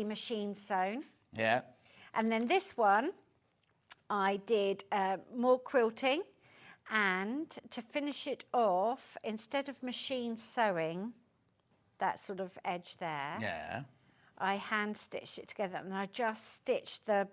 machine sewn. Yeah. And then this one, I did more quilting, and to finish it off, instead of machine sewing, that sort of edge there, Yeah. I hand stitched it together, and I just stitched the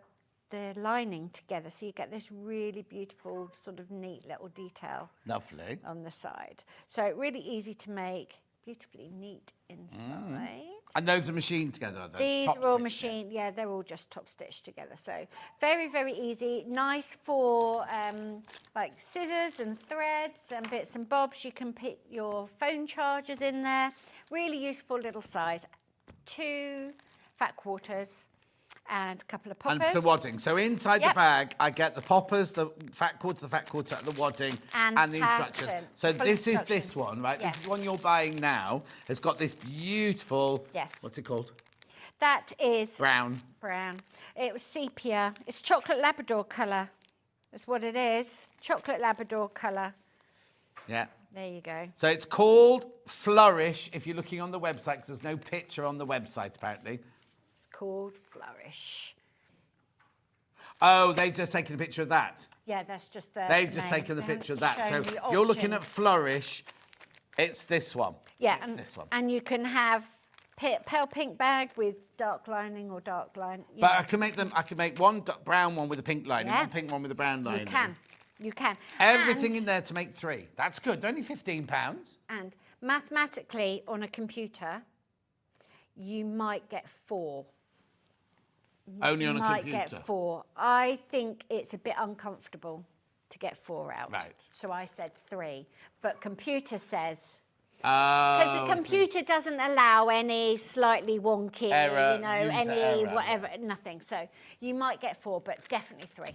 lining together, so you get this really beautiful sort of neat little detail. Lovely. On the side. So really easy to make, beautifully neat inside. And those are machined together, are they? These Top are all stitch, machined, yeah, they're all just top stitched together. So very, very easy. Nice for like scissors and threads and bits and bobs. You can put your phone chargers in there. Really useful little size. 2 fat quarters and a couple of poppers. And the wadding. So inside the bag, I get the poppers, the fat quarter, the wadding, and the instructions. So this is this one, right? Yes. This is one you're buying now. It's got this beautiful, what's it called? That is... Brown. Brown. It was sepia. It's chocolate Labrador colour. That's what it is. Chocolate Labrador colour. Yeah. There you go. So it's called Flourish, if you're looking on the website, because there's no picture on the website, apparently. Called Flourish. Oh, they've just taken a picture of that. Yeah, that's just the They've just taken the picture of that. So if you're looking at Flourish, it's this one. Yeah, it's this one. And you can have pale pink bag with dark lining or dark line. But I can make them. I can make one brown one with a pink lining, one pink one with a brown lining. You can. You can. Everything in there to make 3. That's good. Only £15. And mathematically, on a computer, you might get 4. Only on a computer? You might get 4. I think it's a bit uncomfortable to get 4 out. Right. So I said 3. But computer says... Because the computer doesn't allow any slightly wonky, error, you know, any error, whatever, nothing. So you might get 4, but definitely 3.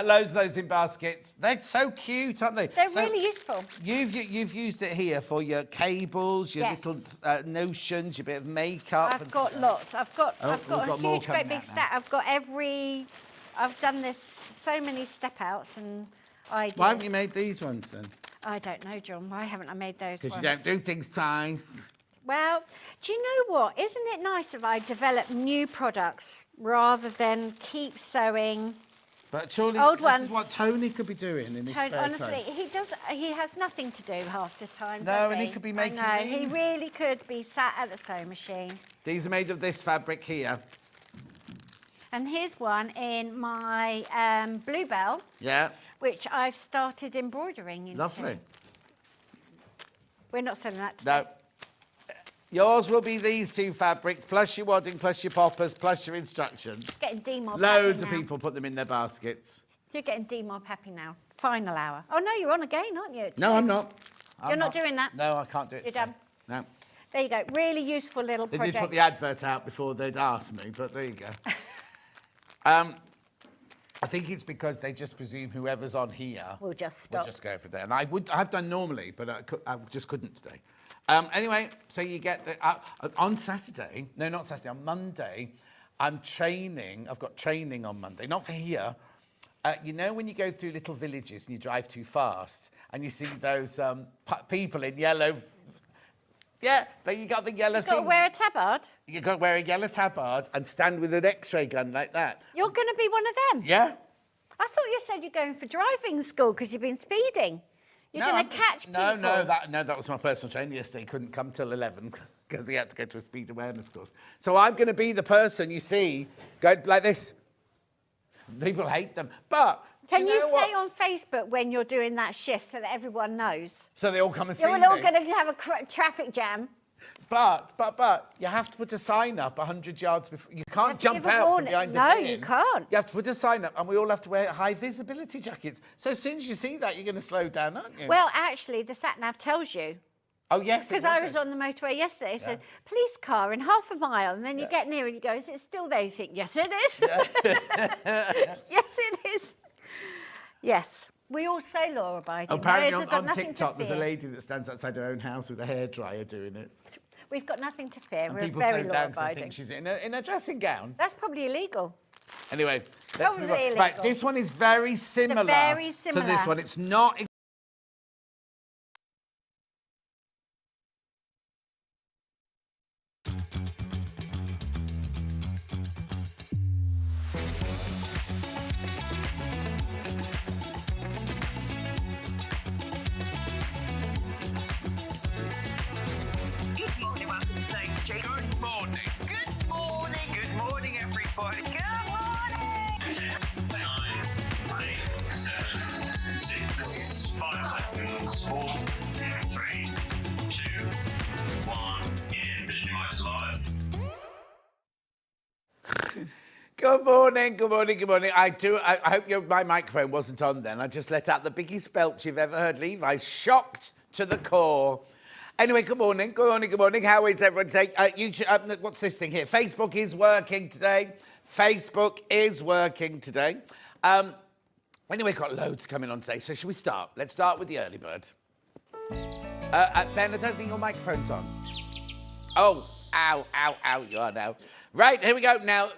Loads of those in baskets. They're so cute, aren't they? They're really useful. You've used it here for your cables, your little notions, your bit of makeup. I've got lots. I've got a more huge, great big stack. I've got I've done this, so many step outs and ideas. Why haven't you made these ones then? I don't know, John. Why haven't I made those ones? Because you don't do things twice. Well, do you know what? Isn't it nice if I develop new products rather than keep sewing but surely old this ones? Is what Tony could be doing in his spare time. Honestly, he has nothing to do half the time, No, does and he? he could be making I know, these. he really could be sat at the sewing machine. These are made of this fabric here. And here's one in my Bluebell. Yeah. Which I've started embroidering into. Lovely. We're not selling that today. No. Yours will be these 2 fabrics, plus your wadding, plus your poppers, plus your instructions. It's getting demob Loads of now. people put them in their baskets. You're getting demob happy now. Final hour. Oh, no, you're on again, aren't you? No, I'm not. You're not doing that? No, I can't do it. You're today. done. No. There you go. Really useful little They project. did put the advert out before they'd asked me, but there you go. I think it's because they just presume whoever's on here will just stop. Will just go for there. And I've done normally, but I just couldn't today. Anyway, so you get the... on Saturday, no, not Saturday, on Monday, I'm training. I've got training on Monday, not for here. You know when you go through little villages and you drive too fast and you see those people in yellow... Yeah, but you got the yellow thing. You've got to wear a tabard? You've got to wear a yellow tabard and stand with an X-ray gun like that. You're going to be one of them? Yeah. I thought you said you're going for driving school because you've been speeding. You're going to catch people. No, that was my personal trainer yesterday. He couldn't come till 11 because he had to go to a speed awareness course. So I'm going to be the person you see going like this. People hate them. But... Can you say on Facebook when you're doing that shift so that everyone knows? So they all come and see me. You're all going to have a traffic jam. But you have to put a sign up 100 yards before. You can't jump out from behind the bin. No, you can't. You have to put a sign up, and we all have to wear high visibility jackets. So as soon as you see that, you're going to slow down, aren't you? Well, actually, the sat-nav tells you. Oh, yes. Because I was on the motorway yesterday. It said, police car in half a mile. And then you get near and you go, is it still there? You think, yes, it is. Yes, it is. Yes, we all say law-abiding. Apparently on TikTok, there's a lady that stands outside her own house with a hairdryer doing it. We've got nothing to fear. And we're people very slow down 'cause they law-abiding. think she's in a dressing gown. That's probably illegal. Anyway, let's Probably move on. illegal. Right, this one is very similar, very to similar. this one. It's not... Good morning, good morning, good morning. I hope my microphone wasn't on then. I just let out the biggest belch you've ever heard. Levi's shocked to the core. Anyway, good morning, good morning, good morning. How is everyone today? YouTube, what's this thing here? Facebook is working today. Facebook is working today. Anyway, got loads coming on today, so should we start? Let's start with the early bird. Ben, I don't think your microphone's on. Oh, ow, you are now. Right, here we go. Now,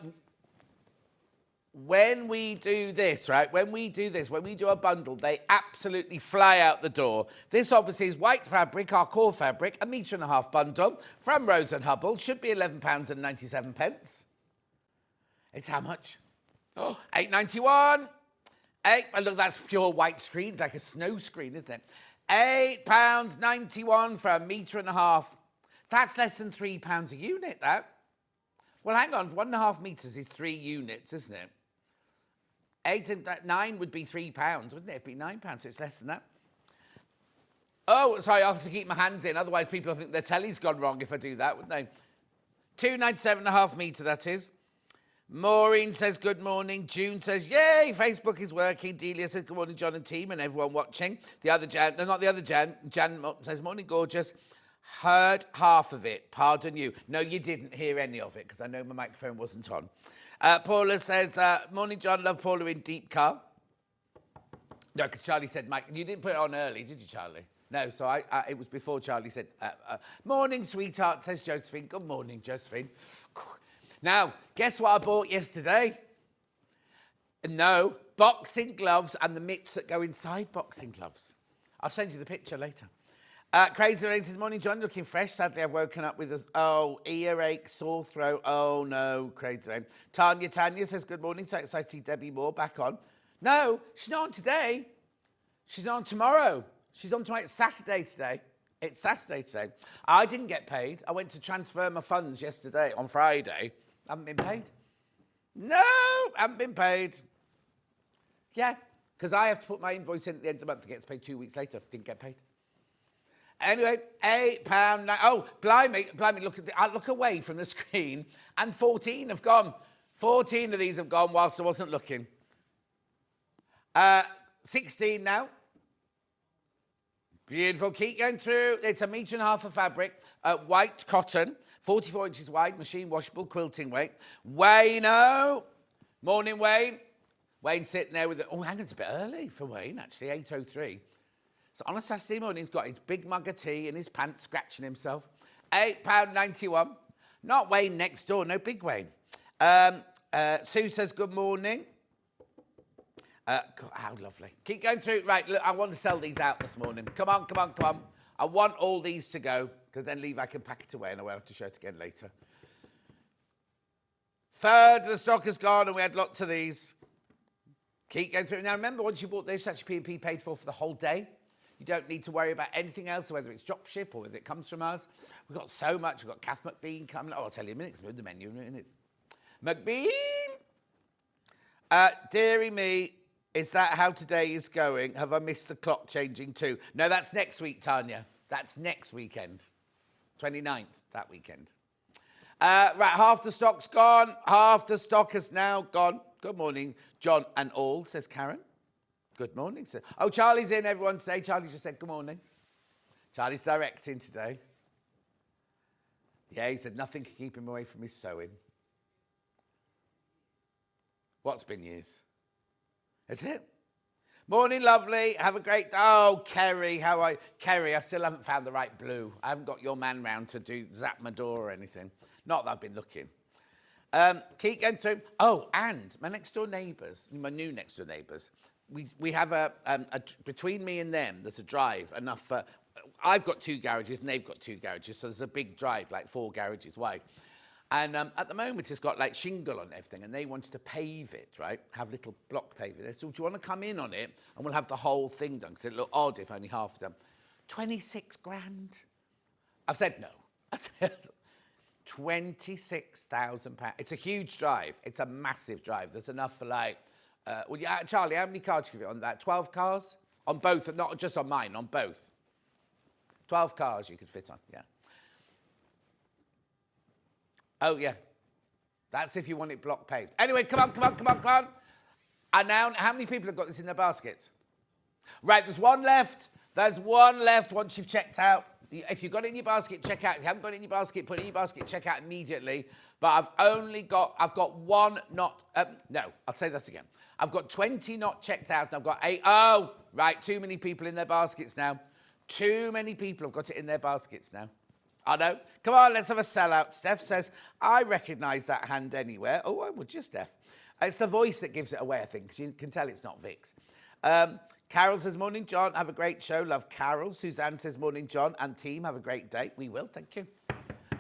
when we do this, right, when we do a bundle, they absolutely fly out the door. This obviously is white fabric, our core fabric, £1.5 metre bundle from Rose and Hubble. Should be £11.97. It's how much? Oh, £8.91. Look, that's pure white screen. It's like a snow screen, isn't it? £8.91 for £1.5 metre. That's less than £3 a unit, that. Well, hang on, 1.5 metres is 3 units, isn't it? 8 and 9 would be £3, wouldn't it? It'd be £9, so it's less than that. Oh, sorry, I have to keep my hands in, otherwise people will think their telly's gone wrong if I do that, wouldn't they? £2.97.5 metre, that is. Maureen says good morning. June says, yay, Facebook is working. Delia says good morning, John and team, and everyone watching. The other Jan, no, not the other Jan. Jan says, morning, gorgeous. Heard half of it, pardon you. No, you didn't hear any of it, because I know my microphone wasn't on. Paula says, morning, John, love Paula in deep car. No, because Charlie said, Mike, you didn't put it on early, did you, Charlie? No, so it was before Charlie said, morning, sweetheart, says Josephine. Good morning, Josephine. Now, guess what I bought yesterday? No, boxing gloves and the mitts that go inside boxing gloves. I'll send you the picture later. Crazy Rain says, morning, John, looking fresh. Sadly, I've woken up with earache, sore throat. Oh, no, Crazy Rain. Tanya says, good morning. So excited to see Debbie Moore back on. No, she's not on today. She's not on tomorrow. She's on tomorrow. It's Saturday today. It's Saturday today. I didn't get paid. I went to transfer my funds yesterday, on Friday. Haven't been paid. No, haven't been paid. Yeah, because I have to put my invoice in at the end of the month. It gets paid 2 weeks later. Didn't get paid. Anyway, £8. Oh, blimey, look away from the screen, and 14 have gone. 14 of these have gone whilst I wasn't looking. 16 now. Beautiful. Keep going through. It's £1.5 metre of fabric, white cotton, 44 inches wide, machine washable, quilting weight. Wayne-o. Morning, Wayne. Wayne's sitting there with oh, hang on, it's a bit early for Wayne, actually, 8:03. So on a Saturday morning, he's got his big mug of tea in his pants, scratching himself. £8.91. Not Wayne next door, no big Wayne. Sue says, good morning. God, how lovely. Keep going through. Right, look, I want to sell these out this morning. Come on. I want all these to go, because then Levi can pack it away and I won't have to show it again later. Third of the stock has gone and we had lots of these. Keep going through. Now, remember, once you bought this, actually P&P paid for the whole day. You don't need to worry about anything else, whether it's drop ship or whether it comes from us. We've got so much. We've got Kath McBean coming. Oh, I'll tell you in a minute, because we're in the menu in a minute. McBean! Deary me, is that how today is going? Have I missed the clock changing too? No, that's next week, Tanya. That's next weekend. 29th, that weekend. Right, half the stock's gone. Half the stock has now gone. Good morning, John and all, says Karen. Good morning, sir. Oh, Charlie's in, everyone, today. Charlie just said good morning. Charlie's directing today. Yeah, he said nothing can keep him away from his sewing. What's been years? Is it? Morning, lovely. Have a great day. Oh, Kerry, Kerry, I still haven't found the right blue. I haven't got your man round to do zap my door or anything. Not that I've been looking. Keep going through. Oh, and my next door neighbours, my new next door neighbours, we have between me and them, there's a drive enough for, I've got 2 garages and they've got 2 garages, so there's a big drive, like 4 garages wide. And at the moment, it's got like shingle on everything, and they wanted to pave it, right? Have little block paving. They said, do you want to come in on it? And we'll have the whole thing done, because it'd look odd if only half done. 26 grand. I've said no. I said £26,000. It's a huge drive. It's a massive drive. There's enough for like, Charlie, how many cars can you fit on that? 12 cars? On both, not just on mine, on both. 12 cars you could fit on, yeah. Oh, yeah. That's if you want it block paved. Anyway, come on. And now, how many people have got this in their baskets? Right, there's one left. There's one left once you've checked out. If you've got it in your basket, check out. If you haven't got it in your basket, put it in your basket, check out immediately. But I've got one not, no, I'll say that again. I've got 20 not checked out, and I've got 8. Oh, right, too many people in their baskets now. Too many people have got it in their baskets now. I know. Come on, let's have a sellout. Steph says, I recognise that hand anywhere. Oh, I would you, Steph? It's the voice that gives it away, I think, because you can tell it's not Vic's. Carol says, morning, John. Have a great show. Love, Carol. Suzanne says, morning, John. And team, have a great day. We will, thank you.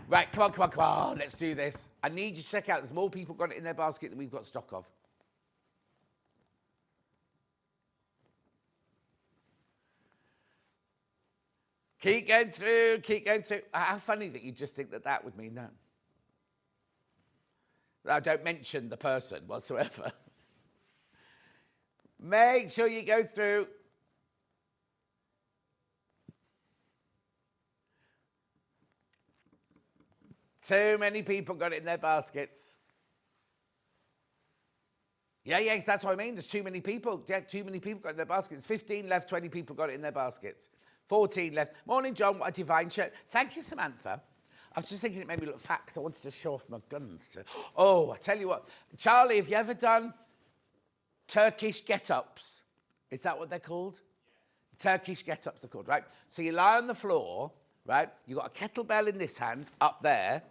Right, come on. Let's do this. I need you to check out. There's more people got it in their basket than we've got stock of. Keep going through. How funny that you just think that would mean that. I don't mention the person whatsoever. Make sure you go through. Too many people got it in their baskets. Yeah, that's what I mean. There's too many people. Yeah, too many people got it in their baskets. 15 left, 20 people got it in their baskets. 14 left. Morning, John. What a divine shirt. Thank you, Samantha. I was just thinking it made me look fat because I wanted to show off my guns. Oh, I tell you what. Charlie, have you ever done Turkish get-ups? Is that what they're called? Turkish get-ups they're called, right? So you lie on the floor, right? You've got a kettlebell in this hand up there.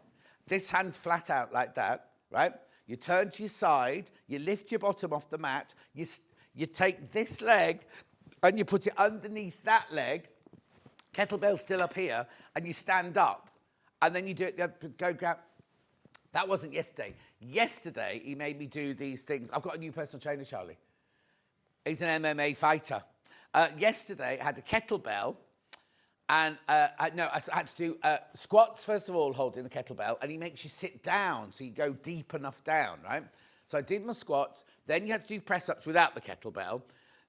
This hand's flat out like that, right? You turn to your side. You lift your bottom off the mat. You take this leg and you put it underneath that leg. Kettlebell still up here. And you stand up. And then you do it, go grab. That wasn't yesterday. Yesterday, he made me do these things. I've got a new personal trainer, Charlie. He's an MMA fighter. Yesterday, I had a kettlebell. And, I had to do squats, first of all, holding the kettlebell. And he makes you sit down, so you go deep enough down, right? So I did my squats. Then you had to do press-ups without the kettlebell.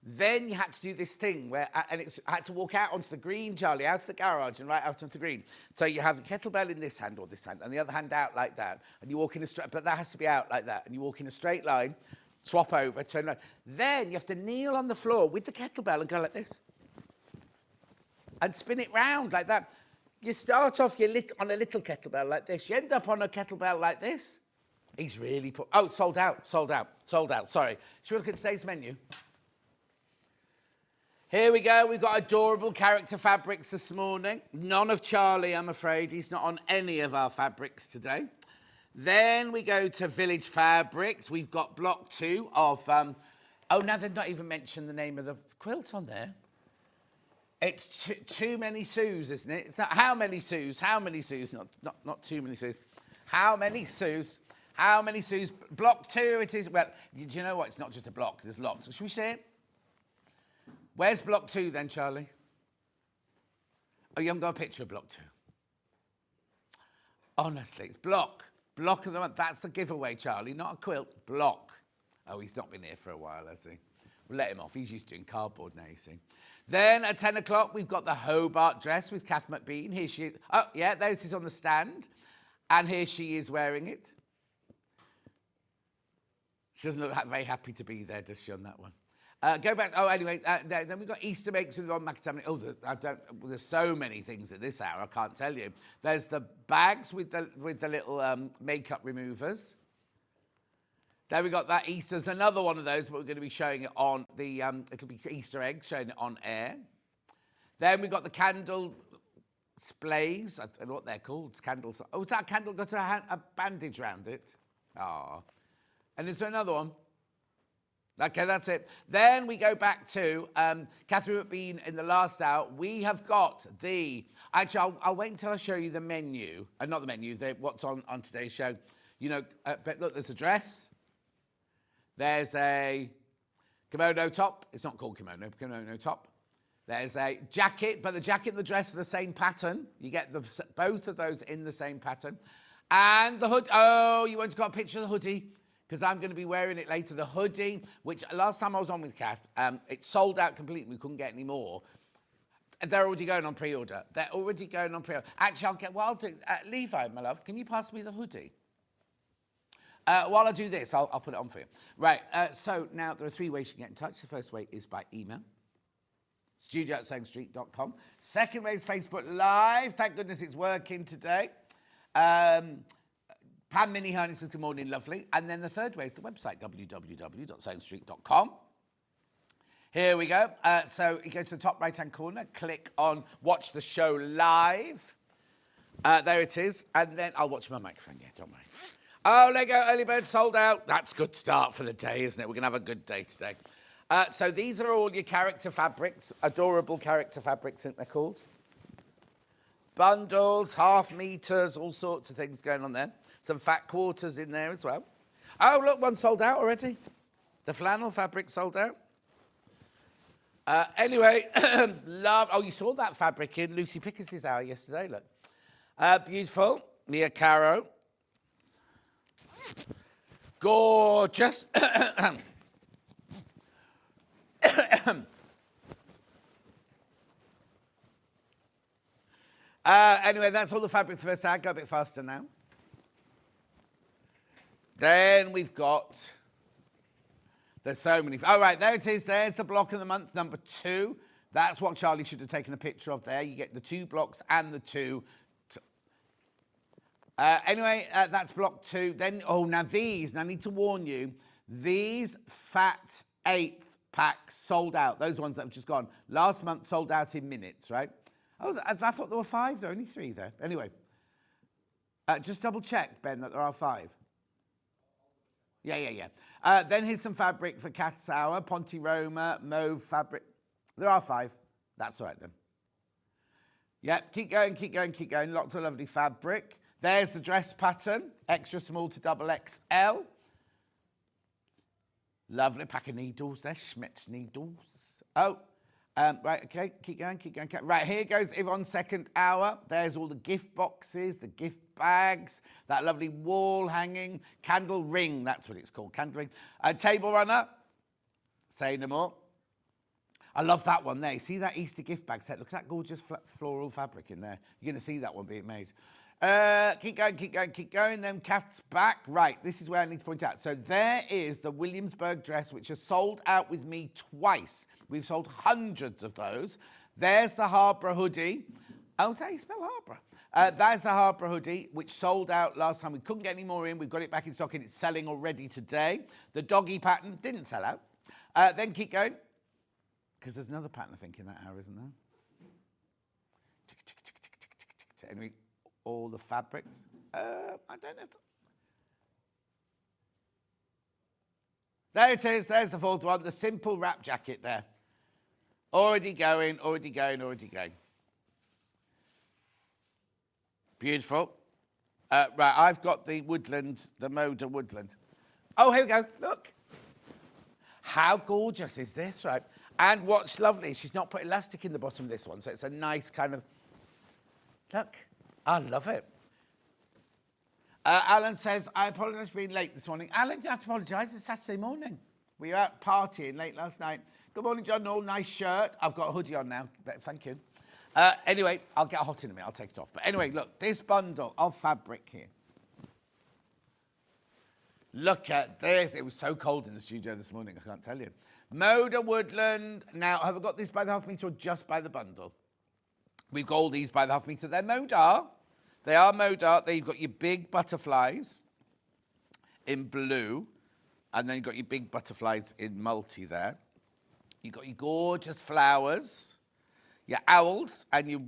Then you had to do this thing where, I had to walk out onto the green, Charlie, out of the garage and right out onto the green. So you have the kettlebell in this hand or this hand, and the other hand out like that. And you walk in a straight, but that has to be out like that. And you walk in a straight line, swap over, turn around. Then you have to kneel on the floor with the kettlebell and go like this. And spin it round like that. You start off on a little kettlebell like this. You end up on a kettlebell like this. He's really put, oh, sold out, sorry. Should we look at today's menu? Here we go. We've got adorable character fabrics this morning. None of Charlie, I'm afraid. He's not on any of our fabrics today. Then we go to Village Fabrics. We've got block 2 of... oh, now they've not even mentioned the name of the quilt on there. It's too many Sues, isn't it? It's not how many Sues? How many Sues? Not too many Sues. How many Sues? How many Sues? Block 2 it is. Well, do you know what? It's not just a block. There's lots. So should we see it? Where's block 2 then, Charlie? Oh, you haven't got a picture of block 2. Honestly, it's block. Block of the month. That's the giveaway, Charlie. Not a quilt. Block. Oh, he's not been here for a while, has he? We'll let him off. He's used to doing cardboard now, you see. Then at 10 o'clock, we've got the Hobart dress with Kath McBean. Here she is. Oh, yeah, there it is on the stand. And here she is wearing it. She doesn't look very happy to be there, does she, on that one? Go back. Oh, anyway, then we've got Easter eggs with Ron McTamaney. Oh, there's so many things at this hour, I can't tell you. There's the bags with the little makeup removers. Then we got that Easter. There's another one of those, but we're going to be showing it on the, it'll be Easter eggs, showing it on air. Then we got the candle splays. I don't know what they're called. It's candles. Oh, has that candle got a bandage around it? Ah. And is there another one? Okay, that's it. Then we go back to Catherine McBean in the last hour. We have got the... Actually, I'll wait until I show you the menu. Not the menu, what's on today's show. You know, but look, there's a dress. There's a kimono top. It's not called kimono top. There's a jacket, but the jacket and the dress are the same pattern. You get both of those in the same pattern. And the hood. Oh, you want to got a picture of the hoodie? Because I'm going to be wearing it later. The hoodie, which last time I was on with Kath, it sold out completely. We couldn't get any more. They're already going on pre-order. Actually, I'll do. Levi, my love, can you pass me the hoodie? While I do this, I'll put it on for you. Right, so now there are 3 ways you can get in touch. The first way is by email, studio@sewingstreet.com. Second way is Facebook Live. Thank goodness it's working today. Pam Mini Honey says, good morning, lovely. And then the third way is the website, www.sewingstreet.com. Here we go. So you go to the top right-hand corner, click on Watch the Show Live. There it is. And then I'll watch my microphone. Yeah, don't worry. Oh, Lego Early Bird sold out. That's a good start for the day, isn't it? We're going to have a good day today. So these are all your character fabrics, adorable character fabrics, I think they're called. Bundles, half meters, all sorts of things going on there. Some fat quarters in there as well. Oh, look, one sold out already. The flannel fabric sold out. Anyway, love. Oh, you saw that fabric in Lucy Pickett's hour yesterday, look. Beautiful. Mia Caro. Gorgeous. Anyway, that's all the fabric for this hour. Go a bit faster now. Then we've got... There's so many. Oh, right, there it is. There's the block of the month, number 2. That's what Charlie should have taken a picture of there. You get the 2 blocks and the 2. Anyway, that's block 2. Then, oh, now these, now I need to warn you, these fat 8th packs sold out. Those ones that have just gone. Last month sold out in minutes, right? Oh, I thought there were 5. There are only 3 there. Anyway, just double check, Ben, that there are 5. Yeah. Then here's some fabric for Cat's Hour, Ponte Roma, mauve fabric. There are 5. That's all right then. Yep, keep going. Lots of lovely fabric. There's the dress pattern, extra small to double XL. Lovely pack of needles there, Schmetz needles. Oh, right, okay, keep going. Right, here goes Yvonne's second hour. There's all the gift boxes, the gift bags, that lovely wall hanging, candle ring, that's what it's called, candle ring. Table runner, say no more. I love that one there. See that Easter gift bag set? Look at that gorgeous floral fabric in there. You're going to see that one being made. Keep going. Then Cat's back. Right, this is where I need to point out. So there is the Williamsburg dress, which has sold out with me twice. We've sold hundreds of those. There's the Harborough hoodie. Oh, is that how you spell Harborough? That's the Harborough hoodie, which sold out last time. We couldn't get any more in. We've got it back in stock, and it's selling already today. The doggy pattern didn't sell out. Then keep going, because there's another pattern, I think, in that hour, isn't there? Anyway, all the fabrics. I don't know if... There it is. There's the 4th one. The simple wrap jacket there. Already going. Beautiful. Right, I've got the woodland, the Moda woodland. Oh, here we go. Look. How gorgeous is this, right? And what's lovely, she's not put elastic in the bottom of this one, so it's a nice kind of... Look. I love it. Alan says, I apologise for being late this morning. Alan, you have to apologise. It's Saturday morning. We were out partying late last night. Good morning, John Noel. Nice shirt. I've got a hoodie on now. Thank you. Anyway, I'll get hot in a minute. I'll take it off. But anyway, look, this bundle of fabric here. Look at this. It was so cold in the studio this morning, I can't tell you. Moda Woodland. Now, have I got this by the half metre or just by the bundle? We've got all these by the half metre. They're Moda. They are Moda. There you've got your big butterflies in blue. And then you've got your big butterflies in multi there. You've got your gorgeous flowers, your owls, and your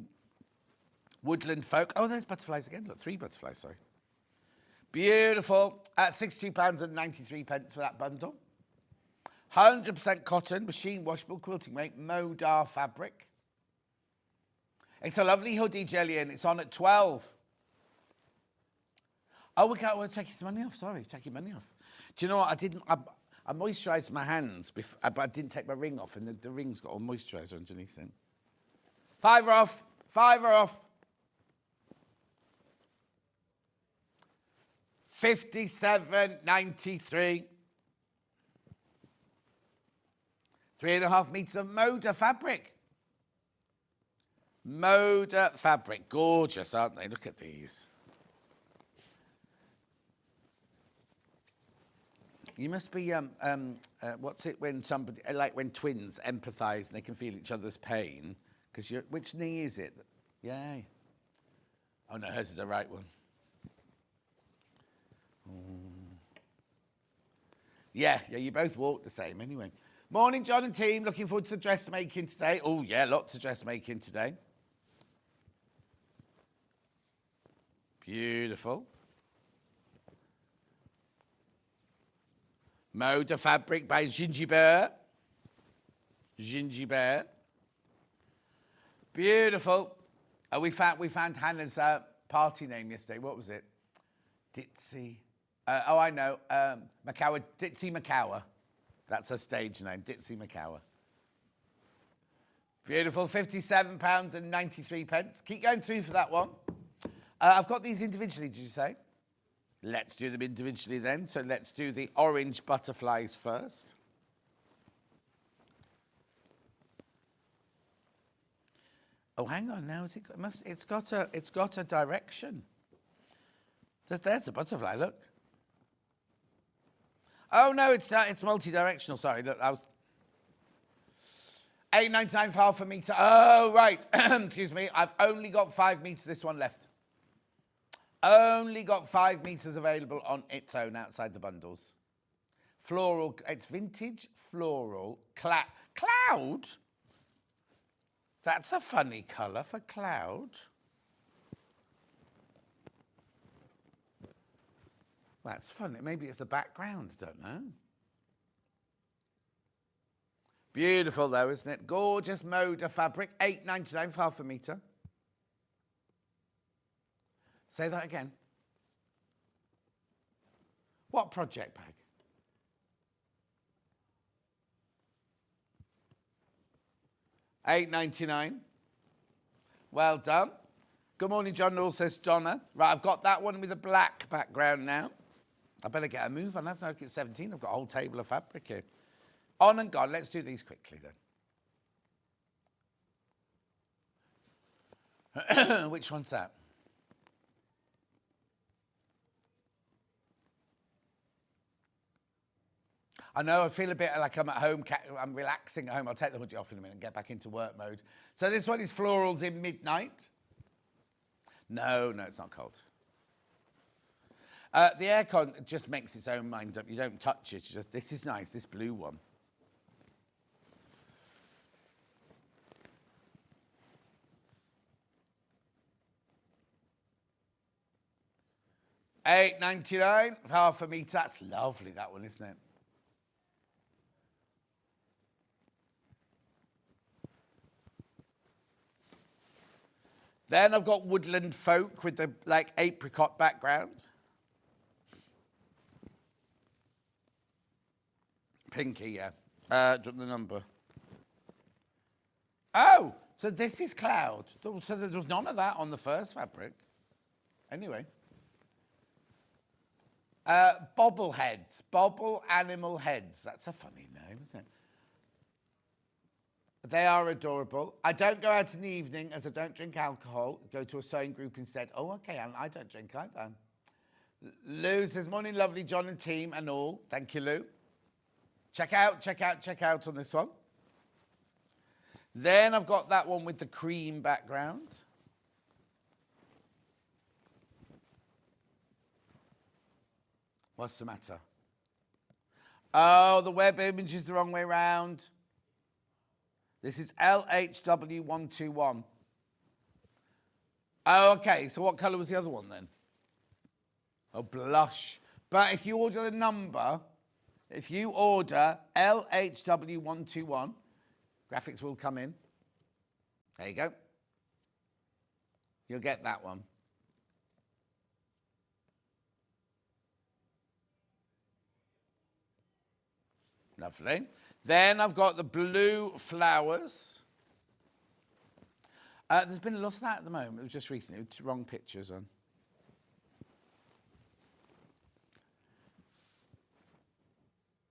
woodland folk. Oh, there's butterflies again. Look, 3 butterflies, sorry. Beautiful. At £62.93 for that bundle. 100% cotton, machine washable quilting rate, Moda fabric. It's a lovely hoodie, Jillian. It's on at 12. Oh, we're taking some money off. Sorry, taking money off. Do you know what? I moisturised my hands, but I didn't take my ring off, and the ring's got all moisturiser underneath it. £5 off. £5 off. 57.93. 3.5 metres of Moda fabric. Moda fabric. Gorgeous, aren't they? Look at these. You must be, what's it when somebody, like when twins empathise and they can feel each other's pain? Because you're, which knee is it? Yay. Oh no, hers is the right one. Yeah, you both walk the same anyway. Morning, John and team. Looking forward to the dressmaking today. Oh yeah, lots of dressmaking today. Beautiful. Moda fabric by Gingerbread. Gingerbread. Beautiful. Oh, we found Hannah's party name yesterday. What was it? Ditzy. Oh, I know. Macawa. Ditzy Macawa. That's her stage name. Ditzy Macawa. Beautiful. £57.93. Keep going through for that one. I've got these individually, did you say? Let's do them individually then. So let's do the orange butterflies first. Oh, hang on now. It's got a direction. There's a butterfly. Look. Oh no, it's multi-directional. Sorry, look, I was £8.99 for half a metre. Oh right, excuse me. I've only got 5 metres. This one left. Only got 5 metres available on its own outside the bundles. Floral. It's vintage floral cloud. That's a funny colour for cloud. That's funny. Maybe it's the background. I don't know. Beautiful though, isn't it? Gorgeous Moda fabric. £8.99 for half a metre. Say that again. What project bag? £8.99. Well done. Good morning, John Noel, says Donna. Right, I've got that one with a black background now. I better get a move on. I've now at 17. I've got a whole table of fabric here. On and gone. Let's do these quickly then. Which one's that? I know, I feel a bit like I'm at home, I'm relaxing at home. I'll take the hoodie off in a minute and get back into work mode. So this one is Florals in Midnight. No, it's not cold. The aircon just makes its own mind up. You don't touch it. Just, this is nice, this blue one. £8.99 for half a metre. That's lovely, that one, isn't it? Then I've got Woodland Folk with the like apricot background. Pinky, yeah. The number. Oh, so this is cloud. So there was none of that on the first fabric. Anyway. Bobble heads. Bobble animal heads. That's a funny name, isn't it? They are adorable. I don't go out in the evening as I don't drink alcohol. Go to a sewing group instead. Oh, okay, and I don't drink either. Lou says, morning, lovely John and team and all. Thank you, Lou. Check out on this one. Then I've got that one with the cream background. What's the matter? Oh, the web image is the wrong way round. This is LHW121. Oh, okay. So what colour was the other one then? Oh, blush. But if you order the number, if you order LHW121, graphics will come in. There you go. You'll get that one. Lovely. Then I've got the blue flowers. There's been a lot of that at the moment. It was just recently, with wrong pictures on.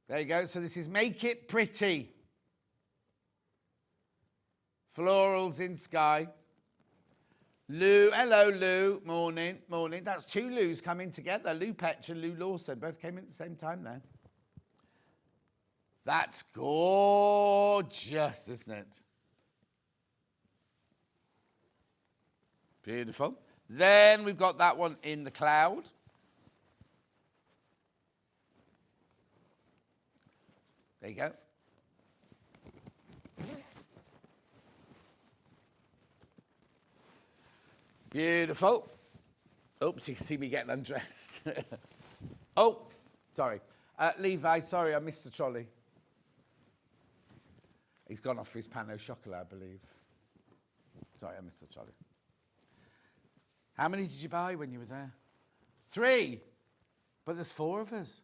There you go. So this is Make It Pretty. Florals in Sky. Lou, hello Lou, morning. That's two Lou's coming together. Lou Petch and Lou Lawson both came in at the same time there. That's gorgeous, isn't it? Beautiful. Then we've got that one in the cloud. There you go. Beautiful. Oops, you can see me getting undressed. Oh, sorry. Levi, sorry, I missed the trolley. He's gone off for his pan au chocolat, I believe. Sorry, I missed the trolley. How many did you buy when you were there? 3. But there's 4 of us.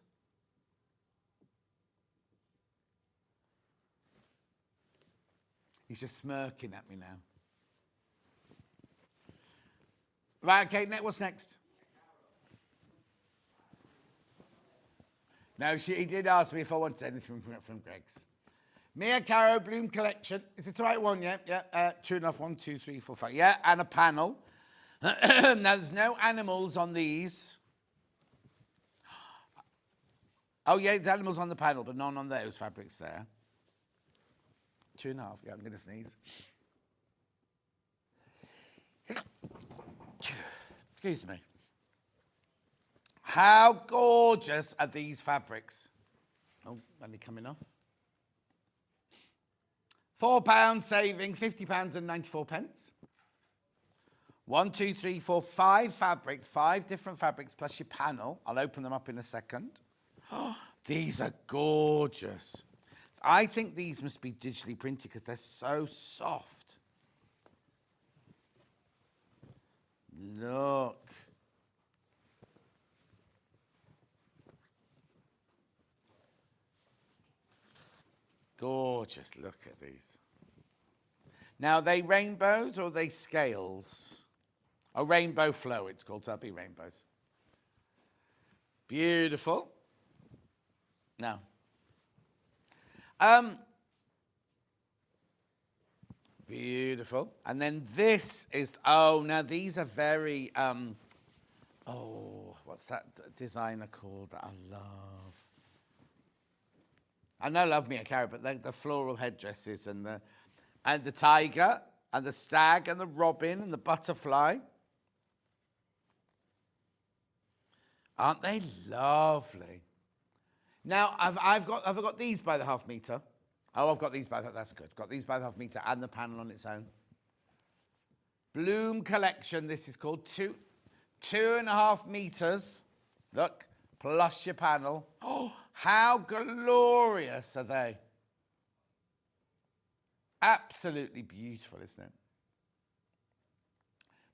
He's just smirking at me now. Right, okay, what's next? No, he did ask me if I wanted anything from Greg's. Mia Caro Bloom Collection. Is it the right one? Yeah, yeah. 2 enough. 1, 2, 3, 4, 5. Yeah, and a panel. Now, there's no animals on these. Oh, yeah, there's animals on the panel, but none on those fabrics there. 2 enough. Yeah, I'm going to sneeze. Excuse me. How gorgeous are these fabrics? Oh, only coming off. £4 saving, £50 and 94 pence. 1, 2, 3, 4, 5 fabrics, 5 different fabrics plus your panel. I'll open them up in a second. Oh, these are gorgeous. I think these must be digitally printed because they're so soft. Look. Gorgeous, look at these. Now, are they rainbows or are they scales? A rainbow flow, it's called, so that'll be rainbows. Beautiful. Now, beautiful. And then this is, oh, now these are very, oh, what's that designer called that I love? I know love me a carrot, but the floral headdresses and the tiger and the stag and the robin and the butterfly. Aren't they lovely? Now, I've got these by the half meter. Oh, I've got these by that's good. Got these by the half meter and the panel on its own. Bloom Collection, this is called 2.5 meters. Look, plus your panel. Oh, how glorious are they? Absolutely beautiful, isn't it?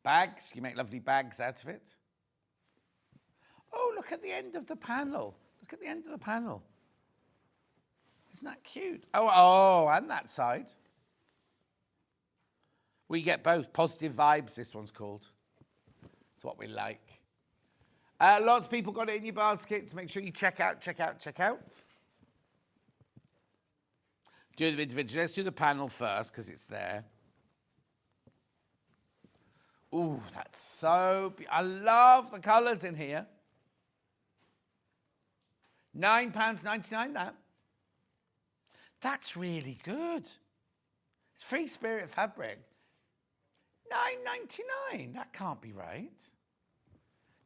Bags, you make lovely bags out of it. Oh, look at the end of the panel. Look at the end of the panel. Isn't that cute? Oh, and that side. We get both. Positive vibes, this one's called. It's what we like. Lots of people got it in your baskets. Make sure you check out. Do the individual. Let's do the panel first because it's there. Ooh, that's so I love the colours in here. £9.99 that. That's really good. It's free spirit fabric. £9.99. That can't be right.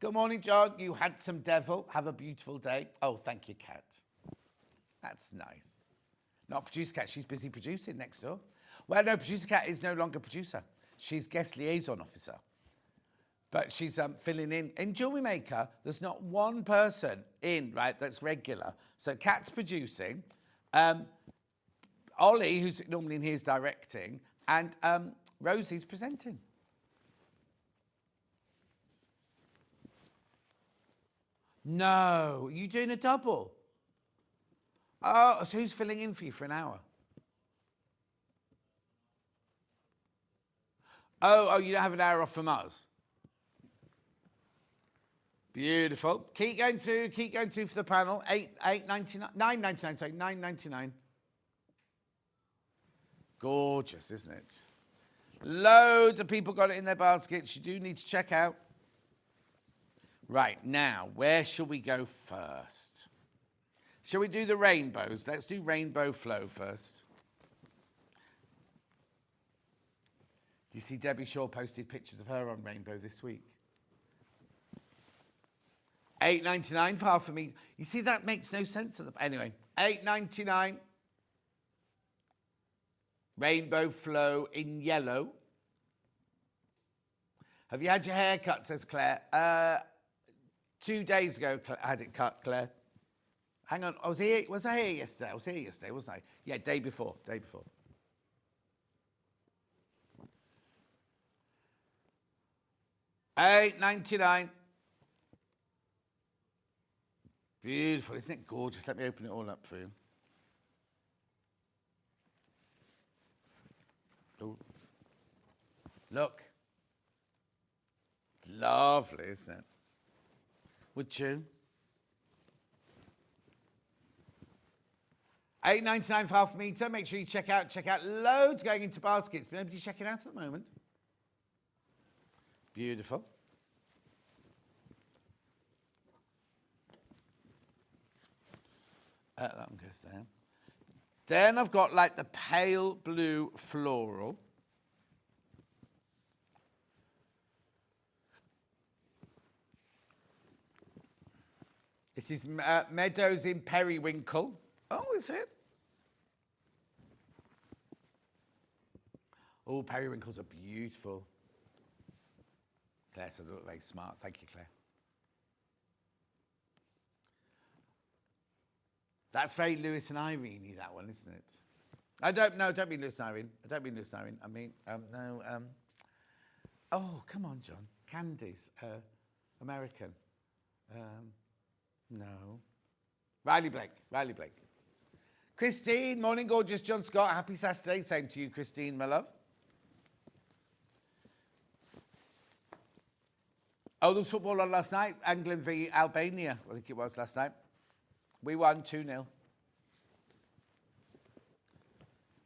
Good morning, John. You handsome devil. Have a beautiful day. Oh, thank you, Kat. That's nice. Not producer Kat. She's busy producing next door. Well, no, producer Kat is no longer producer. She's guest liaison officer. But she's filling in. In Jewellery Maker, there's not one person in, right, that's regular. So Kat's producing. Ollie, who's normally in here, is directing. And Rosie's presenting. No, you doing a double? Oh, so who's filling in for you for an hour? Oh, you don't have an hour off from us? Beautiful. Keep going through for the panel. £9.99, sorry, £9.99. Gorgeous, isn't it? Loads of people got it in their baskets. You do need to check out. Right, now, where shall we go first? Shall we do the rainbows? Let's do rainbow flow first. Do you see Debbie Shaw posted pictures of her on rainbow this week? $8.99 for half a metre. You see, that makes no sense. Anyway, $8.99. Rainbow flow in yellow. Have you had your hair cut, says Claire? 2 days ago, I had it cut, Claire. Hang on, was I here yesterday? I was here yesterday, wasn't I? Yeah, day before. $8.99. Beautiful, isn't it gorgeous? Let me open it all up for you. Ooh. Look. Lovely, isn't it? Would you? $8.99 for half a metre. Make sure you check out loads going into baskets. But nobody's checking out at the moment. Beautiful. That one goes there. Then I've got like the pale blue floral. This is Meadows in Periwinkle. Oh, is it? Oh, periwinkles are beautiful. Claire said they look very smart. Thank you, Claire. That's very Lewis and Irene-y, that one, isn't it? Don't mean Lewis and Irene. I mean, oh, come on, John. Candies, American. No. Riley Blake. Christine, morning, gorgeous. John Scott, happy Saturday. Same to you, Christine, my love. Oh, there was football on last night. England v Albania, I think it was last night. We won 2-0.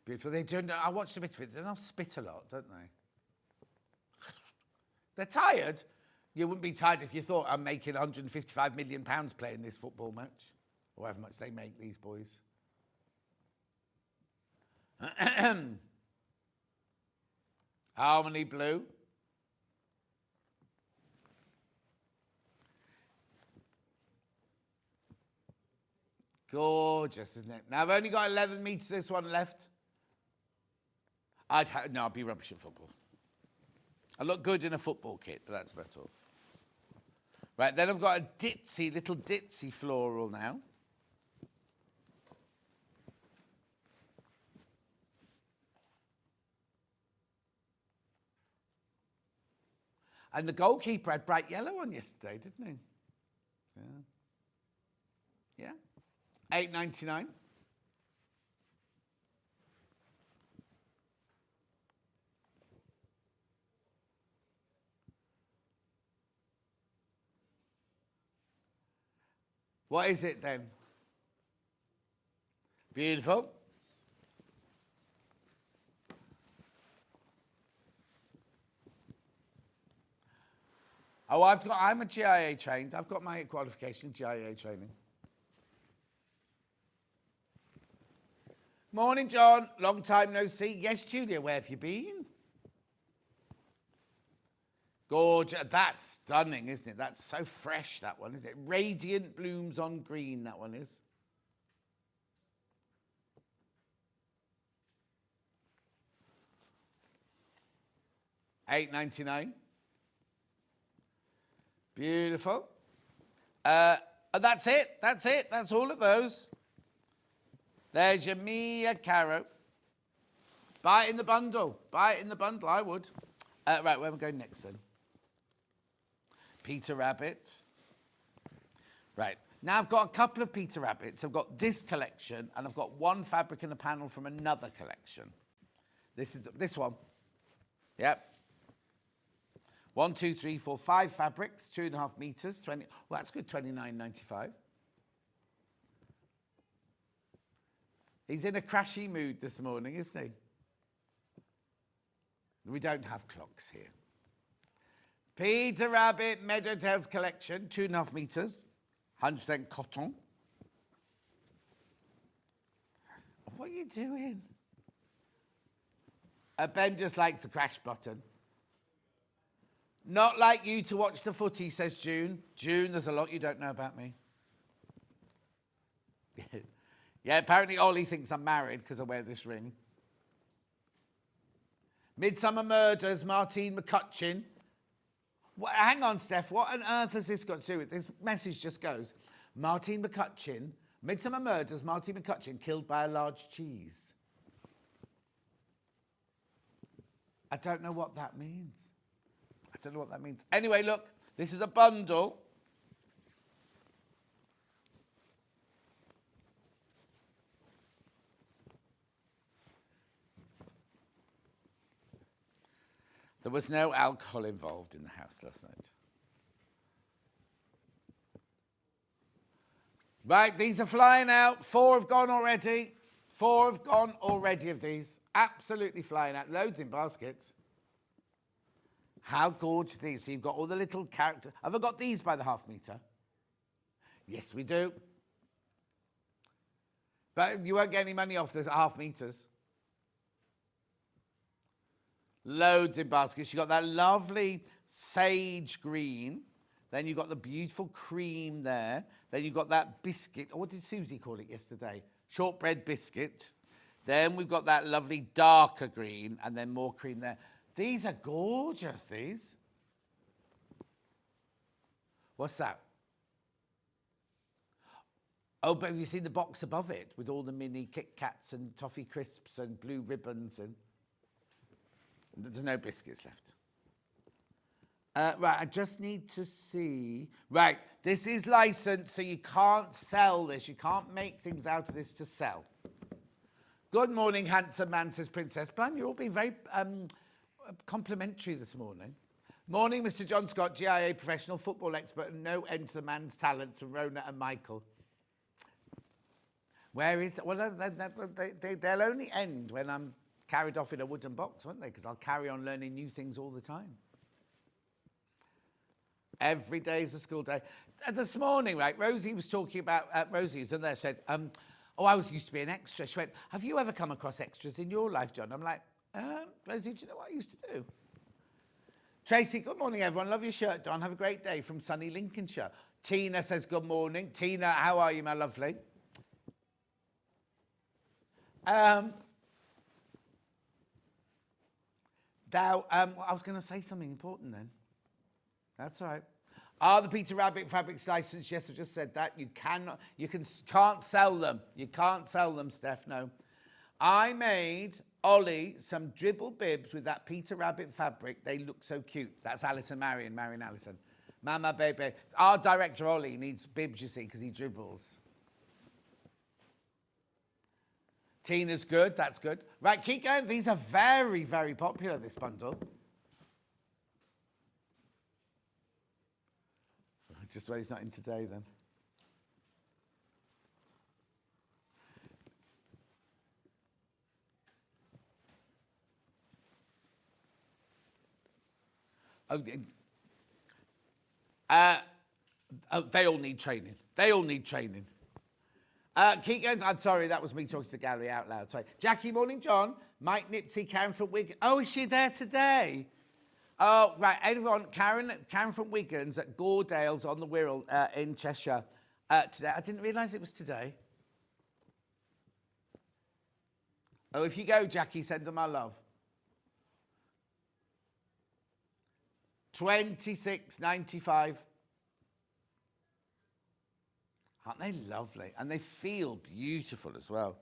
Beautiful. I watched a bit of it. They don't spit a lot, don't they? They're tired. You wouldn't be tired if you thought I'm making £155 million playing this football match, or however much they make, these boys. Harmony blue. Gorgeous, isn't it? Now, I've only got 11 metres this one left. I'd be rubbish at football. I look good in a football kit, but that's about all. Right, then I've got a little ditzy floral now. And the goalkeeper had bright yellow on yesterday, didn't he? Yeah. $8.99. What is it then? Beautiful. Oh, I'm a GIA trained. I've got my qualification, GIA training. Morning, John. Long time no see. Yes, Julia, where have you been? Gorgeous. That's stunning, isn't it? That's so fresh, that one, isn't it? Radiant blooms on green, that one is. $8.99. Beautiful. That's it. That's all of those. There's your Mia Caro. Buy it in the bundle. I would. Right, where am I going next then? Peter Rabbit. Right. Now I've got a couple of Peter Rabbits. I've got this collection, and I've got one fabric and a panel from another collection. This is this one. Yep. 1, 2, 3, 4, 5 fabrics, 2.5 meters, 20. Well, that's good, $29.95. He's in a crashy mood this morning, isn't he? We don't have clocks here. Peter Rabbit Meadow Tales collection, 2.5 meters, 100% cotton. What are you doing? Ben just likes the crash button. Not like you to watch the footy, says June. June, there's a lot you don't know about me. Yeah, apparently Ollie thinks I'm married because I wear this ring. Midsummer Murders, Martine McCutcheon. Hang on, Steph. What on earth has this got to do with this? Message just goes. Martine McCutcheon, Midsummer Murders, Martine McCutcheon killed by a large cheese. I don't know what that means. I don't know what that means. Anyway, look, this is a bundle. There was no alcohol involved in the house last night. Right, these are flying out. 4 have gone already. 4 have gone already of these. Absolutely flying out. Loads in baskets. How gorgeous these. So you've got all the little characters. Have I got these by the half metre? Yes, we do. But you won't get any money off the half metres. Loads in baskets. You've got that lovely sage green. Then you've got the beautiful cream there. Then you've got that biscuit. What did Susie call it yesterday? Shortbread biscuit. Then we've got that lovely darker green and then more cream there. These are gorgeous, these. What's that? Oh, but have you seen the box above it with all the mini Kit Kats and toffee crisps and blue ribbons and... There's no biscuits left. Right, I just need to see. Right, this is licensed, so you can't sell this. You can't make things out of this to sell. Good morning, handsome man, says Princess. Blimey, you're all being very complimentary this morning. Morning, Mr. John Scott, GIA professional football expert, and no end to the man's talents, from Rona and Michael. Where is... Well, they'll only end when I'm carried off in a wooden box, won't they? Because I'll carry on learning new things all the time. Every day is a school day. This morning, right, Rosie was talking about... Rosie was in there, said, oh, I used to be an extra. She went, have you ever come across extras in your life, John? I'm like, Rosie, do you know what I used to do? Tracy, good morning, everyone. Love your shirt, Don. Have a great day from sunny Lincolnshire. Tina says, good morning. Tina, how are you, my lovely? Now, I was going to say something important then. That's all right. Are the Peter Rabbit fabrics licensed? Yes, I've just said that. You can't sell them. You can't sell them, Steph, no. I made Ollie some dribble bibs with that Peter Rabbit fabric. They look so cute. That's Alison Marion Allison. Mama, baby. Our director, Ollie, needs bibs, you see, because he dribbles. Tina's good. That's good. Right, keep going. These are very, very popular, this bundle. Just where he's not in today, then. They all need training. They all need training. Keep going. I'm sorry, that was me talking to the gallery out loud. Sorry. Jackie, morning, John. Mike Nipsey, Karen from Wigan. Oh, is she there today? Oh, right. Everyone, Karen from Wigan's at Goredale's on the Wirral in Cheshire today. I didn't realise it was today. Oh, if you go, Jackie, send her my love. 26.95. Aren't they lovely? And they feel beautiful as well.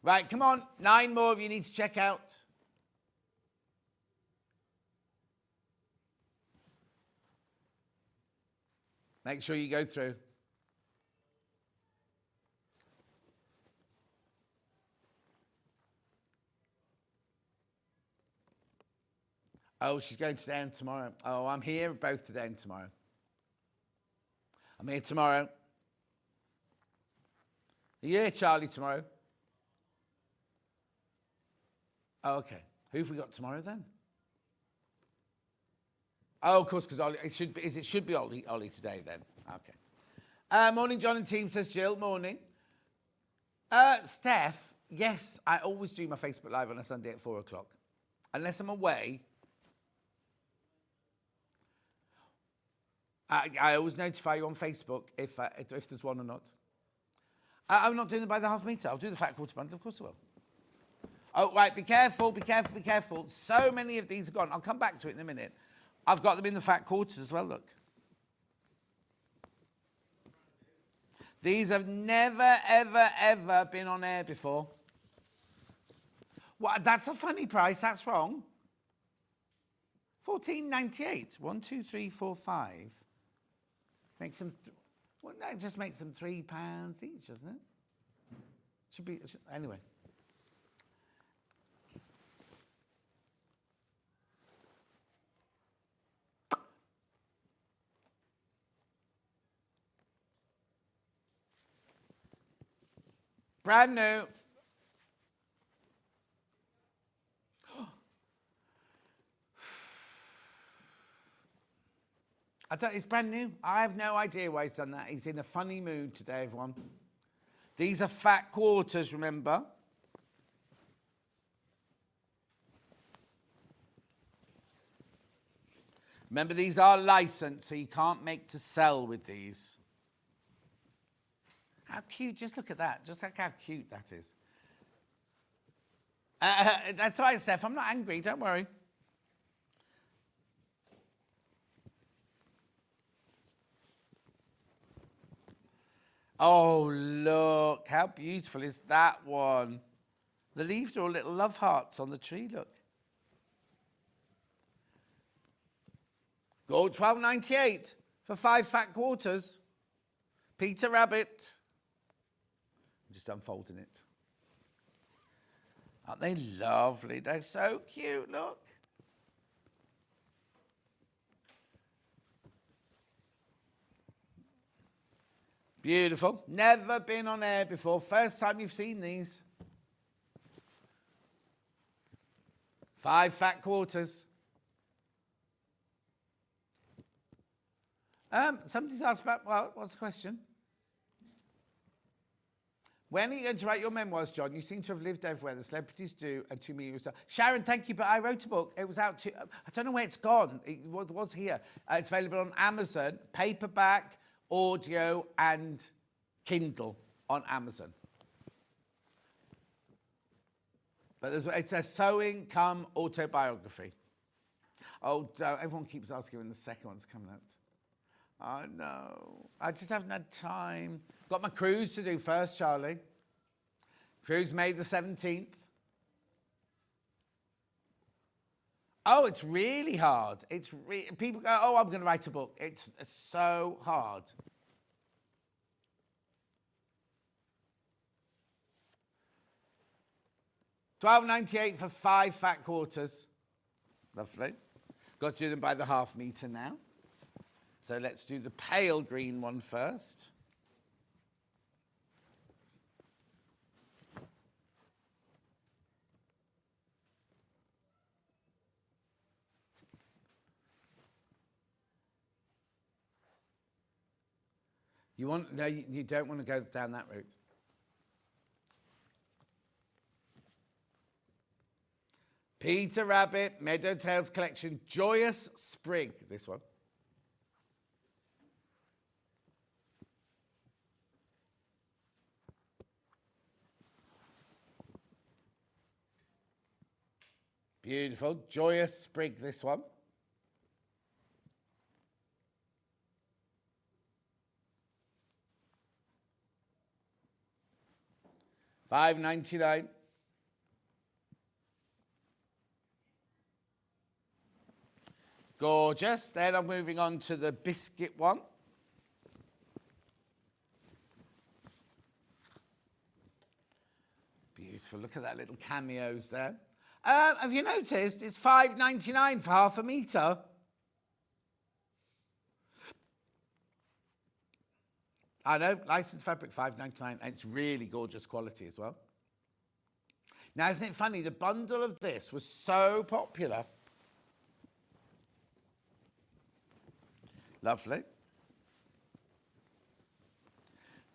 Right, come on. 9 more of you need to check out. Make sure you go through. Oh, she's going today and tomorrow. Oh, I'm here both today and tomorrow. I'm here tomorrow. Are you here, Charlie, tomorrow? Oh, okay. Who have we got tomorrow then? Oh, of course, because it should be Ollie today then. Okay. Morning, John and team, says Jill. Morning. Steph, yes, I always do my Facebook Live on a Sunday at 4 o'clock. Unless I'm away. I always notify you on Facebook if there's one or not. I'm not doing it by the half metre. I'll do the fat quarter bundle, of course I will. Oh, right, be careful, be careful, be careful. So many of these are gone. I'll come back to it in a minute. I've got them in the fat quarters as well, look. These have never, ever, ever been on air before. Well, that's a funny price. That's wrong. $14.98. 1, 2, 3, 4, 5. Makes them. Well, no, it just makes them £3 each, doesn't it? Should be anyway. Brand new. It's brand new. I have no idea why he's done that. He's in a funny mood today, everyone. These are fat quarters, remember? Remember, these are licensed, so you can't make to sell with these. How cute. Just look at that. Just look how cute that is. That's right, Steph. I'm not angry. Don't worry. Oh, look. How beautiful is that one? The leaves are all little love hearts on the tree, look. Gold $12.98 for 5 fat quarters. Peter Rabbit. I'm just unfolding it. Aren't they lovely? They're so cute, look. Beautiful. Never been on air before. First time you've seen these. 5 fat quarters. Somebody's asked about, well, what's the question? When are you going to write your memoirs, John? You seem to have lived everywhere. The celebrities do, and to me, you start. Sharon, thank you, but I wrote a book. It was out I don't know where it's gone. It was here. It's available on Amazon, paperback, audio, and Kindle on Amazon. But it's a sewing cum autobiography. Oh, everyone keeps asking when the second one's coming out. I know. I just haven't had time. Got my cruise to do first, Charlie. Cruise May the 17th. Oh, it's really hard. People go, oh, I'm going to write a book. It's so hard. $12.98 for 5 fat quarters. Lovely. Got to do them by the half metre now. So let's do the pale green one first. You don't want to go down that route. Peter Rabbit, Meadow Tales Collection, Joyous Sprig, this one. Beautiful. Joyous Sprig, this one. $5.99. Gorgeous. Then I'm moving on to the biscuit one. Beautiful. Look at that little cameos there. Have you noticed it's $5.99 for half a metre? I know, licensed fabric, $5.99, and it's really gorgeous quality as well. Now, isn't it funny? The bundle of this was so popular. Lovely.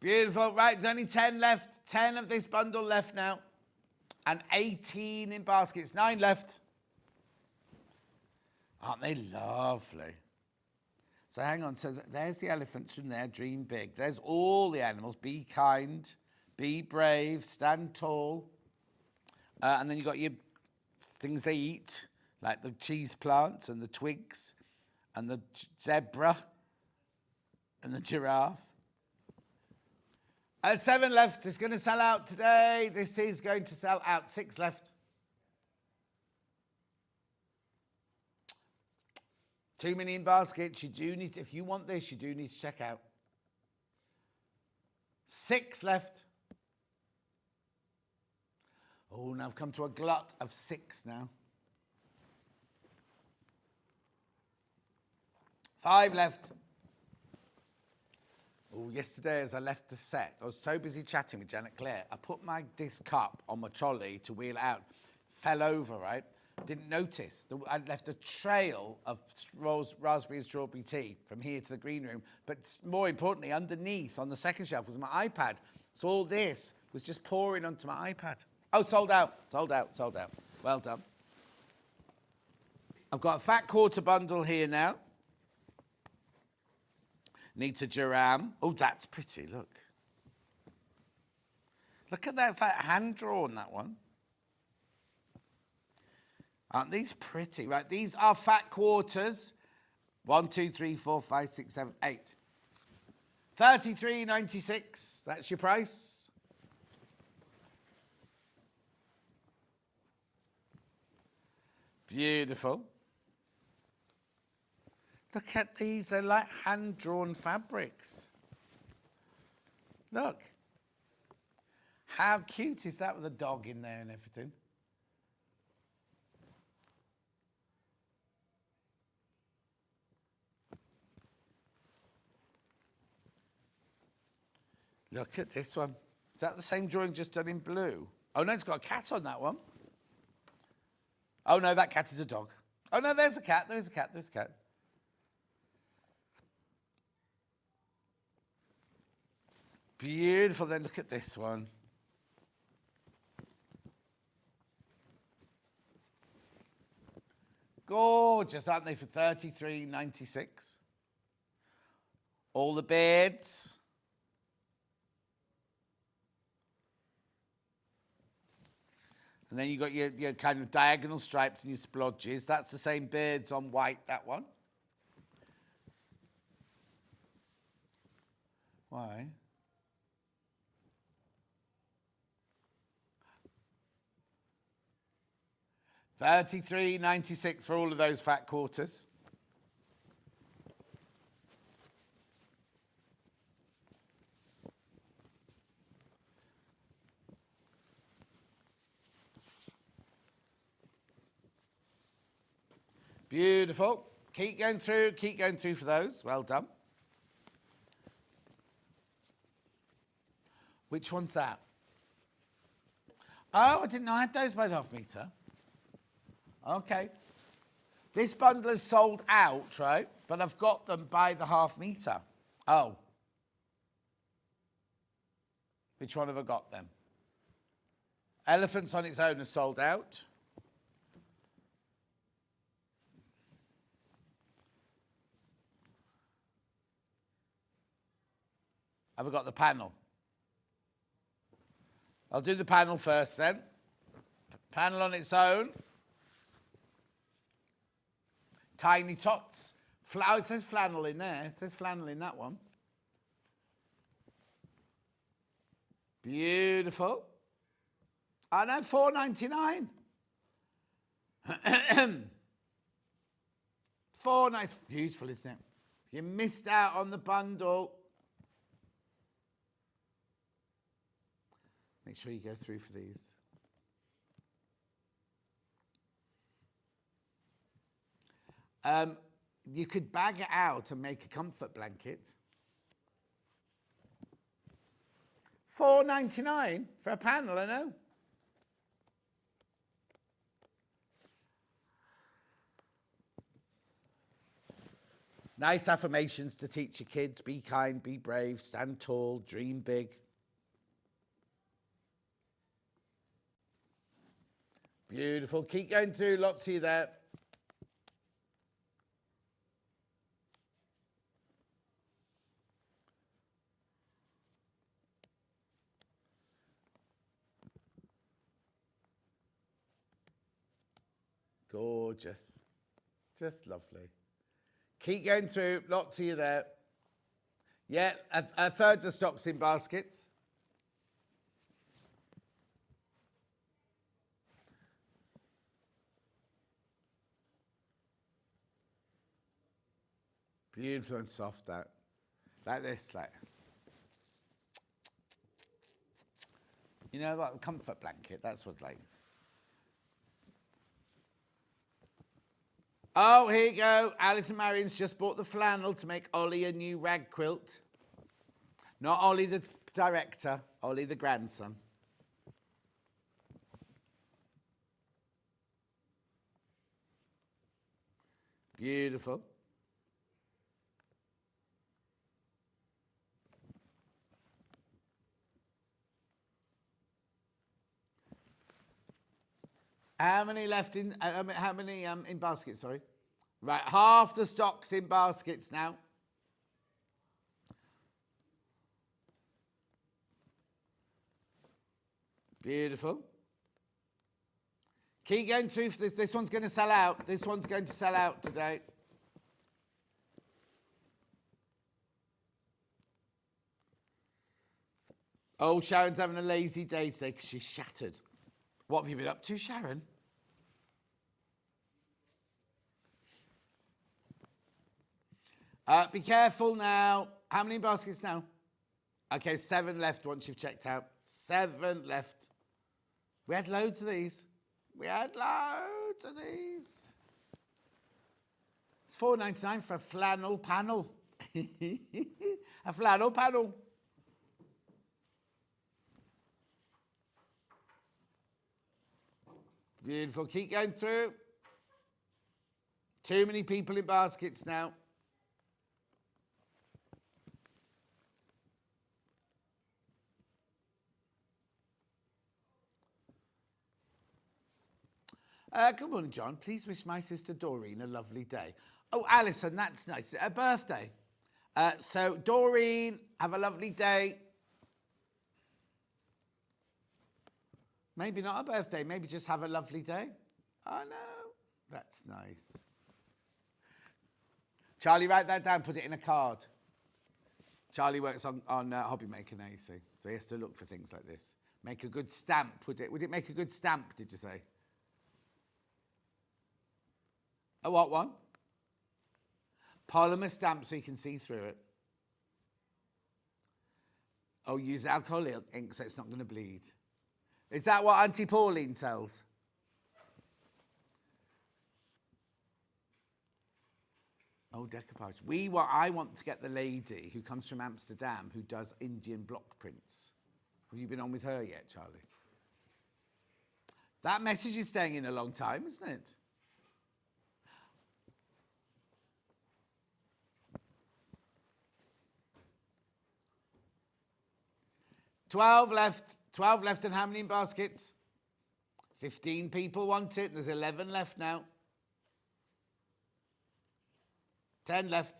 Beautiful. Right, there's only 10 left. 10 of this bundle left now. And 18 in baskets. 9 left. Aren't they lovely? So hang on. So there's the elephants from there. Dream big. There's all the animals. Be kind. Be brave. Stand tall. And then you've got your things they eat, like the cheese plants and the twigs and the zebra and the giraffe. And 7 left. It's going to sell out today. This is going to sell out. 6 left. Too many in baskets. You do need, if you want this, you do need to check out. 6 left. Oh, now I've come to a glut of 6 now. 5 left. Oh, yesterday as I left the set, I was so busy chatting with Janet Clare, I put this cup on my trolley to wheel it out. Fell over, right? Didn't notice. I left a trail of raspberry and strawberry tea from here to the green room. But more importantly, underneath on the second shelf was my iPad. So all this was just pouring onto my iPad. Oh, sold out, sold out, sold out. Well done. I've got a fat quarter bundle here now. Nita Jeram. Oh, that's pretty, look. Look at that, it's like hand-drawn, that one. Aren't these pretty? Right, these are fat quarters. 1, 2, 3, 4, 5, 6, 7, 8. $33.96, that's your price. Beautiful. Look at these, they're like hand-drawn fabrics. Look. How cute is that with a dog in there and everything? Look at this one. Is that the same drawing just done in blue? Oh no, it's got a cat on that one. Oh no, that cat is a dog. Oh no, there's a cat, there's a cat, there's a cat. Beautiful, then look at this one. Gorgeous, aren't they, for $33.96? All the beds. And then you've got your kind of diagonal stripes and your splodges. That's the same birds on white, that one. Why? $33.96 for all of those fat quarters. Beautiful. Keep going through for those. Well done. Which one's that? Oh, I didn't know I had those by the half metre. Okay. This bundle is sold out, right? But I've got them by the half metre. Oh. Which one have I got then? Elephants on its own are sold out. Have I got the panel? I'll do the panel first then. Panel on its own. Tiny tots. It says flannel in there. It says flannel in that one. Beautiful. Oh no, $4.99. $4.99. Beautiful, isn't it? You missed out on the bundle. Make sure you go through for these. You could bag it out and make a comfort blanket. $4.99 for a panel, I know. Nice affirmations to teach your kids. Be kind, be brave, stand tall, dream big. Beautiful. Keep going through. Lots of you there. Gorgeous. Just lovely. Keep going through. Lots of you there. Yeah, a third the stocks in baskets. Beautiful and soft, that. Like this, like. You know, like the comfort blanket, that's what's like. Oh, here you go. Alice and Marion's just bought the flannel to make Ollie a new rag quilt. Not Ollie the director, Ollie the grandson. Beautiful. How many left in, how many in baskets, sorry? Right, half the stock's in baskets now. Beautiful. Keep going through, this one's going to sell out. This one's going to sell out today. Oh, Sharon's having a lazy day today because she's shattered. What have you been up to, Sharon? Be careful now. How many baskets now? Okay, 7 left once you've checked out. 7 left. We had loads of these. We had loads of these. It's $4.99 for a flannel panel. A flannel panel. Beautiful. Keep going through. Too many people in baskets now. Good morning, John. Please wish my sister Doreen a lovely day. Oh, Alison, that's nice. A birthday. So, Doreen, have a lovely day. Maybe not a birthday, maybe just have a lovely day. Oh, no. That's nice. Charlie, write that down, put it in a card. Charlie works on Hobby Maker now, you see. So he has to look for things like this. Make a good stamp, would it make a good stamp, did you say? A what one? Polymer stamp so you can see through it. Oh, use alcohol ink so it's not going to bleed. Is that what Auntie Pauline sells? Oh, decoupage. I want to get the lady who comes from Amsterdam who does Indian block prints. Have you been on with her yet, Charlie? That message is staying in a long time, isn't it? $12 left. 12 left, and how many in baskets? 15 people want it. There's 11 left now. 10 left.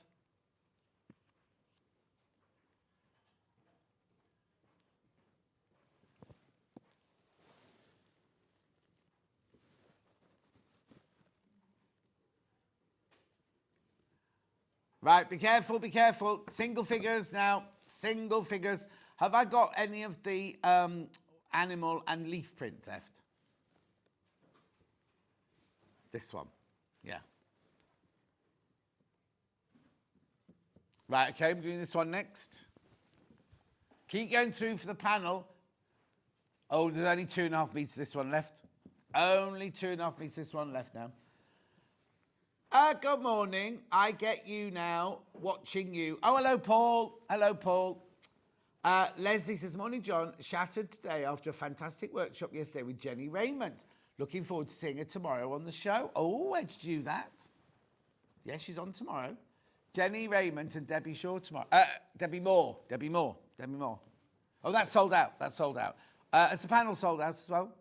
Right, be careful, be careful. Single figures now. Single figures. Have I got any of the animal and leaf print left? This one, yeah. Right, okay, I'm doing this one next. Keep going through for the panel. Oh, there's only 2.5 meters this one left. Only 2.5 meters this one left now. Good morning. I get you now, watching you. Oh, hello, Paul. Hello, Paul. Leslie says, morning, John. Shattered today after a fantastic workshop yesterday with Jenny Raymond. Looking forward to seeing her tomorrow on the show. Oh, where did you do that? Yeah, she's on tomorrow. Jenny Raymond and Debbie Shaw tomorrow. Debbie Moore. Oh, that's sold out. Is the panel sold out as well?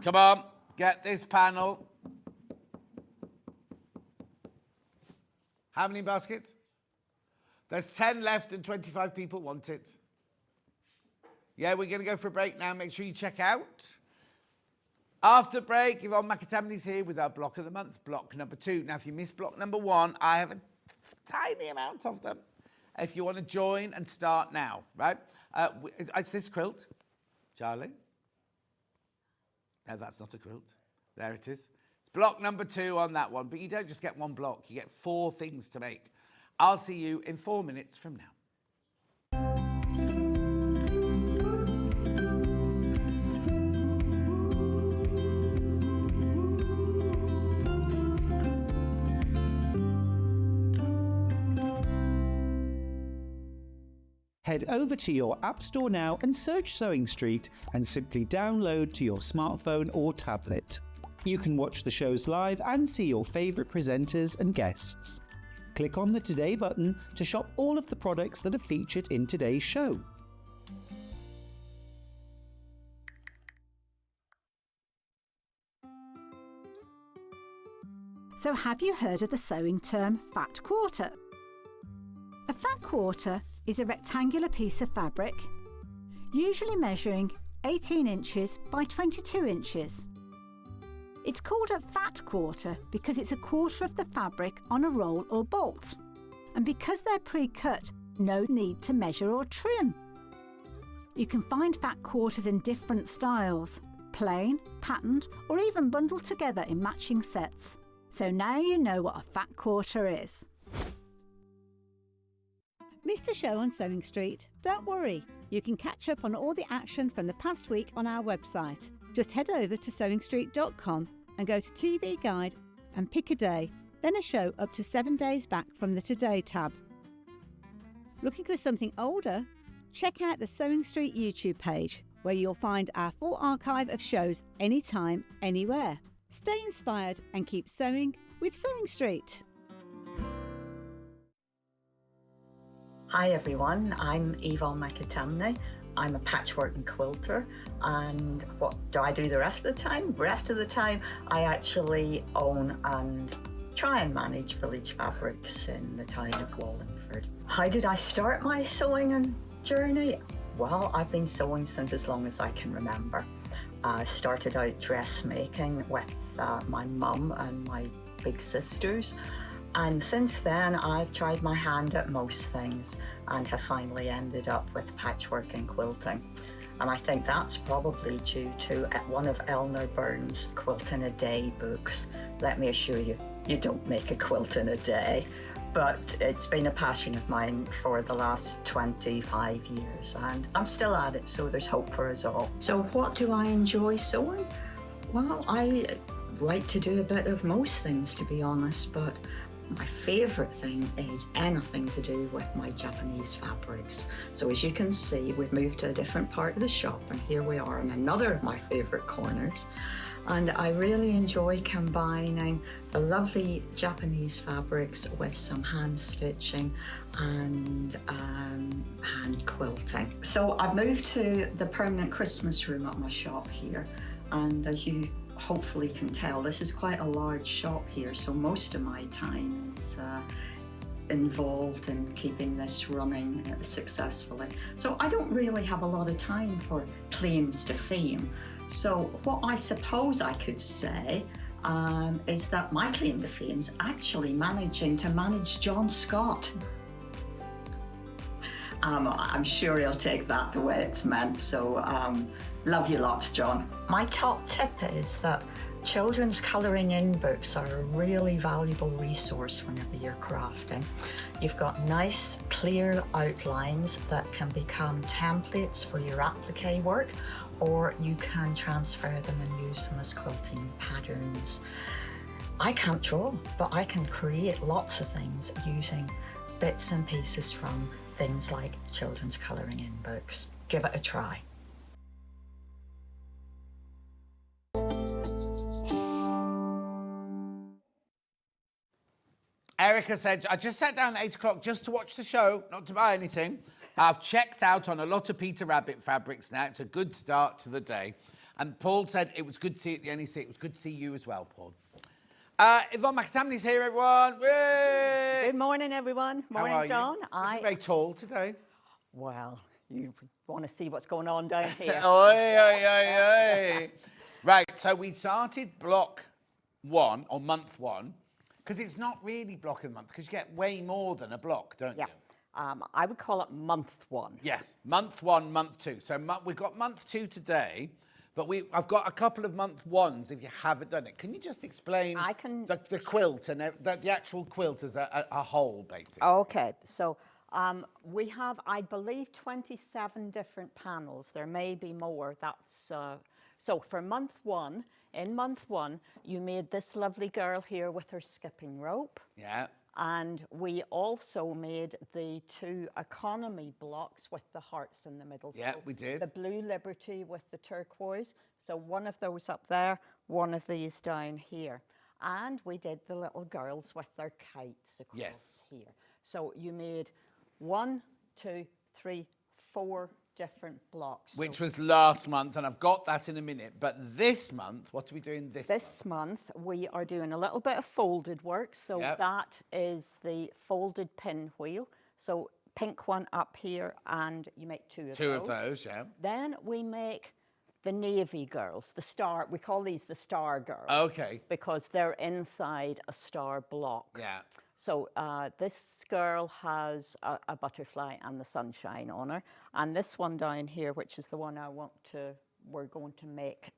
Come on, get this panel. How many baskets? There's 10 left and 25 people want it. Yeah, we're going to go for a break now. Make sure you check out. After break, Yvonne McAtamney's here with our block of the month, block number 2. Now, if you missed block number 1, I have a tiny amount of them. If you want to join and start now, right? It's this quilt, Charlie. No, that's not a quilt. There it is. It's block number 2 on that one. But you don't just get one block. You get 4 things to make. I'll see you in 4 minutes from now. Head over to your App Store now and search Sewing Street and simply download to your smartphone or tablet. You can watch the shows live and see your favourite presenters and guests. Click on the Today button to shop all of the products that are featured in today's show. So have you heard of the sewing term fat quarter? A fat quarter is a rectangular piece of fabric, usually measuring 18 inches by 22 inches. It's called a fat quarter because it's a quarter of the fabric on a roll or bolt, and because they're pre-cut, no need to measure or trim. You can find fat quarters in different styles, plain, patterned, or even bundled together in matching sets. So now you know what a fat quarter is. Missed a show on Sewing Street? Don't worry, you can catch up on all the action from the past week on our website. Just head over to sewingstreet.com and go to TV Guide and pick a day, then a show up to 7 days back from the Today tab. Looking for something older? Check out the Sewing Street YouTube page, where you'll find our full archive of shows anytime, anywhere. Stay inspired and keep sewing with Sewing Street. Hi everyone, I'm Yvonne McAtamney. I'm a patchwork and quilter, and what do I do the rest of the time? The rest of the time I actually own and try and manage Village Fabrics in the town of Wallingford. How did I start my sewing journey? Well, I've been sewing since as long as I can remember. I started out dressmaking with my mum and my big sisters. And since then, I've tried my hand at most things and have finally ended up with patchwork and quilting. And I think that's probably due to one of Eleanor Burns' Quilt in a Day books. Let me assure you, you don't make a quilt in a day. But it's been a passion of mine for the last 25 years, and I'm still at it, so there's hope for us all. So what do I enjoy sewing? Well, I like to do a bit of most things, to be honest, but my favourite thing is anything to do with my Japanese fabrics. So as you can see, we've moved to a different part of the shop, and here we are in another of my favourite corners. And I really enjoy combining the lovely Japanese fabrics with some hand stitching and hand quilting. So I've moved to the permanent Christmas room at my shop here, and as you hopefully can tell, this is quite a large shop here, so most of my time is involved in keeping this running successfully. So I don't really have a lot of time for claims to fame. So what I suppose I could say is that my claim to fame is actually managing to manage John Scott. I'm sure he'll take that the way it's meant, so love you lots, John. My top tip is that children's colouring in books are a really valuable resource whenever you're crafting. You've got nice, clear outlines that can become templates for your applique work, or you can transfer them and use them as quilting patterns. I can't draw, but I can create lots of things using bits and pieces from things like children's colouring in books. Give it a try. Erica said, I just sat down at 8 o'clock just to watch the show, not to buy anything. I've checked out on a lot of Peter Rabbit fabrics now. It's a good start to the day. And Paul said it was good to see you at the NEC. It was good to see you as well, Paul. Yvonne McAtamney's here, everyone. Yay! Good morning, everyone. Morning, How are John. You're very tall today. Well, you want to see what's going on down here. Oi, oi, oi, oi. Right, so we started block 1, or month 1, because it's not really block a month, because you get way more than a block, don't Yeah. you? I would call it month 1. Yes, month 1, month 2. So we've got month 2 today, but I've got a couple of month 1s if you haven't done it. Can you just explain I can- the quilt and the actual quilt as a whole, basically? Okay, so we have, I believe, 27 different panels. There may be more. That's so for month 1, in month 1, you made this lovely girl here with her skipping rope. Yeah. And we also made the 2 economy blocks with the hearts in the middle. Yeah, So we did. The blue Liberty with the turquoise. So one of those up there, one of these down here. And we did the little girls with their kites across Yes. here. So you made 1, 2, 3, 4 different blocks. Which So was last month, and I've got that in a minute. But this month, what are we doing this month? this month, we are doing a little bit of folded work. So Yep. that is the folded pinwheel. So pink one up here, and you make 2 of Two those. of those, yeah. Then we make the navy girls, the star, we call these the star girls. Okay. Because they're inside a star block. Yeah. So this girl has a butterfly and the sunshine on her. And this one down here, which is the one we're going to make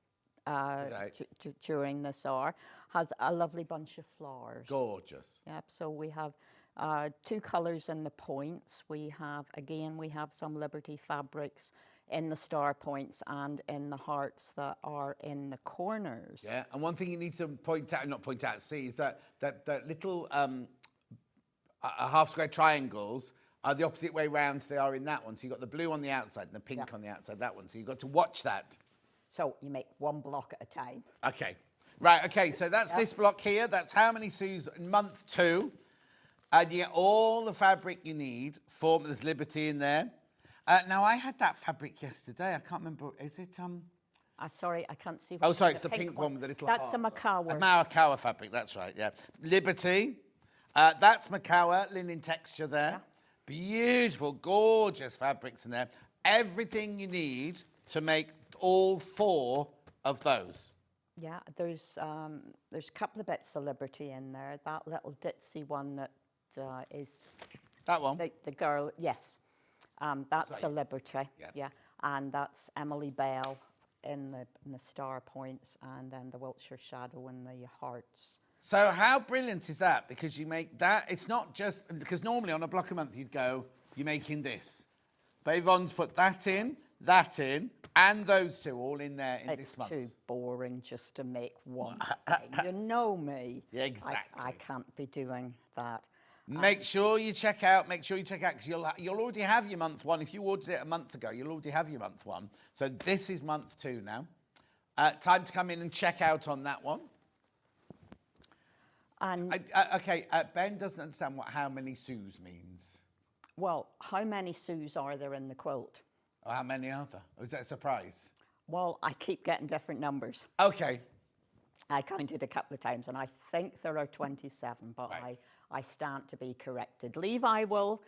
during this hour, has a lovely bunch of flowers. Gorgeous. Yep, so we have 2 colours in the points. We have some Liberty fabrics in the star points and in the hearts that are in the corners. Yeah, and one thing you need to see is that little half square triangles are the opposite way round they are in that one. So you've got the blue on the outside and the pink on the outside, that one. So you've got to watch that. So you make 1 block at a time. Okay. Right, okay, so that's this block here. That's how many Sues in month 2. And you get all the fabric you need. There's Liberty in there. Now, I had that fabric yesterday. I can't remember. Is it... Sorry, I can't see. Oh, sorry, it's the pink one with the little That's a hearts. macawa. A macawa fabric, that's right, yeah. Liberty. That's macawa, linen texture there. Beautiful, gorgeous fabrics in there. Everything you need to make all 4 of those. Yeah, there's a couple of bits of Liberty in there. That little ditzy one that is... That one? The girl, yes. That's a Liberty, Yeah. yeah. And that's Emily Bell in the star points, and then the Wiltshire Shadow in the hearts. So how brilliant is that? Because you make that, it's not just, because normally on a block a month you'd go, you're making this. But Yvonne's put that in, and those 2 all in there in this month. It's too boring just to make one thing. You know me. Yeah, exactly. I can't be doing that. Make sure you check out, because you'll already have your month 1. If you ordered it a month ago, you'll already have your month 1. So this is month 2 now. Time to come in and check out on that one. And Ben doesn't understand what how many Sues means. well, how many Sues are there in the quilt? Or how many are there? Or is that a surprise? Well, I keep getting different numbers. Okay. I counted a couple of times, and I think there are 27, but Right. I stand to be corrected. Levi will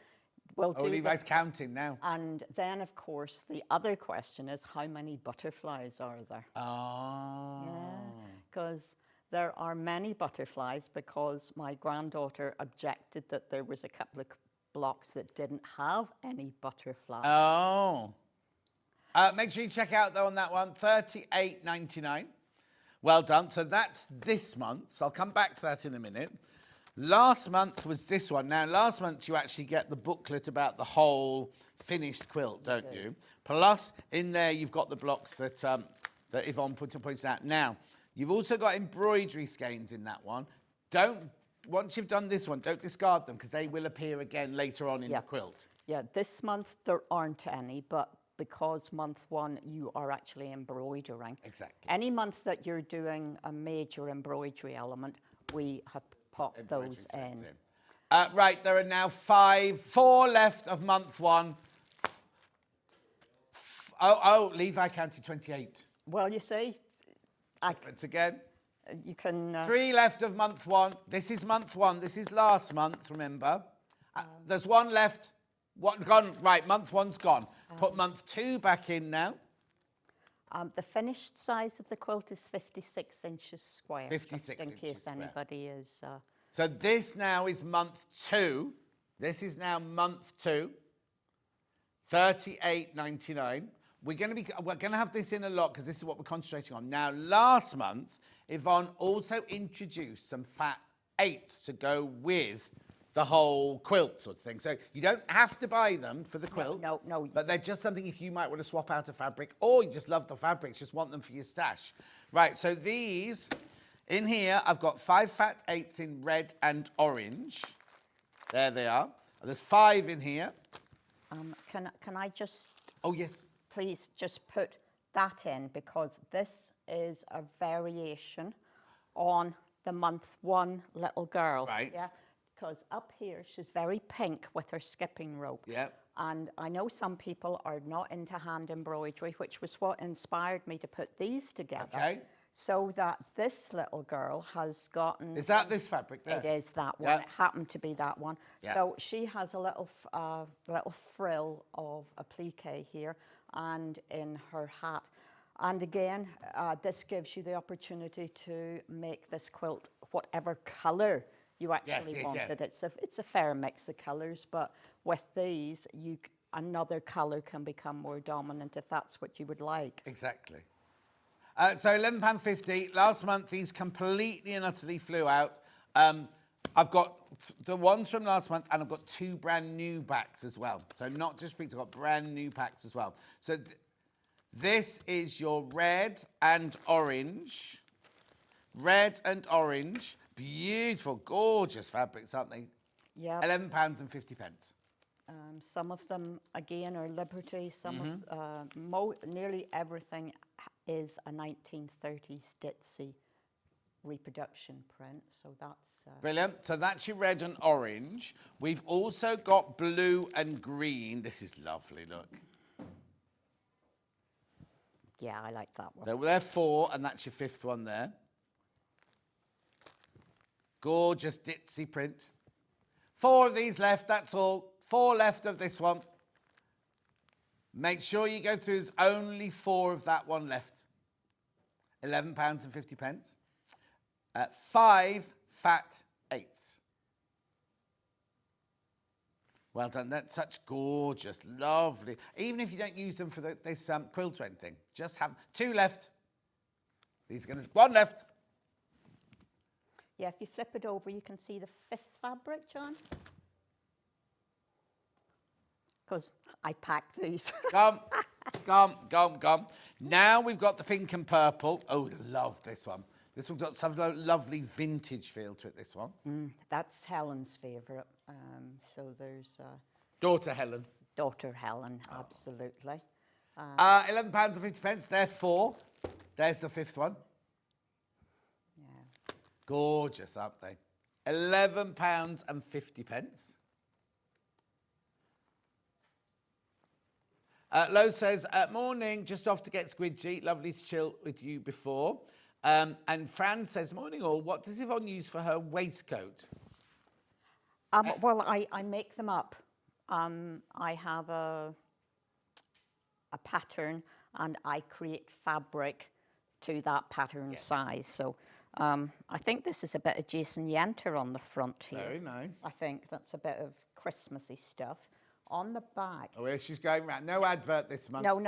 do Levi's counting now. And then, of course, the other question is, how many butterflies are there? Oh. Yeah, because there are many butterflies, because my granddaughter objected that there was a couple of blocks that didn't have any butterflies. Oh. Make sure you check out, though, on that one, $38.99. Well done. So that's this month. So I'll come back to that in a minute. Last month was this one. Now, last month you actually get the booklet about the whole finished quilt, don't you? Plus, in there you've got the blocks that that Yvonne points out. Now, you've also got embroidery skeins in that one. Once you've done this one, don't discard them, because they will appear again later on in the quilt. Yeah, this month there aren't any, but because month 1 you are actually embroidering. Exactly. Any month that you're doing a major embroidery element, we have popped those in. Right, there are now 4 left of month 1. Levi counted 28. Well, you see, Difference again. you can... 3 left of month 1. This is month 1. This is last month, remember. There's 1 left. One gone. Right, month 1's gone. Put month 2 back in now. the finished size of the quilt is 56 inches square. 56 just in inches case square. anybody is... So this now is month 2. This is now month 2. 38.99. We're going to have this in a lot because this is what we're concentrating on. Now, last month, Yvonne also introduced some fat 8s to go with the whole quilt sort of thing. So you don't have to buy them for the quilt. No. But they're just something if you might want to swap out a fabric or you just love the fabrics, just want them for your stash. Right, so these, in here, I've got 5 fat 8s in red and orange. There they are. There's 5 in here. Can I just... Oh, yes. Please just put that in because this is a variation on the month 1 little girl. Right. Yeah. Because up here she's very pink with her skipping rope. Yeah. And I know some people are not into hand embroidery, which was what inspired me to put these together. Okay. So that this little girl has gotten... Is that this fabric there? It is that one. Yeah. It happened to be that one. Yeah. So she has a little frill of applique here and in her hat. And again, this gives you the opportunity to make this quilt whatever colour you actually wanted. Yeah. It's a fair mix of colours, but with these, another colour can become more dominant if that's what you would like. Exactly. So £11.50. Last month, these completely and utterly flew out. I've got the ones from last month, and I've got 2 brand new packs as well. So not just prints, I've got brand new packs as well. So this is your red and orange. Red and orange. Beautiful, gorgeous fabrics, aren't they? Yeah. £11.50. Some of them, again, are Liberty. Some of nearly everything is a 1930s ditzy reproduction print, so that's... Brilliant. So that's your red and orange. We've also got blue and green. This is lovely, look. Yeah, I like that one. So there are 4, and that's your 5th one there. Gorgeous ditzy print. 4 of these left, that's all. 4 left of this one. Make sure you go through, there's only 4 of that one left. £11.50. 5 fat 8s. Well done. That's such gorgeous, lovely. Even if you don't use them for this quilt or anything, just have 2 left. These are going to 1 left. Yeah, if you flip it over, you can see the 5th fabric, John. Because I packed these. Come. Now we've got the pink and purple. Oh, love this one. This one's got some lovely vintage feel to it, this one. That's Helen's favourite. So there's... Daughter Helen. Daughter Helen, absolutely. £11.50. They're 4. There's the 5th one. Yeah. Gorgeous, aren't they? £11.50. Lo says, morning, just off to get squidgy. Lovely to chill with you before. And Fran says, morning all, what does Yvonne use for her waistcoat? Well, I make them up. I have a pattern and I create fabric to that pattern size. So I think this is a bit of Jason Yenter on the front here. Very nice. I think that's a bit of Christmassy stuff. On the back... Oh, yeah, she's going round. No advert this month. No.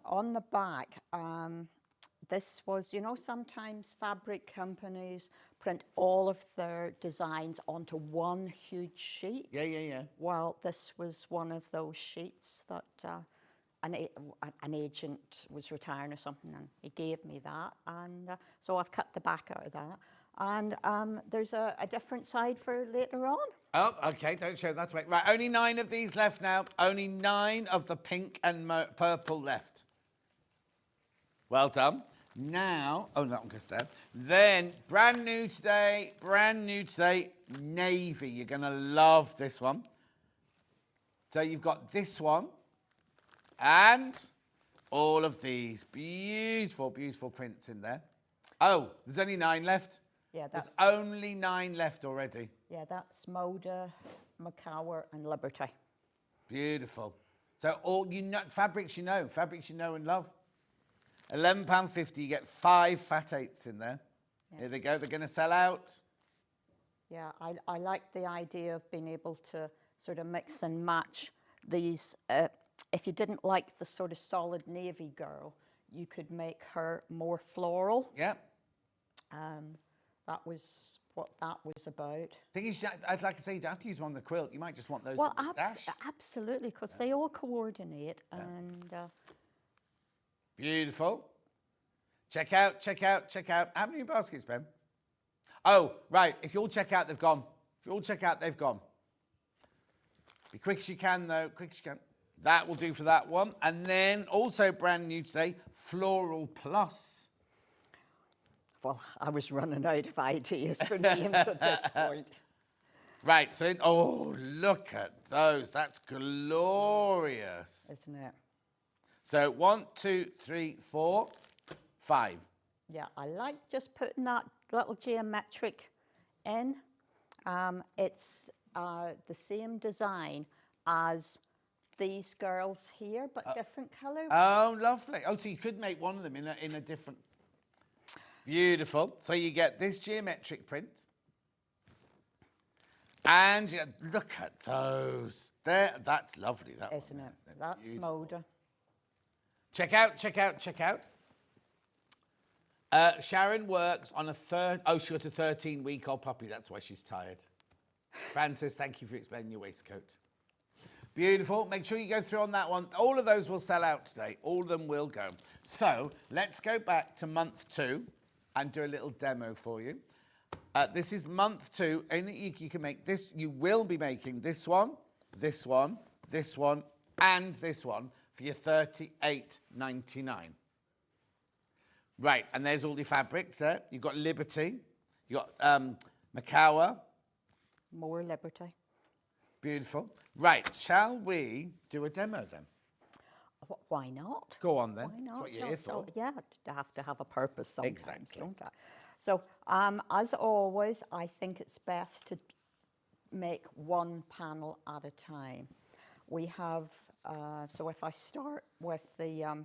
On the back, this was, sometimes fabric companies print all of their designs onto one huge sheet. Yeah. Well, this was one of those sheets that an agent was retiring or something, and he gave me that. And so I've cut the back out of that. And there's a different side for later on. Oh, OK, don't show that away. Right, only 9 of these left now. Only 9 of the pink and purple left. Well done. Now, oh, that one goes there. Then, brand new today, navy. You're going to love this one. So you've got this one and all of these beautiful, beautiful prints in there. Oh, there's only 9 left. Yeah, there's only 9 left already. Yeah, that's Moda, Macawer, and Liberty. Beautiful. So all fabrics you know and love. £11.50, you get 5 fat 8s in there. Yeah. Here they go, they're going to sell out. Yeah, I like the idea of being able to sort of mix and match these. If you didn't like the sort of solid navy girl, you could make her more floral. Yeah. That was what that was about. Thing is, I'd like to say you don't have to use one on the quilt. You might just want those well, on the stash. Absolutely, because they all coordinate. Yeah. And beautiful. Check out. How many baskets, Ben? Oh, right. If you all check out, they've gone. Be quick as you can, though. That will do for that one. And then also brand new today, Floral Plus. Well, I was running out of ideas for names at this point. Right, so, oh, look at those. That's glorious. Isn't it? So 1, 2, 3, 4, 5. Yeah, I like just putting that little geometric in. It's the same design as these girls here, but different colour. Oh, lovely. Oh, so you could make one of them in a different... Beautiful. So you get this geometric print. And look at those. There, that's lovely. That isn't one, it? That's Moda. Check out. Sharon works on a she got a 13-week-old puppy. That's why she's tired. Fran says, thank you for explaining your waistcoat. Beautiful. Make sure you go through on that one. All of those will sell out today. All of them will go. So let's go back to month 2 and do a little demo for you. This is month 2, and you can make this. You will be making this one, this one, this one, and this one for your $38.99. Right, and there's all the fabrics there. You've got Liberty, you've got Macawer. More Liberty. Beautiful. Right, shall we do a demo then? Why not? Go on then. Why not? That's what you're here for. Yeah, to have to have a purpose sometimes, exactly. Don't I? So, as always, I think it's best to make one panel at a time. We have, so if I start with the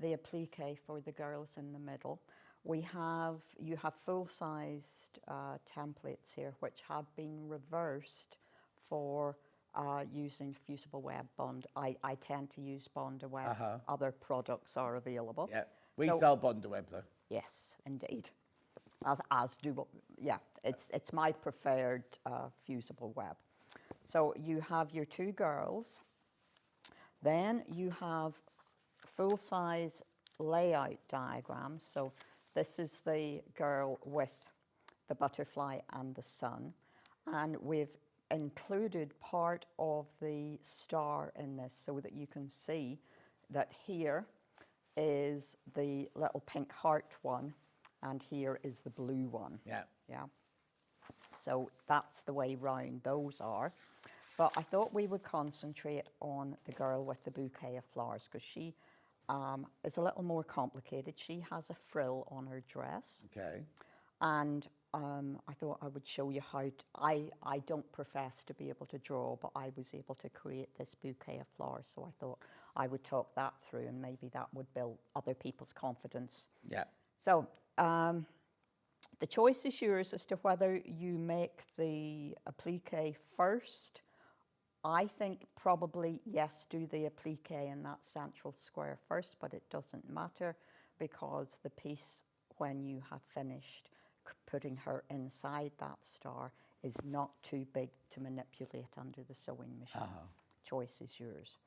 applique for the girls in the middle, you have full-sized templates here which have been reversed for using fusible web bond. I tend to use Bonder Web. Other products are available. Yeah, we sell Bonder Web though. Yes, indeed. As do, yeah, it's my preferred fusible web. So you have your 2 girls. Then you have full-size layout diagrams. So this is the girl with the butterfly and the sun. And we've included part of the star in this so that you can see that here is the little pink heart one and here is the blue one. Yeah. Yeah. So that's the way round those are. But I thought we would concentrate on the girl with the bouquet of flowers because she is a little more complicated. She has a frill on her dress. Okay. And I thought I would show you how I don't profess to be able to draw, but I was able to create this bouquet of flowers. So I thought I would talk that through and maybe that would build other people's confidence. Yeah. So the choice is yours as to whether you make the applique first. I think probably, yes, do the applique in that central square first, but it doesn't matter because the piece, when you have finished putting her inside that star, is not too big to manipulate under the sewing machine. Choice is yours.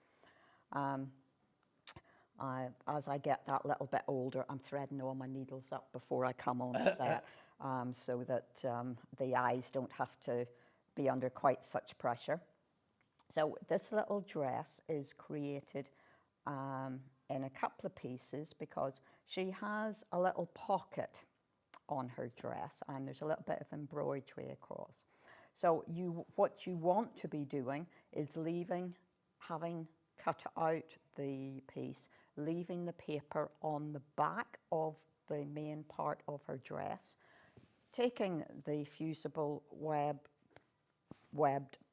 As I get that little bit older, I'm threading all my needles up before I come on set so that the eyes don't have to be under quite such pressure. So this little dress is created in a couple of pieces because she has a little pocket on her dress and there's a little bit of embroidery across. So what you want to be doing is having cut out the piece, leaving the paper on the back of the main part of her dress, taking the fusible webbed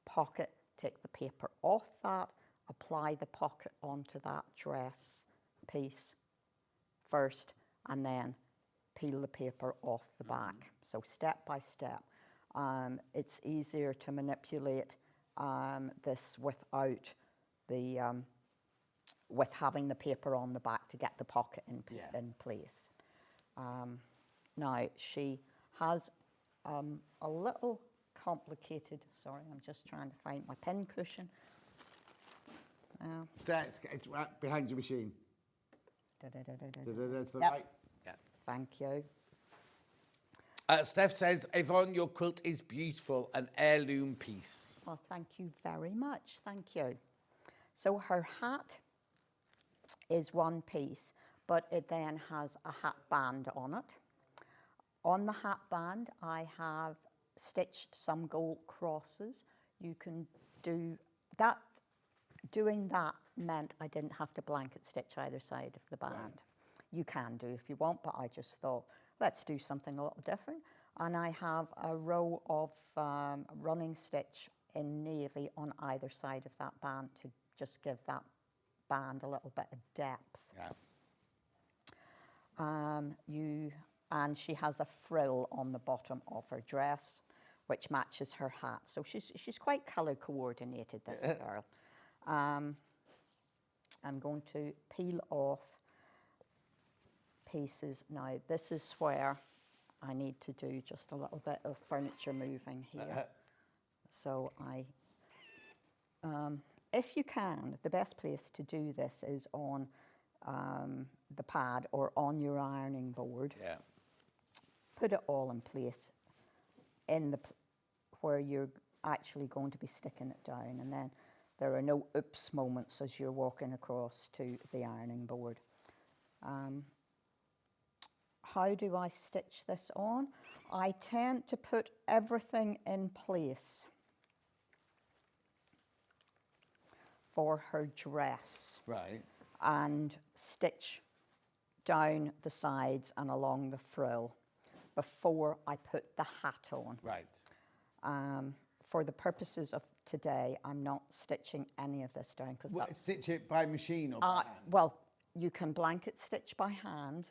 pocket, take the paper off that, apply the pocket onto that dress piece first, and then peel the paper off the back. So step by step. It's easier to manipulate this without with having the paper on the back to get the pocket in place. Now she has a little complicated, sorry, I'm just trying to find my pin cushion. It's right behind your machine. That's the Yep. right. Yeah. Thank you. Steph says, Yvonne, your quilt is beautiful, an heirloom piece. Well, thank you very much. Thank you. So her hat is one piece, but it then has a hat band on it. On the hat band, I have stitched some gold crosses. You can do that. Doing that meant I didn't have to blanket stitch either side of the band. Right. You can do if you want, but I just thought, let's do something a little different. And I have a row of running stitch in navy on either side of that band to just give that band a little bit of depth. Yeah. And she has a frill on the bottom of her dress, which matches her hat. So she's quite colour coordinated, this girl. I'm going to peel off pieces now. This is where I need to do just a little bit of furniture moving here. So if you can, the best place to do this is on the pad or on your ironing board. Yeah. Put it all in place in where you're actually going to be sticking it down, and then there are no oops moments as you're walking across to the ironing board. How do I stitch this on? I tend to put everything in place for her dress. Right. And stitch down the sides and along the frill before I put the hat on. Right. For the purposes of today, I'm not stitching any of this down because that's... Stitch it by machine or by hand? Well, you can blanket stitch by hand.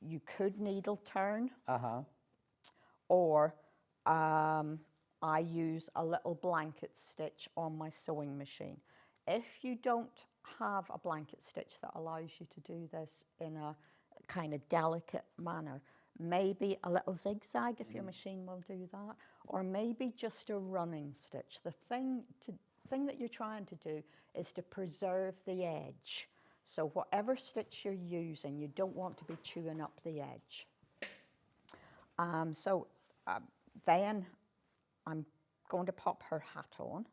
You could needle turn. Or I use a little blanket stitch on my sewing machine. If you don't have a blanket stitch that allows you to do this in a kind of delicate manner, maybe a little zigzag if your machine will do that, or maybe just a running stitch. The thing that you're trying to do is to preserve the edge. So whatever stitch you're using, you don't want to be chewing up the edge. Then I'm going to pop her hat on,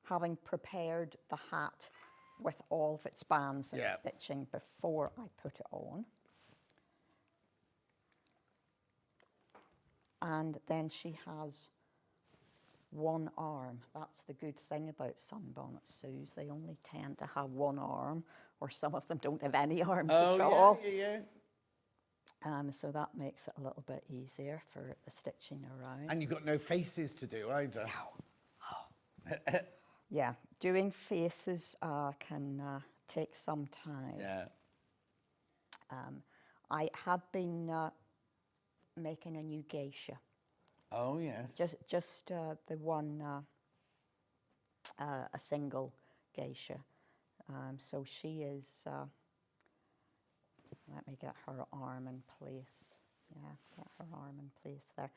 having prepared the hat with all of its bands and stitching before I put it on. And then she has one arm. That's the good thing about sunbonnet Sues. They only tend to have one arm, or some of them don't have any arms at all. So that makes it a little bit easier for the stitching around. And you've got no faces to do either. Yeah, doing faces can take some time. Yeah. I have been making a new geisha. Oh, yes. Just the one, a single geisha. So she is, let me get her arm in place. Yeah, get her arm in place there.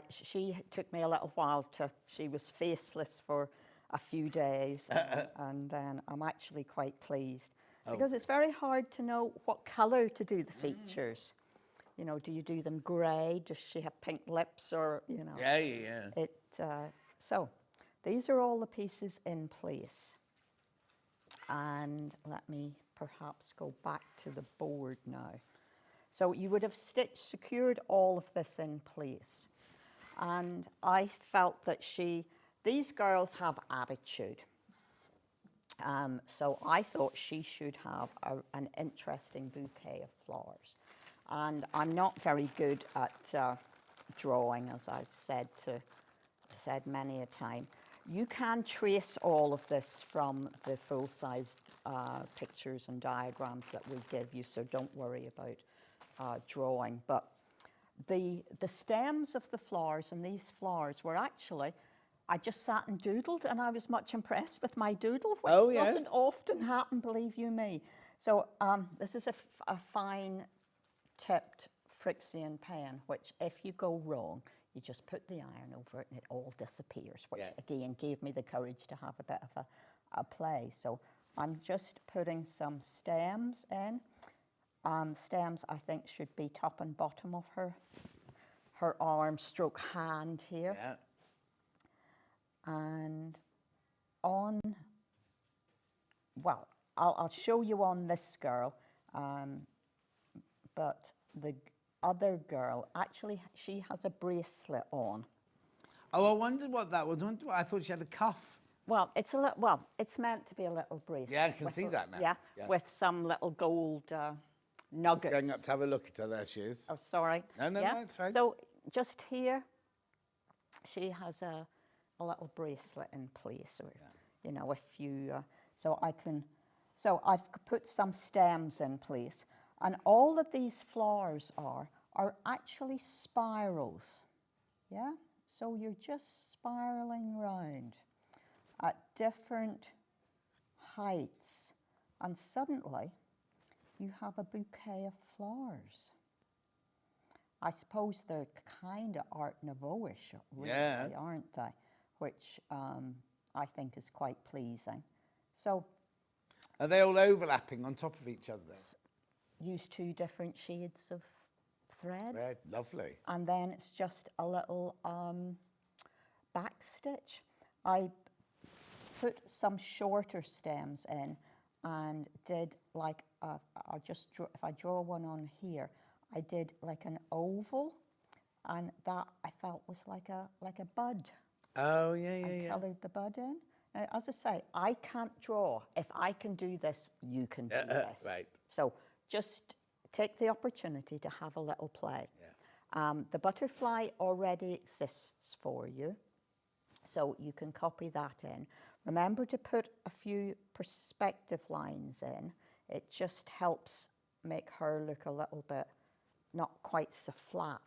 She took me a little while she was faceless for a few days, and then I'm actually quite pleased. Because it's very hard to know what colour to do the features. You know, do you do them grey? Does she have pink lips, or, you know? Yeah. So these are all the pieces in place. And let me perhaps go back to the board now. So you would have secured all of this in place. And I felt that these girls have attitude. So I thought she should have an interesting bouquet of flowers. And I'm not very good at drawing, as I've said many a time. You can trace all of this from the full-size pictures and diagrams that we give you, so don't worry about drawing. But the stems of the flowers and these flowers were actually, I just sat and doodled, and I was much impressed with my doodle, which doesn't often happen, believe you me. So this is a fine tipped Frixian pen, which if you go wrong, you just put the iron over it and it all disappears, which again gave me the courage to have a bit of a play. So I'm just putting some stems in. Stems, I think, should be top and bottom of her arm stroke hand here. Yeah. And well, I'll show you on this girl, but the other girl, actually, she has a bracelet on. Oh, I wondered what that was. I thought she had a cuff. Well, it's meant to be a little bracelet. Yeah, I can see that now. Yeah, with some little gold nuggets. Going up to have a look at her. There she is. Oh, sorry. No, it's fine. So just here, she has a little bracelet in place, or you know, if you. So I've put some stems in place, and all that these flowers are actually spirals. Yeah. So you're just spiraling round at different heights, and suddenly you have a bouquet of flowers. I suppose they're kind of Art Nouveau-ish, really, aren't they? Which I think is quite pleasing. So, are they all overlapping on top of each other? Use 2 different shades of thread. Red, lovely. And then it's just a little back stitch. I put some shorter stems in and did like if I draw one on here, I did like an oval, and that I felt was like a bud. Oh, yeah. I coloured the bud in. Now, as I say, I can't draw. If I can do this, you can do this. Right. So just take the opportunity to have a little play. Yeah. The butterfly already exists for you, so you can copy that in. Remember to put a few perspective lines in. It just helps make her look a little bit not quite so flat.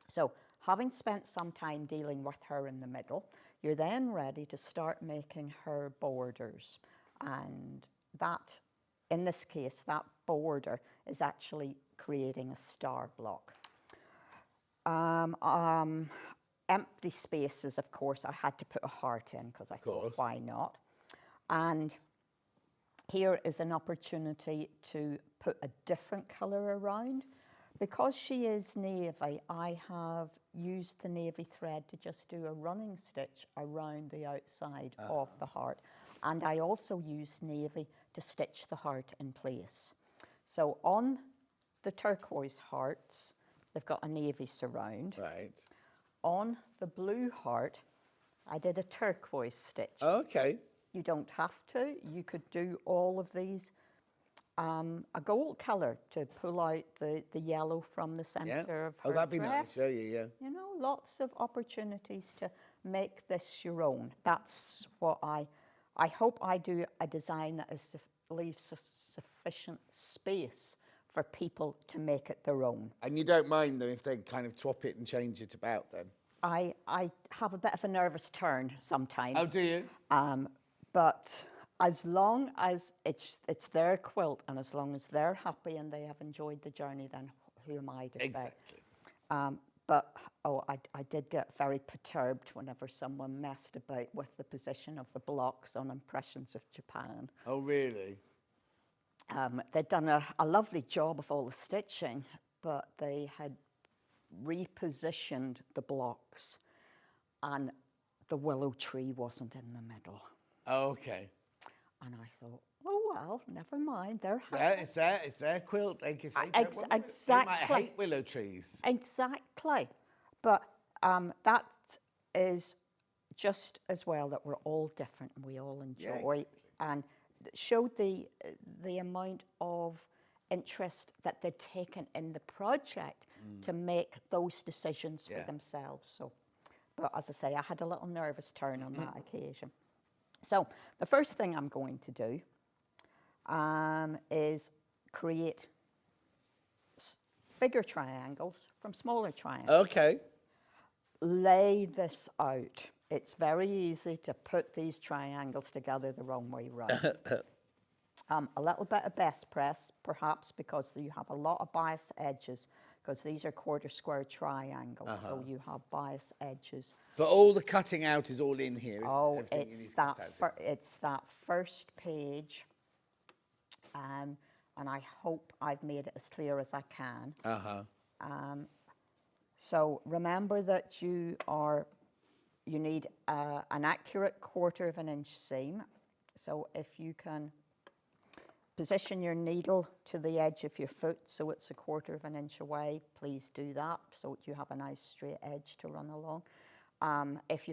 So having spent some time dealing with her in the middle, you're then ready to start making her borders. And that, in this case, that border is actually creating a star block. Empty spaces, of course, I had to put a heart in because I thought, why not? And here is an opportunity to put a different colour around. Because she is navy, I have used the navy thread to just do a running stitch around the outside of the heart. And I also used navy to stitch the heart in place. So on the turquoise hearts, they've got a navy surround. Right. On the blue heart, I did a turquoise stitch. Okay. You don't have to. You could do all of these a gold colour to pull out the yellow from the centre of her that'd be dress. nice. Yeah. You know, lots of opportunities to make this your own. That's what I hope I do a design that leaves sufficient space for people to make it their own. And you don't mind them if they kind of twop it and change it about then? I have a bit of a nervous turn sometimes. Oh, do you? But as long as it's their quilt, and as long as they're happy and they have enjoyed the journey, then who am I to say? Exactly. But I did get very perturbed whenever someone messed about with the position of the blocks on Impressions of Japan. Oh, really? They'd done a lovely job of all the stitching, but they had repositioned the blocks and the willow tree wasn't in the middle. Oh, okay. And I thought, oh, well, never mind. They're It's their quilt. They can say, don't worry. They might exactly. hate willow trees. Exactly. But that is just as well that we're all different and we all enjoy and showed the amount of interest that they'd taken in the project to make those decisions for themselves. So, but as I say, I had a little nervous turn on that occasion. So the first thing I'm going to do is create bigger triangles from smaller triangles. Okay. Lay this out. It's very easy to put these triangles together the wrong way round. A little bit of best press, perhaps, because you have a lot of bias edges, because these are quarter square triangles, so you have bias edges. But all the cutting out is all in here. Oh, it's that first page, and I hope I've made it as clear as I can. So remember that you need an accurate 1/4 of an inch seam. So if you can position your needle to the edge of your foot so it's a 1/4 of an inch away, please do that so that you have a nice straight edge to run along. If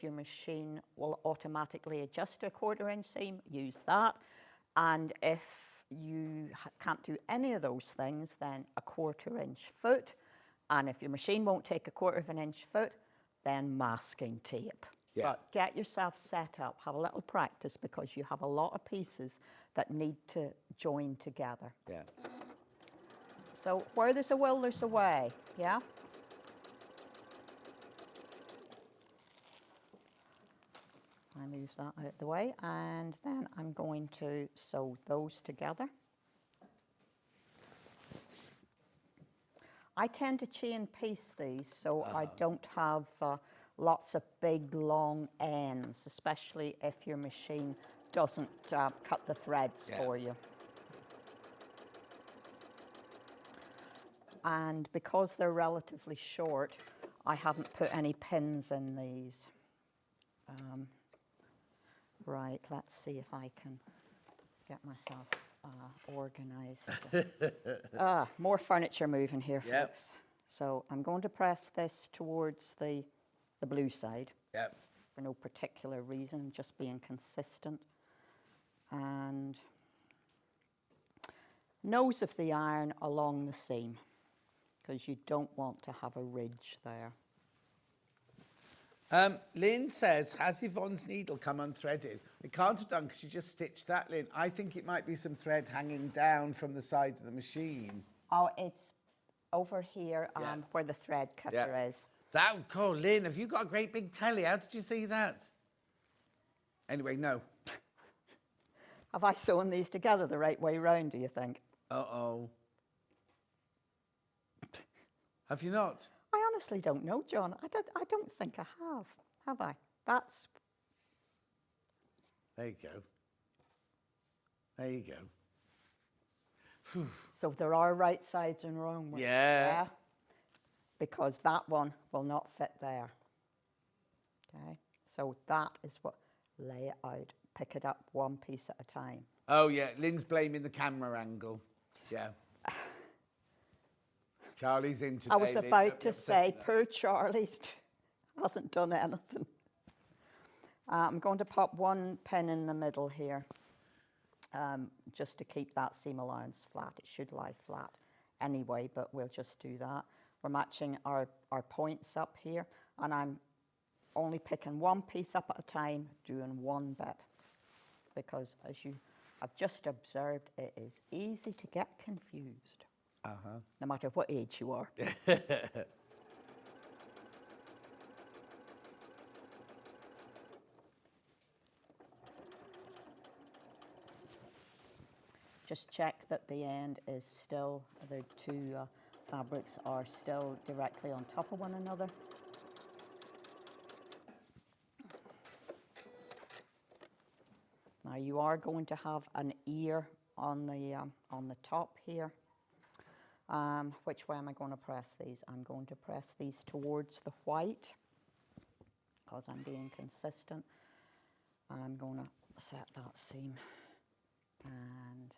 your machine will automatically adjust to a 1/4 inch seam, use that. And if you can't do any of those things, then a 1/4 inch foot. And if your machine won't take a 1/4 of an inch foot, then masking tape. Yeah. But get yourself set up, have a little practice, because you have a lot of pieces that need to join together. Yeah. So where there's a will, there's a way, yeah? I move that out of the way, and then I'm going to sew those together. I tend to chain piece these, so I don't have lots of big, long ends, especially if your machine doesn't cut the threads for you. And because they're relatively short, I haven't put any pins in these. Right, let's see if I can get myself organized. More furniture moving here, folks. So I'm going to press this towards the blue side for no particular reason, just being consistent. And nose of the iron along the seam, because you don't want to have a ridge there. Lynn says, has Yvonne's needle come unthreaded? It can't have done because you just stitched that, Lynn. I think it might be some thread hanging down from the side of the machine. Oh, it's over here where the thread cutter is. Lynn, have you got a great big telly? How did you see that? Anyway, no. Have I sewn these together the right way round, do you think? Uh-oh. Have you not? I honestly don't know, John. I don't think I have I? That's... There you go. There you go. Whew. So there are right sides and wrong ones. Yeah. Because that one will not fit there. Okay, so that is what, lay it out, pick it up one piece at a time. Oh, yeah, Lynn's blaming the camera angle. Yeah. Charlie's in today. I was about to say, poor Charlie hasn't done anything. I'm going to pop one pin in the middle here, just to keep that seam allowance flat. It should lie flat anyway, but we'll just do that. We're matching our points up here, and I'm only picking one piece up at a time, doing one bit, because as you have just observed, it is easy to get confused. No matter what age you are. Just check that the end is still, the two fabrics are still directly on top of one another. Now you are going to have an ear on the top here. Which way am I going to press these? I'm going to press these towards the white because I'm being consistent. I'm going to set that seam. And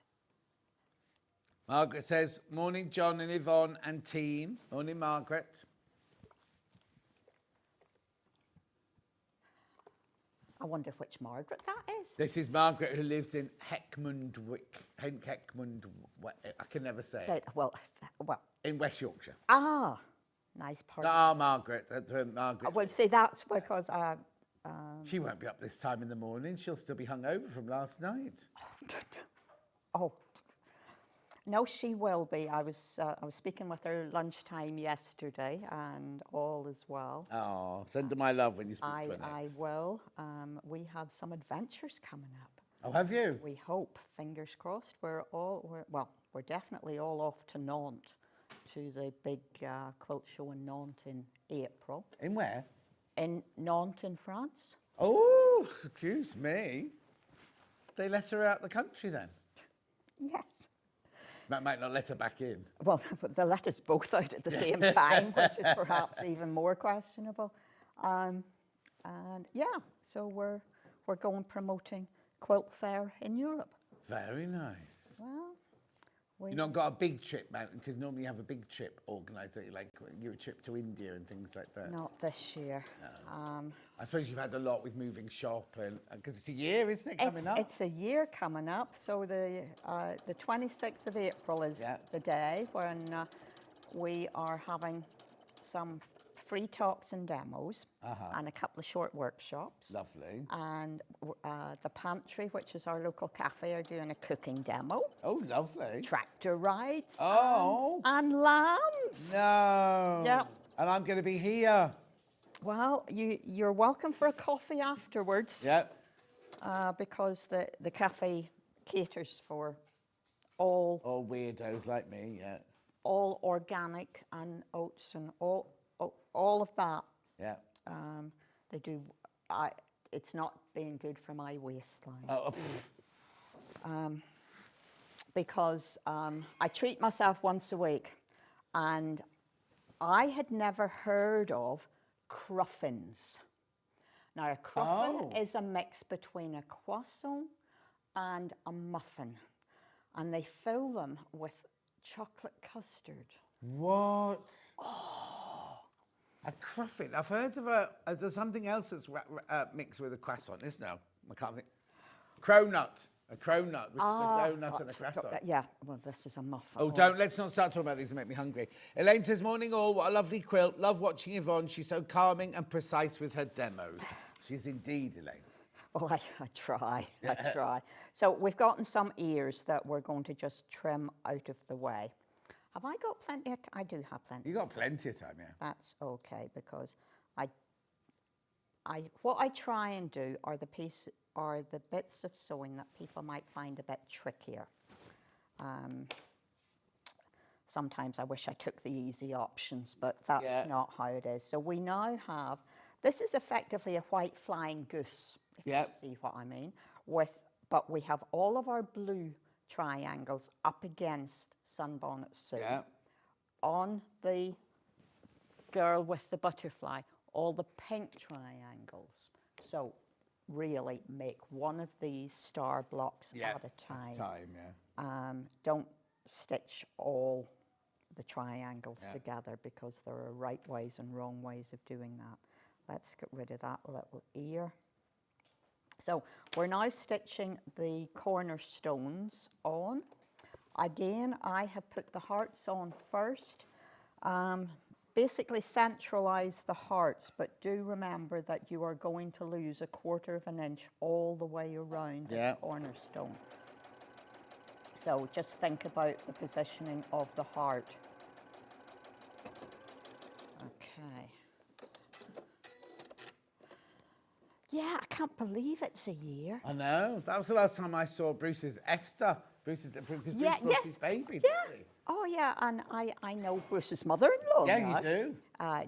Margaret says, morning, John and Yvonne and team. Morning, Margaret. I wonder which Margaret that is. This is Margaret, who lives in Heckmondwick. I can never say it. Well, In West Yorkshire. Nice part. Margaret. Margaret. Well, see, that's because She won't be up this time in the morning. She'll still be hungover from last night. oh, no, she will be. I was speaking with her lunchtime yesterday, and all is well. Oh, send her my love when you speak to her I next. will. We have some adventures coming up. Oh, have you? We hope, fingers crossed. We're definitely all off to Nantes, to the big quilt show in Nantes in April. In where? In Nantes in France. Oh, excuse me. They let her out the country then? Yes. That might not let her back in. Well, they let us both out at the same time, which is perhaps even more questionable. And yeah, so we're going promoting Quilt Fair in Europe. Very nice. Well, You've not got a big trip, man, because normally you have a big trip organised, like your trip to India and things like that. not this year. I suppose you've had a lot with moving shop, and because it's a year, isn't it, coming up? It's a year coming up, so the 26th of April is the day when we are having some free talks and demos and a couple of short workshops. Lovely. And the Pantry, which is our local cafe, are doing a cooking demo. Oh, lovely. Tractor rides. Oh. And lambs. No. Yeah. And I'm going to be here. Well, you're welcome for a coffee afterwards. Yep. Because the cafe caters for all weirdos like me, yeah. all organic and oats and all of that. Yeah. They do. It's not being good for my waistline. Oh, Because I treat myself once a week, and I had never heard of cruffins. Now, a cruffin is a mix between a croissant and a muffin, and they fill them with chocolate custard. what? Oh. A cruffin. I've heard of there's something else that's mixed with a croissant, isn't there? I can't think. Cronut. A cronut, which is a donut and a croissant. Yeah, well, this is a muffin. Oh, let's not start talking about these and make me hungry. Elaine says, morning all, what a lovely quilt. Love watching Yvonne. She's so calming and precise with her demos. She's indeed, Elaine. Well, I try. I try. So we've gotten some ears that we're going to just trim out of the way. Have I got plenty of I do have plenty. You got plenty of time, yeah. That's okay, because what I try and do are the bits of sewing that people might find a bit trickier. Sometimes I wish I took the easy options, but that's not how it is. So we now have, this is effectively a white flying goose, if you see what I mean, but we have all of our blue triangles up against Sunbonnet Sue. Yeah. On the girl with the butterfly, all the pink triangles. So really make one of these star blocks at a time. Don't stitch all the triangles together, because there are right ways and wrong ways of doing that. Let's get rid of that little ear. So we're now stitching the cornerstones on. Again, I have put the hearts on first. Basically centralize the hearts, but do remember that you are going to lose 1/4 of an inch all the way around the cornerstone. So just think about the positioning of the heart. Okay. Yeah, I can't believe it's a year. I know. That was the last time I saw Bruce's Esther. Bruce's baby, didn't he? Oh, yeah, and I know Bruce's mother-in-law. Yeah, you do.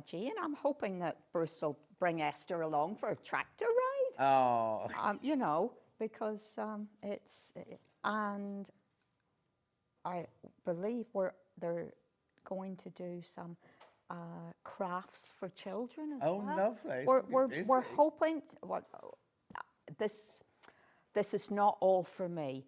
Jean, I'm hoping that Bruce will bring Esther along for a tractor ride. Oh. You know, because and I believe they're going to do some crafts for children as well. Oh, lovely. We're hoping this this is not all for me.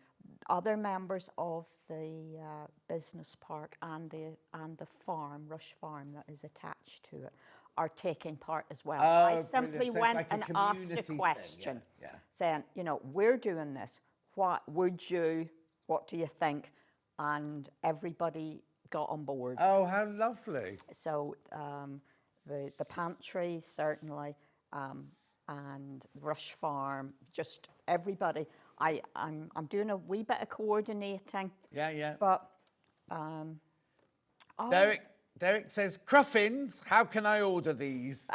Other members of the business park and the farm, Rush Farm, that is attached to it, are taking part as well. I Oh, simply brilliant. So it's went like a and asked a community thing, question, yeah. saying, you know, we're doing this. What do you think? And everybody got on board. Oh, how lovely. So the pantry, certainly, and Rush Farm, just everybody. I'm doing a wee bit of coordinating. Yeah. But Derek says, Cruffins, how can I order these?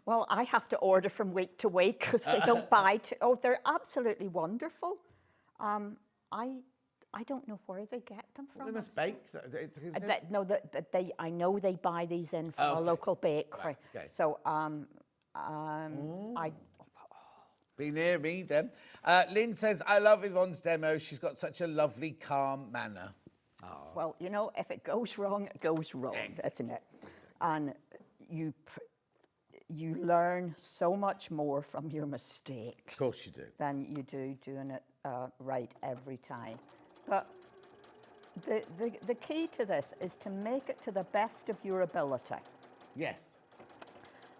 well, I have to order from week to week because they don't buy. They're absolutely wonderful. I don't know where they get them from. They must bake. I know they buy these in from a local bakery. Right, okay. So Be near me then. Lynn says, I love Yvonne's demo. She's got such a lovely, calm manner. Oh. Well, you know, if it goes wrong, it goes wrong, isn't it? And you learn so much more from your mistakes. Of course you do. Than you do doing it right every time. But the key to this is to make it to the best of your ability. Yes.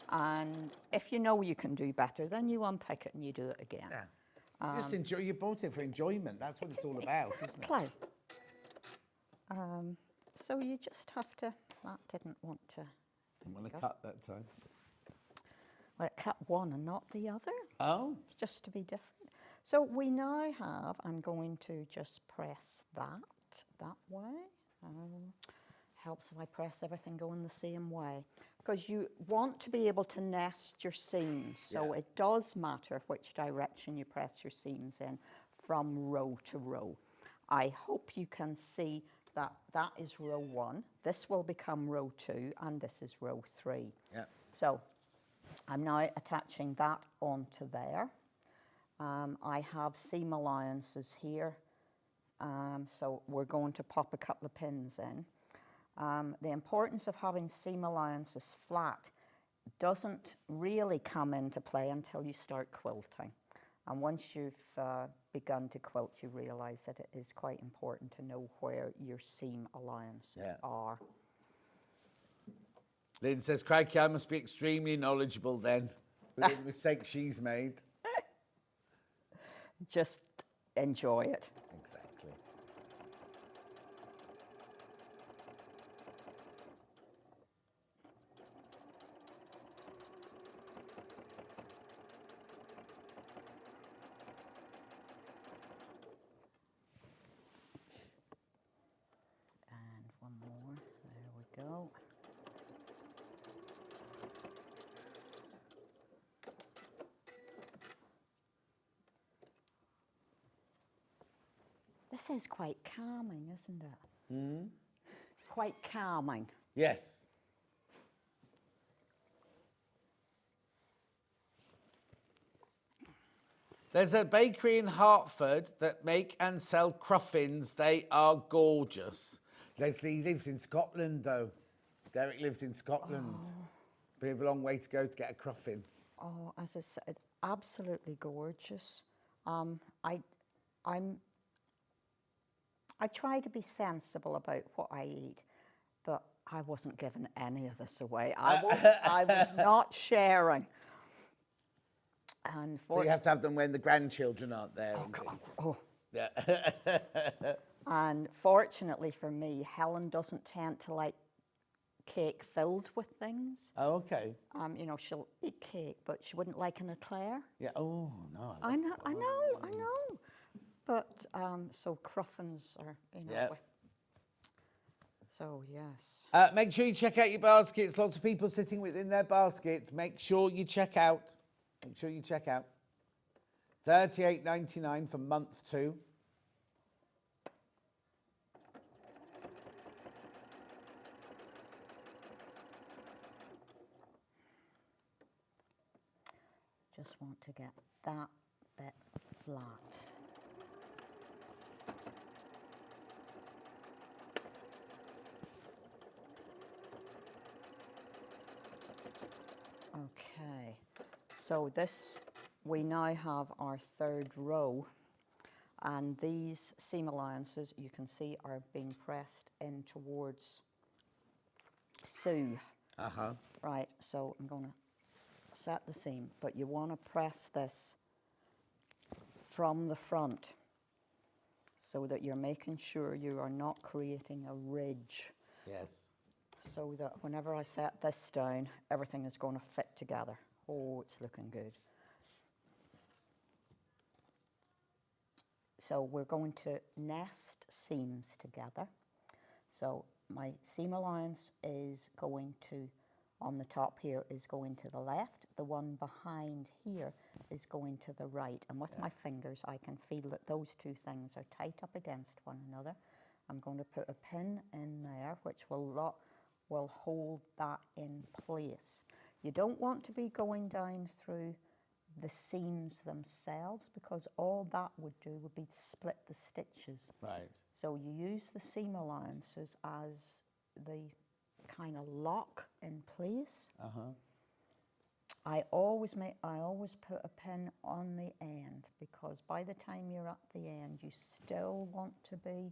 And if you know you can do better, then you unpick it and you do it again. Yeah. Just enjoy. You bought it for enjoyment. That's what it's all about, isn't it? Exactly. So you just have to. That didn't want to. I'm going to cut that time. Well, it cut one and not the other. Oh. Just to be different. So we now have. I'm going to just press that way. Helps if I press everything going the same way. Because you want to be able to nest your seams. So it does matter which direction you press your seams in from row to row. I hope you can see that that is row 1. This will become row 2 and this is row 3. Yeah. So I'm now attaching that onto there. I have seam allowances here. So we're going to pop a couple of pins in. The importance of having seam allowances flat doesn't really come into play until you start quilting. And once you've begun to quilt, you realise that it is quite important to know where your seam allowances are. Lynn says, crikey, I must be extremely knowledgeable then with the mistakes she's made. Just enjoy it. Exactly. And one more. There we go. This is quite calming, isn't it? Mm. Quite calming. Yes. There's a bakery in Hertford that make and sell cruffins. They are gorgeous. Leslie lives in Scotland, though. Derek lives in Scotland. We have a long way to go to get a cruffin. Oh, as I said, absolutely gorgeous. I try to be sensible about what I eat, but I wasn't giving any of this away. I was not sharing. And so you have to have them when the grandchildren aren't there. Yeah. And fortunately for me, Helen doesn't tend to like cake filled with things. Oh, okay. You know, she'll eat cake, but she wouldn't like an eclair. Yeah. Oh no. I know. But so cruffins are, you know. Yeah. So yes. Make sure you check out your baskets. Lots of people sitting within their baskets. Make sure you check out. Make sure you check out. $38.99 for month 2. Just want to get that bit flat. Okay, so this we now have our third row, and these seam allowances, you can see, are being pressed in towards Sue. Right, so I'm going to set the seam, but you want to press this from the front so that you're making sure you are not creating a ridge. Yes. So that whenever I set this down, everything is going to fit together. Oh, it's looking good. So we're going to nest seams together. So my seam allowance is going to, on the top here, is going to the left. The one behind here is going to the right. And with my fingers, I can feel that those two things are tight up against one another. I'm going to put a pin in there, which will hold that in place. You don't want to be going down through the seams themselves, because all that would do would be split the stitches. Right. So you use the seam allowances as the kind of lock in place. I always put a pin on the end, because by the time you're at the end, you still want to be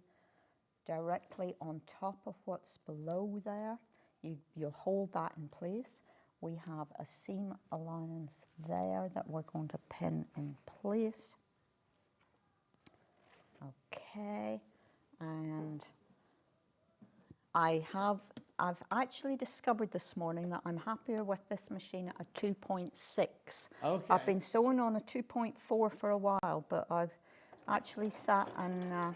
directly on top of what's below there. You'll hold that in place. We have a seam allowance there that we're going to pin in place. Okay, and I've actually discovered this morning that I'm happier with this machine at a 2.6. Okay. I've been sewing on a 2.4 for a while, but I've actually sat and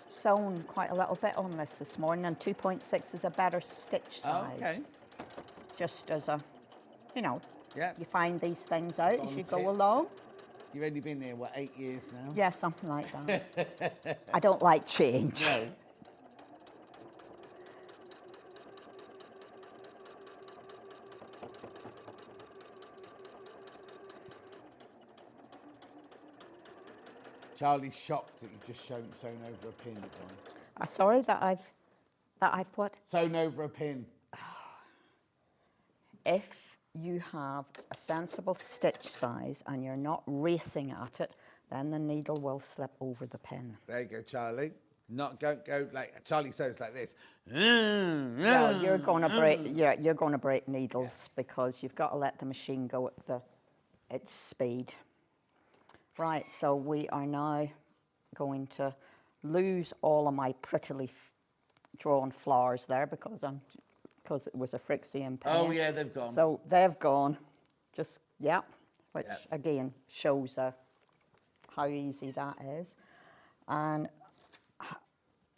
sewn quite a little bit on this morning, and 2.6 is a better stitch size. Okay. Just as a, you know, Yeah. you find these things out as On you tip. go along. You've only been here, what, 8 years now? Yeah, something like that. I don't like change. No. Charlie's shocked that you've just sewn over a pin, John. Sorry that I've what? Sewn over a pin. If you have a sensible stitch size and you're not racing at it, then the needle will slip over the pin. There you go, Charlie. Not go like Charlie sews like this. Well, you're going to break. Yeah, you're going to break needles because you've got to let the machine go at its speed. Right. So we are now going to lose all of my prettily drawn flowers there because it was a Frixian pen. Oh yeah, they've gone. So they've gone. Just which again shows how easy that is. And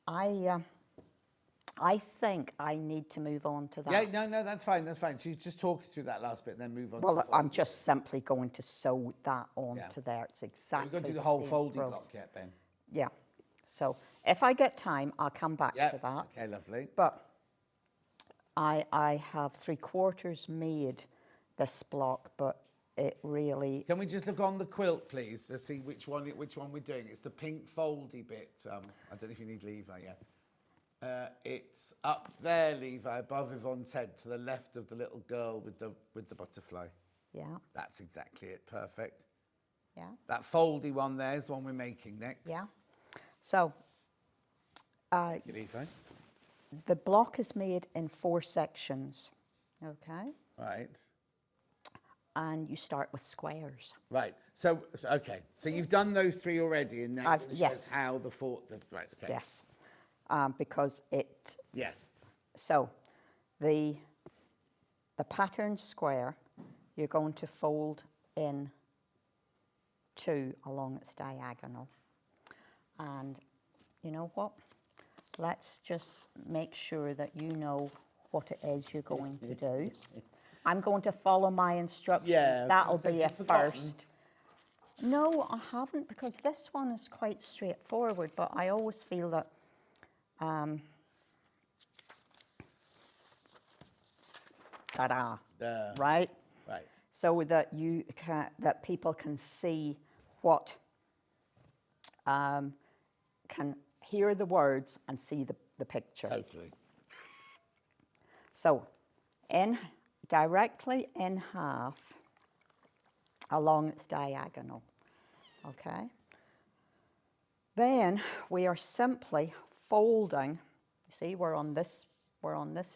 I think I need to move on to that. Yeah, no, that's fine, that's fine. So you just talk through that last bit, then move on. Well, to the I'm just simply going to sew that onto Yeah. there. It's exactly. We've got to do the whole same folding process. block yet, Ben. Yeah. So if I get time, I'll come back Yeah. to that. Okay, lovely. But I have 3/4 made this block, but it really. Can we just look on the quilt, please, to see which one we're doing? It's the pink foldy bit. I don't know if you need Levi, yeah. It's up there, Levi, above Yvonne's head, to the left of the little girl with the butterfly. Yeah. That's exactly it. Perfect. Yeah. That foldy one there is the one we're making next. Yeah. So. Thank you, Levi. The block is made in 4 sections. Okay. Right. And you start with squares. Right. So okay. So you've done those 3 already, and now Yes. shows how the right. Okay. Yes. Because it. Yeah. So, the pattern square, you're going to fold in 2 along its diagonal. And you know what? Let's just make sure that you know what it is you're going to do. I'm going to follow my instructions. Yeah, That'll so be you've a forgotten. first. No, I haven't, because this one is quite straightforward, but I always feel that ta-da, right? Right. So that that people can see what, can hear the words and see the picture. Totally. So, directly in half, along its diagonal, okay? Then we are simply folding, see we're on this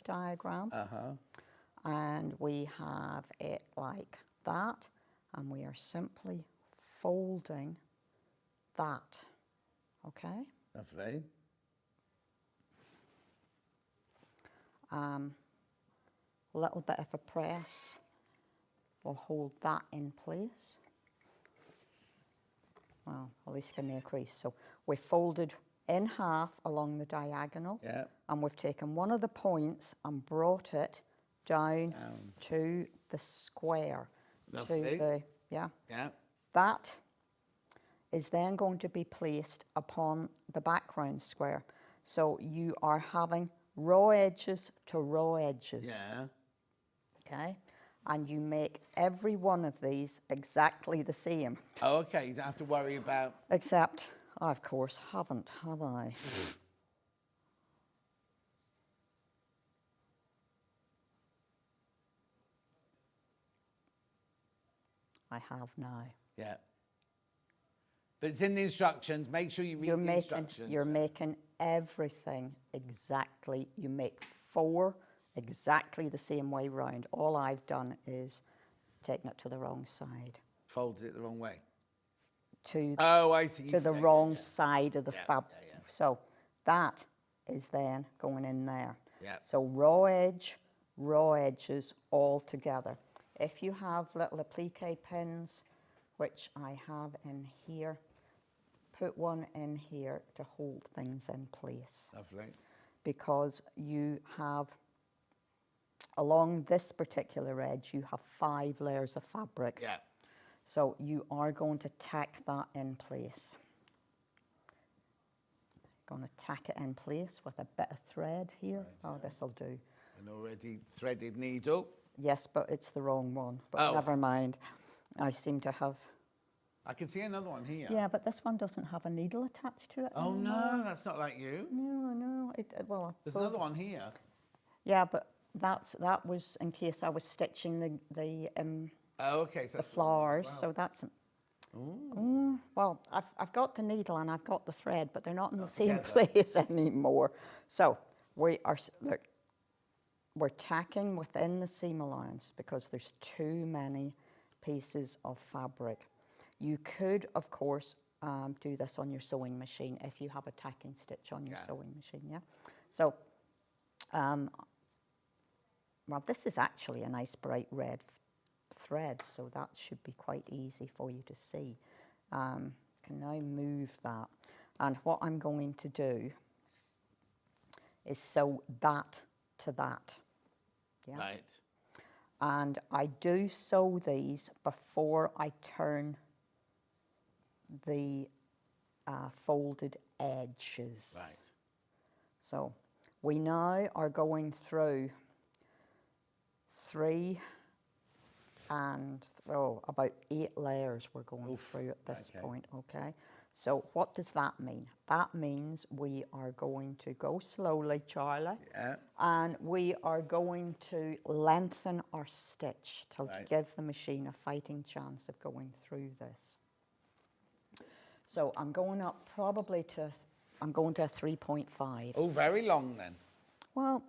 diagram, and we have it like that, and we are simply folding that, okay? Lovely. A little bit of a press will hold that in place. Well, at least give me a crease. So we've folded in half along the diagonal, Yeah. and we've taken one of the points and brought it down. To the square. Lovely. Yeah. Yeah. That is then going to be placed upon the background square. So you are having raw edges to raw edges. Yeah. Okay? And you make every one of these exactly the same. Oh, okay. You don't have to worry about. Except, I, of course, haven't, have I? I have now. Yeah. But it's in the instructions. Make sure you read the instructions. You're making everything exactly. You make 4 exactly the same way round. All I've done is taken it to the wrong side. Folded it the wrong way. Oh, I see. To the wrong side of the fabric. yeah. So that is then going in there. Yeah. So raw edges all together. If you have little applique pins, which I have in here, put one in here to hold things in place. Lovely. Because you have, along this particular edge, you have 5 layers of fabric. Yeah. So you are going to tack that in place. Going to tack it in place with a bit of thread here. Oh, this will do. An already threaded needle. Yes, but it's the wrong one. But Oh. never mind. I seem to have... I can see another one here. Yeah, but this one doesn't have a needle attached to it. Oh, anymore. no, that's not like you. No. Well, There's another one here. Yeah, but that was in case I was stitching the Oh, okay. So the that's flowers. as well. So that's. Well, I've got the needle and I've got the thread, but they're not in the same together. place anymore. So we are. Look, we're tacking within the seam allowance because there's too many pieces of fabric. You could, of course, do this on your sewing machine if you have a tacking stitch on your sewing machine, yeah? So, well, this is actually a nice bright red thread, so that should be quite easy for you to see. Can now move that. And what I'm going to do is sew that to that. Yeah? Right. And I do sew these before I turn the folded edges. Right. So we now are going through 3 and about 8 layers we're going through at this point, okay? So what does that mean? That means we are going to go slowly, Charlie, and we are going to lengthen our stitch to give the machine a fighting chance of going through this. So I'm going up probably I'm going to a 3.5. Oh, very long then. Well,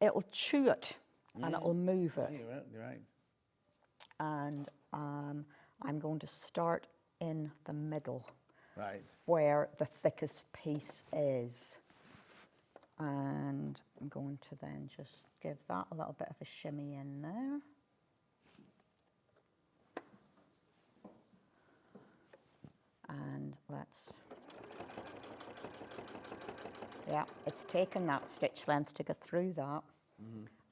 it'll chew it and it'll move it. You're right. And I'm going to start in the middle. Right. Where the thickest piece is. And I'm going to then just give that a little bit of a shimmy in there. And it's taken that stitch length to go through that.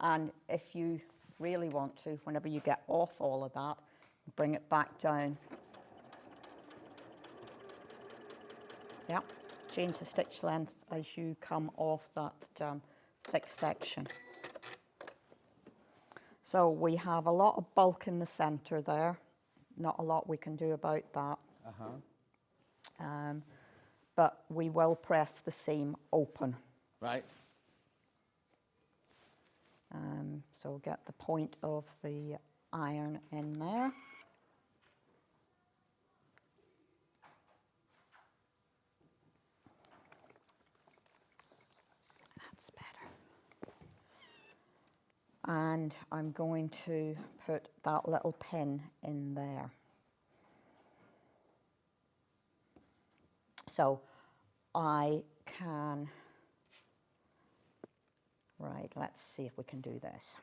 And if you really want to, whenever you get off all of that, bring it back down. Yeah, change the stitch length as you come off that thick section. So we have a lot of bulk in the center there. Not a lot we can do about that. But we will press the seam open. Right. So get the point of the iron in there. And I'm going to put that little pin in there. So I can, right, let's see if we can do this.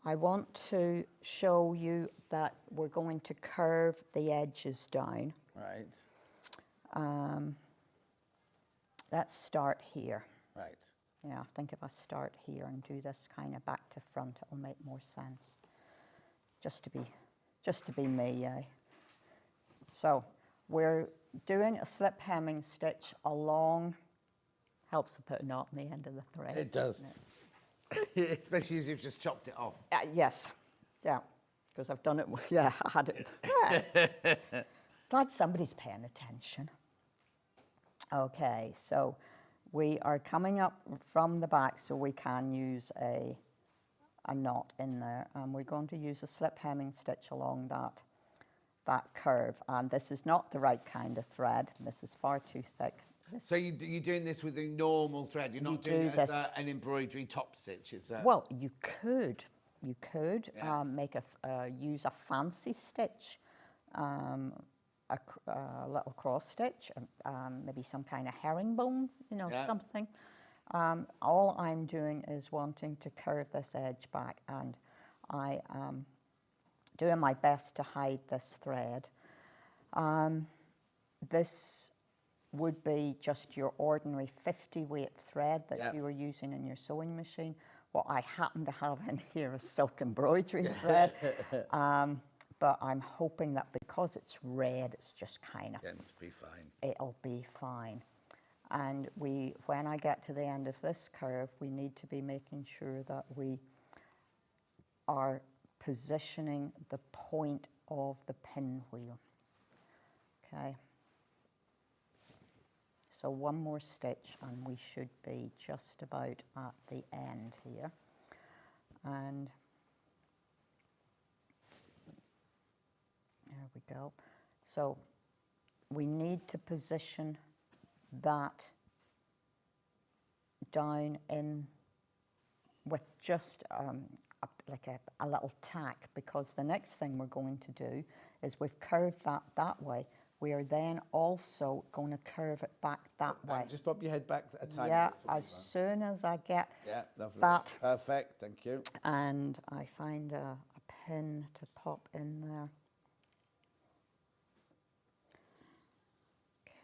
I want to show you that we're going to curve the edges down. Right. Let's start here. Right. Yeah, I think if I start here and do this kind of back to front, it'll make more sense. Just to be me, eh? So we're doing a slip hemming stitch along, helps to put a knot in the end of the thread. It does. Especially as you've just chopped it off. Yes, yeah, because I've done it, yeah, I had it. Yeah. Glad somebody's paying attention. Okay, so we are coming up from the back so we can use a knot in there, and we're going to use a slip hemming stitch along that curve, and this is not the right kind of thread. This is far too thick. So you're doing this with a normal thread. You're not doing it as an embroidery top stitch. It's well, you could make use a fancy stitch, a little cross stitch, maybe some kind of herringbone, something. All I'm doing is wanting to curve this edge back, and I am doing my best to hide this thread. This would be just your ordinary 50 weight thread that you were using in your sewing machine. What I happen to have in here is silk embroidery thread. But I'm hoping that because it's red, it's just kind of... It'll be fine. It'll be fine. And when I get to the end of this curve, we need to be making sure that we are positioning the point of the pinwheel. Okay. So one more stitch and we should be just about at the end here. And there we go. So we need to position that down in with just like a little tack, because the next thing we're going to do is we've curved that way. We are then also going to curve it back that way. Just pop your head back a tiny yeah, bit. Yeah, as soon as I get lovely. that. Perfect, thank you. And I find a pin to pop in there.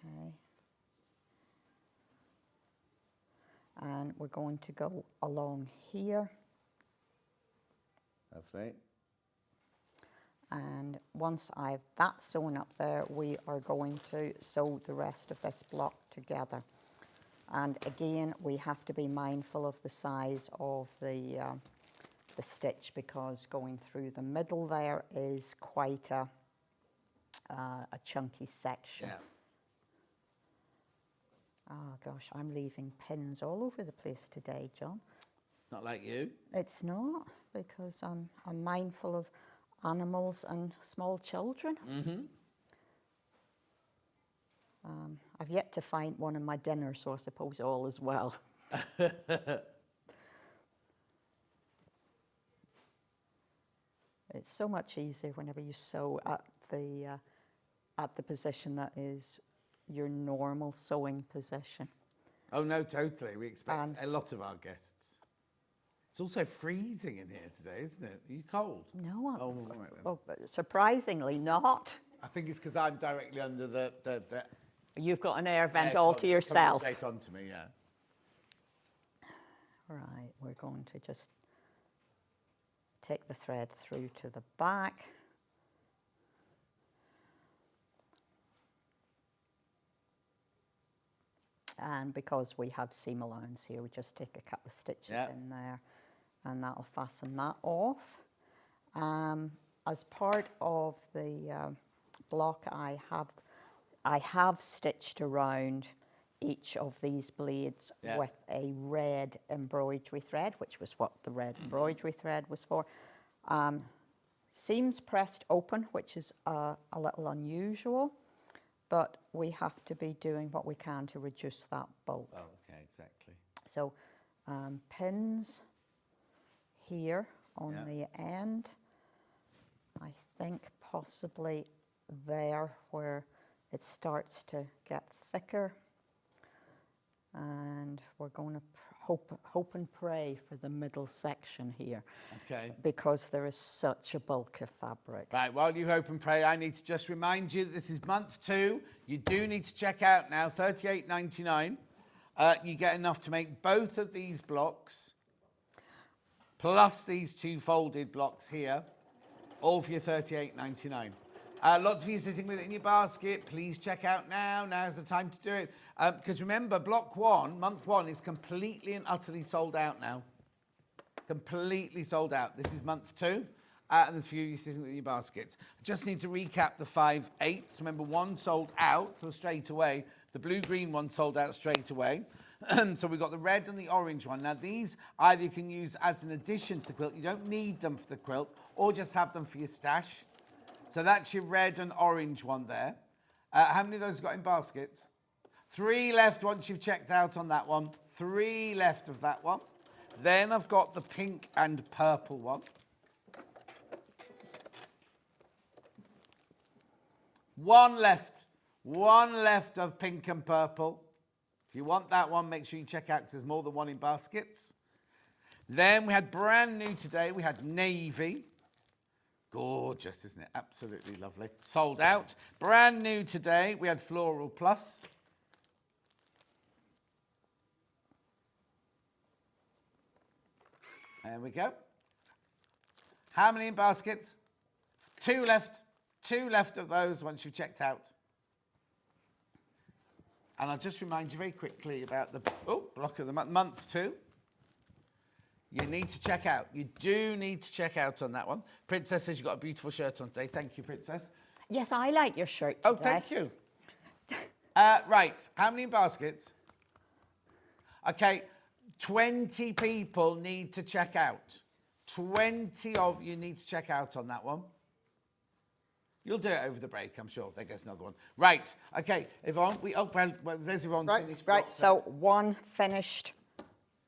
Okay. And we're going to go along here. Lovely. And once I've that sewn up there, we are going to sew the rest of this block together. And again, we have to be mindful of the size of the stitch, because going through the middle there is quite a chunky section. Yeah. Oh gosh, I'm leaving pins all over the place today, John. Not like you. It's not, because I'm mindful of animals and small children. Mm-hmm. I've yet to find one in my dinner, so I suppose all is well. It's so much easier whenever you sew at the position that is your normal sewing position. Oh no, totally. We expect a lot of our guests. It's also freezing in here today, isn't it? Are you cold? No, I'm, all right then. well, surprisingly not. I think it's because I'm directly under the You've got an air vent air all con- to yourself. Straight onto me, yeah. Right, we're going to just take the thread through to the back. And because we have seam allowance here, we just take a couple of stitches in there, and that'll fasten that off. As part of the block, I have stitched around each of these blades with a red embroidery thread, which was what the red embroidery thread was for. Seams pressed open, which is a little unusual, but we have to be doing what we can to reduce that bulk. Oh, okay, exactly. So pins here on the end. I think possibly there where it starts to get thicker. And we're going to hope and pray for the middle section here. Okay. Because there is such a bulk of fabric. Right, while you hope and pray, I need to just remind you that this is month 2. You do need to check out now, $38.99. You get enough to make both of these blocks, plus these 2 folded blocks here, all for your $38.99. Lots of you sitting with it in your basket. Please check out now. Now's the time to do it. Because remember, block 1, month 1, is completely and utterly sold out now. Completely sold out. This is month 2. And there's a few of you sitting with your baskets. I just need to recap the 5/8. Remember, 1 sold out, so straight away. The blue-green one sold out straight away. So we've got the red and the orange one. Now, these either you can use as an addition to the quilt. You don't need them for the quilt, or just have them for your stash. So that's your red and orange one there. How many of those have got in baskets? 3 left once you've checked out on that one. 3 left of that one. Then I've got the pink and purple one. 1 left. 1 left of pink and purple. If you want that one, make sure you check out because there's more than 1 in baskets. Then we had brand new today, we had navy. Gorgeous, isn't it? Absolutely lovely. Sold out. Brand new today, we had Floral Plus. There we go. How many in baskets? 2 left. 2 left of those once you've checked out. And I'll just remind you very quickly about the block of the month 2. You need to check out. You do need to check out on that one. Princess says you've got a beautiful shirt on today. Thank you, Princess. Yes, I like your shirt today. Oh, thank you. Right, how many in baskets? Okay, 20 people need to check out. 20 of you need to check out on that one. You'll do it over the break, I'm sure. There goes another one. Right, okay, Yvonne, there's Yvonne's finished block. Right, so 1 finished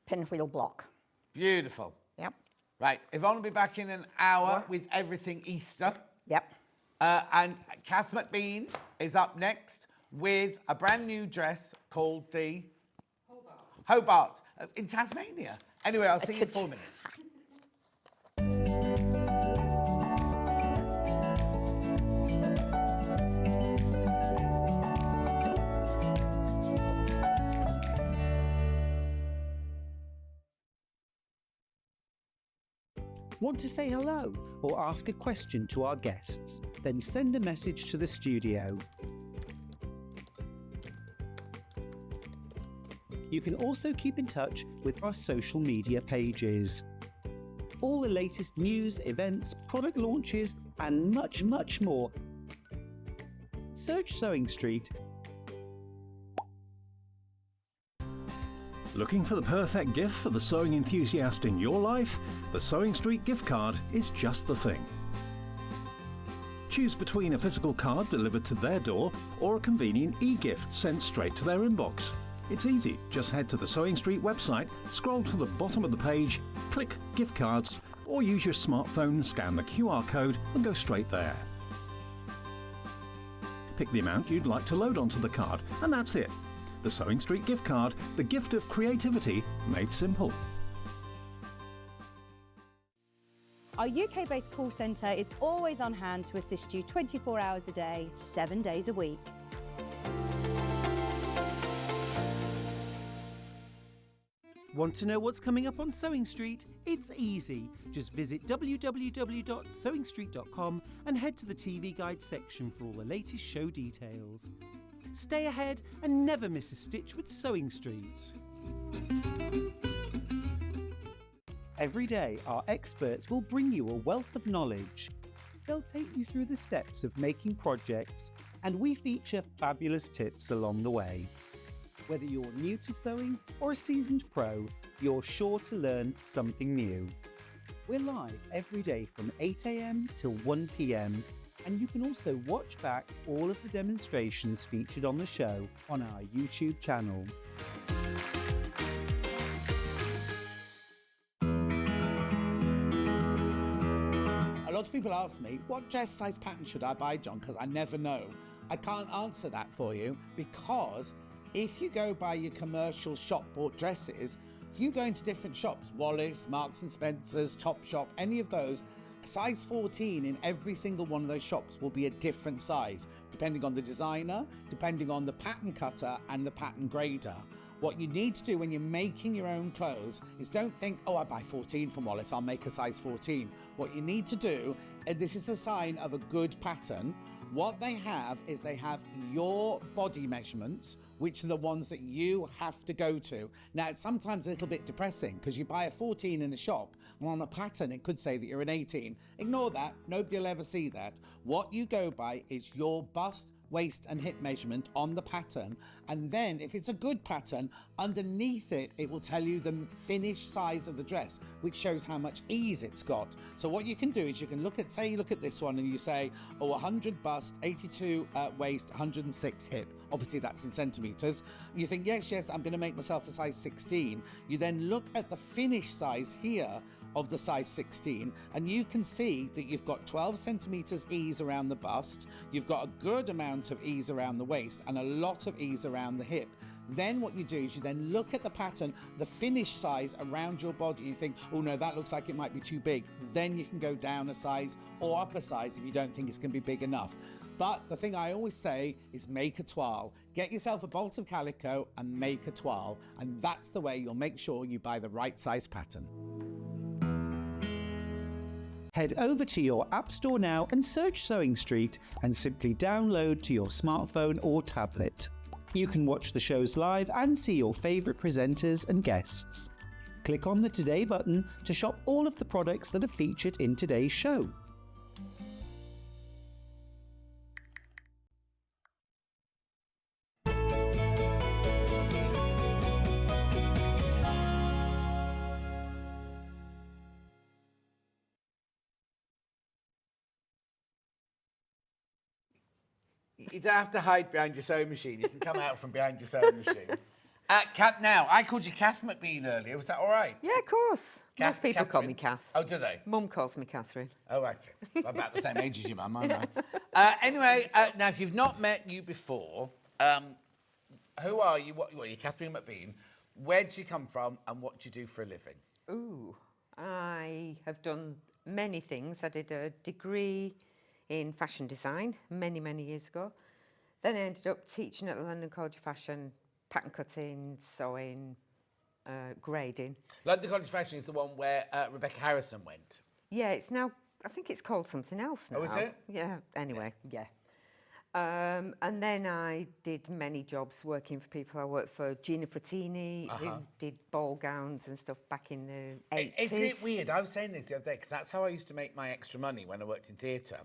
pinwheel block. Beautiful. Yep. Right, Yvonne will be back in an hour with everything Easter. Yep. And Kath McBean is up next with a brand new dress called the Hobart in Tasmania. Anyway, I'll see you in 4 minutes. Want to say hello or ask a question to our guests? Then send a message to the studio. You can also keep in touch with our social media pages. All the latest news, events, product launches, and much, much more. Search Sewing Street. Looking for the perfect gift for the sewing enthusiast in your life? The Sewing Street gift card is just the thing. Choose between a physical card delivered to their door or a convenient e-gift sent straight to their inbox. It's easy. Just head to the Sewing Street website, scroll to the bottom of the page, click Gift Cards, or use your smartphone, scan the QR code and go straight there. Pick the amount you'd like to load onto the card, and that's it. The Sewing Street gift card, the gift of creativity made simple. Our UK-based call centre is always on hand to assist you 24 hours a day, 7 days a week. Want to know what's coming up on Sewing Street? It's easy. Just visit www.sewingstreet.com and head to the TV Guide section for all the latest show details. Stay ahead and never miss a stitch with Sewing Street. Every day, our experts will bring you a wealth of knowledge. They'll take you through the steps of making projects, and we feature fabulous tips along the way. Whether you're new to sewing or a seasoned pro, you're sure to learn something new. We're live every day from 8 AM till 1 PM. And you can also watch back all of the demonstrations featured on the show on our YouTube channel. lot of people ask me, what dress size pattern should I buy, John? Because I never know. I can't answer that for you because if you go by your commercial shop bought dresses, if you go into different shops, Wallace, Marks and Spencer's, Topshop, any of those, size 14 in every single one of those shops will be a different size, depending on the designer, depending on the pattern cutter and the pattern grader. What you need to do when you're making your own clothes is don't think, oh, I buy 14 from Wallace, I'll make a size 14. What you need to do, and this is the sign of a good pattern, what they have is they have your body measurements, which are the ones that you have to go to. Now, it's sometimes a little bit depressing because you buy a 14 in a shop and on a pattern, it could say that you're an 18. Ignore that. Nobody will ever see that. What you go by is your bust, waist and hip measurement on the pattern, and then if it's a good pattern, underneath it it will tell you the finished size of the dress, which shows how much ease it's got. So what you can do is you can look at, say you look at this one and you say, oh, 100 bust, 82 waist, 106 hip. Obviously that's in centimeters. You think, yes, I'm going to make myself a size 16. You then look at the finished size here of the size 16, and you can see that you've got 12 centimeters ease around the bust, you've got a good amount of ease around the waist and a lot of ease around the hip. Then what you do is you then look at the pattern, the finished size around your body. You think, oh no, that looks like it might be too big. Then you can go down a size or up a size if you don't think it's going to be big enough. But the thing I always say is make a toile. Get yourself a bolt of calico and make a toile, and that's the way you'll make sure you buy the right size pattern. Head over to your App Store now and search Sewing Street and simply download to your smartphone or tablet. You can watch the shows live and see your favourite presenters and guests. Click on the Today button to shop all of the products that are featured in today's show. You don't have to hide behind your sewing machine. You can come out from behind your sewing machine. Now, I called you Kath McBean earlier. Was that all right? Yeah, of course. Most people call me Catherine? Kath. Oh, do they? Mum calls me Catherine. Oh, okay. I'm about the same age as your mum, aren't I? Anyway, now, if you've not met you before, who are you? What are you, Catherine McBean? Where do you come from and what do you do for a living? Ooh, I have done many things. I did a degree in fashion design many, many years ago. Then I ended up teaching at the London College of Fashion, pattern cutting, sewing, grading. London College of Fashion is the one where Rebecca Harrison went. Yeah, it's now, I think it's called something else now. Oh, is it? Yeah, anyway, yeah. And then I did many jobs working for people. I worked for Gina Frattini, who did ball gowns and stuff back in the 80s. Isn't it weird? I was saying this the other day, because that's how I used to make my extra money when I worked in theatre.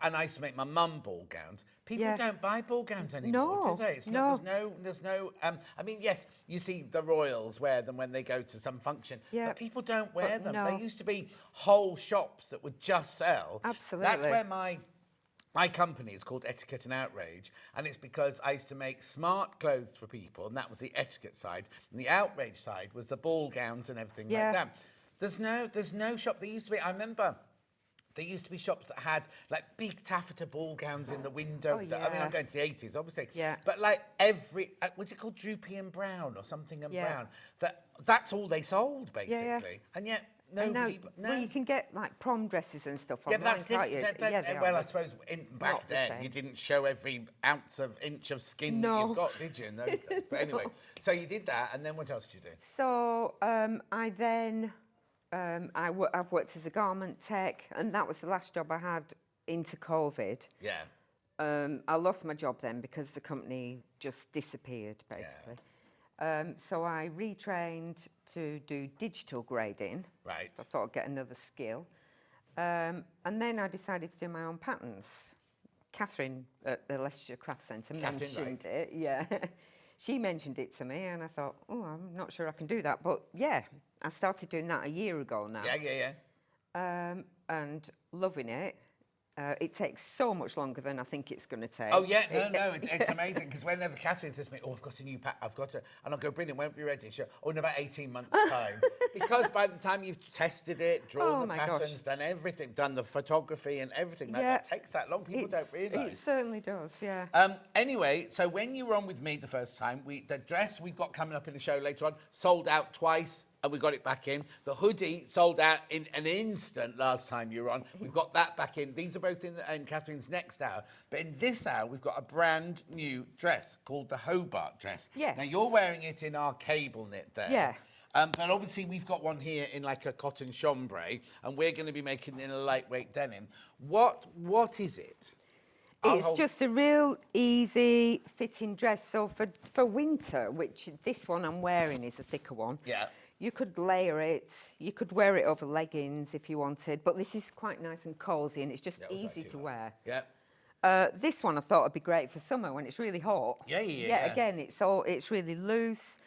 And I used to make my mum ball gowns. People don't buy ball gowns anymore, do they? It's no. There's no. I mean, yes, you see the royals wear them when they go to some function, but people don't wear them. no. There used to be whole shops that would just sell. Absolutely. That's where my company is called Etiquette and Outrage, and it's because I used to make smart clothes for people, and that was the etiquette side, and the outrage side was the ball gowns and everything like that. There's no shop. There used to be. I remember. There used to be shops that had like big taffeta ball gowns in the window. Oh, yeah. I mean, I'm going to the 80s, obviously. Yeah. But like every, what's it called, Droopy and Brown or something and Brown? That's all they sold basically, and yet. Nobody, well, you can get like prom dresses and stuff yeah, online, but that's can't you? different. Well, I suppose back then you didn't show every inch of skin that you've got, did you, in those days? But anyway, so you did that, and then what else did you do? So I then, I've worked as a garment tech, and that was the last job I had into COVID. Yeah. I lost my job then because the company just disappeared, basically. So I retrained to do digital grading. Right. So I thought I'd get another skill. And then I decided to do my own patterns. Catherine at the Leicestershire Craft Centre mentioned it. Yeah. She mentioned it to me and I thought, oh, I'm not sure I can do that. But yeah, I started doing that a year ago now. Yeah. And loving it. It takes so much longer than I think it's going to take. Oh, yeah, no, it's amazing, because whenever Catherine says to me, oh, I've got a new pack, and I'll go, brilliant, won't be ready. She'll, oh, in about 18 months' time. Because by the time you've tested it, drawn the patterns, done everything, done the photography and everything, that takes that long. People don't realise. It certainly does, yeah. Anyway, so when you were on with me the first time, the dress we've got coming up in the show later on sold out twice. And we got it back in. The hoodie sold out in an instant last time you were on. We've got that back in. These are both in Catherine's next hour. But in this hour, we've got a brand new dress called the Hobart dress. Yes. Now, you're wearing it in our cable knit there. Yeah. But obviously, we've got one here in like a cotton chambray, and we're going to be making it in a lightweight denim. What is it? It's just a real easy fitting dress. So for winter, which this one I'm wearing is a thicker one. Yeah. You could layer it, you could wear it over leggings if you wanted, but this is quite nice and cosy and it's just easy to wear. Yeah. This one I thought would be great for summer when it's really hot. Yeah. Again, it's really loose.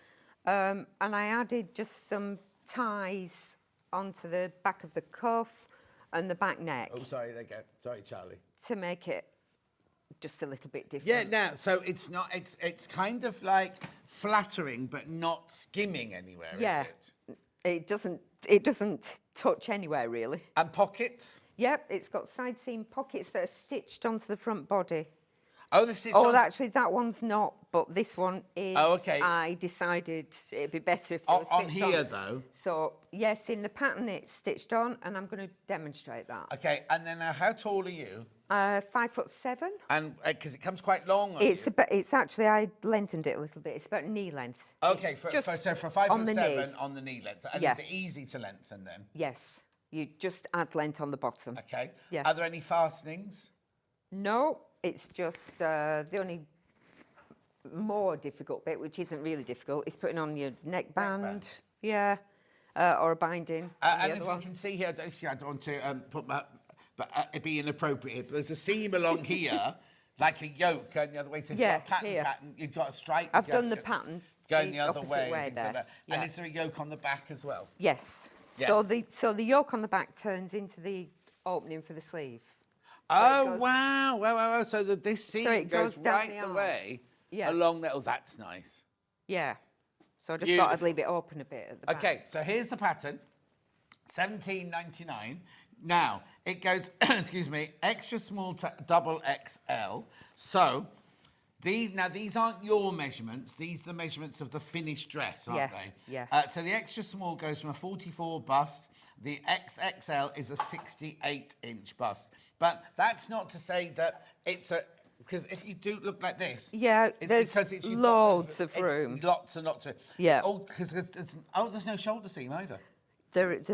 And I added just some ties onto the back of the cuff and the back neck. Oh, sorry, there you go. Sorry, Charlie. To make it just a little bit different. Yeah, now, so it's kind of like flattering, but not skimming anywhere, is it? It doesn't touch anywhere, really. And pockets? Yep, it's got side seam pockets that are stitched onto the front body. Oh, the stitched on? Actually, that one's not, but this one is. Oh, okay. I decided it'd be better if they were on stitched here, though? So, yes, in the pattern it's stitched on, and I'm going to demonstrate that. Okay, and then how tall are you? 5'7". And because it comes quite long. It's actually, I lengthened it a little bit. It's about knee length. Okay, so for 5'7" on the knee length, and Yeah. is it easy to lengthen then? Yes, you just add length on the bottom. Okay. Yeah. Are there any fastenings? No, it's just the only more difficult bit, which isn't really difficult, is putting on your neckband. Yeah, or a binding. And if you can see here, I don't want to put my. But it'd be inappropriate. But there's a seam along here, like a yoke, and the other way. So you've got a pattern, you've got a stripe. I've done the pattern. Going the other way. There. Like that. Yeah. And is there a yoke on the back as well? Yes. Yeah. So the yoke on the back turns into the opening for the sleeve. Oh, wow. So this seam goes down right the way Yeah. along there. Oh, that's nice. Yeah. So I just thought I'd leave it open a bit at the back. Okay, so here's the pattern, $17.99. Now, it goes, excuse me, extra small to double XL. So, these aren't your measurements. These are the measurements of the finished dress, aren't they? Yeah. So the extra small goes from a 44 bust. The XXL is a 68-inch bust. But that's not to say that it's a... Because if you do look like this... Yeah, there's loads of room. Lots and lots of... Yeah. Oh, because there's no shoulder seam either. There's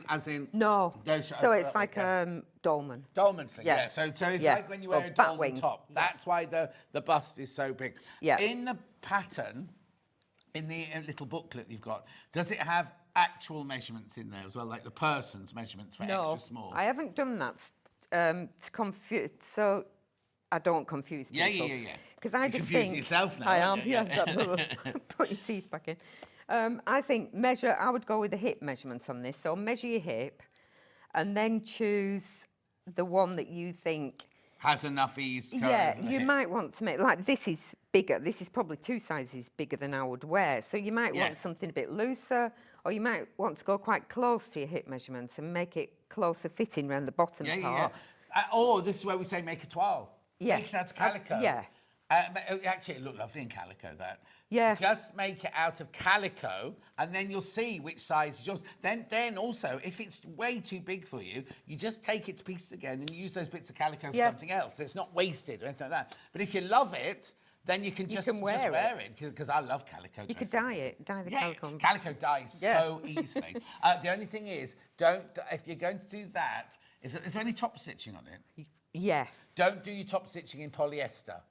as in... No. So it's like okay. dolman. Dolman thing, yeah. So it's like when you wear a dolman wing. top. That's why the bust is so big. Yeah. In the pattern, in the little booklet you've got, does it have actual measurements in there as well, like the person's measurements for extra small? I haven't done that to confuse... So I don't confuse people. Yeah. Because I just confusing think... yourself now, I am, aren't you? yeah. Put your teeth back in. I think I would go with the hip measurements on this. So measure your hip and then choose the one that you think... Has enough ease. You might want to make... Like, this is bigger. This is probably 2 sizes bigger than I would wear. So you might want something a bit looser, or you might want to go quite close to your hip measurements and make it closer fitting around the bottom part. Or this is where we say make a toile. Yeah. Make that calico. Yeah. Actually, it looked lovely in calico, that. Yeah. Just make it out of calico, and then you'll see which size is yours. Then also, if it's way too big for you, you just take it to pieces again and use those bits of calico for something else. It's not wasted or anything like that. But if you love it, then you can just wear it. Because I love calico dresses. You could dye the calico. Calico dyes so easily. The only thing is, if you're going to do that, is there any top stitching on it? Yeah. Don't do your top stitching in polyester.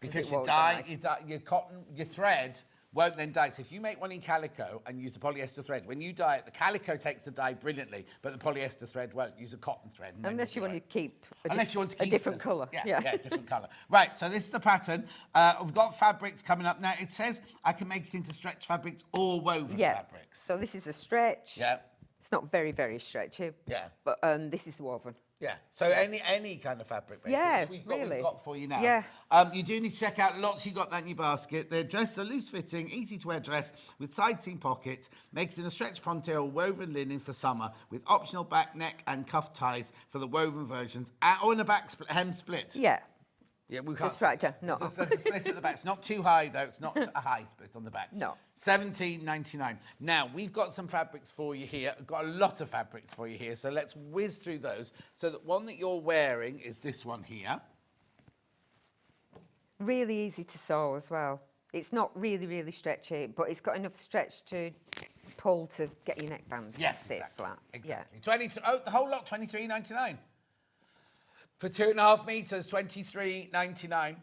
Because your thread won't then dye. So if you make one in calico and use the polyester thread, when you dye it, the calico takes the dye brilliantly, but the polyester thread won't. Use a cotton thread. Unless you want to keep a different colour. Yeah, different colour. Right, so this is the pattern. We've got fabrics coming up. Now, it says I can make it into stretch fabrics or woven fabrics. So this is a stretch. Yeah. It's not very, very stretchy. Yeah. But this is woven. Yeah, so any kind of fabric, basically, Yeah, which we've really. got for you now. Yeah. You do need to check out lots. You got that in your basket. They're dressed a loose-fitting, easy-to-wear dress with side-seam pockets, makes in a stretch ponte or woven linen for summer, with optional back, neck, and cuff ties for the woven versions, or in a back hem split. Yeah. Yeah, we can't. That's right, see. no. There's a split at the back. It's not too high though. It's not a high split on the back. No. $17.99. Now we've got some fabrics for you here. I've got a lot of fabrics for you here. So let's whiz through those. So the one that you're wearing is this one here. Really easy to sew as well. It's not really, really stretchy, but it's got enough stretch to pull to get your neckband Yes, to sit exactly. flat. Exactly. 23. Oh, the whole lot. $23.99. For 2.5 meters, $23.99.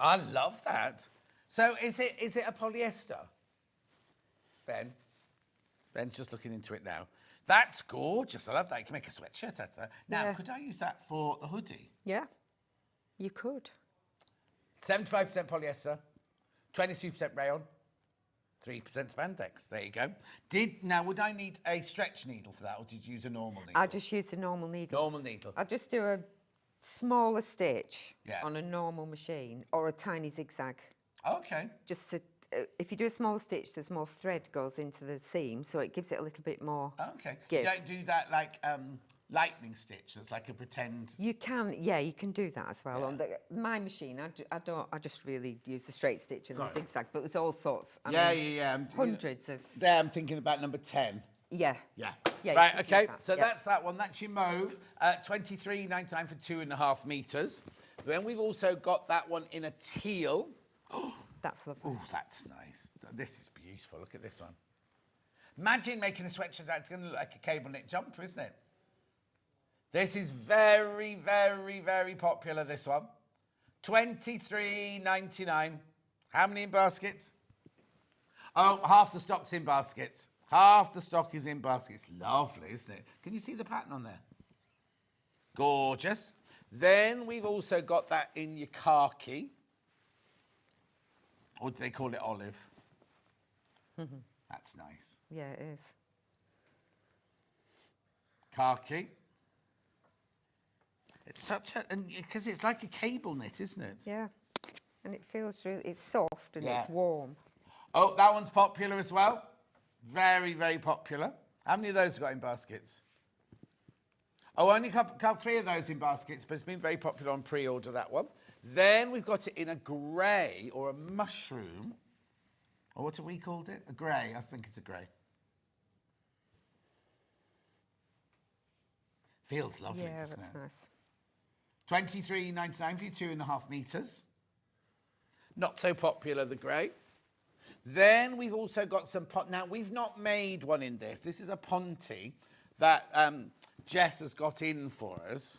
I love that. So is it a polyester? Ben? Ben's just looking into it now. That's gorgeous. I love that. You can make a sweatshirt out of that. Now, Yeah. could I use that for the hoodie? Yeah, you could. 75% polyester, 22% rayon, 3% spandex. There you go. Now, would I need a stretch needle for that, or did you use a normal needle? I just use a normal needle. Normal needle. I just do a smaller stitch Yeah. on a normal machine or a tiny zigzag. Okay. Just to, if you do a smaller stitch, there's more thread goes into the seam, so it gives it a little bit more. Okay. Give. You don't do that like lightning stitch. That's like a pretend. You can, yeah, you can do that as well. On my machine, I just really use the straight stitch and the zigzag, but there's all sorts. I mean, hundreds of. There, I'm thinking about number 10. Yeah. Yeah. Yeah, Right, you can okay, use that, so yeah. that's that one. That's your mauve. $23.99 for 2.5 meters. Then we've also got that one in a teal. That's lovely. Oh, that's nice. This is beautiful. Look at this one. Imagine making a sweatshirt that's going to look like a cable knit jumper, isn't it? This is very, very, very popular, this one. $23.99. How many in baskets? Oh, half the stock's in baskets. Half the stock is in baskets. Lovely, isn't it? Can you see the pattern on there? Gorgeous. Then we've also got that in your khaki. Or do they call it olive? That's nice. Yeah, it is. Khaki. It's such a, because it's like a cable knit, isn't it? Yeah, and it feels really, it's soft and Yeah. it's warm. Oh, that one's popular as well. Very, very popular. How many of those have got in baskets? Oh, only three of those in baskets, but it's been very popular on pre-order, that one. Then we've got it in a grey or a mushroom. Or what have we called it? A grey. I think it's a grey. Feels lovely, Yeah, doesn't that's it? nice. $23.99 for your 2.5 meters. Not so popular, the grey. Then we've also got some now we've not made one in this. This is a ponte that Jess has got in for us.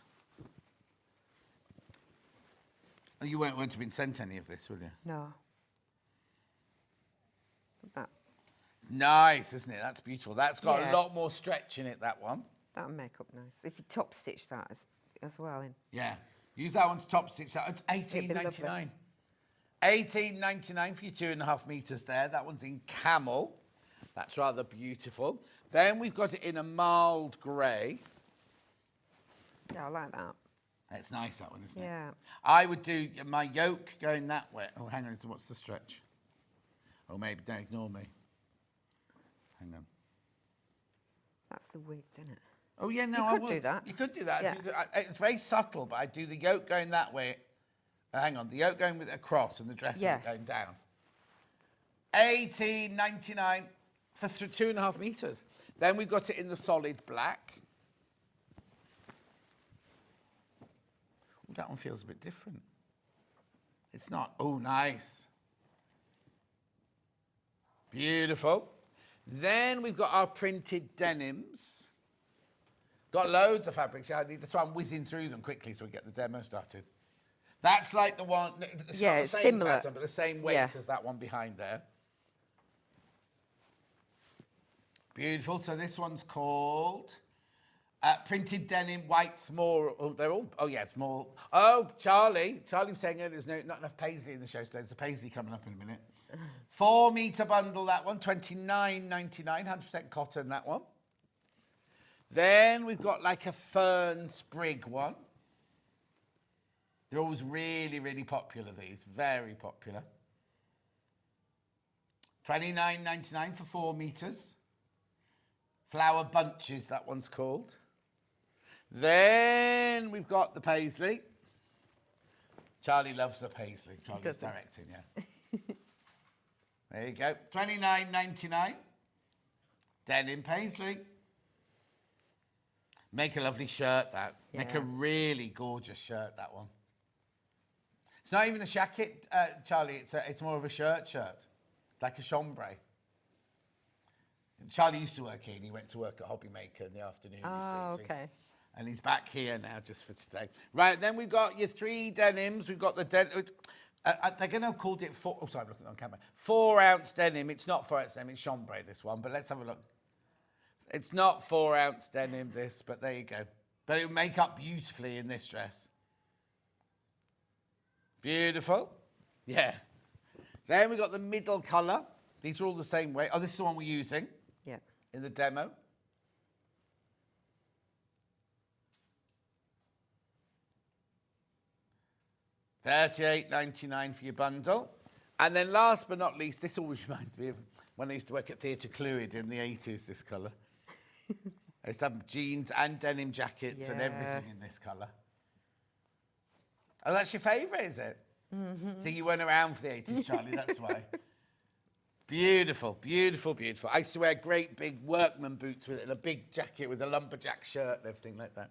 You won't have been sent any of this, will you? No. That Nice, isn't it? That's beautiful. That's got Yeah. a lot more stretch in it, that one. that'll make up nice. If you top stitch that as well in. Yeah. Use that one to top stitch that. It's It'd be lovely. $18.99. $18.99 for your 2.5 meters there. That one's in camel. That's rather beautiful. Then we've got it in a mild grey. Yeah, I like that. It's nice, that one, isn't it? Yeah. I would do my yoke going that way. Oh, hang on. What's the stretch? Oh, maybe don't ignore me. Hang on. That's the width, isn't it? Oh, yeah, no, You I could would. do that. You could do that. Yeah. It's very subtle, but I do the yoke going that way. Hang on. The yoke going with across and the dress Yeah. going down. $18.99 for 2.5 meters. Then we've got it in the solid black. Ooh, that one feels a bit different. It's not. Oh, nice. Beautiful. Then we've got our printed denims. Got loads of fabrics. Yeah, that's why I'm whizzing through them quickly so we get the demo started. That's like the one. It's Yeah, not the it's same similar. pattern, but the same weight Yeah. as that one behind there. Beautiful. So this one's called printed denim white small. Oh, they're all. Oh yeah, small. Oh, Charlie was saying earlier there's not enough paisley in the show today. There's a paisley coming up in a minute. 4 meter bundle. That one, $29.99. 100% cotton. That one. Then we've got like a fern sprig one. They're always really, really popular, these. Very popular. $29.99 for 4 metres. Flower bunches, that one's called. Then we've got the paisley. Charlie loves the paisley. Charlie's directing, yeah. There you go. $29.99. Denim paisley. Make a lovely shirt, that. Yeah. Make a really gorgeous shirt, that one. It's not even a jacket, Charlie. It's more of a shirt. It's like a chambray. Charlie used to work here, and he went to work at Hobby Maker in the afternoon. Oh, okay. And he's back here now just for today. Right, then we've got your 3 denims. We've got the denim. They're going to have called it 4. Oh, sorry, I'm looking on camera. 4-ounce denim. It's not 4-ounce denim. It's chambray, this one. But let's have a look. It's not 4-ounce denim, this, but there you go. But it would make up beautifully in this dress. Beautiful. Yeah. Then we've got the middle colour. These are all the same way. Oh, this is the one we're using. Yeah. In the demo. $38.99 for your bundle. And then last but not least, this always reminds me of when I used to work at Theatre Clwyd in the 80s, this colour. I used to have jeans and denim jackets and everything in this colour. Oh, that's your favourite, is it? Mm-hmm. So you weren't around for the 80s, Charlie, that's why. Beautiful, beautiful, beautiful. I used to wear great big workman boots with it and a big jacket with a lumberjack shirt and everything like that.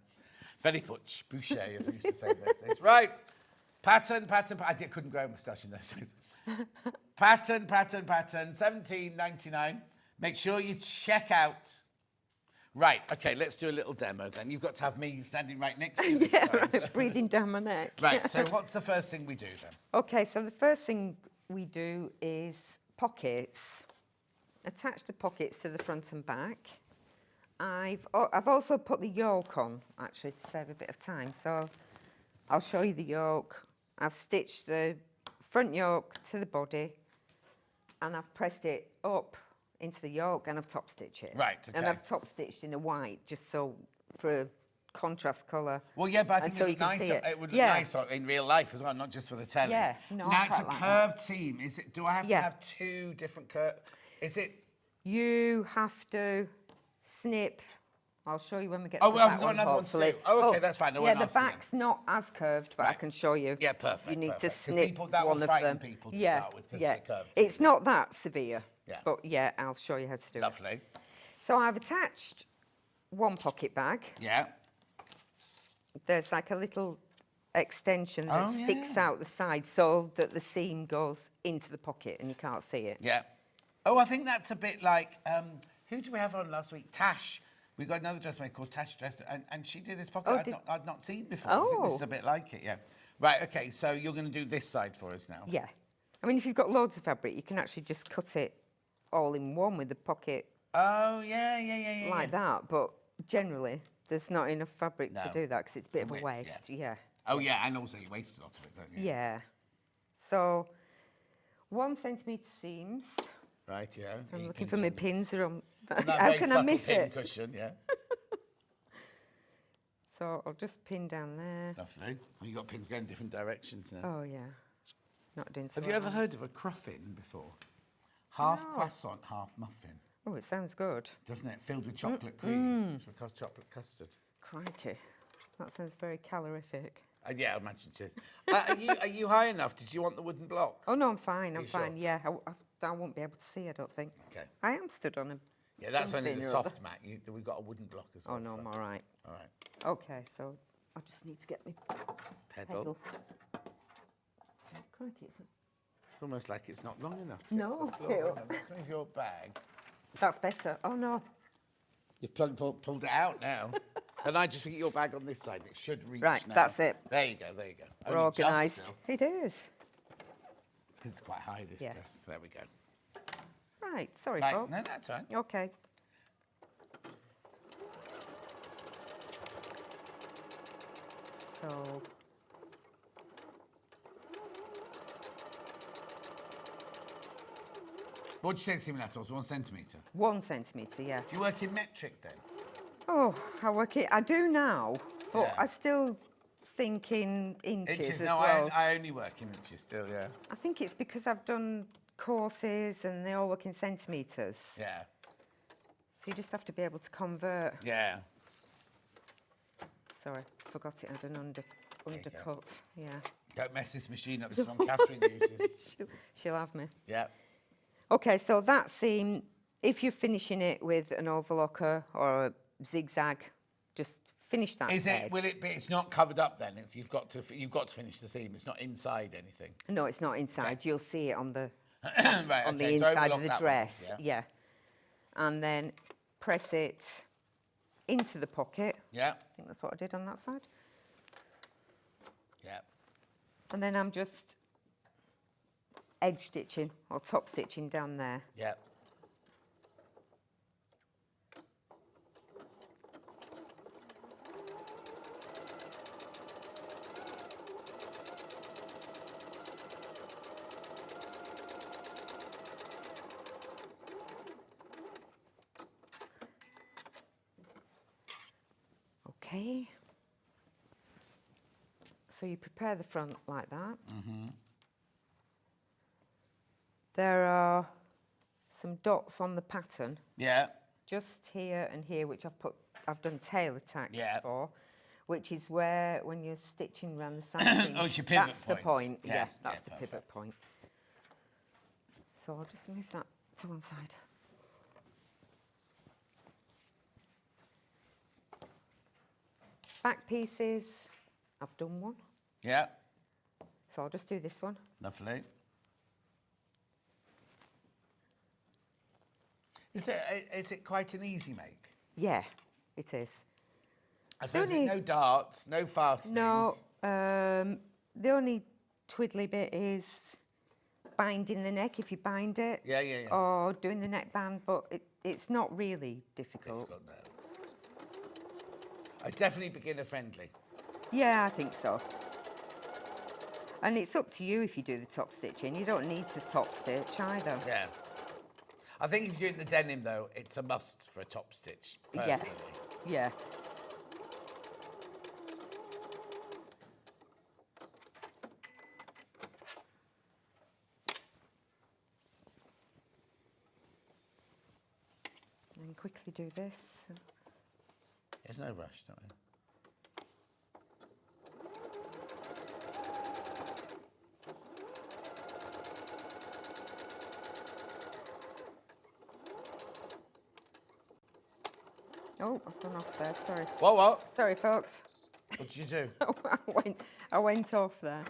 Very boucher, as we used to say in those days. Right. Pattern. I couldn't grow a moustache in those days. Pattern. $17.99. Make sure you check out. Right, okay, let's do a little demo then. You've got to have me standing right next to you this time. Right, breathing down my neck. Right, so what's the first thing we do then? Okay, so the first thing we do is pockets. Attach the pockets to the front and back. I've also put the yoke on, actually, to save a bit of time. So I'll show you the yoke. I've stitched the front yoke to the body, and I've pressed it up into the yoke, and I've top stitched it. Right, okay. And I've top stitched in a white, just so for a contrast colour. Well, yeah, but I think so it would look nice in real life as well, not just for the telly. Yeah, no, now it's a curved seam. Is it? Do I have to have 2 different curves? Is it? You have to snip. I'll show you when we get to the well, back we've got another hopefully. one too. Oh, okay, that's fine. Yeah, the back's not as curved, but I can show you. Yeah, perfect. You need to perfect. snip that one will of frighten them. people to start with because they're curved. It's not that severe. Yeah. But yeah, I'll show you how to do it. Lovely. So I've attached one pocket bag. Yeah. There's like a little extension that sticks out the side so that the seam goes into the pocket and you can't see it. Yeah. Oh, I think that's a bit like, who did we have on last week? Tash. We got another dressmaker called Tash Dressed, and she did this pocket I'd not seen before. I think this is a bit like it, yeah. Right, okay, so you're going to do this side for us now. Yeah. I mean, if you've got loads of fabric, you can actually just cut it all in one with the pocket. Oh, yeah. Like that, but generally, there's not enough fabric to do that because it's a bit of a waste, yeah. Oh, yeah, and also you waste a lot of it, don't you? Yeah. So, 1 centimetre seams. Right, yeah. So I'm looking for my pins. How can I miss it? Cushion, yeah. So I'll just pin down there. Lovely. Well, you've got pins going different directions now. Oh, yeah. Not doing so Have you ever heard of a cruffin before? Half croissant, half muffin. Oh, it sounds good. Doesn't it? Filled with chocolate cream. It's because chocolate custard. Crikey. That sounds very calorific. Yeah, I imagine it is. Are you high enough? Did you want the wooden block? Oh, no, I'm fine. I'm sure? fine. Yeah, I won't be able to see, I don't think. Okay. I am stood on a Yeah, that's only something the or soft other. mat. We've got a wooden block as well. Oh, no, I'm all right. All right. Okay, so I just need to get my pedal. Crikey, It's almost like it's not long enough. No, to Let's move your bag. That's better. Oh, no. You've pulled it out now. And I just put your bag on this side. It should reach Right, now. that's it. There you go. We're organised. It is. It's quite high, this Yeah. desk. There we go. Right, sorry, Right, folks. no, that's right. Okay. So, What do you say centimetres? 1 centimetre. 1 centimetre, yeah. Do you work in metric then? Oh, I do now, but Yeah. I still think in inches as No, well. I only work in inches still, yeah. I think it's because I've done courses and they all work in centimetres. Yeah. So you just have to be able to convert. Yeah. Sorry, forgot it had an you go. undercut. Yeah. Don't mess this machine up. This one Catherine uses. She'll have me. Yeah. Okay, so that seam, if you're finishing it with an overlocker or a zigzag, just finish that Is edge. it? Will it be? It's not covered up then. You've got to finish the seam. It's not inside anything. No, it's not inside. Okay. You'll see it on the Right. on the okay, so inside overlock of the that one, dress. Yeah. Yeah. And then press it into the pocket. Yeah. I think that's what I did on that side. Yeah. And then I'm just edge stitching or top stitching down there. Yeah. Okay. So you prepare the front like that. Mm-hmm. There are some dots on the pattern, Yeah. just here and here, which I've done tail attacks Yeah. for, which is where when you're stitching around the side, Oh, it's your pivot that's point. the point. Yeah, Yeah, that's yeah, the pivot perfect. point. So I'll just move that to one side. Back pieces, I've done one. Yeah. So I'll just do this one. Lovely. Is it quite an easy make? Yeah, it is. I suppose Only- no darts, no fastenings. No, the only twiddly bit is binding the neck if you bind it. Yeah, yeah, yeah. Or doing the neckband, but it's not really difficult. Difficult, no. It's definitely beginner friendly. Yeah, I think so. And it's up to you if you do the top stitching. You don't need to top stitch either. Yeah. I think if you're doing the denim though, it's a must for a top stitch, Yeah. personally. Yeah. And quickly do this. There's no rush, don't we? Oh, I've gone off there. Sorry. What? Sorry, folks. What did you do? I went off there.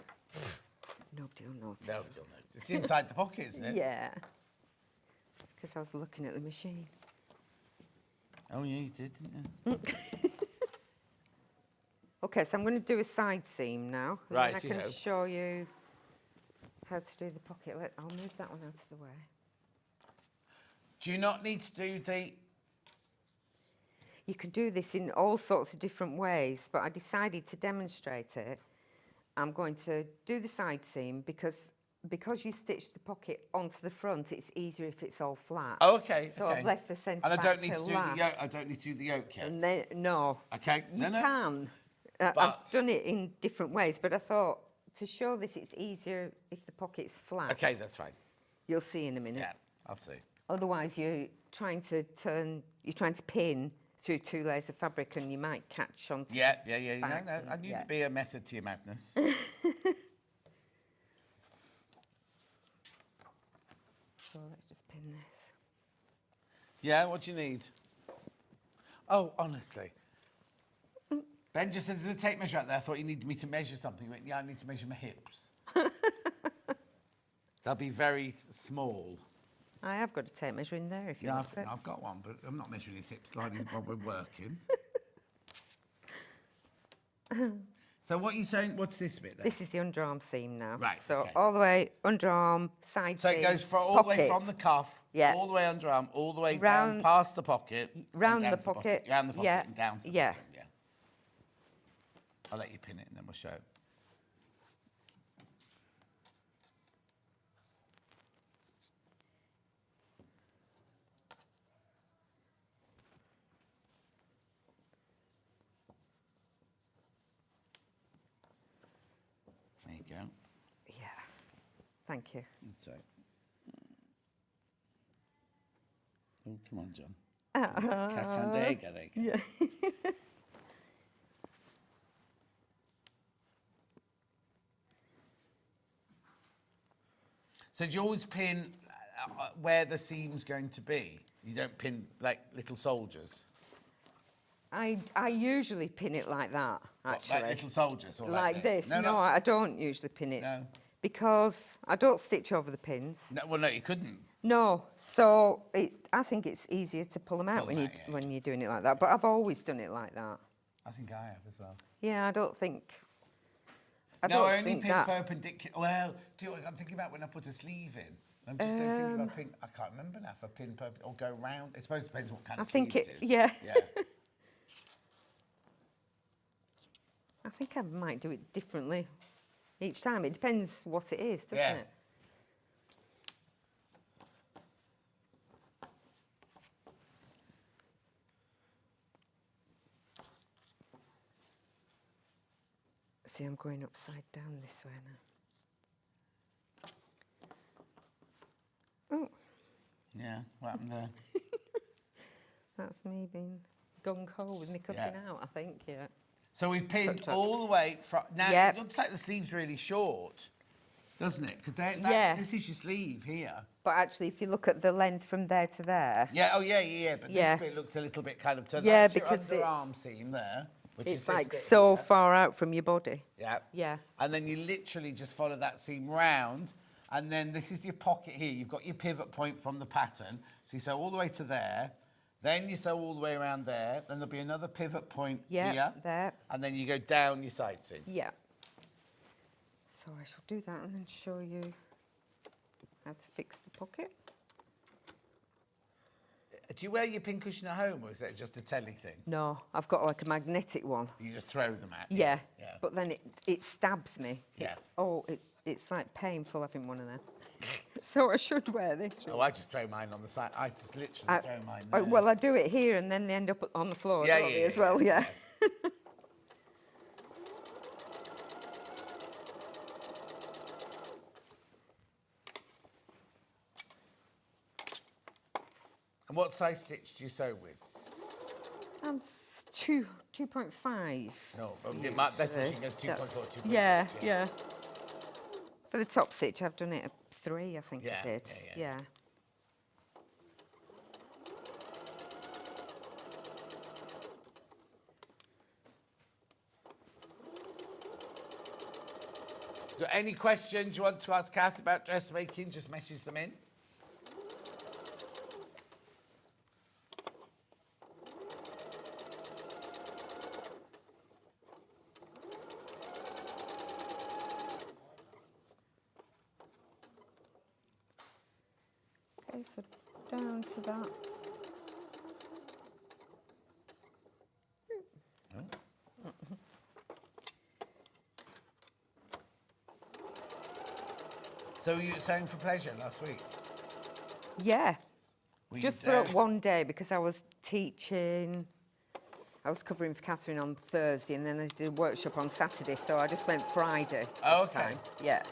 Nobody will notice. No, you'll know. It's inside the pocket, isn't it? Yeah. Because I was looking at the machine. Oh, yeah, you did, didn't you? Okay, so I'm going to do a side seam now. And Right, then I you can go. show you how to do the pocket. I'll move that one out of the way. Do you not need to do the... You can do this in all sorts of different ways, but I decided to demonstrate it. I'm going to do the side seam because you stitch the pocket onto the front, it's easier if it's all flat. Oh, okay, So okay. I've left the centre And I back don't need to till do last. the yoke. I don't need to do the yoke yet. And then, no. Okay, You no. can. But- I've done it in different ways, but I thought to show this it's easier if the pocket's flat. Okay, that's fine. You'll see in a minute. Yeah, I'll see. Otherwise, you're trying to pin through 2 layers of fabric and you might catch on. Yeah. back No, I and- knew yeah. there'd be a method to your madness. So let's just pin this. Yeah, what do you need? Oh, honestly. Ben just said, there's a tape measure out there. I thought you needed me to measure something. He went, yeah, I need to measure my hips. They'll be very small. I have got a tape measure in there if you Yeah, want it. I've got one, but I'm not measuring his hips like while we're working. So what are you saying? What's this bit then? This is the underarm seam now. Right, So okay. all the way underarm, side So seam, it goes all the way from the cuff, Yeah. all the way underarm, all the way down Round- past the pocket, and round down the to bottom. pocket, Round the pocket yeah, and down to the yeah. bottom. Yeah. I'll let you pin it and then we'll show. you go. Yeah. Thank you. That's right. Oh, come on, John. There you go. Yeah. So do you always pin where the seam's going to be? You don't pin like little soldiers? I usually pin it like that, actually. What, like little soldiers or like this? No, I don't usually pin it. No. Because I don't stitch over the pins. No, well, no, you couldn't. No, so I think it's easier to pull them out Pull when them out, yeah. when you're doing it like that. But I've always done it like that. I think I have as well. Yeah, I don't think. I No, don't I only think pin that. perpendicular. Well, do you know what I'm thinking about when I put a sleeve in? I'm just thinking if I pin. I can't remember now if I pin or go round. I suppose it depends what kind I of think sleeve it. is. Yeah. Yeah. I think I might do it differently each time. It depends what it is, doesn't Yeah. it? See, I'm going upside down this way now. Oh, Yeah. What happened there? that's me being gung-ho with me cutting out, I think, yeah. So we've pinned Tut, tut. all the way from. Now Yep. it looks like the sleeve's really short, doesn't it? Because Yeah. this is your sleeve here. But actually, if you look at the length from there to there, Yeah. Oh yeah. But Yeah. this bit looks a little bit kind of. So Yeah, that's your because it's- underarm seam there, which is it's this like bit so here. far out from your body. Yeah. Yeah. And then you literally just follow that seam round, and then this is your pocket here. You've got your pivot point from the pattern, so you sew all the way to there. Then you sew all the way around there. Then there'll be another pivot point here. There. And then you go down your side seam. Yeah. So I shall do that and then show you how to fix the pocket. Do you wear your pincushion at home, or is that just a telly thing? No, I've got like a magnetic one. You just throw them at me? Yeah. Yeah. But then it stabs me. Yeah. It's like painful having one of them. So I should wear this. Oh, I just throw mine on the side. I just literally throw mine there. Well, I do it here and then they end up on the floor Yeah, don't yeah, they, as yeah, well, yeah. And what size stitch do you sew with? 2.5. No, that's what she goes 2.4, 2.6. Yeah. For the top stitch, I've done it at 3, I think I did. Yeah. Got any questions you want to ask Kath about dressmaking? Just message them in. Okay, so down to that. So you were sewing for pleasure last week? Yeah. Were you Just there? for one day because I was teaching. I was covering for Catherine on Thursday and then I did a workshop on Saturday, so I just went Friday. Oh, this okay. time. Yeah.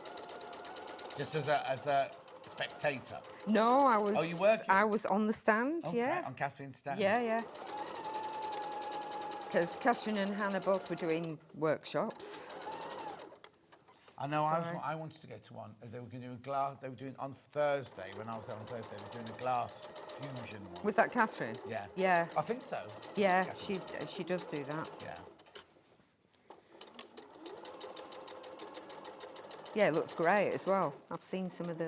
Just as a spectator? No, I was. Oh, you working? I was on the stand, Okay, yeah. on Catherine's stand? Yeah. Because Catherine and Hannah both were doing workshops. I know, Sorry. I wanted to go to one. They were going to do a glass, they were doing on Thursday, when I was there on Thursday, they were doing a glass fusion one. Was that Catherine? Yeah. Yeah. I think so. Yeah, Catherine. she does do that. Yeah. Yeah, it looks great as well. I've seen some of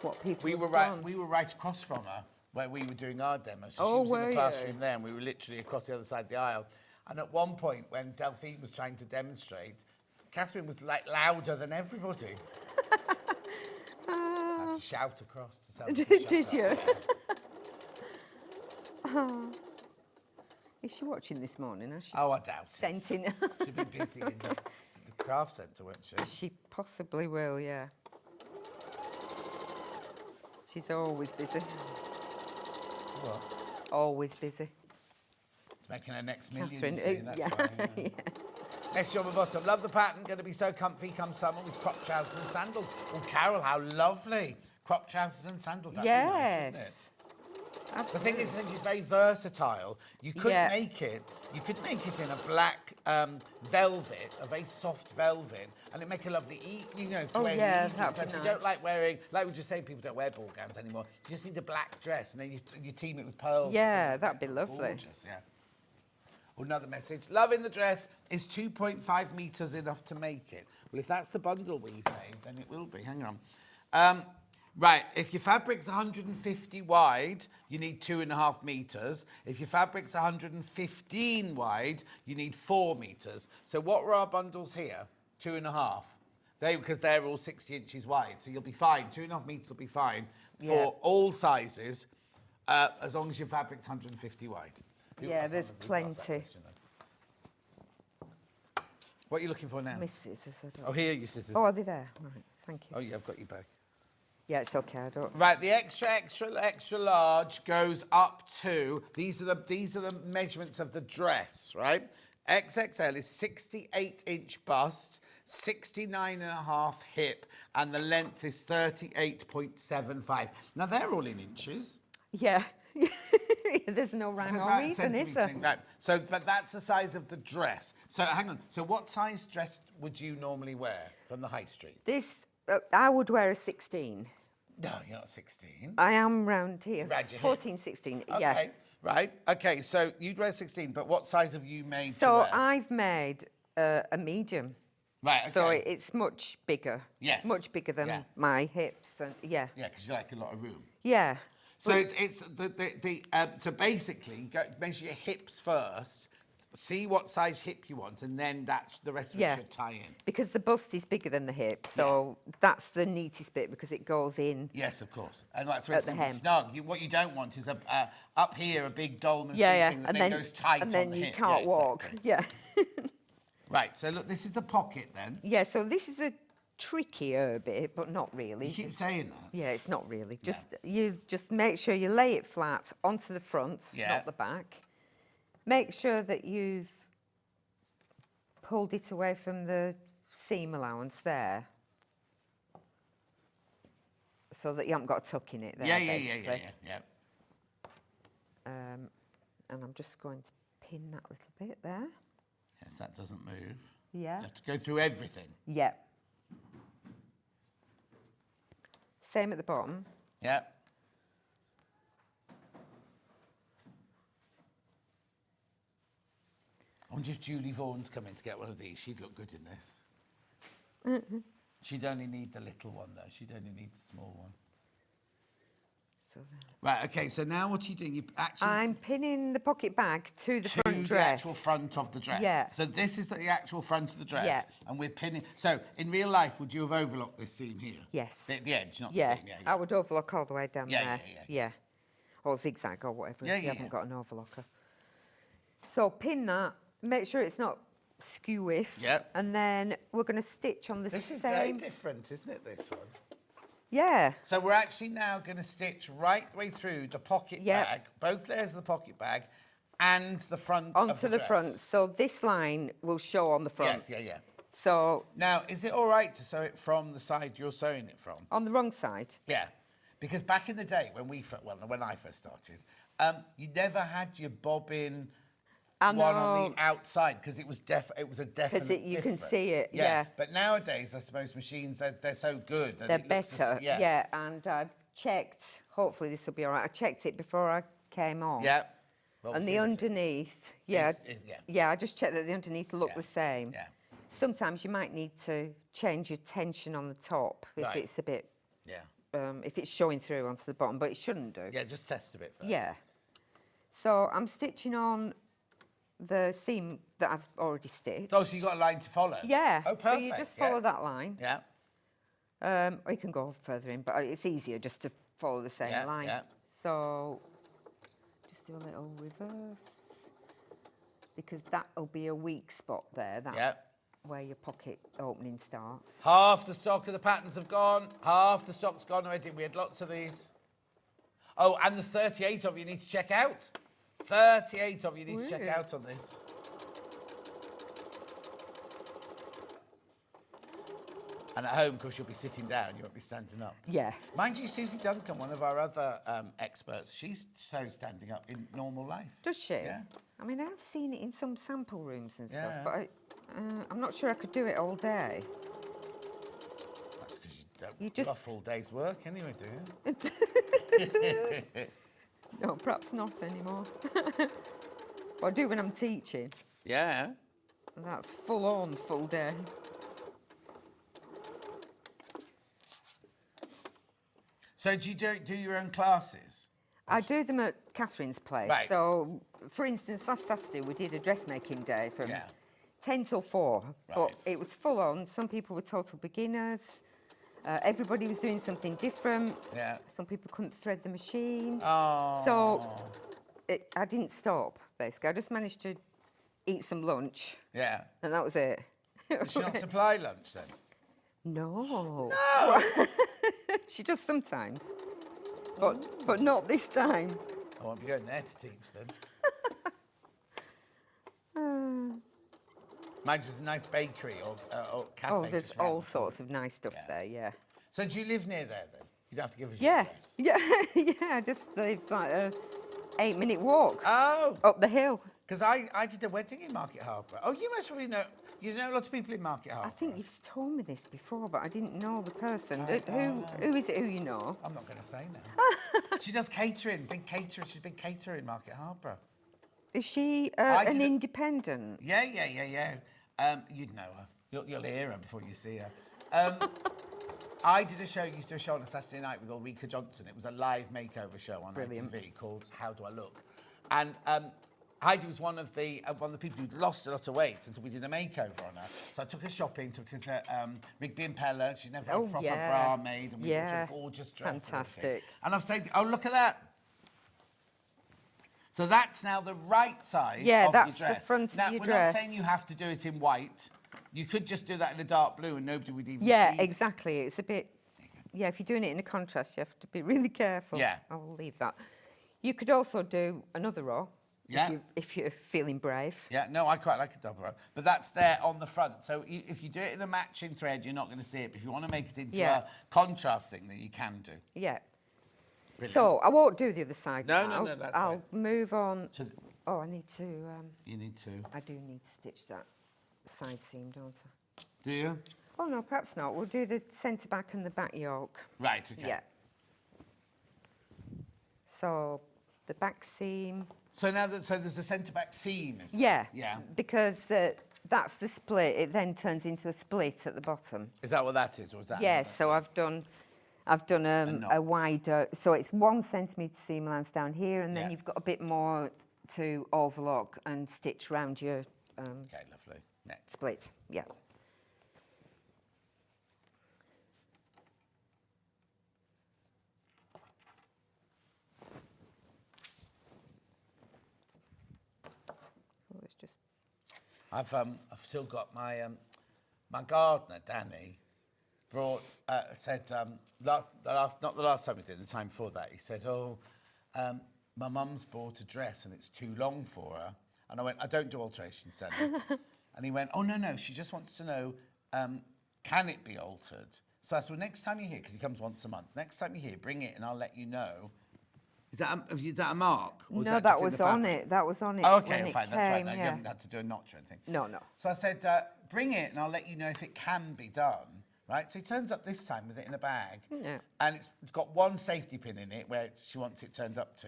what people We have were done. right across from her where we were doing our demo. So Oh, she was in were the you? classroom there, and we were literally across the other side of the aisle. And at one point, when Delphine was trying to demonstrate, Catherine was like louder than everybody. I had to shout across to tell them to shut Did up. you? Oh. Is she watching this morning? Has she Oh, I doubt it. sent in? She'd be busy in the craft centre, won't she? She possibly will, yeah. She's always busy. What? Always busy. Making her next million, Catherine, you see, and that's yeah. why, Yeah. Let's show my bottom. Love the pattern. Going to be so comfy come summer with crop trousers and sandals. Oh, Carol, how lovely. Crop trousers and sandals. That'd be nice, wouldn't it? Absolutely. The thing is, I think it's very versatile. You could make it. You could make it in a black velvet, a very soft velvet, and it'd make a lovely, to wear in the evening. That'd be If you nice. don't like wearing, like we just say, people don't wear ball gowns anymore. You just need a black dress, and then you team it with pearls. Yeah, that'd be lovely. Gorgeous, yeah. Another message. Loving the dress. Is 2.5 metres enough to make it? Well, if that's the bundle we've made, then it will be. Hang on. Right, if your fabric's 150 wide, you need 2.5 metres. If your fabric's 115 wide, you need 4 metres. So what were our bundles here? 2.5. Because they're all 60 inches wide, so you'll be fine. 2.5 metres will be fine for all sizes, as long as your fabric's 150 wide. Yeah, there's plenty. What are you looking for now? My scissors, I don't. Oh, here are your scissors. Oh, are they there? Right, thank you. Oh, yeah, I've got your bag. Yeah, it's okay. I don't. Right, the extra large goes up to, these are the measurements of the dress, right? XXL is 68-inch bust, 69.5 hip, and the length is 38.75. Now, they're all in inches. Yeah. There's no rhyme or reason, is there? Right. So, but that's the size of the dress. So, hang on. So, what size dress would you normally wear from the high street? This, I would wear a 16. No, you're not 16. I am round here. Round your hip. 14, 16, Okay. yeah. Right. Okay. So you'd wear 16, but what size have you made to So wear? I've made a medium. Right. Okay. So it's much bigger. Yes. Much bigger than Yeah. my hips. And, yeah. Yeah, because you like a lot of room. Yeah. So it's so basically you measure your hips first, see what size hip you want, and then the rest of it should tie in. Because the bust is bigger than the hip, so that's the neatest bit because it goes in. Yes, of course, and that's where it's At the going to be hem. snug. What you don't want is up here a big dolman Yeah, thing that and then then goes tight and on then the you hip. can't Yeah, walk. exactly. Yeah. Right. So look, this is the pocket then. Yeah. So this is a trickier bit, but not really. You keep saying that. Yeah, it's not really. You just make sure you lay it flat onto the front, not the back. Make sure that you've pulled it away from the seam allowance there, so that you haven't got a tuck in it there. Yeah. And I'm just going to pin that little bit there. Yes, that doesn't move. Yeah. You have to go through everything. Yeah. Same at the bottom. Yeah. I wonder if Julie Vaughan's coming to get one of these. She'd look good in this. She'd only need the little one, though. She'd only need the small one. So Right, OK, so now what are you doing? You actually... I'm pinning the pocket bag to the front the dress. actual front of the dress. Yeah. So this is the actual front of the dress. Yeah. And we're pinning... So, in real life, would you have overlocked this seam here? Yes. The edge, not Yeah. the seam. I would overlock all the way down Yeah, there. yeah. Or zigzag or whatever if you haven't yeah. got an overlocker. So pin that, make sure it's not skew-if. Yep. And then we're going to stitch on the This same... is very different, isn't it, this one? Yeah. So we're actually now going to stitch right the way through the pocket bag, both layers of the pocket bag, and the front of the Onto the dress. front. So this line will show on the front. Yes, yeah. So... Now, is it all right to sew it from the side you're sewing it from? On the wrong side? Yeah. Because back in the day, when I first started, you never had your bobbin one on the outside because it was a definite Because you can difference. see it, yeah. But nowadays, I suppose machines, they're so good. that They're it looks better, yeah. And I've checked, hopefully this will be all right, I checked it before I came on. Yeah. And the underneath, yeah. I just checked that the underneath look the same. Yeah. Sometimes you might need to change your tension on the top if it's a bit, if it's showing through onto the bottom, but it shouldn't do. Yeah, just test a bit first. Yeah. So I'm stitching on the seam that I've already stitched. Oh, so you've got a line to follow? Yeah. Oh, perfect. So you just follow that line. Yeah. Or you can go further in, but it's easier just to follow the same line. Yeah. So just do a little reverse, because that'll be a weak spot there. Where your pocket opening starts. Half the stock of the patterns have gone. Half the stock's gone already. We had lots of these. Oh, and there's 38 of you need to check out. 38 of you need to check out on this. And at home, of course, you'll be sitting down, you won't be standing up. Yeah. Mind you, Susie Duncan, one of our other experts, she's so standing up in normal life. Does she? Yeah. I mean, I've seen it in some sample rooms and stuff, Yeah. but I'm not sure I could do it all day. That's because you don't You do a just- full day's work anyway, do you? No, perhaps not anymore. But I do when I'm teaching. Yeah. And that's full on, full day. So do you do your own classes? I do them at Catherine's place. Right. So, for instance, last Saturday we did a dressmaking day from Yeah. 10 till 4. Right. But it was full on. Some people were total beginners. Everybody was doing something different. Yeah. Some people couldn't thread the machine. Oh. So I didn't stop, basically. I just managed to eat some lunch, Yeah. and that was it. Does she not supply lunch then? No. She does sometimes, but not this time. I won't be going there to teach them. Mind you, there's a nice bakery or cafe. Oh, there's just round all the sorts corner. of nice stuff Yeah. there, yeah. So do you live near there then? You don't have to give us your Yeah, address. yeah, yeah, just like a 8-minute walk Oh, up the hill. because I did a wedding in Market Harbour. Oh, you must probably know. You know a lot of people in Market Harbour. I think you've told me this before, but I didn't know the person. Who is it who you know? I'm not going to say now. She does catering, big caterer. She's a big caterer in Market Harbour. Is she I an did a- independent? Yeah. You'd know her. You'll hear her before you see her. I used to do a show on a Saturday night with Ulrika Johnson. It was a live makeover show on Brilliant. ITV called How Do I Look? And Heidi was one of the people who'd lost a lot of weight, and so we did a makeover on her. So I took her shopping, took her to Rigby and Pella. She'd never had a proper bra made, and we bought her a gorgeous dress. and everything. Fantastic. And I've said, oh, look at that. So that's now the right side Yeah, of that's your the dress. front of now, your we're dress. not saying you have to do it in white. You could just do that in a dark blue and nobody would even Yeah, see. exactly. It's a bit. Yeah, if you're doing it in a contrast, you have to be really careful. Yeah. I'll leave that. You could also do another row. Yeah. If you're feeling brave. Yeah, no, I quite like a double row. But that's there on the front. So if you do it in a matching thread, you're not going to see it. But if you want to make it into Yeah. a contrast thing, then you can do. Yeah. Brilliant. So I won't do the other side No, now. no, that's I'll fine. move on. To the- Oh, I need to. You need to. I do need to stitch that side seam, don't I? Do you? Oh no, perhaps not. We'll do the centre back and the back yoke. Right, okay. Yeah. So the back seam. So now so there's a centre back seam, is there? Yeah. Yeah. Because that's the split. It then turns into a split at the bottom. Is that what that is, or is that? Yes. another? So I've done knot. a wider. So it's 1 centimetre seam allowance down here, and then Yeah. you've got a bit more to overlock and stitch round your Okay, lovely. Next. split. Yeah. Oh, it's just I've still got my my gardener Danny brought said not the last time we did, the time before that, he said, oh, my mum's bought a dress and it's too long for her, and I went, I don't do alterations, Danny. And he went, oh no, she just wants to know, can it be altered? So I said, well, next time you're here, because he comes once a month, next time you're here, bring it and I'll let you know. Is that a mark? Or is no, just that in was the on fabric? it. That was on it. Oh, okay, when it fine, that's right. came, No, you yeah. haven't had to do a notch or anything. No. So I said, bring it and I'll let you know if it can be done, right? So he turns up this time with it in a bag. Yeah. And it's got one safety pin in it where she wants it turned up to.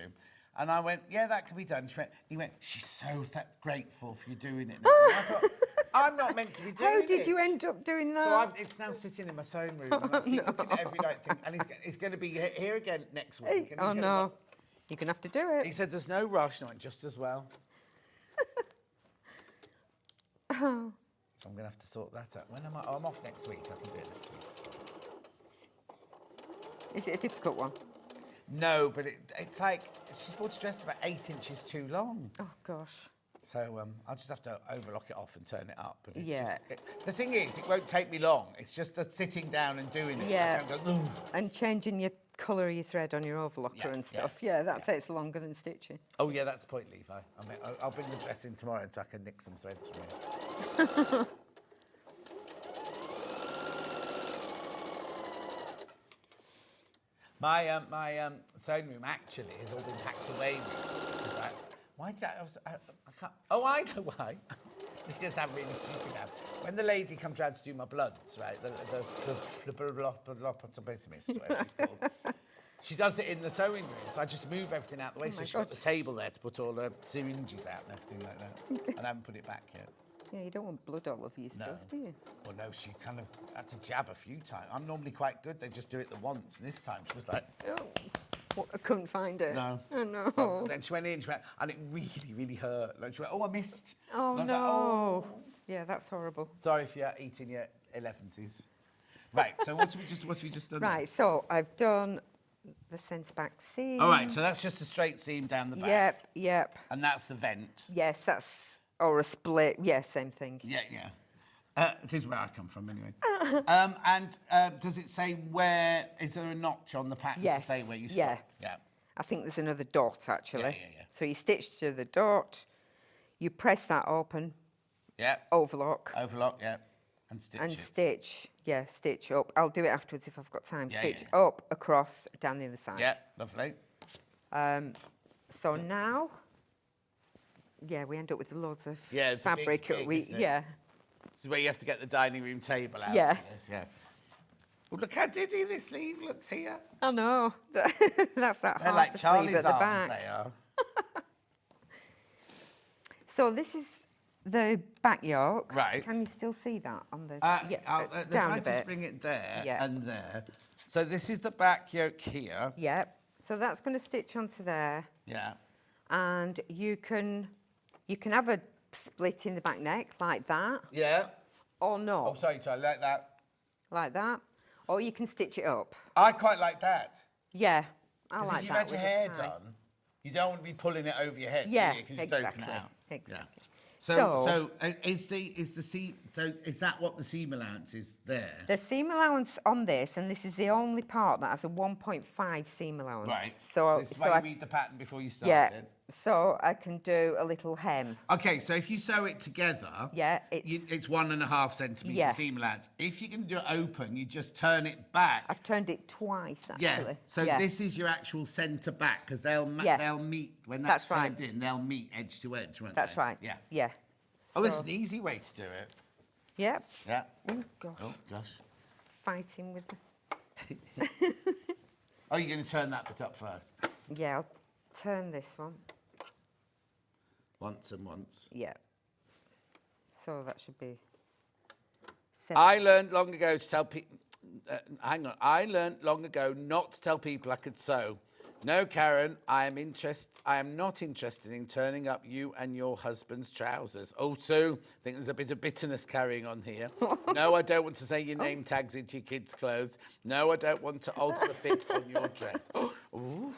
And I went, yeah, that can be done. He went, she's so grateful for you doing it. And I thought, I'm not meant to be doing it. How did you end up doing that? So it's now sitting in my sewing room. And I keep looking at every night. And he's going to be here again next week. And he's Oh gonna no, go- you're gonna have to do He it. said, there's no rush. And I went, just as well. So I'm going to have to sort that out. When am I? Oh, I'm off next week. I can do it next week, I suppose. Is it a difficult one? No, but it's like, she's bought a dress about 8 inches too long. Oh gosh. So I'll just have to overlock it off and turn it up. But it's Yeah. The thing is, it won't take me long. It's just the sitting down and doing it. Yeah. I don't go, "Ooh." And changing your colour of your thread on your overlocker Yeah, and stuff. Yeah, that takes longer than stitching. Oh, yeah, that's the point, Levi. I'll bring the dress in tomorrow so I can nick some threads from you. My sewing room actually has all been packed away recently. Why did I can't. Oh, I know why. This is going to sound really stupid now. When the lady comes round to do my bloods, right, the pessimist, whatever she's called, she does it in the sewing room. So I just move everything out the way. So she's got the table there to put all her syringes out and everything like that. And I haven't put it back yet. Yeah, you don't want blood all over your stuff, do you? Well, no, she kind of had to jab a few times. I'm normally quite good. They just do it the once. And this time she was like... Oh. What, I couldn't find it. No. Oh, no. Well, then she went in, and it really, really hurt. Like she went, oh, I missed. Oh, and I was no. like, oh. Yeah, that's horrible. Sorry if you're eating your 11s. Right, so what have we just done? Right, so I've done the centre back seam. All right, so that's just a straight seam down the back. Yep, yep. And that's the vent. Yes, that's, or a split. Yeah, same thing. Yeah, yeah. This is where I come from, anyway. Does it say where, is there a notch on the pattern to say where you stop? Yeah. Yeah. I think there's another dot, actually. Yeah. So you stitch to the dot, you press that open, overlock. Overlock, yeah. And stitch and it. Stitch up. I'll do it afterwards if I've got time. Yeah, Stitch yeah. up, across, down the other side. Yeah, lovely. So now, we end up with loads of it's fabric. big, isn't it? This is where you have to get the dining room table out. Yeah. Yeah. Well, look how diddy this sleeve looks here. I know. That's that They're half like a sleeve Charlie's at the arms, back. they are. So this is the back yoke. Right. Can you still see that on the... If down I a bit. just bring it there Yeah. and there. So this is the back yoke here. Yep. So that's going to stitch onto there. Yeah. And you can have a split in the back neck like that. Yeah. Or not. Oh, sorry, Charlie, like that. Like that. Or you can stitch it up. I quite like that. Yeah. I 'Cause like if you've that. had your with the hair tie. done, you don't want to be pulling it over your head. Yeah, do you? You can just exactly. open it out. Exactly. So is the seam? So is that what the seam allowance is there? The seam allowance on this, and this is the only part that has a 1.5 seam allowance. Right. So this is why you read the pattern before you start yeah. it. So I can do a little hem. Okay, so if you sew it together, it's 1.5 centimetre Yeah. seam allowance. If you're going to do it open, you just turn it back. I've turned it twice actually. Yeah. So this is your actual centre back because they'll meet when that's turned in. They'll meet edge to edge, won't That's they? right. Yeah. Yeah. Oh, this is an easy way to do it. Yep. Yeah. Oh gosh. Oh gosh. Fighting with the... Oh, you're going to turn that bit up first. Yeah, I'll turn this one. Once and once. Yeah. So that should be... I learned long ago to tell people... I learned long ago not to tell people I could sew. No, Karen, I am not interested in turning up you and your husband's trousers. Also, I think there's a bit of bitterness carrying on here. No, I don't want to say your name tags into your kids' clothes. No, I don't want to alter the fit on your dress. Ooh.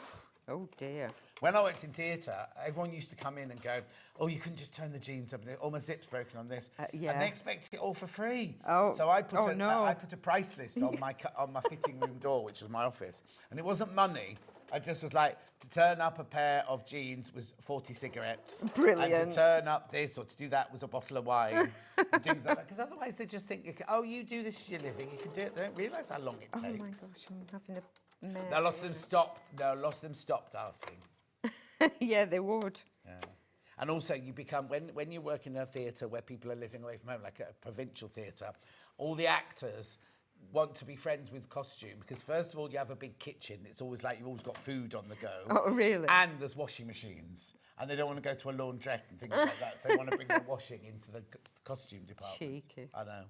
Oh, dear. When I worked in theatre, everyone used to come in and go, oh, you couldn't just turn the jeans up. Oh, my zip's broken on this. Yeah. And they expected it all for free. Oh, so I put no. a price list on my fitting room door, which was my office. And it wasn't money. I just was like, to turn up a pair of jeans was 40 cigarettes. Brilliant. And to turn up this or to do that was a bottle of wine. And things like that. Because otherwise they just think, you do this for your living, you can do it. They don't realise how long it takes. Oh, my gosh, I'm having a mess. A lot of them stopped asking. Yeah, they would. Yeah. And also you become, when you work in a theatre where people are living away from home, like a provincial theatre, all the actors want to be friends with costume because first of all you have a big kitchen. It's always like you've always got food on the go. Oh, really? And there's washing machines. And they don't want to go to a laundrette and things like that. So they want to bring the washing into the costume department. Cheeky. I know.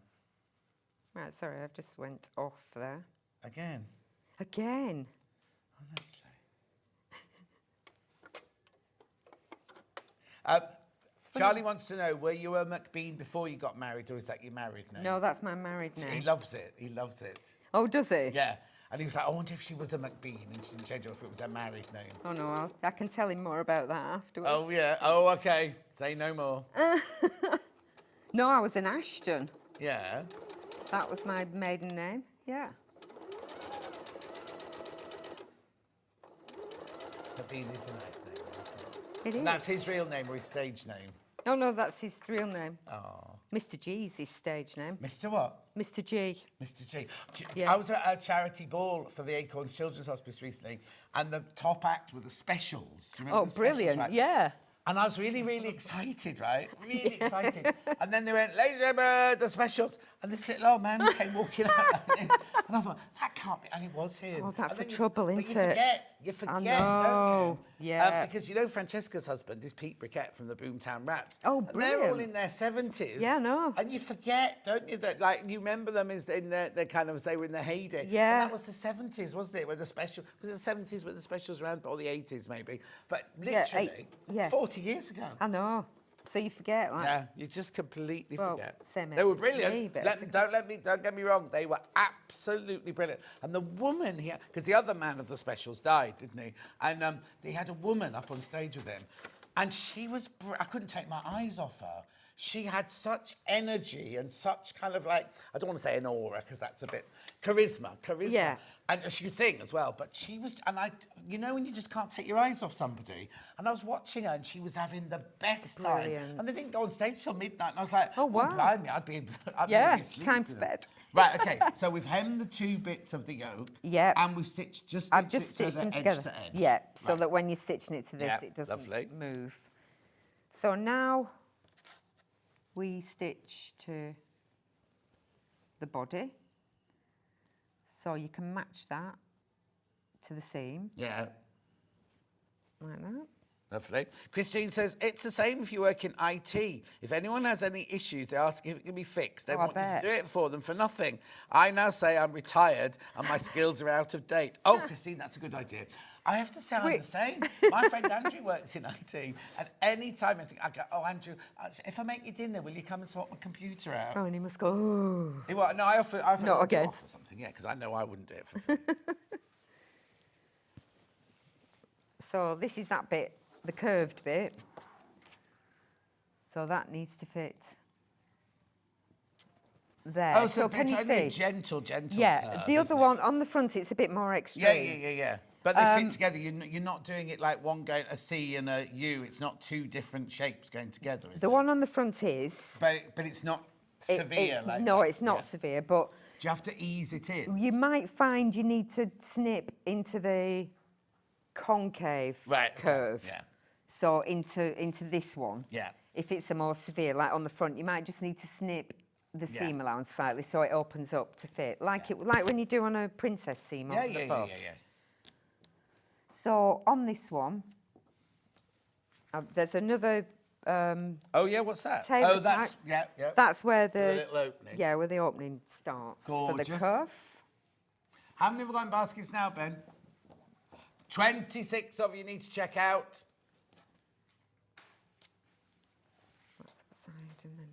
Right, sorry, I've just went off there. Again. Again? Honestly. Charlie wants to know, were you a McBean before you got married, or is that your married name? No, that's my married name. He loves it. He loves it. Oh, does he? Yeah. And he was like, I wonder if she was a McBean, and she didn't change it, or if it was her married name. Oh, no, I can tell him more about that afterwards. Oh, yeah. Oh, OK. Say no more. No, I was an Ashton. Yeah. That was my maiden name, yeah. McBean is a nice name, isn't it? It is. And that's his real name or his stage name? Oh, no, that's his real name. Oh. Mr. G's his stage name. Mr. what? Mr. G. Mr. G. Yeah. I was at a charity ball for the Acorns Children's Hospice recently, and the top act were the specials. Do you remember Oh, the specials, brilliant. right? Yeah. And I was really, really excited, right? Really excited. And then they went, ladies and gentlemen, the specials. And this little old man came walking out like this. And I thought, that can't be. And it was him. Oh, that's And the then trouble, but isn't you it? You forget, don't know. you? Yeah. Because you know Francesca's husband is Pete Briquette from the Boomtown Rats. Oh, And they're all brilliant. in their 70s. Yeah, I know. And you forget, don't you, that like you remember them as in their kind of, they were in their heyday. Yeah. And that was the 70s, wasn't it? When the special, was it the 70s when the specials around, or the 80s maybe? But Yeah, literally, yeah. 40 years ago. I know. So you forget, like. Yeah, you just completely Well, forget. same They were age as brilliant. me, but Don't get me wrong. They were absolutely brilliant. And the woman here, because the other man of the specials died, didn't he? And they had a woman up on stage with him, and she was. I couldn't take my eyes off her. She had such energy and such kind of like, I don't want to say an aura because that's a bit charisma. Yeah. And she could sing as well, but she was, and you know when you just can't take your eyes off somebody, and I was watching her and she was having the best time. Brilliant. And they didn't go on stage till midnight, and I was like, Oh, wow. blimey, I'd be Yeah, asleep, time you for know. bed. Right, okay, so we've hemmed the 2 bits of the yoke. Yeah. And we've stitched, I've it just so stitched they're them edge together. to edge. Yeah, so Right. that when you're stitching it to this, Yeah, it doesn't lovely. move. So now we stitch to the body. So you can match that to the seam, Yeah, like that. lovely. Christine says, it's the same if you work in IT. If anyone has any issues, they ask if it can be fixed. They Oh, I want you bet. to do it for them for nothing. I now say I'm retired and my skills are out of date. Oh, Christine, that's a good idea. I have to say I'm the same. My friend Andrew works in IT, and any time I think, I go, oh, Andrew, if I make you dinner, will you come and sort my computer out? Oh, and he must go, oh. No, I offer Not I'll again. offer something, yeah, because I know I wouldn't do it for free. So this is that bit, the curved bit. So that needs to fit there. Oh, so can it's you only a see? gentle Yeah, curve, the other isn't it? one on the front, it's a bit more extreme. Yeah. But they fit together. You're not doing it like one going a C and a U. It's not 2 different shapes going together, is The it? one on the front is. But it's not severe. No, that. it's not Yeah. severe, but Do you have to ease it in? you might find you need to snip into the concave Right, okay, curve. yeah. So into this one. Yeah. If it's a more severe, like on the front, you might just need to snip the Yeah. seam allowance slightly so it opens up to fit, like when you do on a princess seam over the bust. Yeah. So on this one, there's another. Oh yeah, what's that? Tailor Oh, that's type. yeah. That's where the little opening. Yeah, where the opening starts for the Gorgeous. cuff. How many have we got in baskets now, Ben? 26 of you need to check out. That's the side and then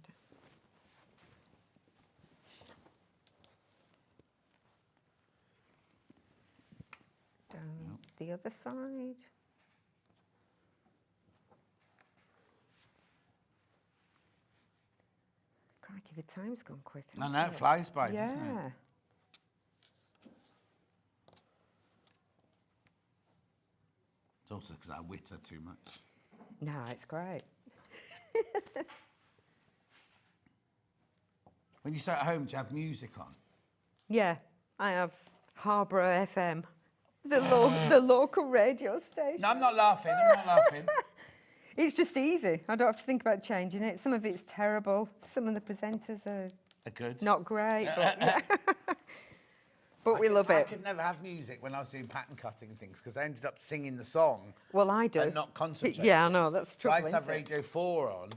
down the other side. Crikey, the time's gone quick. I know, hasn't it it? flies by, Yeah. doesn't it? It's also because I witter too much. No, it's great. When you sit at home, do you have music on? Yeah, I have Hobart FM, the local radio station. No, I'm not laughing. It's just easy. I don't have to think about changing it. Some of it's terrible. Some of the presenters are Good. not great, but, but we love I it. could never have music when I was doing pattern cutting and things because I ended up singing the song Well, I do. and not concentrating. Yeah, I know, that's So I true. used to have Radio 4 on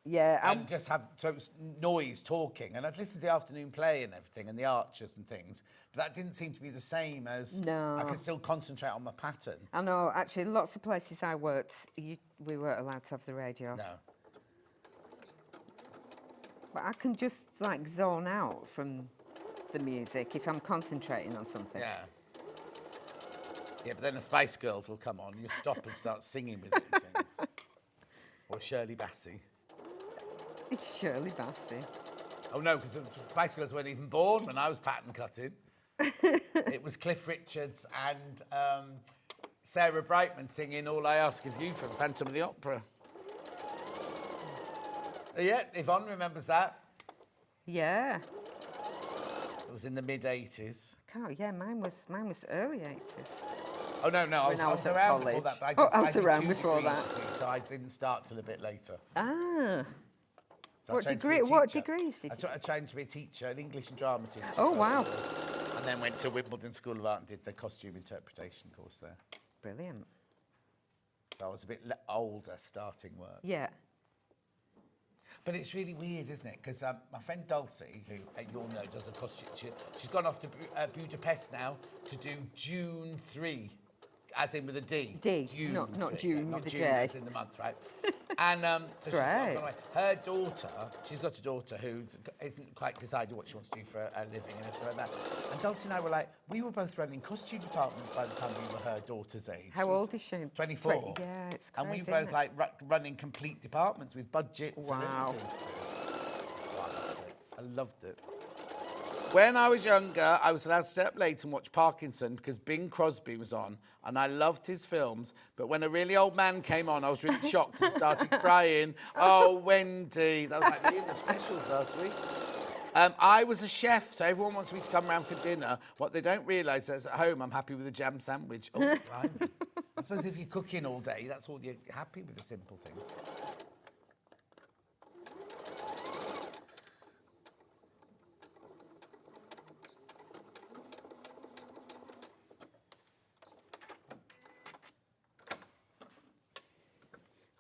Yeah, and just have so it was noise talking, and I'd listen to the afternoon play and everything and the Archers and things, but that didn't seem to be the same as No. I could still concentrate on my pattern. I know. Actually, lots of places I worked, we weren't allowed to have the radio. No. But I can just like zone out from the music if I'm concentrating on something. Yeah. Yeah, but then the Spice Girls will come on, you stop and start singing with it and things. Or Shirley Bassey. It's Shirley Bassey. Oh no, because the Spice Girls weren't even born when I was pattern cutting. It was Cliff Richards and Sarah Brightman singing All I Ask of You from Phantom of the Opera. Yeah, Yvonne remembers that. Yeah. It was in the mid-80s. Yeah, mine was early 80s. Oh, no, When I was at around before college. that. But Oh, I was did around 2 before degrees, that. you see, so I didn't start till a bit later. Ah. So I What trained to be a what teacher. degrees did you? I trained to be a teacher, an English and drama teacher. Oh, first wow. of all, and then went to Wimbledon School of Art and did the costume interpretation course there. Brilliant. So I was a bit older starting work. Yeah. But it's really weird, isn't it? Because my friend Dulcie, who you all know does a costume, she's gone off to Budapest now to do June 3, as in with a D. D, June not 3, June not with a June J. as in the month, right? And so she's Great. gone away. Her daughter, she's got a daughter who isn't quite decided what she wants to do for a living and everything like that. And Dulcie and I were like, we were both running costume departments by the time we were her daughter's age. How old is she? 24. Yeah, it's crazy. And we were isn't both it? like running complete departments with budgets Wow. and everything. I loved it. When I was younger, I was allowed to stay up late and watch Parkinson because Bing Crosby was on, and I loved his films. But when a really old man came on, I was really shocked and started crying. Oh, Wendy. That was like me in the specials last week. I was a chef, so everyone wants me to come round for dinner. What they don't realise is at home, I'm happy with a jam sandwich. Oh, blimey. I suppose if you're cooking all day, that's all you're happy with, the simple things.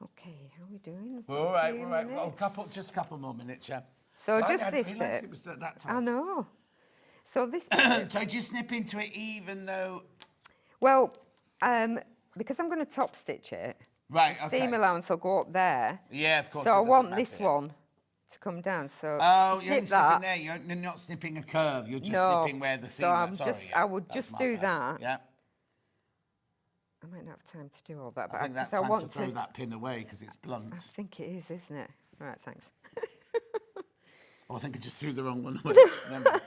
Okay, how are we doing? All right, Few all right. minutes? Oh, just a couple more minutes, yeah. So Blimey, just I this didn't realise bit. it was at that I time. know. So this bit, So do you snip into it even though... well, because I'm going to top stitch it, Right, okay. seam allowance will go up there. Yeah, of course. So it I doesn't want matter, this yeah. one to come down. So Oh, snip you're only that. snipping there. You're not snipping a curve. You're just No. snipping where the seam So I'm is. Sorry, just- yeah, I would that's just my do bad. that. Yeah. I might not have time to do all that, but I think that's I time want to throw that pin away because it's blunt. I think it is, isn't it? All right, thanks. Oh, I think I just threw the wrong one away. Remember?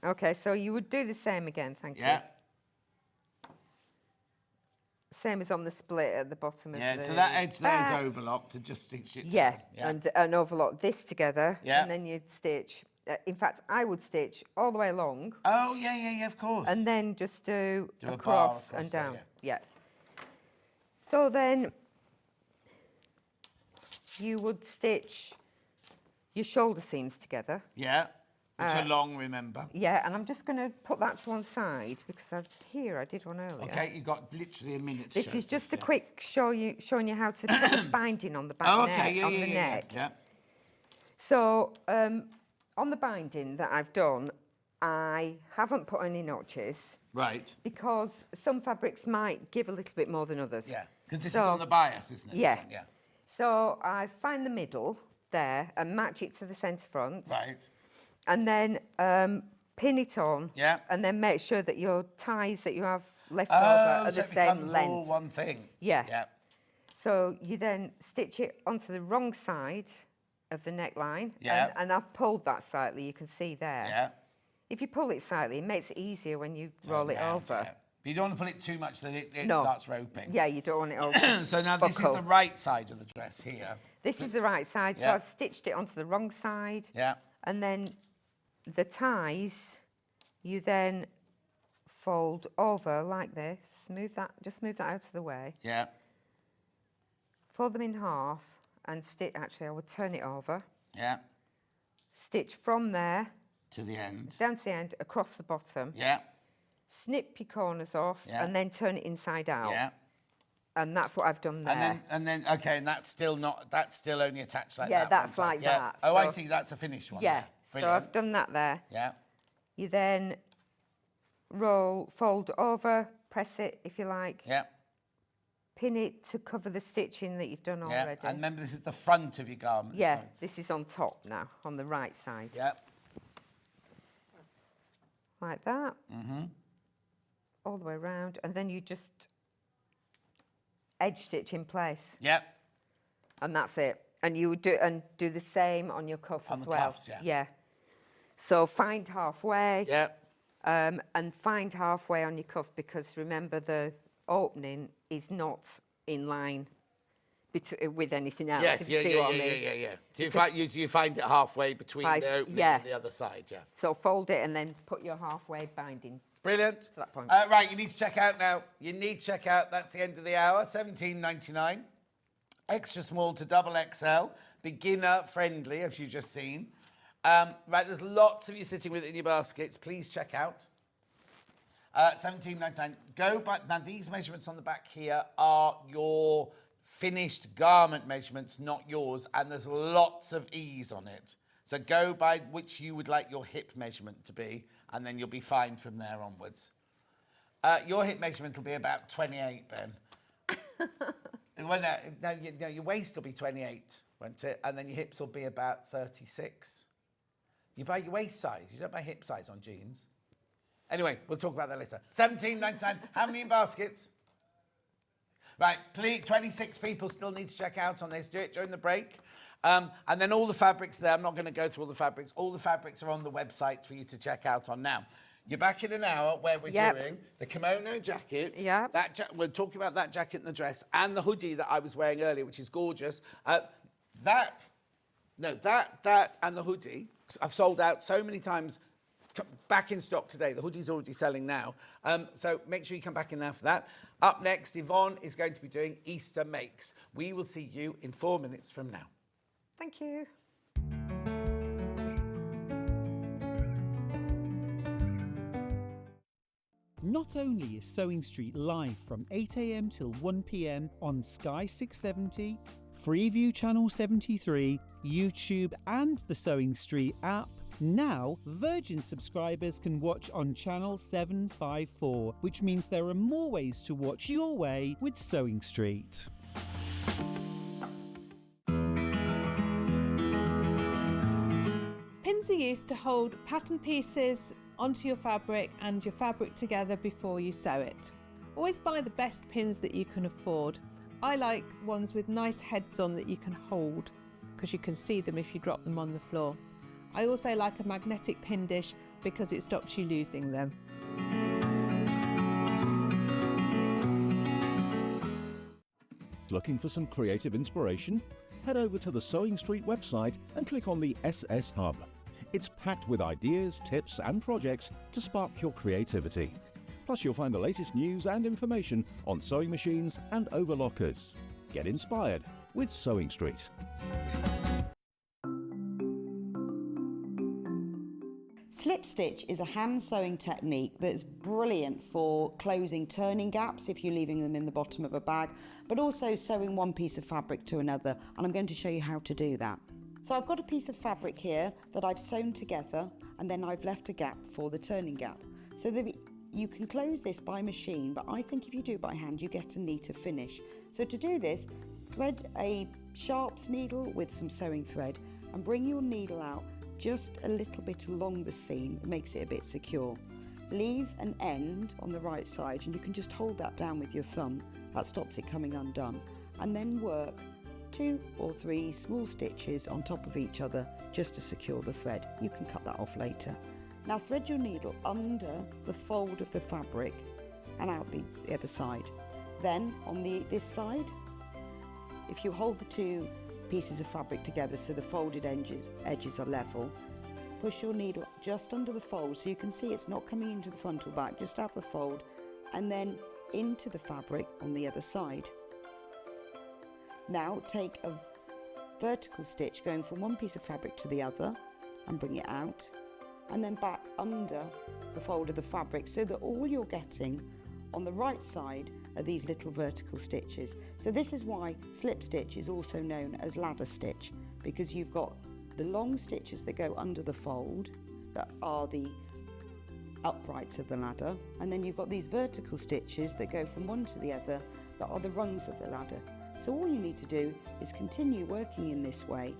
Okay, so you would do the same again, thank Yeah. you. Same as on the split at the bottom of Yeah, the so that edge there back. is overlocked and just stitch it Yeah, down. and overlock this together, Yeah. and then you'd stitch. In fact, I would stitch all the way along, Oh, yeah, of course. and then just do Do a bar across across and there, down. Yeah. So then you would stitch your shoulder seams together. Yeah, which are long, remember. Yeah, and I'm just going to put that to one side because I did one earlier. Okay, you've got literally a minute to This show is just a yeah. quick showing you how to put the binding on the back Oh, neck, okay, yeah, on yeah, the yeah, neck. yeah. So on the binding that I've done, I haven't put any notches Right. because some fabrics might give a little bit more than others. Yeah, because this So- is on the bias, isn't it? Yeah. Yeah. So I find the middle there and match it to the centre front. Right. And then pin it on. Yeah. And then make sure that your ties that you have left Oh, over are so the it same becomes length. all one thing. Yeah. Yeah. So you then stitch it onto the wrong side of the neckline. Yeah. And I've pulled that slightly, you can see there. Yeah. If you pull it slightly, it makes it easier when you roll it Round, over. yeah. But you don't want to pull it too much that it No. starts roping. Yeah, you don't want it over. So now this is buckle. the right side of the dress here. This is the right side, so Yeah. I've stitched it onto the wrong side. Yeah. And then the ties, you then fold over like this. Just move that out of the way. Yeah. Fold them in half and stitch. Actually, I would turn it over. Yeah. Stitch from there To the end. down to the end, across the bottom. Yeah. Snip your corners off Yeah. and then turn it inside out. Yeah. And that's what I've done there. And then okay, and that's still only attached like Yeah, that. that's one side. like Yeah. that, Oh, I so- see. That's a finished one. Yeah, there. so Brilliant. I've done that there. Yeah. You then fold over, press it if you like, Yeah. pin it to cover the stitching that you've done Yeah. already. And remember, this is the front of your garment. Yeah, this is on top now, on the right side. Yeah. Like that. Mm-hmm. All the way around, and then you just edge stitch in place, Yeah. and that's it. And you would do the same on your cuff On as the well. cuffs, yeah. Yeah. So find halfway. Yeah. And find halfway on your cuff because remember the opening is not in line with anything else. Yes, if you see what I mean. yeah. Do you find it halfway between the opening yeah. and the other side? Yeah. So fold it and then put your halfway binding. Brilliant. To that point. Right, you need to check out now. You need to check out. That's the end of the hour. $17.99. Extra small to double XL. Beginner friendly, as you've just seen. Right, there's lots of you sitting with it in your baskets. Please check out. $17.99. Go back. Now, these measurements on the back here are your finished garment measurements, not yours, and there's lots of ease on it. So go by which you would like your hip measurement to be, and then you'll be fine from there onwards. Your hip measurement will be about 28, Ben. Well, no, your waist will be 28, won't it? And then your hips will be about 36. You buy your waist size. You don't buy hip size on jeans. Anyway, we'll talk about that later. $17.99. How many in baskets? Right, please, 26 people still need to check out on this. Do it during the break. And then all the fabrics there. I'm not going to go through all the fabrics. All the fabrics are on the website for you to check out on now. You're back in an hour where we're doing the kimono jacket. Yeah. We're talking about that jacket and the dress and the hoodie that I was wearing earlier, which is gorgeous. That and the hoodie, I've sold out so many times. Back in stock today. The hoodie's already selling now. So make sure you come back in now for that. Up next, Yvonne is going to be doing Easter makes. We will see you in 4 minutes from now. Thank you. Not only is Sewing Street live from 8 a.m. till 1 p.m. on Sky 670, Freeview Channel 73, YouTube and the Sewing Street app, now Virgin subscribers can watch on Channel 754, which means there are more ways to watch your way with Sewing Street. Pins are used to hold pattern pieces onto your fabric and your fabric together before you sew it. Always buy the best pins that you can afford. I like ones with nice heads on that you can hold because you can see them if you drop them on the floor. I also like a magnetic pin dish because it stops you losing them. Looking for some creative inspiration? Head over to the Sewing Street website and click on the SS Hub. It's packed with ideas, tips and projects to spark your creativity. Plus you'll find the latest news and information on sewing machines and overlockers. Get inspired with Sewing Street. Slip stitch is a hand sewing technique that's brilliant for closing turning gaps if you're leaving them in the bottom of a bag, but also sewing one piece of fabric to another, and I'm going to show you how to do that. So I've got a piece of fabric here that I've sewn together and then I've left a gap for the turning gap. So you can close this by machine, but I think if you do it by hand you get a neater finish. So to do this, thread a sharps needle with some sewing thread and bring your needle out just a little bit along the seam. It makes it a bit secure. Leave an end on the right side and you can just hold that down with your thumb. That stops it coming undone. And then work 2 or 3 small stitches on top of each other just to secure the thread. You can cut that off later. Now thread your needle under the fold of the fabric and out the other side. Then on this side, if you hold the 2 pieces of fabric together so the folded edges are level, push your needle just under the fold so you can see it's not coming into the front or back, just have the fold and then into the fabric on the other side. Now take a vertical stitch going from one piece of fabric to the other and bring it out and then back under the fold of the fabric so that all you're getting on the right side are these little vertical stitches. So this is why slip stitch is also known as ladder stitch, because you've got the long stitches that go under the fold that are the uprights of the ladder, and then you've got these vertical stitches that go from one to the other that are the rungs of the ladder. So all you need to do is continue working in this way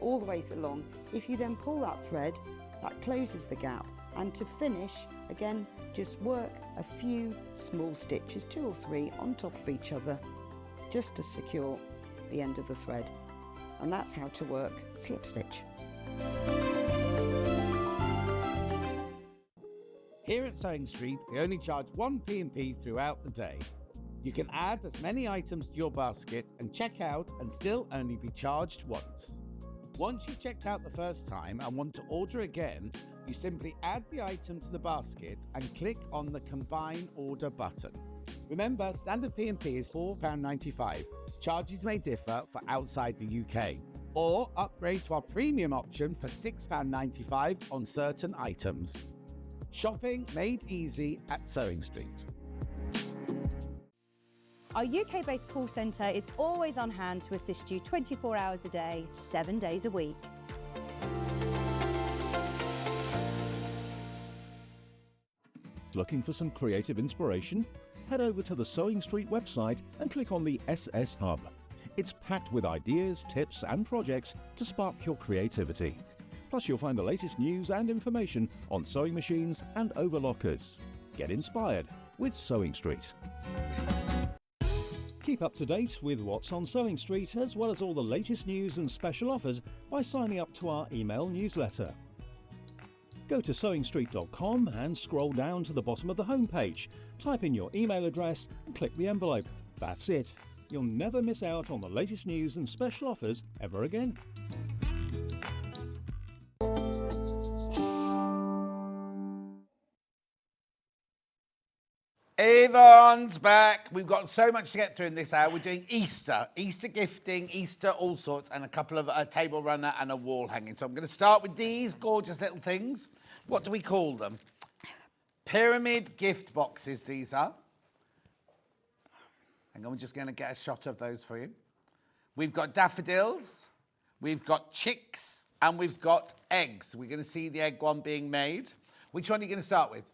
all the way along. If you then pull that thread, that closes the gap, and to finish, again, just work a few small stitches, 2 or 3 on top of each other, just to secure the end of the thread. And that's how to work slip stitch. Here at Sewing Street, we only charge 1p&p throughout the day. You can add as many items to your basket and check out and still only be charged once. Once you've checked out the first time and want to order again, you simply add the item to the basket and click on the Combine Order button. Remember, standard P&P is £4.95. Charges may differ for outside the UK. Or upgrade to our premium option for £6.95 on certain items. Shopping made easy at Sewing Street. Our UK-based call centre is always on hand to assist you 24 hours a day, 7 days a week. Looking for some creative inspiration? Head over to the Sewing Street website and click on the SS Hub. It's packed with ideas, tips and projects to spark your creativity. Plus you'll find the latest news and information on sewing machines and overlockers. Get inspired with Sewing Street. Keep up to date with what's on Sewing Street, as well as all the latest news and special offers by signing up to our email newsletter. Go to sewingstreet.com and scroll down to the bottom of the homepage. Type in your email address and click the envelope. That's it. You'll never miss out on the latest news and special offers ever again. Avon's back. We've got so much to get through in this hour. We're doing Easter gifting, Easter all sorts, and a couple of a table runner and a wall hanging. So I'm going to start with these gorgeous little things. What do we call them? Pyramid gift boxes, these are. Hang on, we're just going to get a shot of those for you. We've got daffodils, we've got chicks, and we've got eggs. We're going to see the egg one being made. Which one are you going to start with?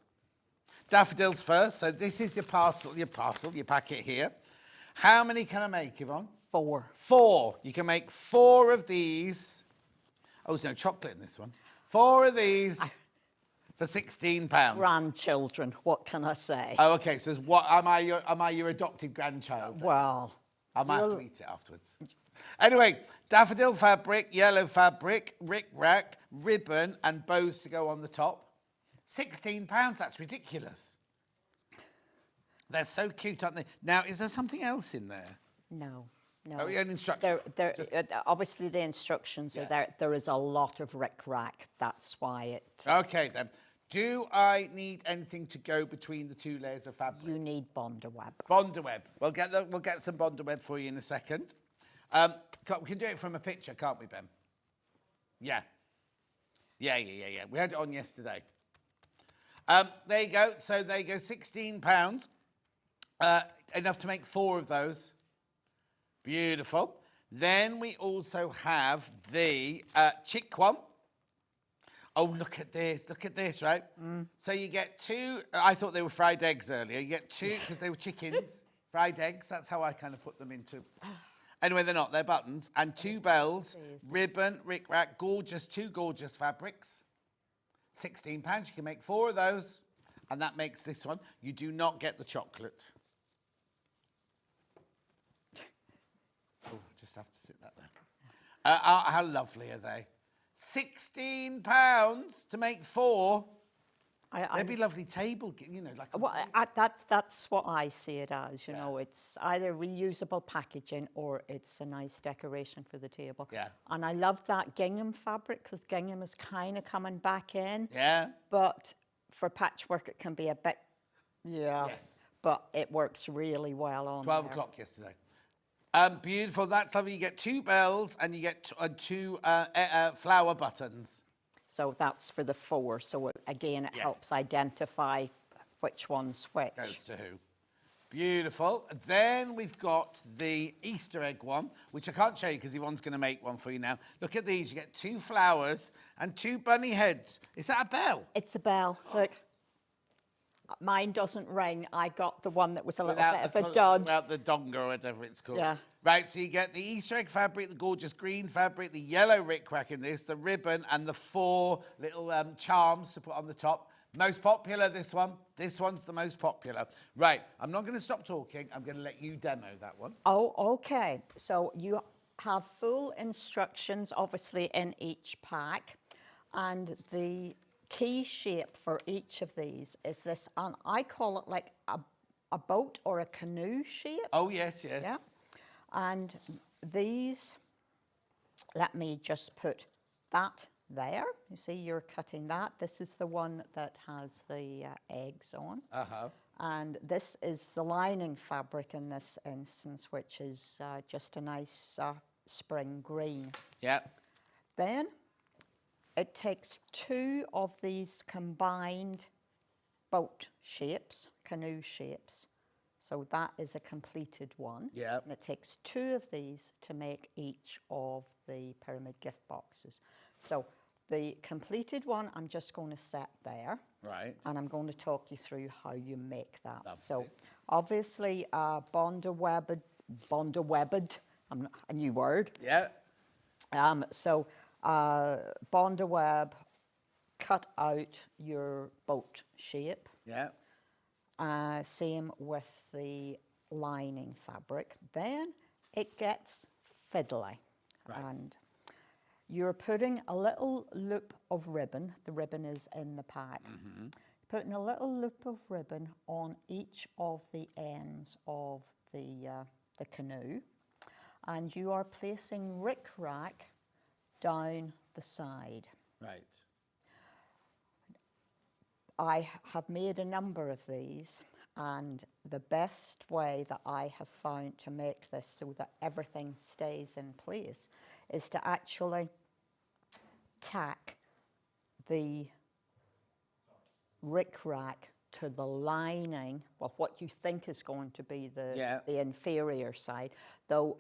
Daffodils first. So this is your packet here. How many can I make, Yvonne? 4. 4. You can make 4 of these. Oh, there's no chocolate in this one. 4 of these for £16. Grandchildren, what can I say? Oh, okay. So what am I your adopted grandchild? Well, I might have to eat it afterwards. Anyway, daffodil fabric, yellow fabric, rick-rack, ribbon, and bows to go on the top. £16, that's ridiculous. They're so cute, aren't they? Now, is there something else in there? No. Oh, only instructions? Obviously, the instructions are there. There is a lot of rick-rack. That's why it... Okay, then. Do I need anything to go between the 2 layers of fabric? You need Bonderweb. Bonderweb. We'll get some Bonderweb for you in a second. We can do it from a picture, can't we, Ben? Yeah. Yeah. We had it on yesterday. There you go. So there you go, £16. Enough to make 4 of those. Beautiful. Then we also have the chick one. Oh, look at this, right? So you get 2, I thought they were fried eggs earlier. You get 2, because they were chickens, fried eggs. That's how I kind of put them into. Anyway, they're not, they're buttons. And 2 bells, ribbon, rick-rack, gorgeous, 2 gorgeous fabrics. £16, you can make 4 of those, and that makes this one. You do not get the chocolate. Oh, just have to sit that there. How lovely are they? £16 to make 4. They'd be lovely table, you know, like. Well, that's what I see it as. You know, it's either reusable packaging or it's a nice decoration for the table. Yeah. And I love that gingham fabric because gingham is kind of coming back in. Yeah. But for patchwork, it can be a bit. Yeah. Yes. But it works really well on 12 o'clock yesterday. Beautiful. That's lovely. You get 2 bells and you get 2 flower buttons. So that's for the 4. So again, it helps identify which one's which. Goes to who. Beautiful. Then we've got the Easter egg one, which I can't show you because Yvonne's going to make one for you now. Look at these. You get 2 flowers and 2 bunny heads. Is that a bell? It's a bell. Look. Mine doesn't ring. I got the one that was a little bit of a dud. Without the donga or whatever it's called. Yeah. Right, so you get the Easter egg fabric, the gorgeous green fabric, the yellow rick-rack in this, the ribbon, and the 4 little charms to put on the top. Most popular, this one. This one's the most popular. Right, I'm not going to stop talking. I'm going to let you demo that one. Oh, okay. So you have full instructions, obviously, in each pack. And the key shape for each of these is this, and I call it like a a boat or a canoe shape. Oh, yes, yes. Yeah. And these, let me just put that there. You see, you're cutting that. This is the one that has the eggs on. Uh-huh. And this is the lining fabric in this instance, which is just a nice spring green. Yeah. Then it takes 2 of these combined boat shapes, canoe shapes. So that is a completed one. Yeah. And it takes 2 of these to make each of the pyramid gift boxes. So the completed one, I'm just going to set there. Right. And I'm going to talk you through how you make that. Lovely. So obviously bonder-webbed, a new word. Yeah. So bonder web, cut out your boat shape. Yeah. Same with the lining fabric. Then it gets fiddly. Right. And you're putting a little loop of ribbon. The ribbon is in the pack. Mm-hmm. Putting a little loop of ribbon on each of the ends of the canoe. And you are placing rick-rack down the side. Right. I have made a number of these, and the best way that I have found to make this so that everything stays in place is to actually tack the rick-rack to the lining, well, what you think is going to be the inferior side, though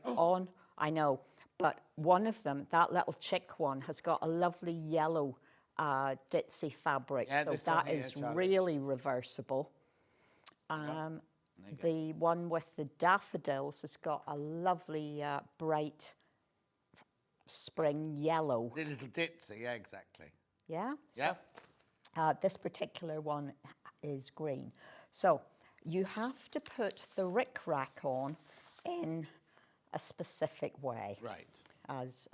I know, but one of them, that little chick one, has got a lovely yellow ditzy fabric, so that is really reversible. The one with the daffodils has got a lovely bright spring yellow. The little ditzy, yeah, exactly. Yeah? Yeah. So, this particular one is green. So you have to put the rick-rack on in a specific way. Right. As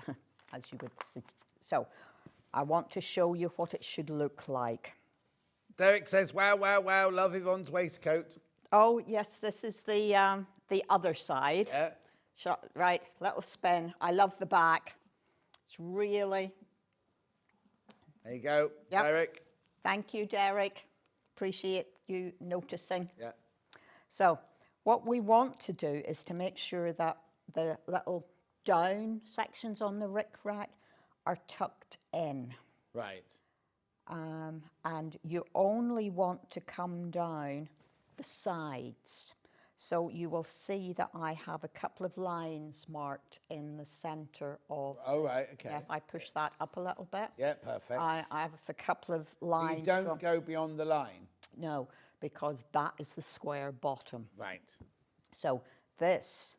you would see. So I want to show you what it should look like. Derek says, wow, wow, wow, love Yvonne's waistcoat. Oh, yes, this is the other side. Yeah. Right, little spin. I love the back. It's really... There you go, Yep. Derek. Thank you, Derek. Appreciate you noticing. Yeah. So what we want to do is to make sure that the little down sections on the rick-rack are tucked in. Right. And you only want to come down the sides. So you will see that I have a couple of lines marked in the center of... Oh, right, okay. Yeah, if I push that up a little bit. Yeah, perfect. I have a couple of So lines. you don't go beyond the line? No, because that is the square bottom. Right. So this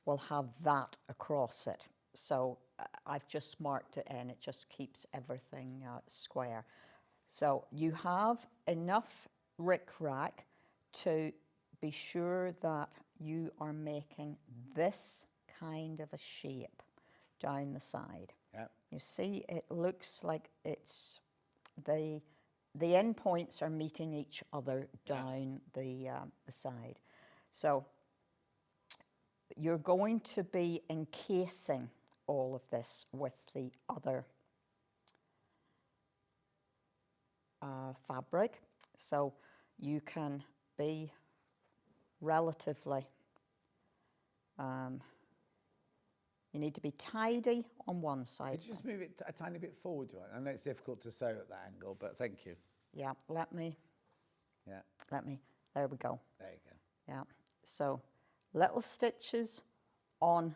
will have that across it. So I've just marked it in. It just keeps everything square. So you have enough rick-rack to be sure that you are making this kind of a shape down the side. Yeah. You see, it looks like it's the end points are meeting each other down the side. So you're going to be encasing all of this with the other fabric. So you can be relatively, you need to be tidy on one side. Could you just move it a tiny bit forward? I know it's difficult to sew at that angle, but thank you. Yeah, let me, there we go. There you go. Yeah, so little stitches on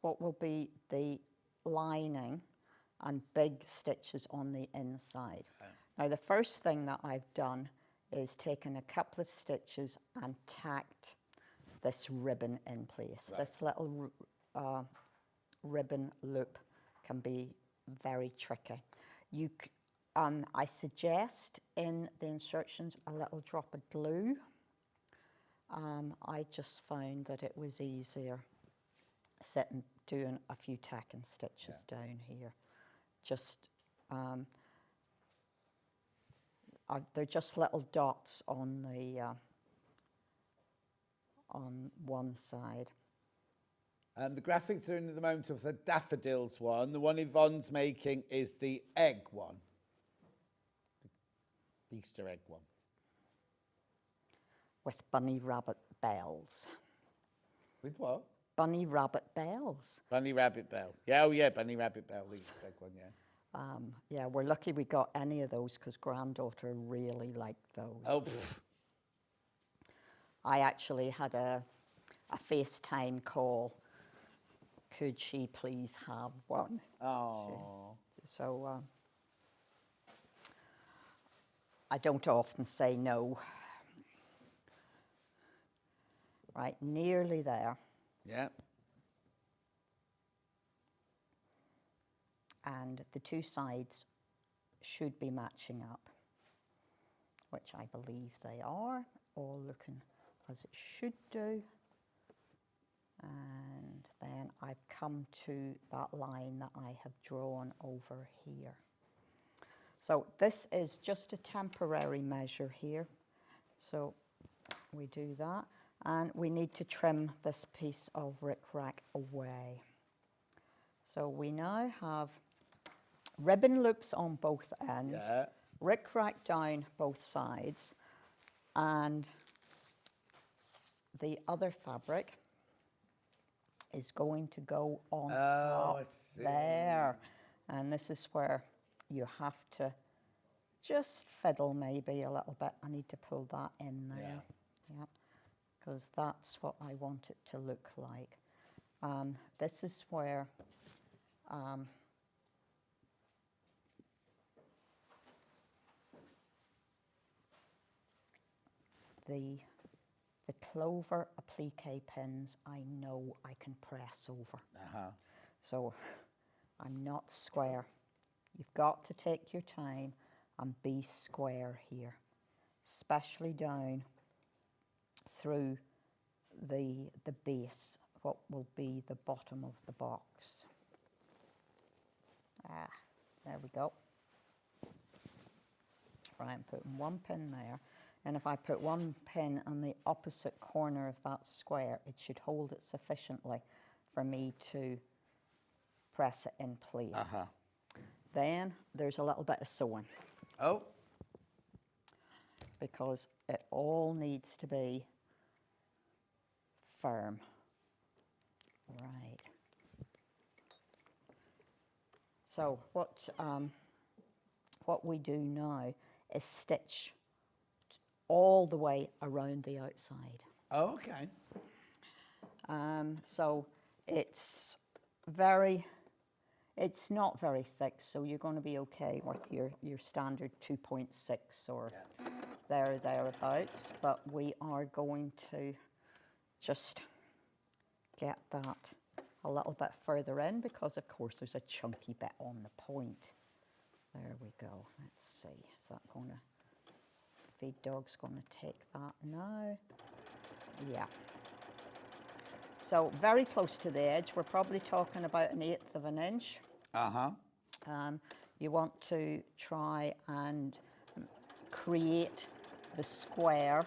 what will be the lining and big stitches on the inside. Okay. Now the first thing that I've done is taken a couple of stitches and tacked this ribbon in place. Right. This little ribbon loop can be very tricky. I suggest in the instructions a little drop of glue. I just found that it was easier sitting doing a few tacking stitches down here. Just they're just little dots on the on one side. The graphics are in at the moment of the daffodils one. The one Yvonne's making is the egg one. The Easter egg one. With bunny rabbit bells. With what? Bunny rabbit bells. Bunny rabbit bell. Yeah, oh yeah, bunny rabbit bell, the Easter egg one, yeah. Yeah, we're lucky we got any of those because granddaughter really liked those. Oh, pfft. I actually had a FaceTime call. Could she please have one? Oh. So I don't often say no. Right, nearly there. Yeah. And the two sides should be matching up, which I believe they are, all looking as it should do. And then I've come to that line that I have drawn over here. So this is just a temporary measure here. So we do that. And we need to trim this piece of rickrack away. So we now have ribbon loops on both ends, rickrack down both sides, and the other fabric is going to go on top there. And this is where you have to just fiddle maybe a little bit. I need to pull that in there. Yeah. Because that's what I want it to look like. This is where the clover applique pins I know I can press over. So I'm not square. You've got to take your time and be square here, especially down through the base, what will be the bottom of the box. There we go. Right, I'm putting one pin there. And if I put one pin on the opposite corner of that square, it should hold it sufficiently for me to press it in place. Then there's a little bit of sewing. Oh. Because it all needs to be firm. Right. So what we do now is stitch all the way around the outside. Oh, okay. So it's not very thick, so you're going to be okay with your standard 2.6 or thereabouts, but we are going to just get that a little bit further in because of course there's a chunky bit on the point. There we go. Let's see, is that going to, feed dog's going to take that now? Yeah. So very close to the edge. We're probably talking about 1/8 of an inch. You want to try and create the square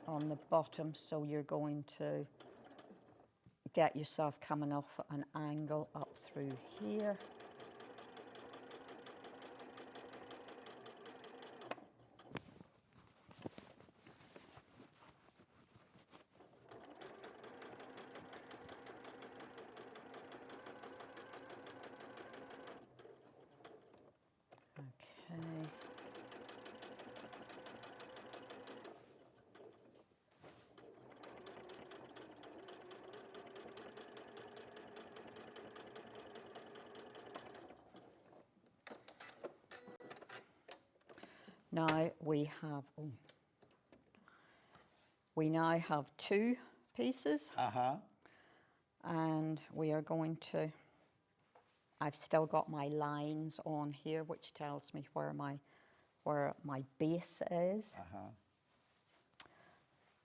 on the bottom, so you're going to get yourself coming off at an angle up through here. Now we now have 2 pieces. And we are going to, I've still got my lines on here, which tells me where my base is.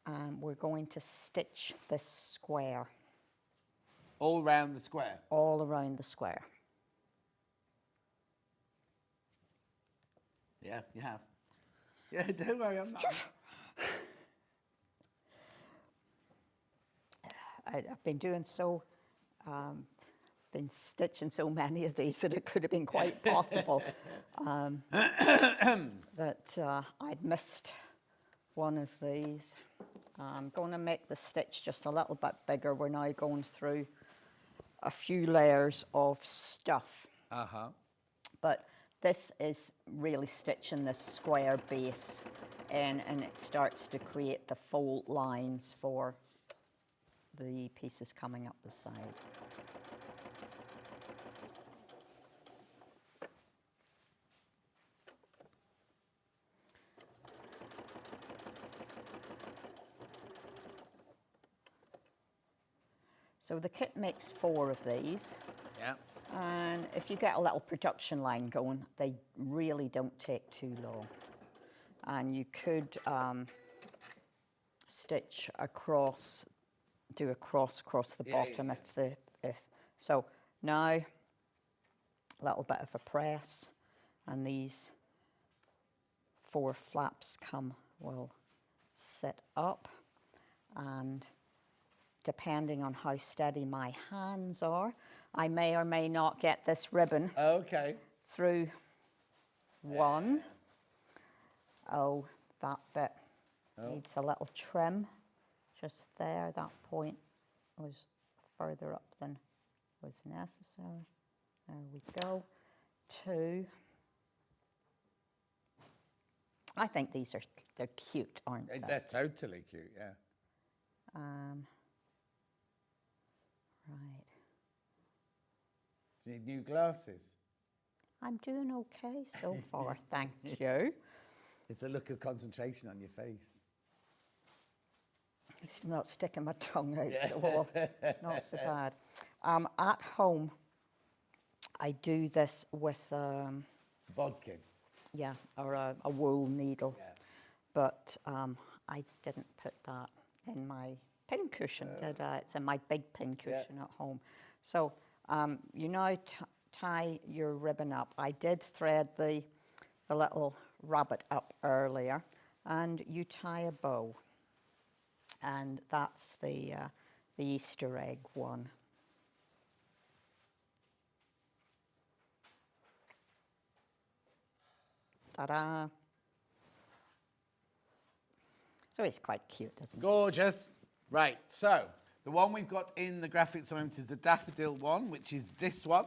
And we're going to stitch this square. All around the square? All around the square. Yeah, you have. Yeah, don't worry, I'm not. I've been doing been stitching so many of these that it could have been quite possible that I'd missed one of these. I'm going to make the stitch just a little bit bigger. We're now going through a few layers of stuff. But this is really stitching this square base in, and it starts to create the fold lines for the pieces coming up the side. So the kit makes 4 of these. Yeah. And if you get a little production line going, they really don't take too long. And you could stitch across, do a cross across the bottom if so. Now, a little bit of a press, and these 4 flaps will sit up, and depending on how steady my hands are, I may or may not get this ribbon through one. Oh, that bit needs a little trim just there. That point was further up than was necessary. There we go. 2. I think they're cute, aren't they? They're totally cute, yeah. Right. Do you need new glasses? I'm doing okay so far, thank you. It's the look of concentration on your face. It's not sticking my tongue out, so well, not so bad. At home, I do this with bodkin. Yeah, or a wool needle. Yeah. But I didn't put that in my pin cushion, did I? It's in my big pin cushion at home. So you now tie your ribbon up. I did thread the little rabbit up earlier, and you tie a bow. And that's the Easter egg one. Ta-da! So it's quite cute, isn't it? Gorgeous. Right, so the one we've got in the graphics at the moment is the daffodil one, which is this one.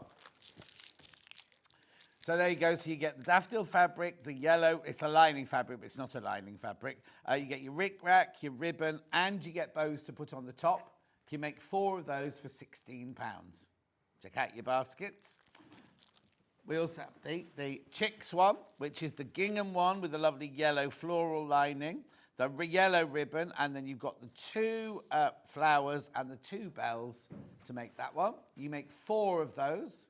So there you go. So you get the daffodil fabric, the yellow. It's a lining fabric, but it's not a lining fabric. You get your rick-rack, your ribbon, and you get bows to put on the top. You make 4 of those for £16. Check out your baskets. We also have the chicks one, which is the gingham one with the lovely yellow floral lining, the yellow ribbon, and then you've got the 2 flowers and the 2 bells to make that one. You make 4 of those.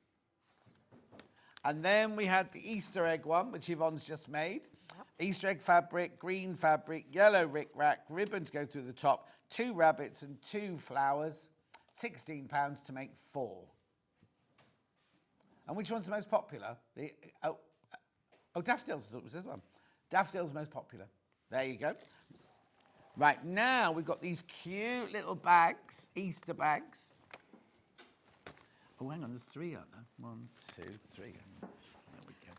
And then we had the Easter egg one, which Yvonne's just made. Yep. Easter egg fabric, green fabric, yellow rick-rack, ribbon to go through the top, 2 rabbits and 2 flowers, £16 to make 4. And which one's the most popular? Daffodils, I thought it was this one. Daffodils most popular. There you go. Right, now we've got these cute little bags, Easter bags. Oh, hang on, there's 3, aren't there? 1, 2, 3. There we go.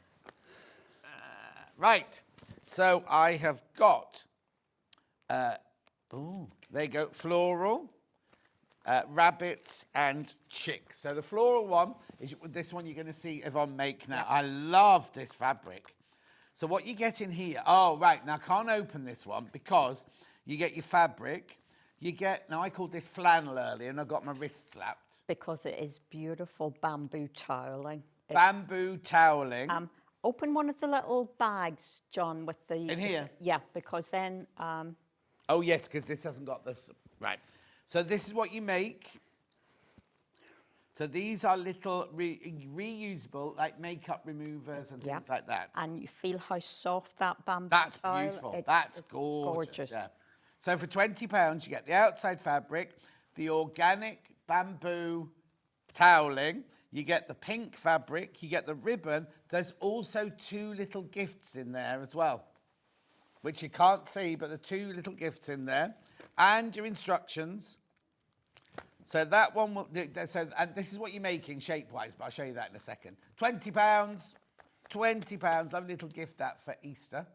Right, so I have got, there you go, floral, rabbits and chick. So the floral one is this one you're going to see Yvonne make now. Yep. I love this fabric. So what you get in here, oh, right, now I can't open this one because you get your fabric, you get, now I called this flannel earlier and I got my wrist slapped. Because it is beautiful bamboo toweling. Bamboo toweling. Open one of the little bags, John, with the... In here? Yeah, because then... Oh, yes, because this hasn't got this... Right. So this is what you make. So these are little reusable, like makeup removers and things like that. And you feel how soft that bamboo That's towel. beautiful. That's gorgeous. Yeah. So for £20, you get the outside fabric, the organic bamboo toweling, you get the pink fabric, you get the ribbon. There's also 2 little gifts in there as well, which you can't see, but the 2 little gifts in there. And your instructions. So that one will, so, and this is what you're making shape-wise, but I'll show you that in a second. £20, £20, lovely little gift that for Easter.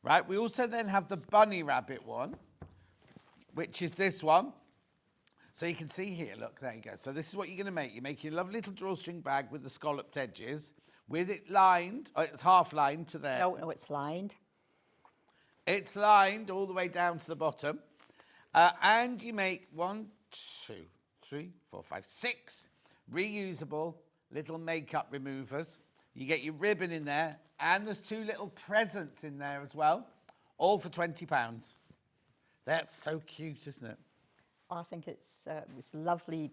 Right, we also then have the bunny rabbit one, which is this one. So you can see here, look, there you go. So this is what you're going to make. You're making a lovely little drawstring bag with the scalloped edges, with it lined, it's half lined to there. No, it's lined. It's lined all the way down to the bottom. And you make 1, 2, 3, 4, 5, 6 reusable little makeup removers. You get your ribbon in there, and there's 2 little presents in there as well, all for £20. That's so cute, isn't it? I think it's lovely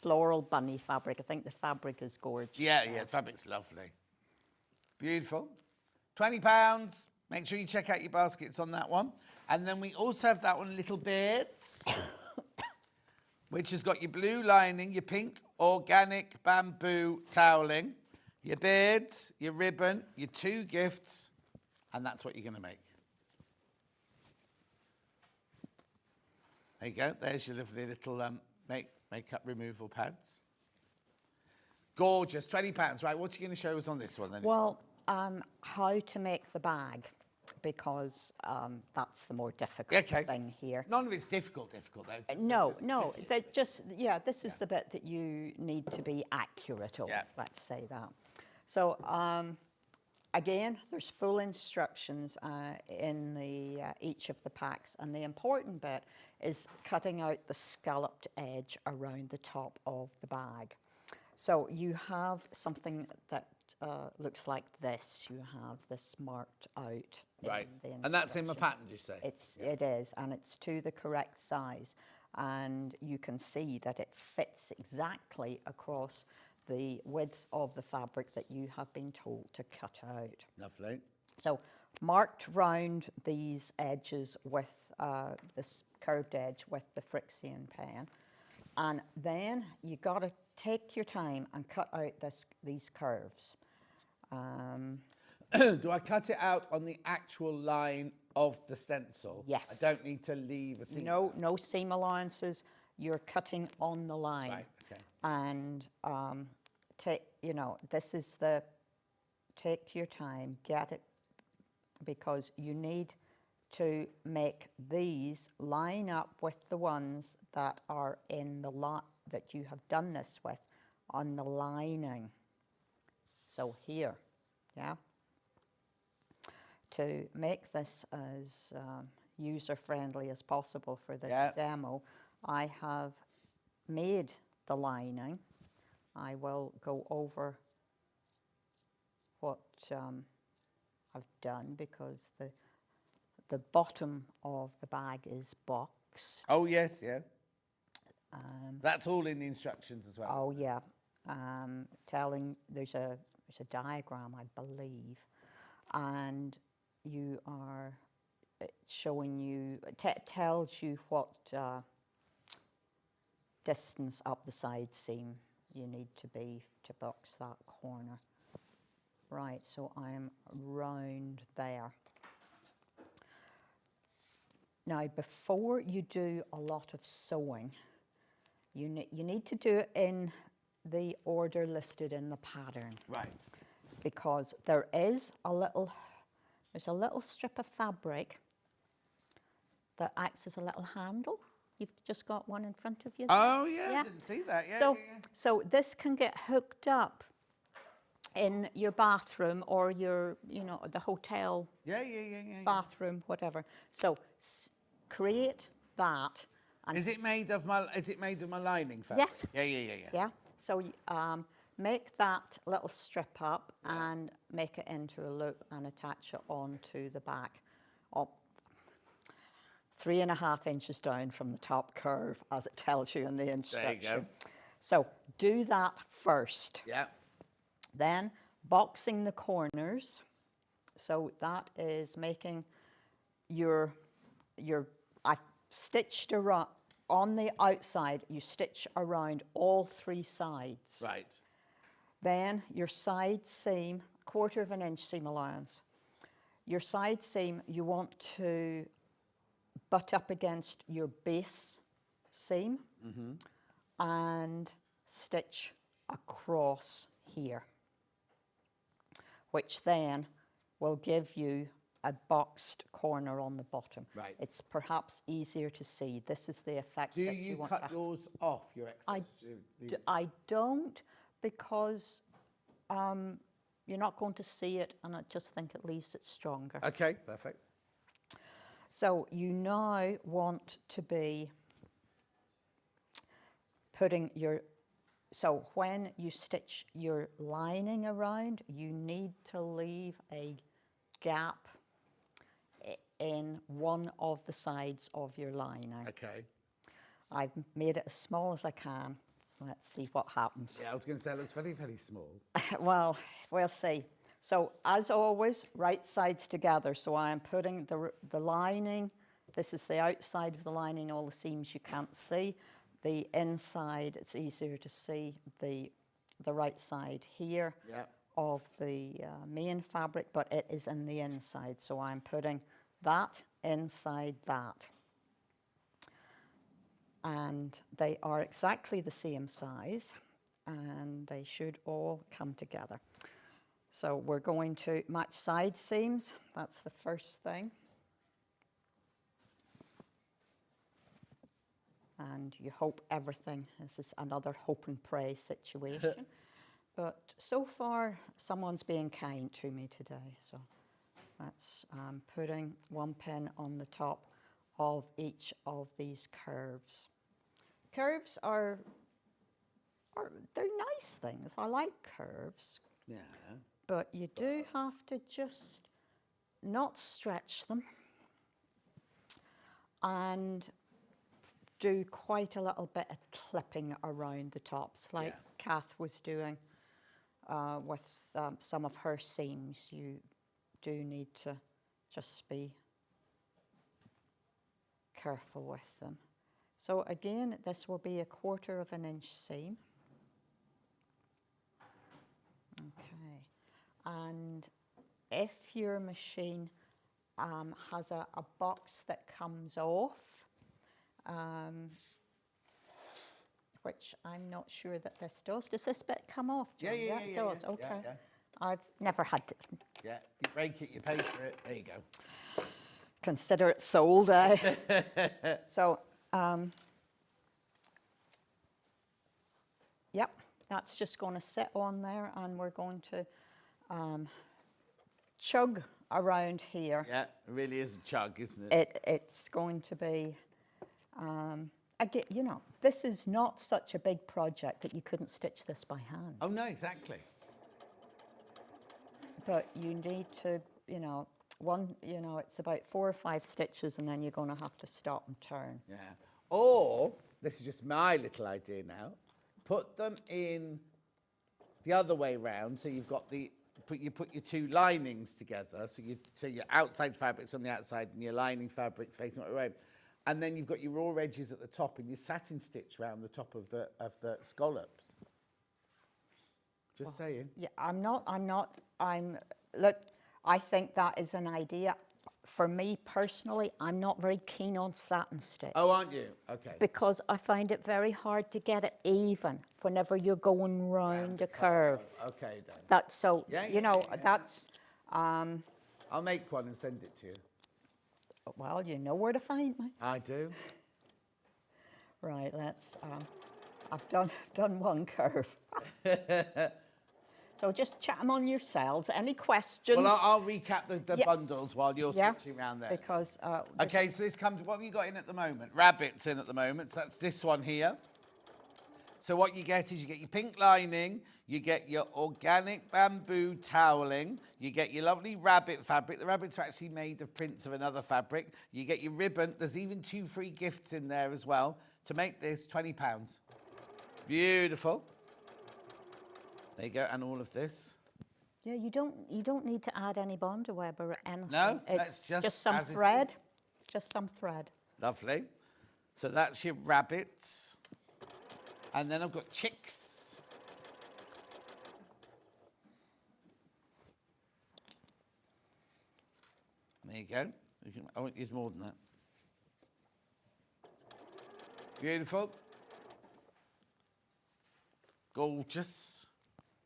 floral bunny fabric. I think the fabric is gorgeous. Yeah, the fabric's lovely. Beautiful. £20. Make sure you check out your baskets on that one. And then we also have that one, Little Beards, which has got your blue lining, your pink organic bamboo toweling, your beards, your ribbon, your 2 gifts, and that's what you're going to make. There you go. There's your lovely little makeup removal pads. Gorgeous. £20. Right, what are you going to show us on this one then? Well, how to make the bag, because that's the more difficult thing here. None of it's difficult though. No. This is the bit that you need to be accurate on. Let's say that. So again, there's full instructions in the each of the packs, and the important bit is cutting out the scalloped edge around the top of the bag. So you have something that looks like this. You have this marked out. Right, and that's in my pattern, you say? It is, and it's to the correct size. And you can see that it fits exactly across the width of the fabric that you have been told to cut out. Lovely. So marked round these edges with this curved edge with the Frixion pen. And then you got to take your time and cut out these curves. Do I cut it out on the actual line of the stencil? Yes. I don't need to leave a seam. No seam allowances. You're cutting on the line. Right, okay. And this is take your time, get it, because you need to make these line up with the ones that are in the lot that you have done this with on the lining. So here, to make this as user-friendly as possible for this demo, I have made the lining. I will go over what I've done, because the bottom of the bag is boxed. Oh yes, yeah. That's all in the instructions as well. Oh yeah, there's a diagram, I believe, and you are showing you, tells you what distance up the side seam you need to be to box that corner. Right, so I am round there. Now, before you do a lot of sewing, you need to do it in the order listed in the pattern. Right. Because there's a little strip of fabric that acts as a little handle. You've just got one in front of you. Oh yeah, I didn't see that. Yeah, so this can get hooked up in your bathroom or the hotel bathroom, whatever. So create that. And Is it made of my lining fabric? Yes. Yeah. So make that little strip up and make it into a loop and attach it onto the back. 3.5 inches down from the top curve, as it tells you in the instruction. There you go. So do that first. Yeah. Then boxing the corners. So that is making I stitched around on the outside. You stitch around all 3 sides. Right. Then your side seam, 1/4 inch seam allowance. Your side seam you want to butt up against your base seam and stitch across here, which then will give you a boxed corner on the bottom. Right. It's perhaps easier to see. This is the effect Do that you want cut to yours off, your excess? I don't, because you're not going to see it, and I just think it leaves it stronger. Okay, perfect. So you now want to be putting your, so when you stitch your lining around, you need to leave a gap in one of the sides of your lining. Okay. I've made it as small as I can. Let's see what happens. Yeah, I was going to say it looks very, very small. Well, we'll see. So as always, right sides together. So I am putting the lining, this is the outside of the lining, all the seams you can't see. The inside, it's easier to see the right side here of the main fabric, but it is in the inside. So I'm putting that inside that. And they are exactly the same size, and they should all come together. So we're going to match side seams. That's the first thing. And you hope everything, this is another hope and pray situation. But so far, someone's being kind to me today. So that's putting one pin on the top of each of these curves. Curves are they're nice things. I like curves. Yeah. But you do have to just not stretch them and do quite a little bit of clipping around the tops, like Kath was doing with some of her seams. You do need to just be careful with them. So again, this will be 1/4 of an inch seam. Okay, and if your machine has a box that comes off, which I'm not sure that this does. Does this bit come off, John? Yeah, it does. yeah, Okay. yeah. I've never had to. Yeah, you break it, you pay for it. There you go. Consider it sold, eh? So, yep, that's just going to sit on there, and we're going to chug around here. Yeah, it really is a chug, isn't it? It's going to be, again, you know, this is not such a big project that you couldn't stitch this by hand. Oh, no, exactly. But you need to, you know, it's about 4 or 5 stitches, and then you're going to have to stop and turn. Yeah. Or, this is just my little idea now, put them in the other way round, so you've got you put your 2 linings together, so your outside fabric's on the outside and your lining fabric's facing the way, and then you've got your raw edges at the top and your satin stitch round the top of the scallops. Just saying. Yeah, look, I think that is an idea. For me personally, I'm not very keen on satin stitch. Oh, aren't you? Okay. Because I find it very hard to get it even whenever you're going round a curve. Okay, then. That's so, Yeah, you know, yeah. that's... I'll make one and send it to you. Well, you know where to find me. I do. Right, let's... I've done one curve. So just chat them on yourselves. Any questions? Well, I'll recap the bundles while you're stitching around there. Because... okay, so this comes... What have you got in at the moment? Rabbits in at the moment. So that's this one here. So what you get is you get your pink lining, you get your organic bamboo toweling, you get your lovely rabbit fabric. The rabbits are actually made of prints of another fabric. You get your ribbon. There's even 2 free gifts in there as well. To make this, £20. Beautiful. There you go, and all of this. Yeah, you don't need to add any bondweb or anything. No, it's that's just some as it thread. is. Just some thread. Lovely. So that's your rabbits. And then I've got chicks. There you go. I won't use more than that. Beautiful. Gorgeous.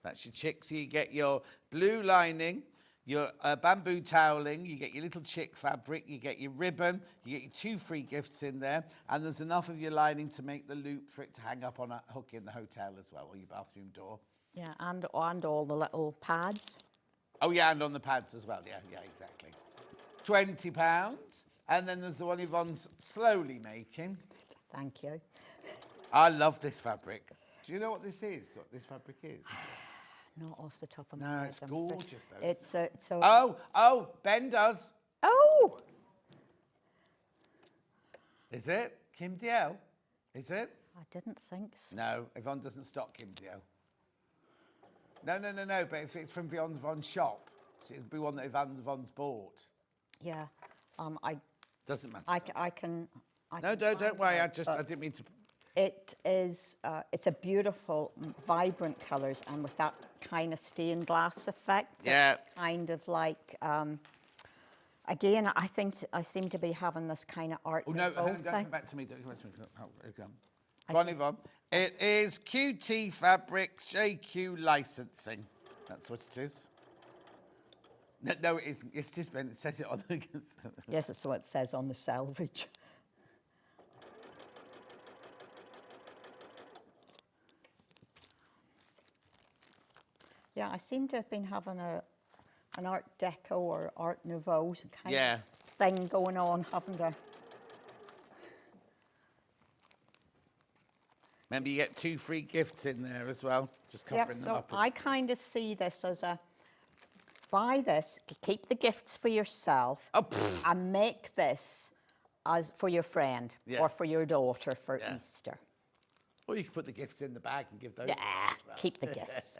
That's your chick. So you get your blue lining, your bamboo toweling, you get your little chick fabric, you get your ribbon, you get your 2 free gifts in there, and there's enough of your lining to make the loop for it to hang up on a hook in the hotel as well, or your bathroom door. Yeah, and all the little pads. Oh yeah, and on the pads as well. Yeah, exactly. £20. And then there's the one Yvonne's slowly making. Thank you. I love this fabric. Do you know what this is? What this fabric is? Not off the top of my head. No, it's gorgeous though. It's a. Oh, Ben does. Oh! Is it? Kim Diel? Is it? I didn't think so. No, Yvonne doesn't stock Kim Diel. No, but if it's from Yvonne's shop, it'll be one that Yvonne's bought. Yeah. Doesn't matter. I can. No, don't worry. I didn't mean to. It is. It's a beautiful, vibrant colours, and with that kind of stained glass effect. Yeah. Kind of like. Again, I think I seem to be having this kind of art. Oh no! Don't come back to me. Don't come back to me. Go on, Yvonne. It is QT Fabrics JQ licensing. That's what it is. No, it isn't. Yes, it is, Ben. It says it on the. Yes, it's what it says on the selvage. Yeah, I seem to have been having an Art Deco or Art Nouveau kind of thing going on, haven't I? Remember, you get 2 free gifts in there as well. Just covering them up. So I kind of see this as a, buy this, keep the gifts for yourself, and make this as for your friend or for your daughter for Easter. Or you can put the gifts in the bag and give those. Yeah, keep the gifts.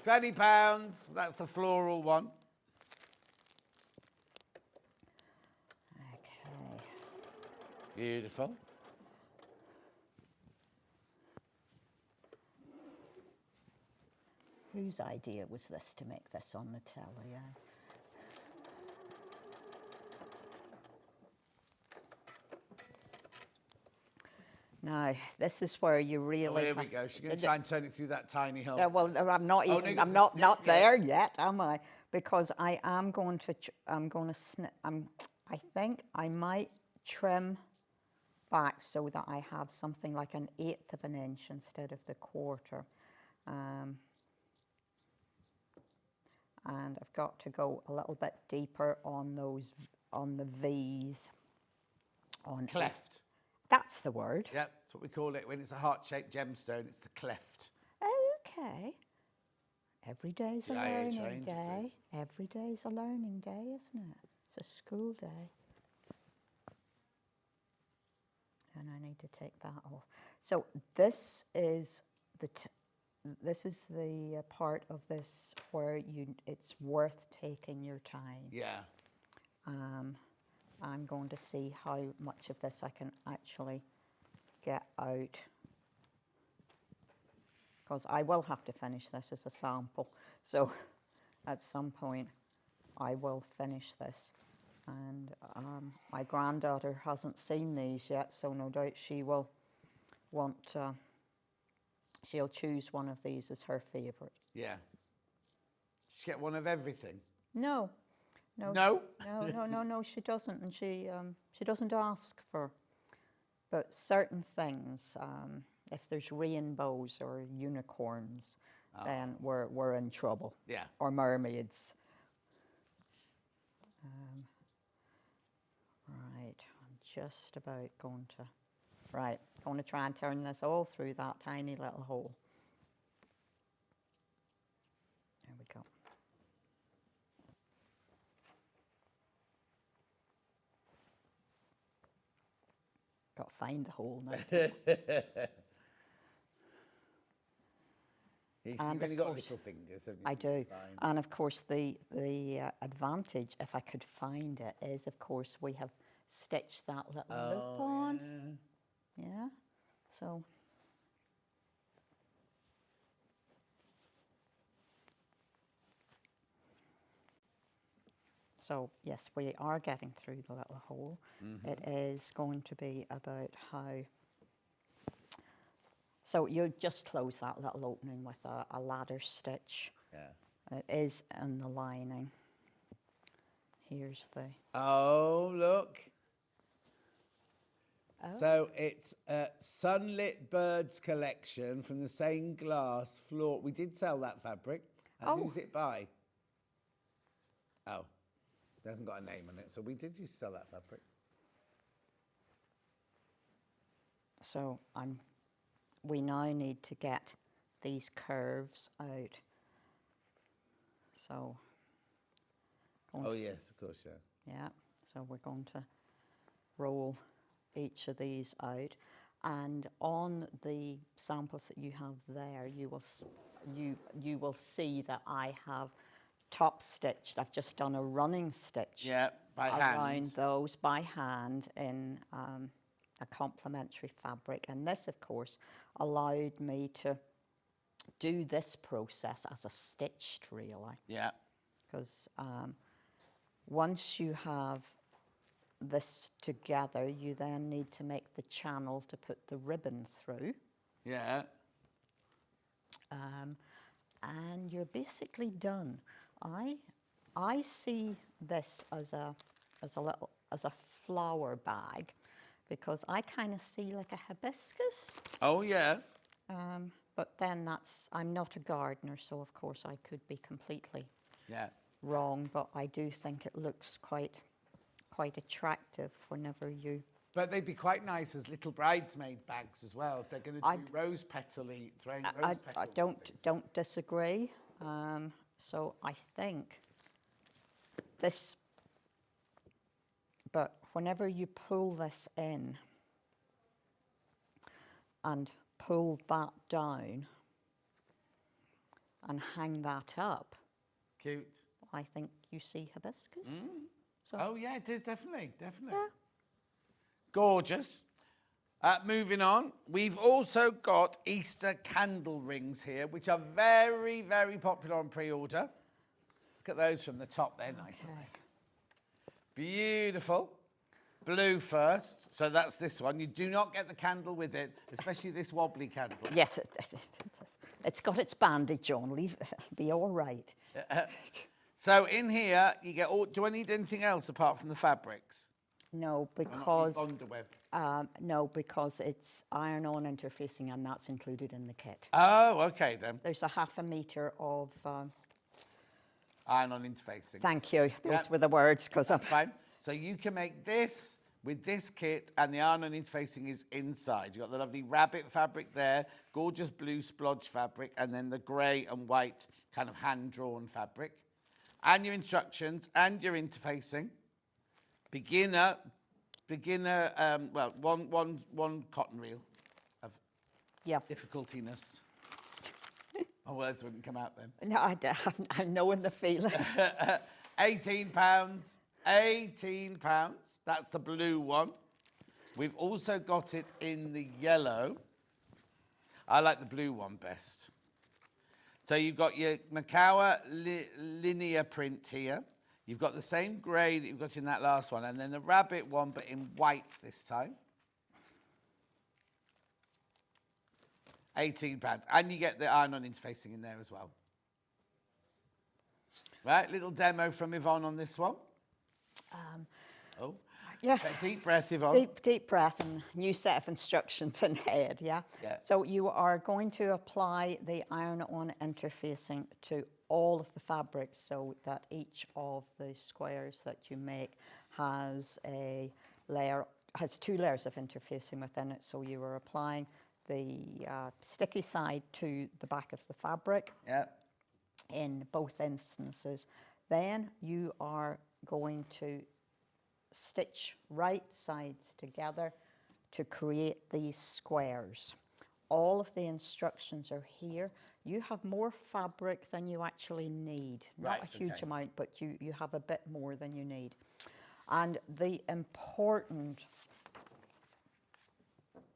£20. That's the floral one. Okay. Beautiful. Whose idea was this to make this on the telly? Now, this is where you really. Oh, here we go. She's going to try and turn it through that tiny hole. Well, I'm not even. I'm not there yet, am I? Because I am going to. I'm going to snip. I think I might trim back so that I have something like 1/8 of an inch instead of the 1/4. And I've got to go a little bit deeper on those, on the V's. On Cleft. That's the word. Yep, that's what we call it. When it's a heart-shaped gemstone, it's the cleft. Okay. Every day's a learning day. Every day's a learning day, isn't it? It's a school day. And I need to take that off. So this is the part of this where it's worth taking your time. Yeah. I'm going to see how much of this I can actually get out, because I will have to finish this as a sample. So at some point I will finish this, and my granddaughter hasn't seen these yet, so no doubt she will want she'll choose one of these as her favourite. Yeah. She get one of everything? No. No, she doesn't, and she doesn't ask for. But certain things, if there's rainbows or unicorns, then we're in trouble. Yeah. Or mermaids. Right, I'm just about going to. Right, I'm going to try and turn this all through that tiny little hole. There we go. Got to find the hole now. You've only got little fingers, haven't you? I do. And of course the advantage, if I could find it, is of course we have stitched that little loop on. Yeah. So yes, we are getting through the little hole. It is going to be about how So you just close that little opening with a ladder stitch. Yeah. It is in the lining. Here's the... Oh, look. Oh. So it's a Sunlit Birds collection from the same glass floor. We did sell that fabric. And who's it by? Oh, it hasn't got a name on it. So we did used to sell that fabric. So we now need to get these curves out. So. Oh yes, of course, yeah. Yeah. So we're going to roll each of these out, and on the samples that you have there, you will see that I have top stitched. I've just done a running stitch. Yeah, by around hand. those by hand in a complementary fabric, and this, of course, allowed me to do this process as a stitched, really. Yeah. Because once you have this together, you then need to make the channel to put the ribbon through. Yeah. And you're basically done. I see this as a flower bag, because I kind of see like a hibiscus. Oh yeah. But then I'm not a gardener, so of course I could be completely wrong, but I do think it looks quite attractive whenever you... But they'd be quite nice as little bridesmaid bags as well, if they're going to do rose petal-y, throwing rose petals. I don't disagree. So I think this, but whenever you pull this in and pull that down and hang that up, cute. I think you see hibiscus. So, oh yeah, it is, definitely. Yeah. Gorgeous. Moving on, we've also got Easter candle rings here, which are very, very popular on pre-order. Look at those from the top, they're nice, aren't they? Beautiful. Blue first, so that's this one. You do not get the candle with it, especially this wobbly candle. Yes, it's got its bandage on. Leave it, it'll be all right. So in here, you get all... Do I need anything else apart from the fabrics? No, because underwear. No, because it's iron-on interfacing, and that's included in the kit. Oh, okay then. There's a 1/2 metre of iron-on interfacing. Thank you. Those were the words, because I'm fine. So you can make this with this kit, and the iron-on interfacing is inside. You've got the lovely rabbit fabric there, gorgeous blue splodge fabric, and then the grey and white kind of hand-drawn fabric. And your instructions and your interfacing. Beginner, well, one cotton reel of difficultiness. My words wouldn't come out then. No, I'm knowing the feeling. £18. £18. That's the blue one. We've also got it in the yellow. I like the blue one best. So you've got your Macawa linear print here. You've got the same grey that you've got in that last one, and then the rabbit one, but in white this time. £18. And you get the iron-on interfacing in there as well. Right, little demo from Yvonne on this one. Yes. Take a deep breath, Yvonne. Deep breath, and new set of instructions in head, yeah? So you are going to apply the iron-on interfacing to all of the fabrics, so that each of the squares that you make has has 2 layers of interfacing within it. So you are applying the sticky side to the back of the fabric in both instances. Then you are going to stitch right sides together to create these squares. All of the instructions are here. You have more fabric than you actually need. Not a huge amount, but you have a bit more than you need. And the important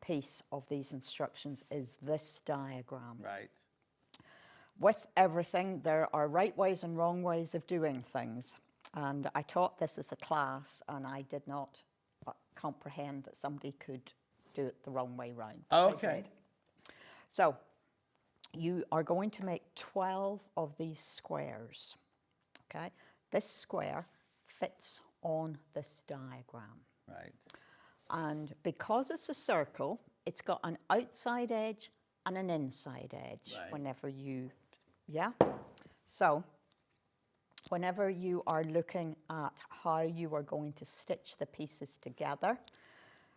piece of these instructions is this diagram. Right. With everything, there are right ways and wrong ways of doing things. And I taught this as a class, and I did not comprehend that somebody could do it the wrong way round. Oh, okay. So you are going to make 12 of these squares, okay? This square fits on this diagram. Right. And because it's a circle, it's got an outside edge and an inside edge Right. whenever you, yeah? So whenever you are looking at how you are going to stitch the pieces together,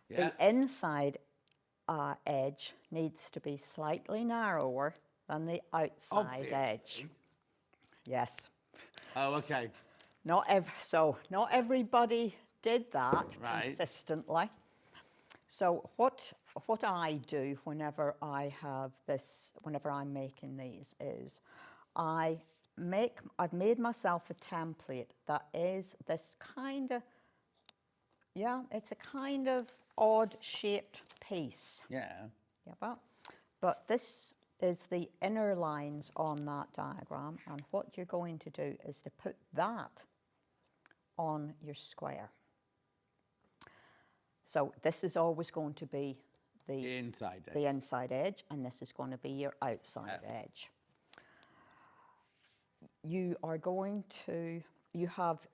Yeah. the inside edge needs to be slightly narrower than the outside edge. Obviously. Yes. Oh, okay. Not everybody did that Right. consistently. So what I do whenever I have this, whenever I'm making these, is I've made myself a template that is this kind of, yeah, it's a kind of odd shaped piece. Yeah. Yeah, but this is the inner lines on that diagram, and what you're going to do is to put that on your square. So this is always going to be the inside edge. The inside edge, and this is going to be your outside edge. You are going to, you have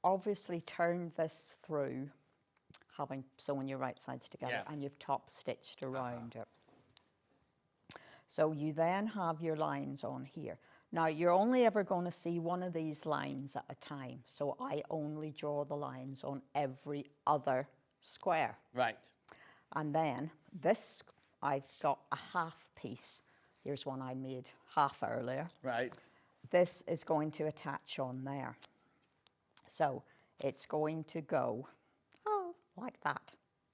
obviously turned this through, having sewn your right sides together, and you've top stitched around it. So you then have your lines on here. Now you're only ever going to see one of these lines at a time, so I only draw the lines on every other square. Right. And then this, I've got a half piece. Here's one I made half earlier. Right. This is going to attach on there. So it's going to go, like that.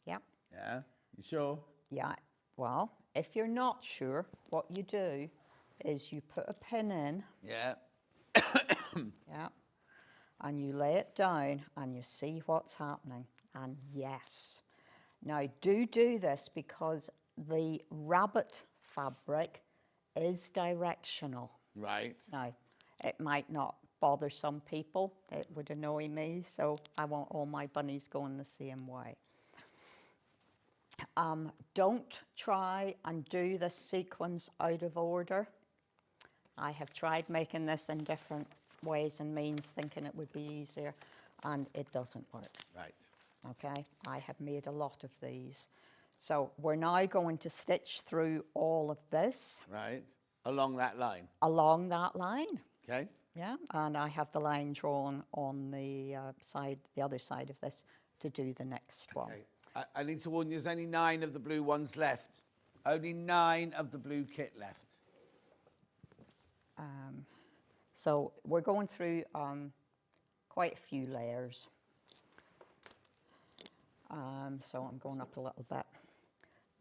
Yep. Yeah. You sure? Yeah. Well, if you're not sure, what you do is you put a pin in. Yeah. Yeah. And you lay it down and you see what's happening. And yes. Now do this because the rabbit fabric is directional. Right. Now, it might not bother some people. It would annoy me, so I want all my bunnies going the same way. Don't try and do this sequence out of order. I have tried making this in different ways and means, thinking it would be easier, and it doesn't work. Right. Okay, I have made a lot of these. So we're now going to stitch through all of this. Right. Along that line. Along that line. Okay. Yeah, and I have the line drawn on the the other side of this to do the next one. Okay. I need to warn you, there's only 9 of the blue ones left. Only 9 of the blue kit left. So we're going through quite a few layers. So I'm going up a little bit.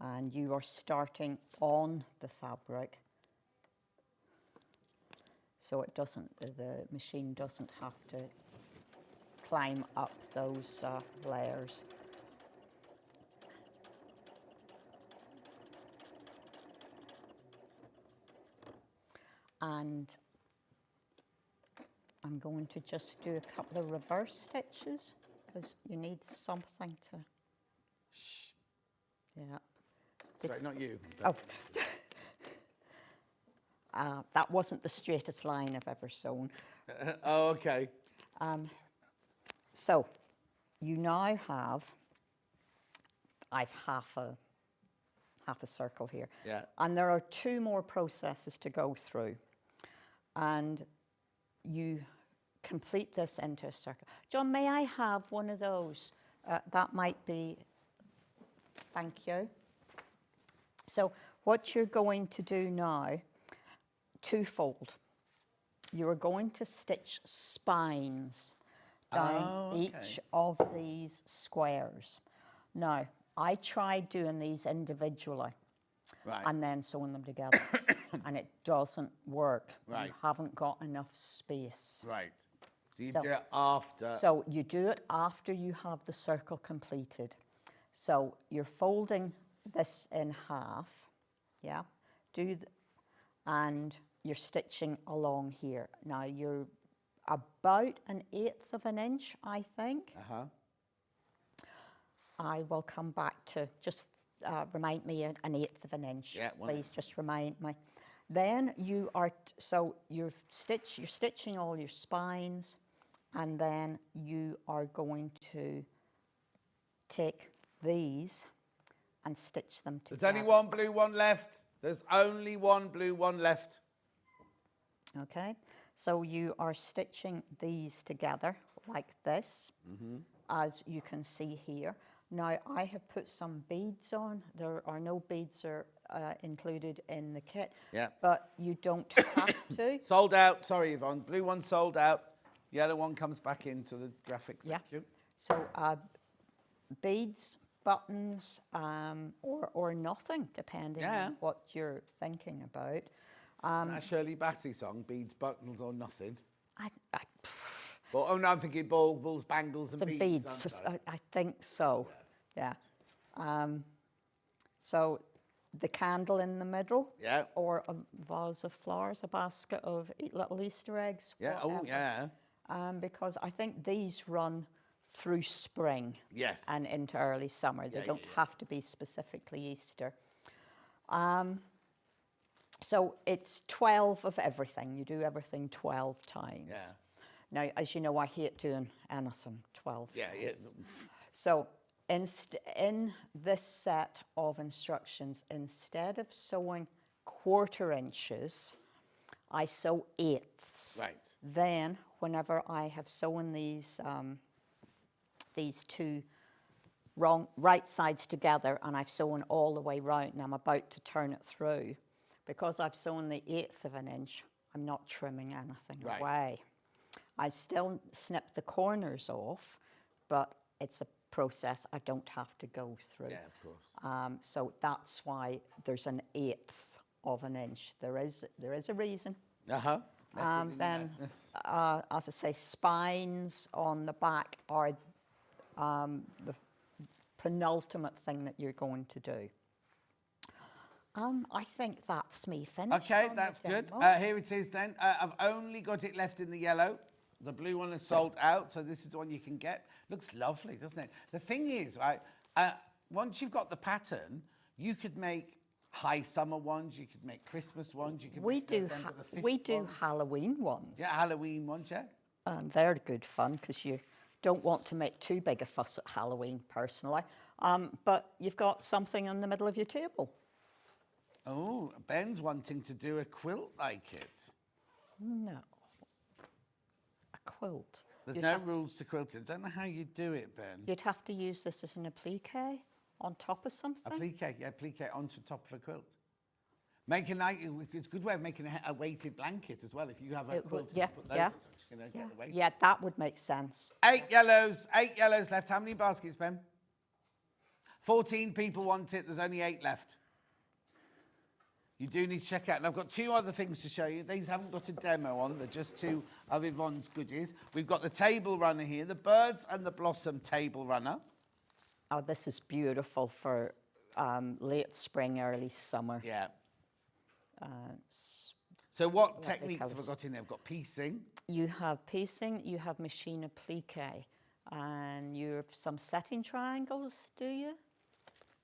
And you are starting on the fabric. So it doesn't, the machine doesn't have to climb up those layers. And I'm going to just do a couple of reverse stitches because you need something to... Shh. Yeah. Sorry, not you. Oh. That wasn't the straightest line I've ever sewn. Oh, okay. So you now have, I've half a circle here. Yeah. And there are 2 more processes to go through. And you complete this into a circle. John, may I have one of those? That might be, thank you. So what you're going to do now, twofold. You're going to stitch spines down each of these squares. Now, I tried doing these individually and then sewing them together, and it doesn't work. Right. You haven't got enough space. Right. So you do it after. So you do it after you have the circle completed. So you're folding this in half, yeah, and you're stitching along here. Now you're about 1/8 of an inch, I think. I will come back to just remind me an 1/8 of an inch. Yeah, please just remind me. Then you are, you're stitching all your spines, and then you are going to take these and stitch them together. There's only one blue one left. There's only one blue one left. Okay, so you are stitching these together like this, as you can see here. Now, I have put some beads on. There are no beads included in the kit, but you don't have to. Sold out. Sorry, Yvonne. Blue one sold out. Yellow one comes back into the graphic section. So beads, buttons, or nothing, depending on what you're thinking about. That Shirley Bassey song, Beads, Buttons or Nothing. Well, oh no, I'm thinking balls, bangles and beads. I think so, yeah. So the candle in the middle, or a vase of flowers, a basket of little Easter eggs. Yeah, whatever. Because I think these run through spring and into early summer. They don't have to be specifically Easter. So it's 12 of everything. You do everything 12 times. Yeah. Now, as you know, I hate doing anything 12 Yeah. So in this set of instructions, instead of sewing 1/4 inches, I sew 1/8. Right. Then, whenever I have sewn these two right sides together, and I've sewn all the way round, and I'm about to turn it through, because I've sewn the 1/8 of an inch, I'm not trimming anything away. I still snip the corners off, but it's a process I don't have to go through. Yeah, of course. So that's why there's an 1/8 of an inch. There is a reason. Then, as I say, spines on the back are the penultimate thing that you're going to do. I think that's me finished. Okay, that's good. Here it is then. I've only got it left in the yellow. The blue one is sold out, so this is the one you can get. Looks lovely, doesn't it? The thing is, right, once you've got the pattern, you could make high summer ones, you could make Christmas ones, you could we make do November the 5th we do ones. Halloween ones. Yeah, Halloween ones, yeah. And they're good fun because you don't want to make too big a fuss at Halloween, personally. But you've got something in the middle of your table. Oh, Ben's wanting to do a quilt like it. No. A quilt. There's no rules to quilting. I don't know how you do it, Ben. You'd have to use this as an applique on top of something. Applique, yeah, applique onto top of a quilt. Make a nice, it's a good way of making a weighted blanket as well. If you have a quilt, and put those on, you know, get the weight. Yeah, that would make sense. 8 yellows left. How many baskets, Ben? 14 people want it. There's only 8 left. You do need to check out. And I've got 2 other things to show you. These haven't got a demo on. They're just 2 of Yvonne's goodies. We've got the table runner here, the Birds and the Blossom table runner. Oh, this is beautiful for late spring, early summer. Yeah. So what techniques have I got in there? I've got piecing. You have piecing, you have machine applique, and you have some setting triangles, do you?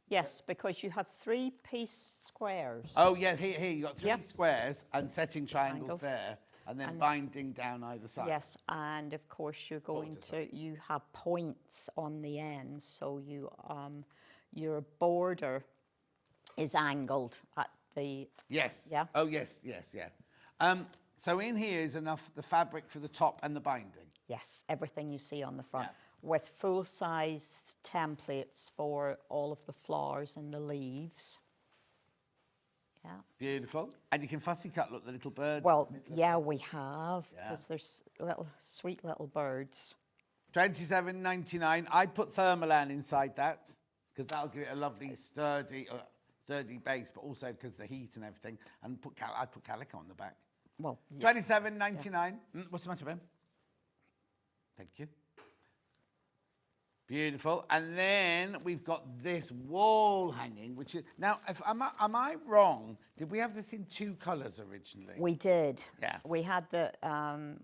Yes, because you have 3-piece squares. Oh, yeah, here you got 3 squares and setting triangles there, and then binding down either side. Yes, and of course you're going you have points on the ends, so you your border is angled at the... Yes. Yeah. Oh, yes, yeah. So in here is enough the fabric for the top and the binding. Yes, everything you see on the front. With full-size templates for all of the flowers and the leaves. Yeah. Beautiful. And you can fussy cut, look, the little birds. Well, yeah, we have, because there's sweet little birds. $27.99. I'd put thermalan inside that, because that'll give it a lovely sturdy base, but also because of the heat and everything. And I'd put calico on the back. Well, $27.99. What's the matter, Ben? Thank you. Beautiful. And then we've got this wall hanging, which is... Now, am I wrong? Did we have this in 2 colours originally? We did. Yeah. We had the...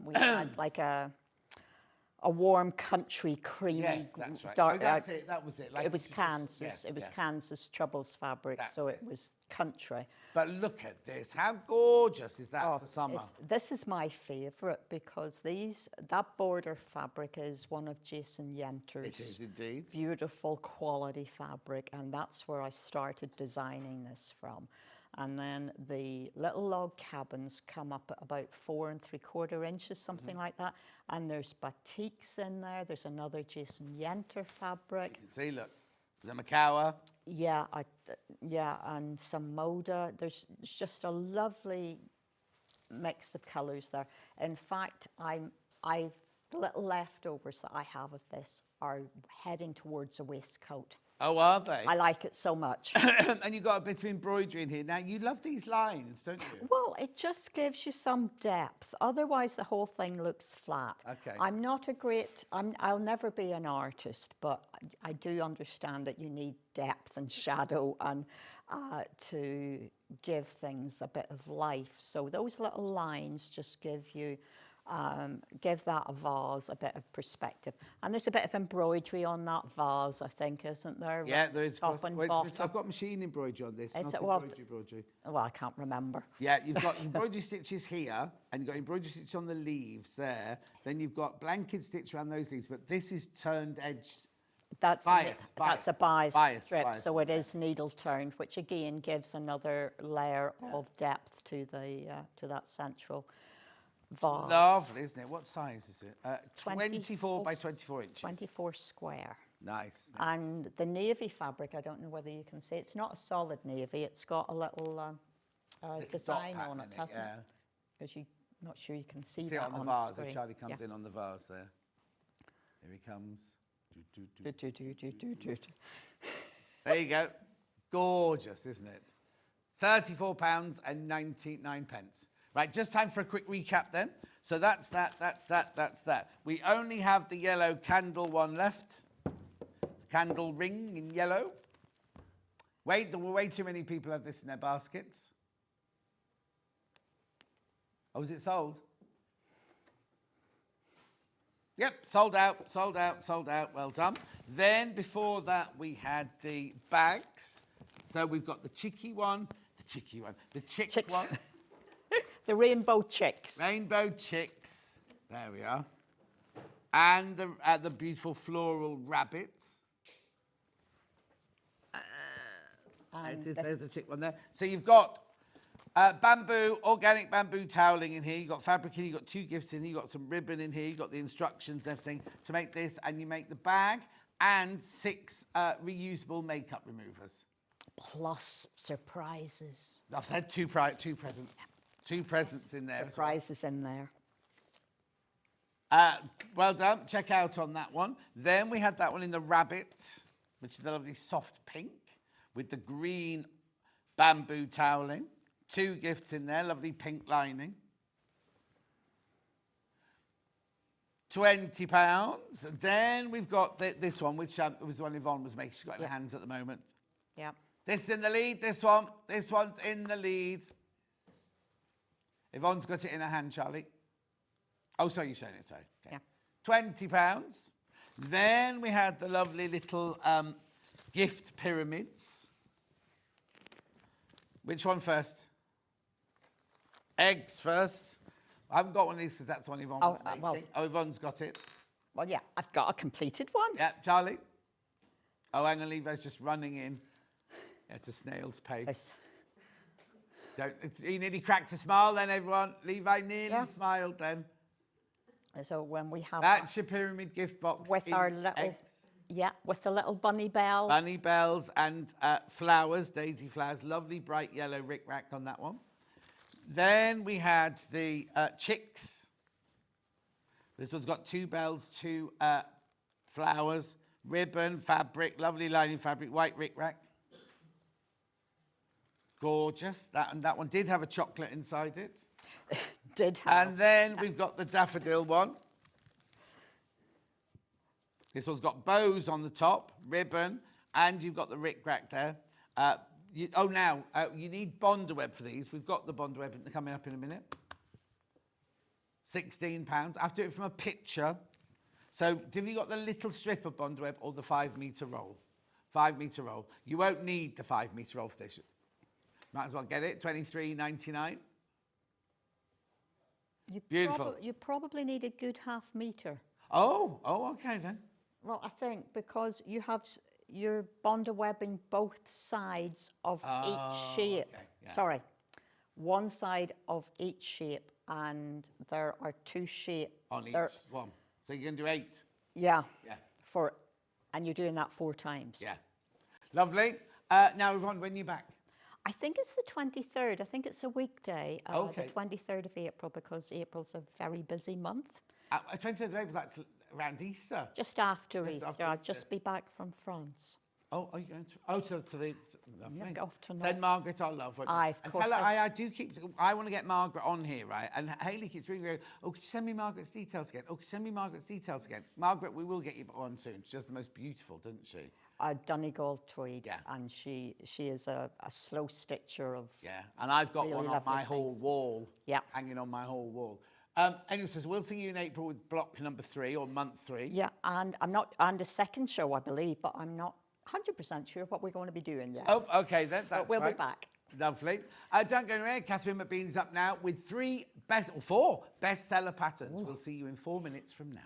we had like a a warm country creamy. Yes, that's right. Dark, Oh, that's it. That was it. Like it was Kansas. yes, it was yeah. Kansas Troubles fabric, That's so it it. was country. But look at this. How gorgeous is that for summer? This is my favourite because that border fabric is one of Jason Yenter's. It is indeed. Beautiful quality fabric, and that's where I started designing this from. And then the little log cabins come up at about 4 3/4 inches, something like that. And there's batiks in there. There's another Jason Yenter fabric. You can see, look, the Macawa. Yeah, and some Moda. There's just a lovely mix of colours there. In fact, the little leftovers that I have of this are heading towards a waistcoat. Oh, are they? I like it so much. And you've got a bit of embroidery in here. Now, you love these lines, don't you? Well, it just gives you some depth. Otherwise, the whole thing looks flat. Okay. I'm not a great... I'll never be an artist, but I do understand that you need depth and shadow and to give things a bit of life. So those little lines just give you... give that vase a bit of perspective. And there's a bit of embroidery on that vase, I think, isn't there? Yeah, there is. Top and bottom. I've got machine embroidery on this, Is not it? Well, embroidery. Well, I can't remember. Yeah, you've got embroidery stitches here, and you've got embroidery stitch on the leaves there. Then you've got blanket stitch around those leaves, but this is turned edge. That's a bias strip, bias. so it is needle turned, which again gives another layer of depth to that central vase. Lovely, isn't it? What size is it? 24 by 24 inches. 24 square. Nice. And the navy fabric, I don't know whether you can see, it's not a solid navy, it's got a little design on it, hasn't it? Because you're not sure you can see See that it on the vase, screen. if Charlie comes in on the vase there. Here he comes. There you go. Gorgeous, isn't it? £34.99. Right, just time for a quick recap then. So that's that. We only have the yellow candle one left. The candle ring in yellow. Wait, there were way too many people have this in their baskets. Oh, is it sold? Yep, sold out. Well done. Then before that, we had the bags. So we've got the chick one. The rainbow chicks. Rainbow chicks. There we are. And the beautiful floral rabbits. There's the chick one there. So you've got organic bamboo toweling in here. You've got fabric in here. You've got 2 gifts in here. You've got some ribbon in here. You've got the instructions and everything to make this. And you make the bag and 6 reusable makeup removers. Plus surprises. I've had two presents. 2 presents in there. Surprises in there. Well done. Check out on that one. Then we had that one in the rabbit, which is the lovely soft pink with the green bamboo toweling. 2 gifts in there, lovely pink lining. £20. Then we've got this one, which was the one Yvonne was making. She's got in her hands at the moment. Yeah. This is in the lead, this one. This one's in the lead. Yvonne's got it in her hand, Charlie. Oh, sorry, you're showing it, sorry. Okay. Yeah. £20. Then we had the lovely little gift pyramids. Which one first? Eggs first. I haven't got one of these because that's the one Yvonne was making. Yvonne's got it. Well, yeah, I've got a completed one. Yeah, Charlie. Oh, hang on, Levi's just running in. Yeah, it's a snail's pace. He nearly cracked a smile then, everyone. Levi nearly smiled then. So when we have... That's your pyramid gift box with our little... eggs. Yeah, with the little bunny bells. Bunny bells and flowers, daisy flowers. Lovely bright yellow rick-rack on that one. Then we had the chicks. This one's got 2 bells, 2 flowers, ribbon, fabric, lovely lining fabric, white rick-rack. Gorgeous. That one did have a chocolate inside it. Did have. And then we've got the daffodil one. This one's got bows on the top, ribbon, and you've got the rick-rack there. You need Bonder web for these. We've got the Bonder web coming up in a minute. £16. I have to do it from a picture. So have you got the little strip of bond web or the 5 metre roll? 5 metre roll. You won't need the 5 metre roll for this. Might as well get it, $23.99. Beautiful. You probably need a good half metre. Oh, okay then. Well, I think because you have your bonder webbing both sides of each shape. Okay, yeah. Sorry, one side of each shape, and there are 2 shapes. On each one. So you can do 8. Yeah. Yeah. And you're doing that 4 times. Yeah. Lovely. Now, Yvonne, when are you back? I think it's the 23rd. I think it's a weekday. Okay. The 23rd of April, because April's a very busy month. 23rd of April, that's around Easter. Just after Just Easter. after I'll Easter. just be back from France. Oh, are you going to? Oh, to the. Lovely. Yeah, off to Send Margaret our love. Aye, of and course tell her I- I do keep. I want to get Margaret on here, right? And Hayley keeps ringing. Going, oh, could you send me Margaret's details again? Oh, could you send me Margaret's details again? Margaret, we will get you on soon. She's just the most beautiful, doesn't she? Donegal tweed, Yeah. and she is a slow stitcher of. Yeah, and I've got really one on lovely my whole things. wall. Yeah. Hanging on my whole wall. Anyway, so we'll see you in April with block number 3 or month 3. Yeah, and I'm not on the second show, I believe, but I'm not 100% sure what we're going to be doing yet. Oh, okay then. That's But we'll fine. be back. Lovely. Don't go anywhere. Catherine McBean's up now with 4 bestseller patterns. We'll see you in 4 minutes from now.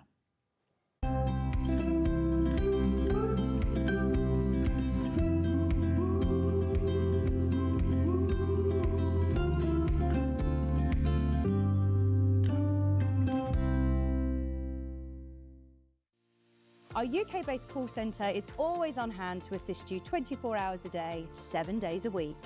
Our UK-based call centre is always on hand to assist you 24 hours a day, 7 days a week.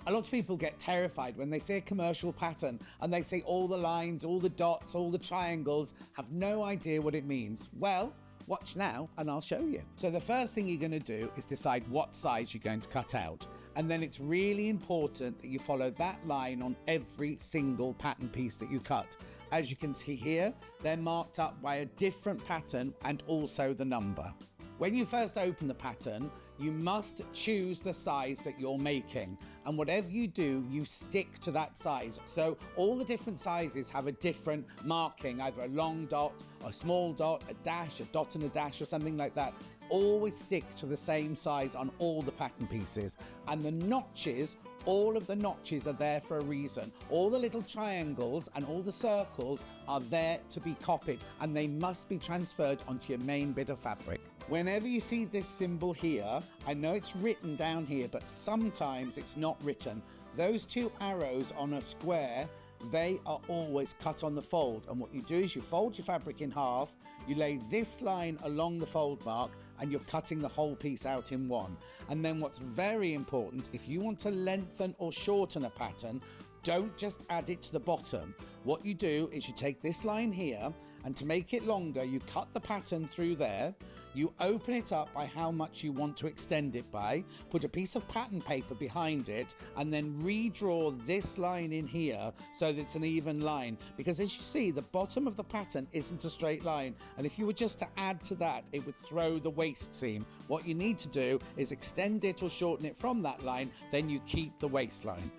A lot of people get terrified when they see a commercial pattern and they see all the lines, all the dots, all the triangles, have no idea what it means. Well, watch now and I'll show you. So the first thing you're going to do is decide what size you're going to cut out. And then it's really important that you follow that line on every single pattern piece that you cut. As you can see here, they're marked up by a different pattern and also the number. When you first open the pattern, you must choose the size that you're making. And whatever you do, you stick to that size. So all the different sizes have a different marking, either a long dot, a small dot, a dash, a dot and a dash, or something like that. Always stick to the same size on all the pattern pieces. And the notches, all of the notches are there for a reason. All the little triangles and all the circles are there to be copied, and they must be transferred onto your main bit of fabric. Whenever you see this symbol here, I know it's written down here, but sometimes it's not written. Those 2 arrows on a square, they are always cut on the fold. And what you do is you fold your fabric in half, you lay this line along the fold mark, and you're cutting the whole piece out in one. And then what's very important, if you want to lengthen or shorten a pattern, don't just add it to the bottom. What you do is you take this line here, and to make it longer, you cut the pattern through there, you open it up by how much you want to extend it by, put a piece of pattern paper behind it, and then redraw this line in here so that it's an even line. Because as you see, the bottom of the pattern isn't a straight line, and if you were just to add to that, it would throw the waist seam. What you need to do is extend it or shorten it from that line, then you keep the waistline.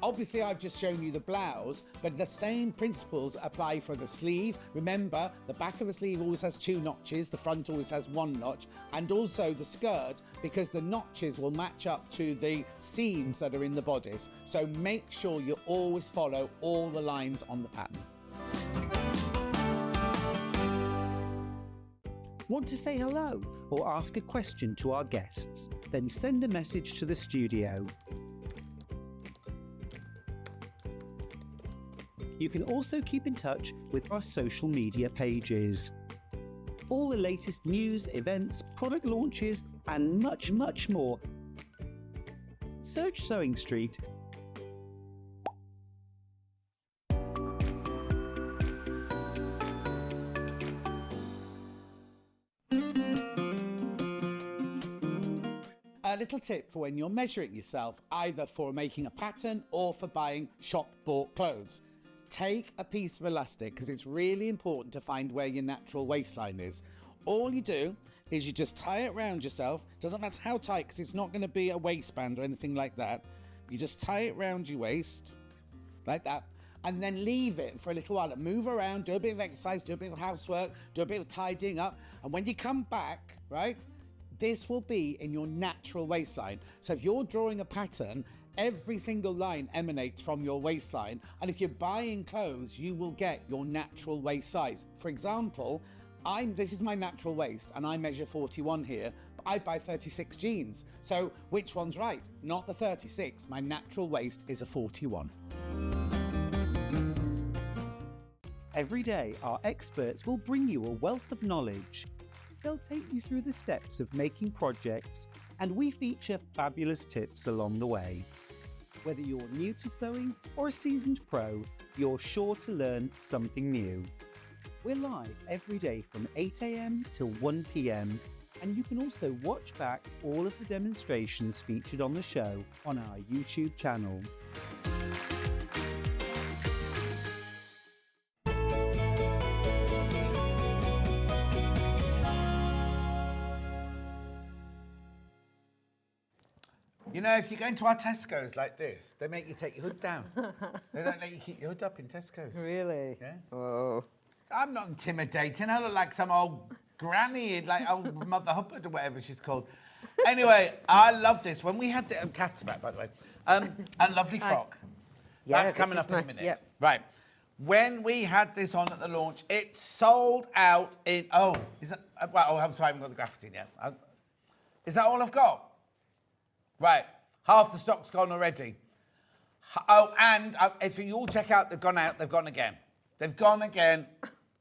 Obviously, I've just shown you the blouse, but the same principles apply for the sleeve. Remember, the back of the sleeve always has 2 notches, the front always has 1 notch, and also the skirt, because the notches will match up to the seams that are in the bodice. So make sure you always follow all the lines on the pattern. Want to say hello or ask a question to our guests? Then send a message to the studio. You can also keep in touch with our social media pages. All the latest news, events, product launches, and much, much more. Search Sewing Street. A little tip for when you're measuring yourself, either for making a pattern or for buying shop-bought clothes. Take a piece of elastic, because it's really important to find where your natural waistline is. All you do is you just tie it around yourself. Doesn't matter how tight, because it's not going to be a waistband or anything like that. You just tie it round your waist, like that, and then leave it for a little while. Move around, do a bit of exercise, do a bit of housework, do a bit of tidying up. And when you come back, right, this will be in your natural waistline. So if you're drawing a pattern, every single line emanates from your waistline. And if you're buying clothes, you will get your natural waist size. For example, this is my natural waist and I measure 41 here, but I buy 36 jeans. So which one's right? Not the 36. My natural waist is a 41. Every day, our experts will bring you a wealth of knowledge. They'll take you through the steps of making projects, and we feature fabulous tips along the way. Whether you're new to sewing or a seasoned pro, you're sure to learn something new. We're live every day from 8 AM till 1 PM, and you can also watch back all of the demonstrations featured on the show on our YouTube channel. You know, if you go into our Tesco's like this, they make you take your hood down. They don't let you keep your hood up in Tesco's. Really? Yeah. Oh. I'm not intimidating. I look like some old granny, like old Mother Hubbard or whatever she's called. Anyway, I love this. When we had the cat's back, by the way, a lovely frock. Yeah, that's coming up in a minute. Yep. Right. When we had this on at the launch, it sold out in. Oh, is that? Well, oh, I'm sorry, I haven't got the graphics in yet. Is that all I've got? Right, half the stock's gone already. Oh, and if you all check out, they've gone out, they've gone again. They've gone again,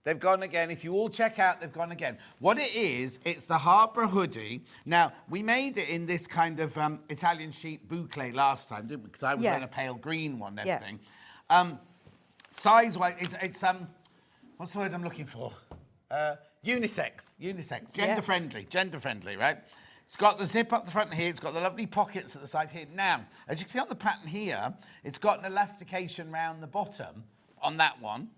they've gone again. If you all check out, they've gone again. What it is, it's the Hobart hoodie. Now, we made it in this kind of Italian sheet boucle last time, didn't we? Because I was wearing a pale green one and everything. Size-wise, it's what's the word I'm looking for? Unisex, gender-friendly, right? It's got the zip up the front here. It's got the lovely pockets at the side here. Now, as you can see on the pattern here, it's got an elastication round the bottom on that one.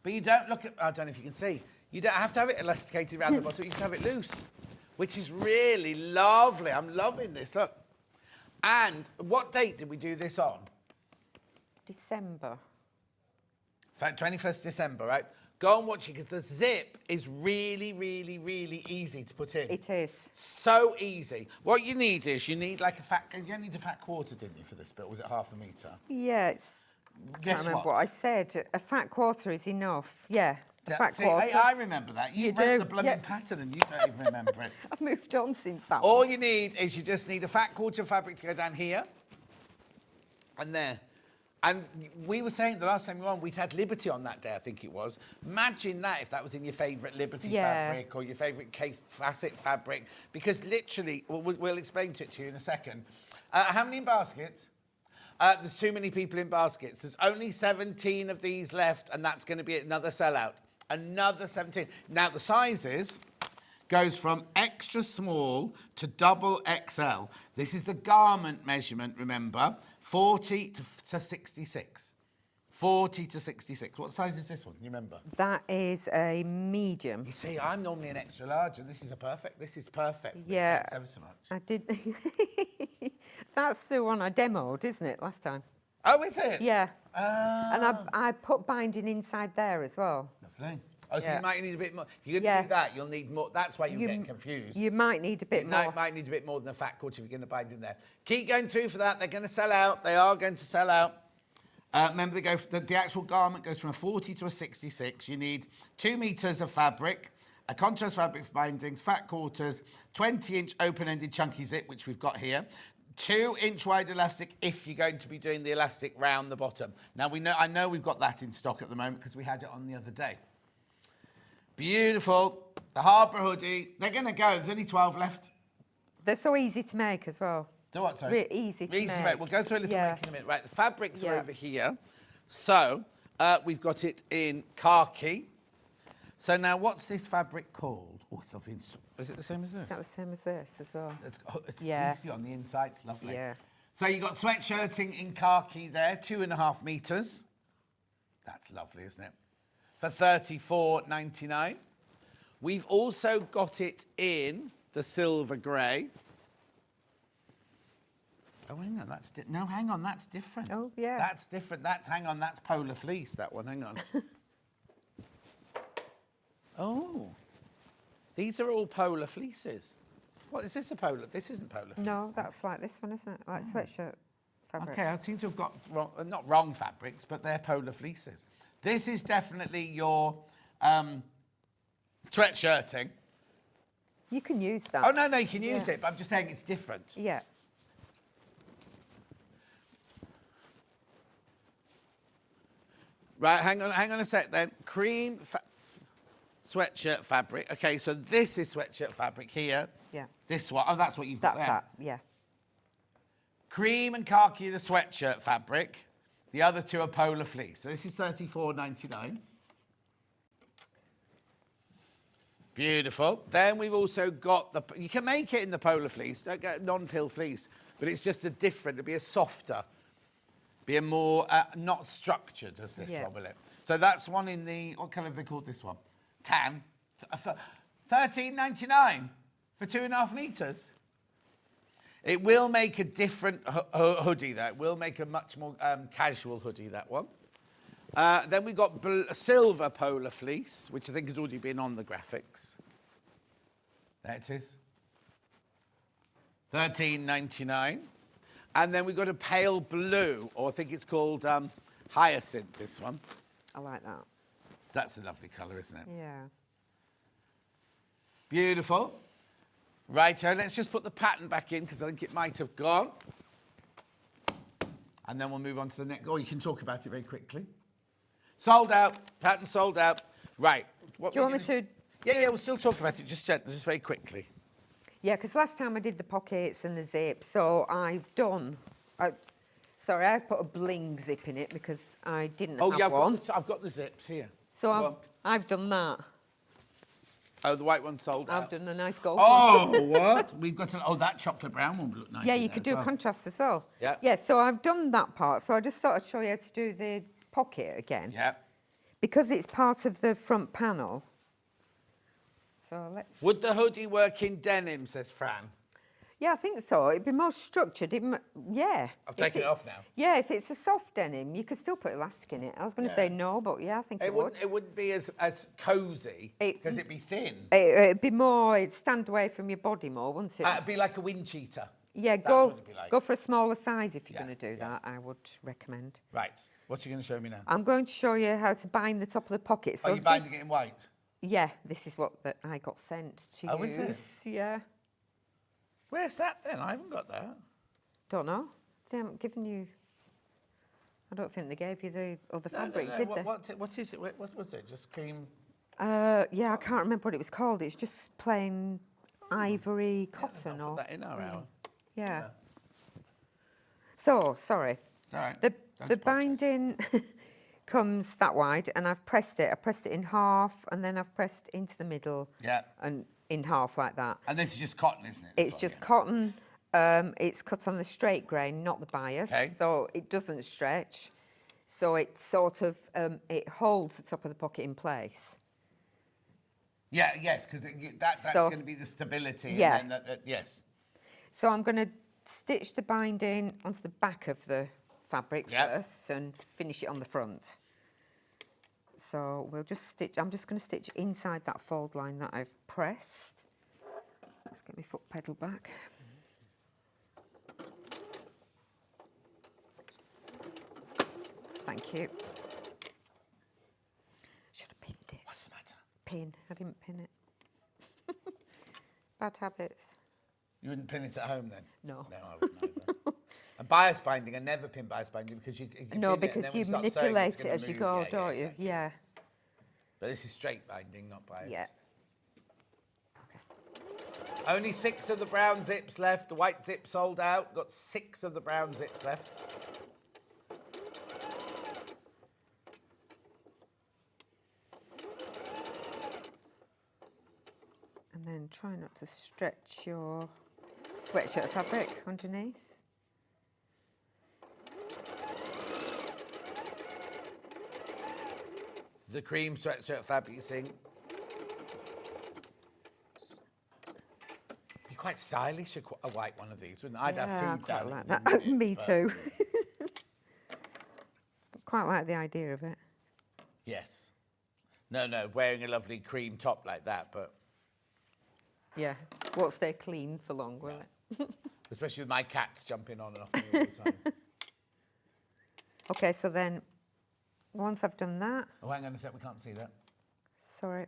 But you don't look at, I don't know if you can see, you don't have to have it elasticated around the bottom. You can have it loose, which is really lovely. I'm loving this, look. And what date did we do this on? December. 21st December, right? Go and watch it because the zip is really, really, really easy to put in. It is. So easy. What you need is, you need like you need a fat quarter, didn't you, for this bit? Or was it half a metre? Yeah, I can't remember what I said. A fat quarter is enough. Yeah, a fat quarter. I remember that. You wrote the blooming pattern and you don't even remember it. I've moved on since that All one. you need is you just need a fat quarter of fabric to go down here and there. And we were saying the last time we were on, we'd had Liberty on that day, I think it was. Imagine that if that was in your favourite Liberty fabric or your favourite K Facet fabric, because literally, we'll explain it to you in a second. How many in baskets? There's too many people in baskets. There's only 17 of these left, and that's going to be another sellout. Another 17. Now, the sizes goes from extra small to double XL. This is the garment measurement, remember, 40 to 66. 40 to 66. What size is this one? You remember? That is a medium. You see, I'm normally an extra large, and this is perfect. Yeah. Thanks ever so much. I did. That's the one I demoed, isn't it, last time? Oh, is it? Yeah. And I put binding inside there as well. Lovely. Oh, so you might need a bit more. If you're going to do that, you'll need more. That's why you're getting confused. You might need a bit more. You might need a bit more than a fat quarter if you're going to bind in there. Keep going through for that. They're going to sell out. They are going to sell out. Remember, the actual garment goes from a 40 to a 66. You need 2 metres of fabric, a contrast fabric for bindings, fat quarters, 20-inch open-ended chunky zip, which we've got here. 2-inch wide elastic if you're going to be doing the elastic round the bottom. Now, I know we've got that in stock at the moment because we had it on the other day. Beautiful. The Hobart hoodie. They're going to go. There's only 12 left. They're so easy to make as well. Do what, sorry? Easy to make. We'll go through a little make in a minute. Right, the fabrics are over here. So, we've got it in khaki. So now, what's this fabric called? Oh, is it the same as this? Is that the same as this as well? It's fleecy on the inside. It's lovely. Yeah. So you've got sweatshirting in khaki there, 2.5 metres. That's lovely, isn't it? For $34.99. We've also got it in the silver grey. Oh, hang on, that's no, hang on, that's different. Oh, yeah. That's different. Hang on, that's polar fleece. That one, hang on. Oh, these are all polar fleeces. What is this? A polar? This isn't polar fleece. No, that's like this one, isn't it? Like sweatshirt fabric. Okay, I seem to have got wrong, not wrong fabrics, but they're polar fleeces. This is definitely your sweatshirting. You can use that. Oh, no, you can use it, but I'm just saying it's different. Yeah. Right, hang on a sec then. Cream sweatshirt fabric. Okay, so this is sweatshirt fabric here. Yeah. This one. Oh, that's what you've got there. That's that, yeah. Cream and khaki are the sweatshirt fabric. The other two are polar fleece. So this is $34.99. Beautiful. Then we've also got the... You can make it in the polar fleece. Don't get non-pill fleece. But it's just a different... It'll be a softer... Be a more... not structured as this one, will it? So that's one in the... What colour have they called this one? Tan. $13.99 for 2.5 metres. It will make a different hoodie, though. It will make a much more casual hoodie, that one. Then we've got silver polar fleece, which I think has already been on the graphics. There it is. $13.99. And then we've got a pale blue, or I think it's called hyacinth, this one. I like that. That's a lovely colour, isn't it? Yeah. Beautiful. Righto, let's just put the pattern back in, because I think it might have gone. And then we'll move on to the next. Oh, you can talk about it very quickly. Sold out. Pattern sold out. Right. Do you want me to... Yeah, we'll still talk about it, just very quickly. Yeah, because last time I did the pockets and the zip, so I've done... sorry, I've put a bling zip in it because I didn't have one. I've got the zips here. So I've done that. Oh, the white one sold out. I've done a nice gold one. one. What? We've got that chocolate brown one would look nice. Yeah, you could do a contrast as well. Yeah. Yeah, so I've done that part. So I just thought I'd show you how to do the pocket again. Yeah. Because it's part of the front panel. So let's... Would the hoodie work in denim, says Fran? Yeah, I think so. It'd be more structured. Yeah. I've taken it off now. Yeah, if it's a soft denim, you could still put elastic in it. I was going to say no, but yeah, I think it would. It wouldn't be as cosy, because it'd be thin. It'd be more, it'd stand away from your body more, wouldn't it? It'd be like a wind cheater. Yeah, go for a smaller size if you're going to do that, I would recommend. Right. What are you going to show me now? I'm going to show you how to bind the top of the pocket. So are you binding it in white? Yeah, this is what I got sent to use. Oh, is it? Yeah. Where's that then? I haven't got that. Don't know. They haven't given you... I don't think they gave you the other fabric, did they? What is it? What was it? Just cream? Yeah, I can't remember what it was called. It's just plain ivory cotton. I'll put that in our hour. Yeah. So, sorry. All right. The binding comes that wide, and I've pressed it. I pressed it in half, and then I've pressed into the middle. Yeah. And in half like that. And this is just cotton, isn't it? It's just cotton. It's cut on the straight grain, not the bias. Okay. So it doesn't stretch. So it sort of, it holds the top of the pocket in place. Yeah, yes, because that's going to be the stability. Yeah. And then yes. So I'm going to stitch the binding onto the back of the fabric first and finish it on the front. So we'll just stitch, I'm just going to stitch inside that fold line that I've pressed. Let's get my foot pedal back. Thank you. Should have pinned it. What's the matter? Pin. I didn't pin it. Bad habits. You wouldn't pin it at home then? No. No, I wouldn't either. And bias binding, I never pin bias binding because you no, pin because it, and then you when start manipulate sewing, it as you go, don't you? Exactly. Yeah. But this is straight binding, not bias. Yeah. Only 6 of the brown zips left. The white zip sold out. Got 6 of the brown zips left. And then try not to stretch your sweatshirt fabric underneath. The cream sweatshirt fabric you're seeing. Be quite stylish, a white one of these, wouldn't it? I'd have Yeah, I food quite down like it that. within Me minutes, but- too. Quite like the idea of it. Yes. No, wearing a lovely cream top like that, but Yeah. What's there clean for long, will it? especially with my cats jumping on and off me all the time. Okay, so then once I've done that, Oh, hang on a sec, we can't see that. sorry.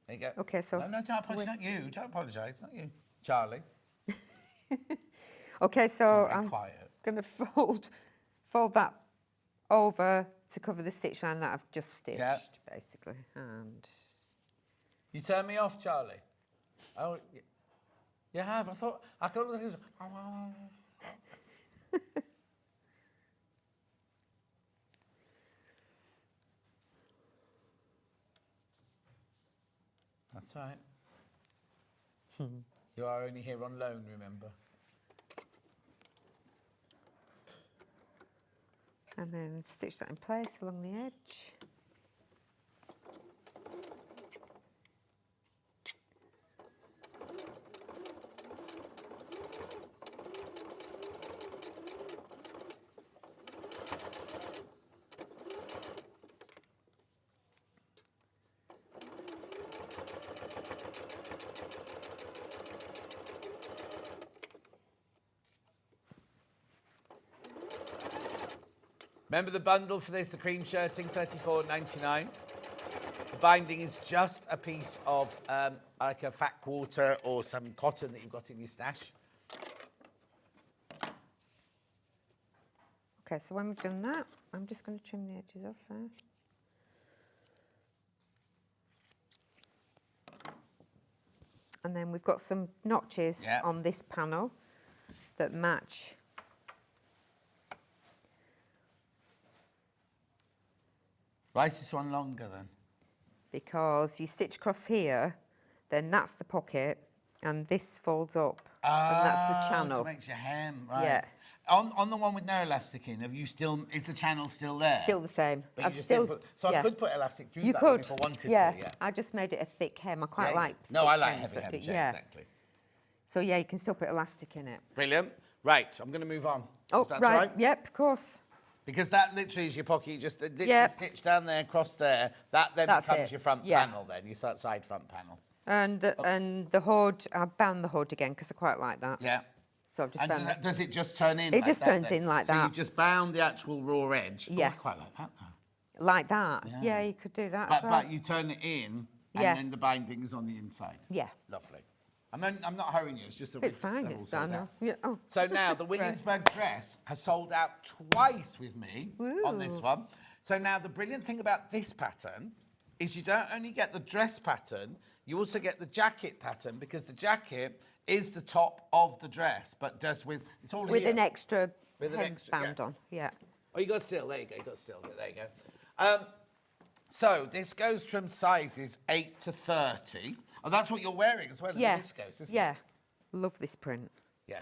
There you go. Okay, so No, don't apologise, not you. Don't apologise, not you. Charlie. Okay, so Very I'm quiet. going to fold that over to cover the stitch line that I've just stitched, Yeah. basically. And You turn me off, Charlie. Oh, you have. I thought I could. That's right. You are only here on loan, remember? and then stitch that in place along the edge. Remember the bundle for this, the cream shirting, $34.99. The binding is just a piece of like a fat quarter or some cotton that you've got in your stash. Okay, so when we've done that, I'm just going to trim the edges off there. And then we've got some notches Yeah. on this panel that match. Why is this one longer then? Because you stitch across here, then that's the pocket, and this folds up, and that's the channel. So it makes your hem, right? Yeah. On the one with no elastic in, is the channel still there? Still the same. But you I've just still, didn't put, so I yeah. could put elastic through You that one could, if I wanted yeah. to, yeah. I just made it a thick hem. I quite Yeah, like. No, thick I like hems, heavy hems, yeah. yeah, exactly. So yeah, you can still put elastic in it. Brilliant. Right, I'm going to move on. Oh, if that's right. all right. Yep, of course. Because that literally is your pocket. You just literally Yep. stitch down there, across there. That then That's becomes it. your front Yeah. panel then, your side front panel. And the hood, I bound the hood again because I quite like that. Yeah. So I've just And bound that. does it just turn in It like just that turns then? in like so that. you just bound the actual raw edge. Yeah. Oh, I quite like that though. Like that. Yeah. Yeah, you could do that But, as well. but you turn it in, and Yeah. then the binding is on the inside. Yeah. Lovely. I'm not hurrying you. It's just that It's fine. they're all It's sold done. out. Yeah. Oh. So now the Williamsburg dress has sold out twice with me on this Ooh. one. So now the brilliant thing about this pattern is you don't only get the dress pattern, you also get the jacket pattern, because the jacket is the top of the dress, but does it's all With here. an extra With an extra, headband yeah. on. Yeah. Oh, you got steel. There you go. You got steel. There you go. So this goes from sizes 8 to 30. Oh, that's what you're wearing as well. Yeah. In the viscose, isn't Yeah. it? Love this print. Yeah.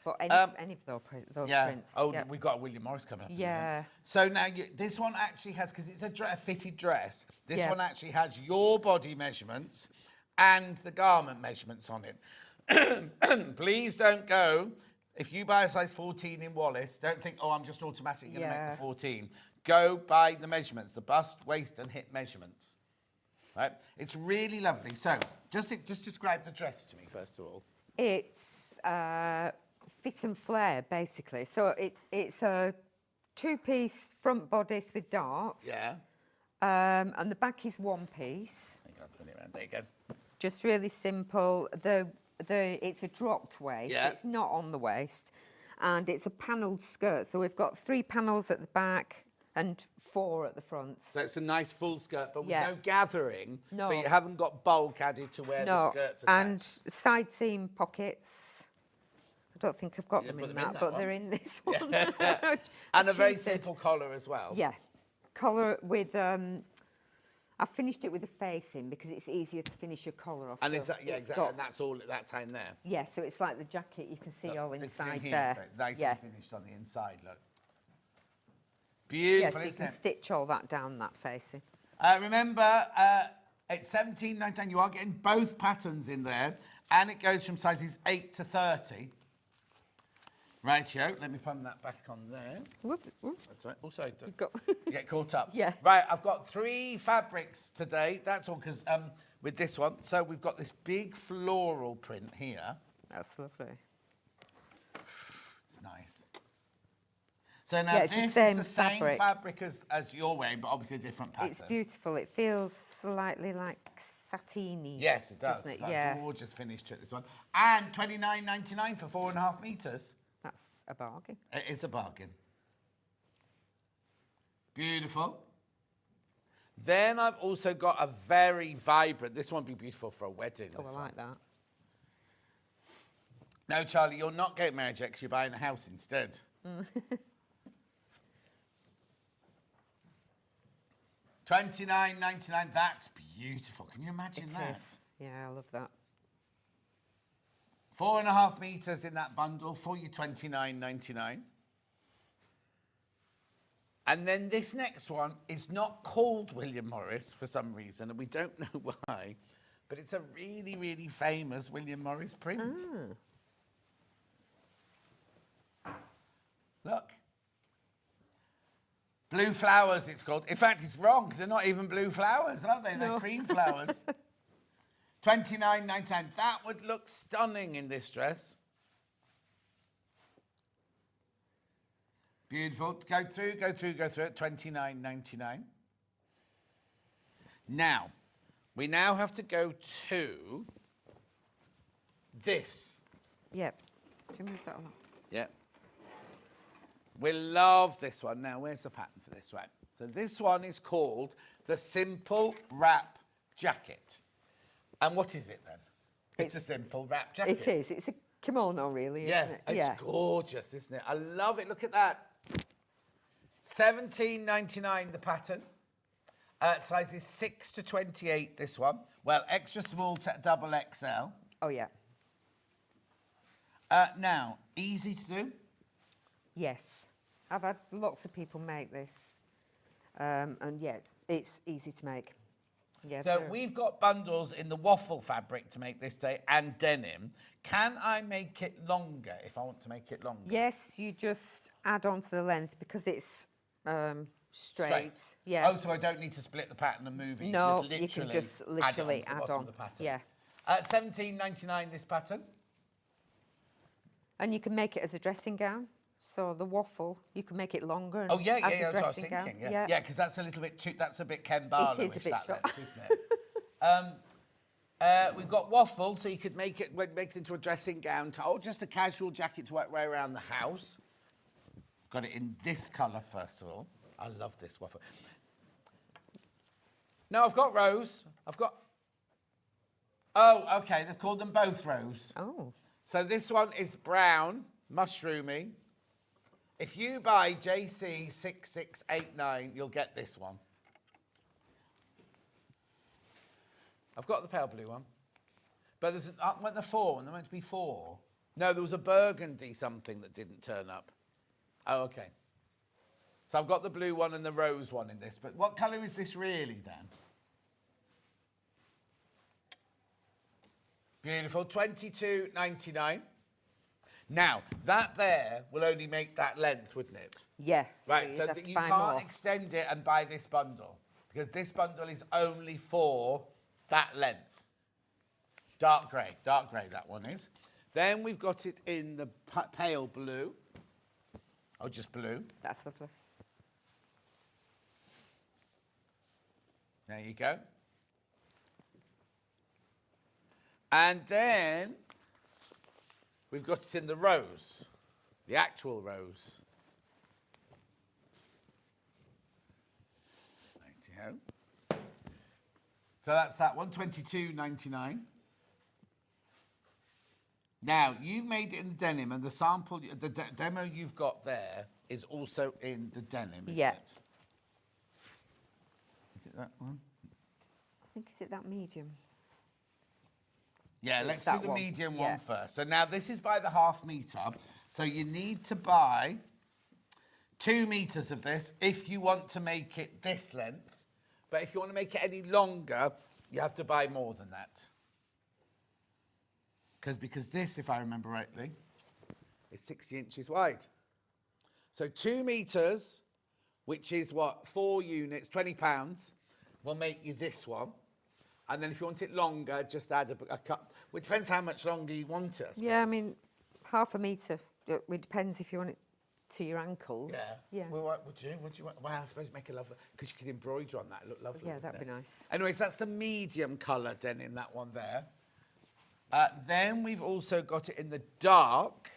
But any of those Yeah. prints. Oh, yeah. we've got a William Morris coming up. in a minute. Yeah. So now this one actually has, because it's a fitted dress, this Yeah. one actually has your body measurements and the garment measurements on it. Please don't go, if you buy a size 14 in Wallace, don't think, oh, I'm just automatically going to make Yeah. the 14. Go by the measurements, the bust, waist and hip measurements. Right? It's really lovely. So just describe the dress to me, first of all. It's fit and flare, basically. So it's a two-piece front bodice with darts. Yeah. And the back is one piece. There you go, put it around. There you go. Just really simple. It's a dropped waist. Yeah. It's not on the waist. And it's a panelled skirt. So we've got 3 panels at the back and 4 at the front. So it's a nice full skirt, but with Yeah. no gathering. No. So you haven't got bulk added to where the No, skirt's attached. and side seam pockets. I don't think I've got You them put in them in that, that but they're one. in this one. And a very Cheated. simple collar as well. Yeah, collar with. I finished it with a facing because it's easier to finish your collar off. And so it's that, yeah, it's exactly. got- And that's in there. Yeah, so it's like the jacket. You can see all It's in inside here, there. so it's nice yeah. and finished on the inside. Look. Yeah, Beautiful, so you isn't can it? stitch all that down that facing. Remember, it's $17.99. You are getting both patterns in there. And it goes from sizes 8 to 30. Rightio, let me put that back on there. Whoop, whoop. That's right. Also, You've got get caught up. Yeah. Right, I've got 3 fabrics today. That's all because with this one. So we've got this big floral print here. That's lovely. It's nice. So now Yeah, it's this the same is the same fabric. fabric as you're wearing, but obviously a different pattern. It's beautiful. It feels slightly like satiny. Yes, it does. doesn't it? It's got Yeah. a gorgeous finish to it, this one. And $29.99 for 4.5 metres. That's a bargain. It is a bargain. Beautiful. Then I've also got a very vibrant, this one would be beautiful for a wedding. Oh, this I one. like that. No, Charlie, you're not getting married yet 'cause you're buying a house instead. $29.99, that's beautiful. Can you imagine It that? is. Yeah, I love that. 4.5 metres in that bundle for you, $29.99. And then this next one is not called William Morris for some reason, and we don't know why, but it's a really, really famous William Morris print. Look. Blue flowers, it's called. In fact, it's wrong, because they're not even blue flowers, are they? They're cream flowers. $29.99. That would look stunning in this dress. Beautiful. Go through at $29.99. Now, we now have to go to this. Yep. Can you move that along? Yep. We love this one. Now, where's the pattern for this? Right. So this one is called the Simple Wrap Jacket. And what is it then? It's a simple wrap jacket. It is. It's a kimono, really, Yeah, isn't it? it's gorgeous, isn't it? I love it. Look at that. $17.99 the pattern. Sizes 6 to 28, this one. Well, extra small to double XL. Oh, yeah. Now, easy to do. Yes. I've had lots of people make this. And yes, it's easy to make. Yeah, So we've got bundles in the waffle fabric to make this day and denim. Can I make it longer if I want to make it longer? Yes, you just add on to the length because it's straight. Yeah. Oh, so I don't need to split the pattern and move it. No, you you can just literally add add on on. to the pattern. Yeah. $17.99 this pattern. And you can make it as a dressing gown. So the waffle, you can make it longer. And Oh yeah, as yeah, a that's what I was dressing gown. thinking. Yeah, because that's a little bit too. That's a bit Ken It Barlow-ish, is a bit that short. length, isn't it? We've got waffle, so you could make it into a dressing gown, or just a casual jacket to wear around the house. Got it in this colour first of all. I love this waffle. No, I've got rose. I've got. Oh, okay. They've called them both rose. Oh. So this one is brown, mushroomy. If you buy JC6689, you'll get this one. I've got the pale blue one. But there's weren't there 4? And there meant to be 4. No, there was a burgundy something that didn't turn up. Oh, okay. So I've got the blue one and the rose one in this. But what colour is this really, then? Beautiful. $22.99. Now, that there will only make that length, wouldn't it? Yeah. Right, so have that to you buy can't more. extend it and buy this bundle because this bundle is only for that length. Dark grey that one is. Then we've got it in the pale blue. Oh, just blue. That's lovely. There you go. And then we've got it in the rose, the actual rose. Righty-ho. So that's that one, $22.99. Now, you've made it in the denim, and the sample, the demo you've got there is also in the denim, isn't Yeah. it? Is it that one? I think, is it that medium? Yeah, It's let's do that the one. medium Yeah. one first. So now this is by the ½ metre. So you need to buy 2 metres of this if you want to make it this length. But if you want to make it any longer, you have to buy more than that. because this, if I remember rightly, is 60 inches wide. So 2 meters, which is what, 4 units, £20, will make you this one. And then if you want it longer, just add a cup. Well, it depends how much longer you want it, I suppose. Yeah, I mean, half a metre. It depends if you want it to your ankles. Yeah. Yeah. Well, what would you? Would you want? Well, I suppose make a lovely, because you could embroider on that. It look lovely. Yeah, that'd wouldn't be it? nice. Anyways, that's the medium colour denim, that one there. Then we've also got it in the dark.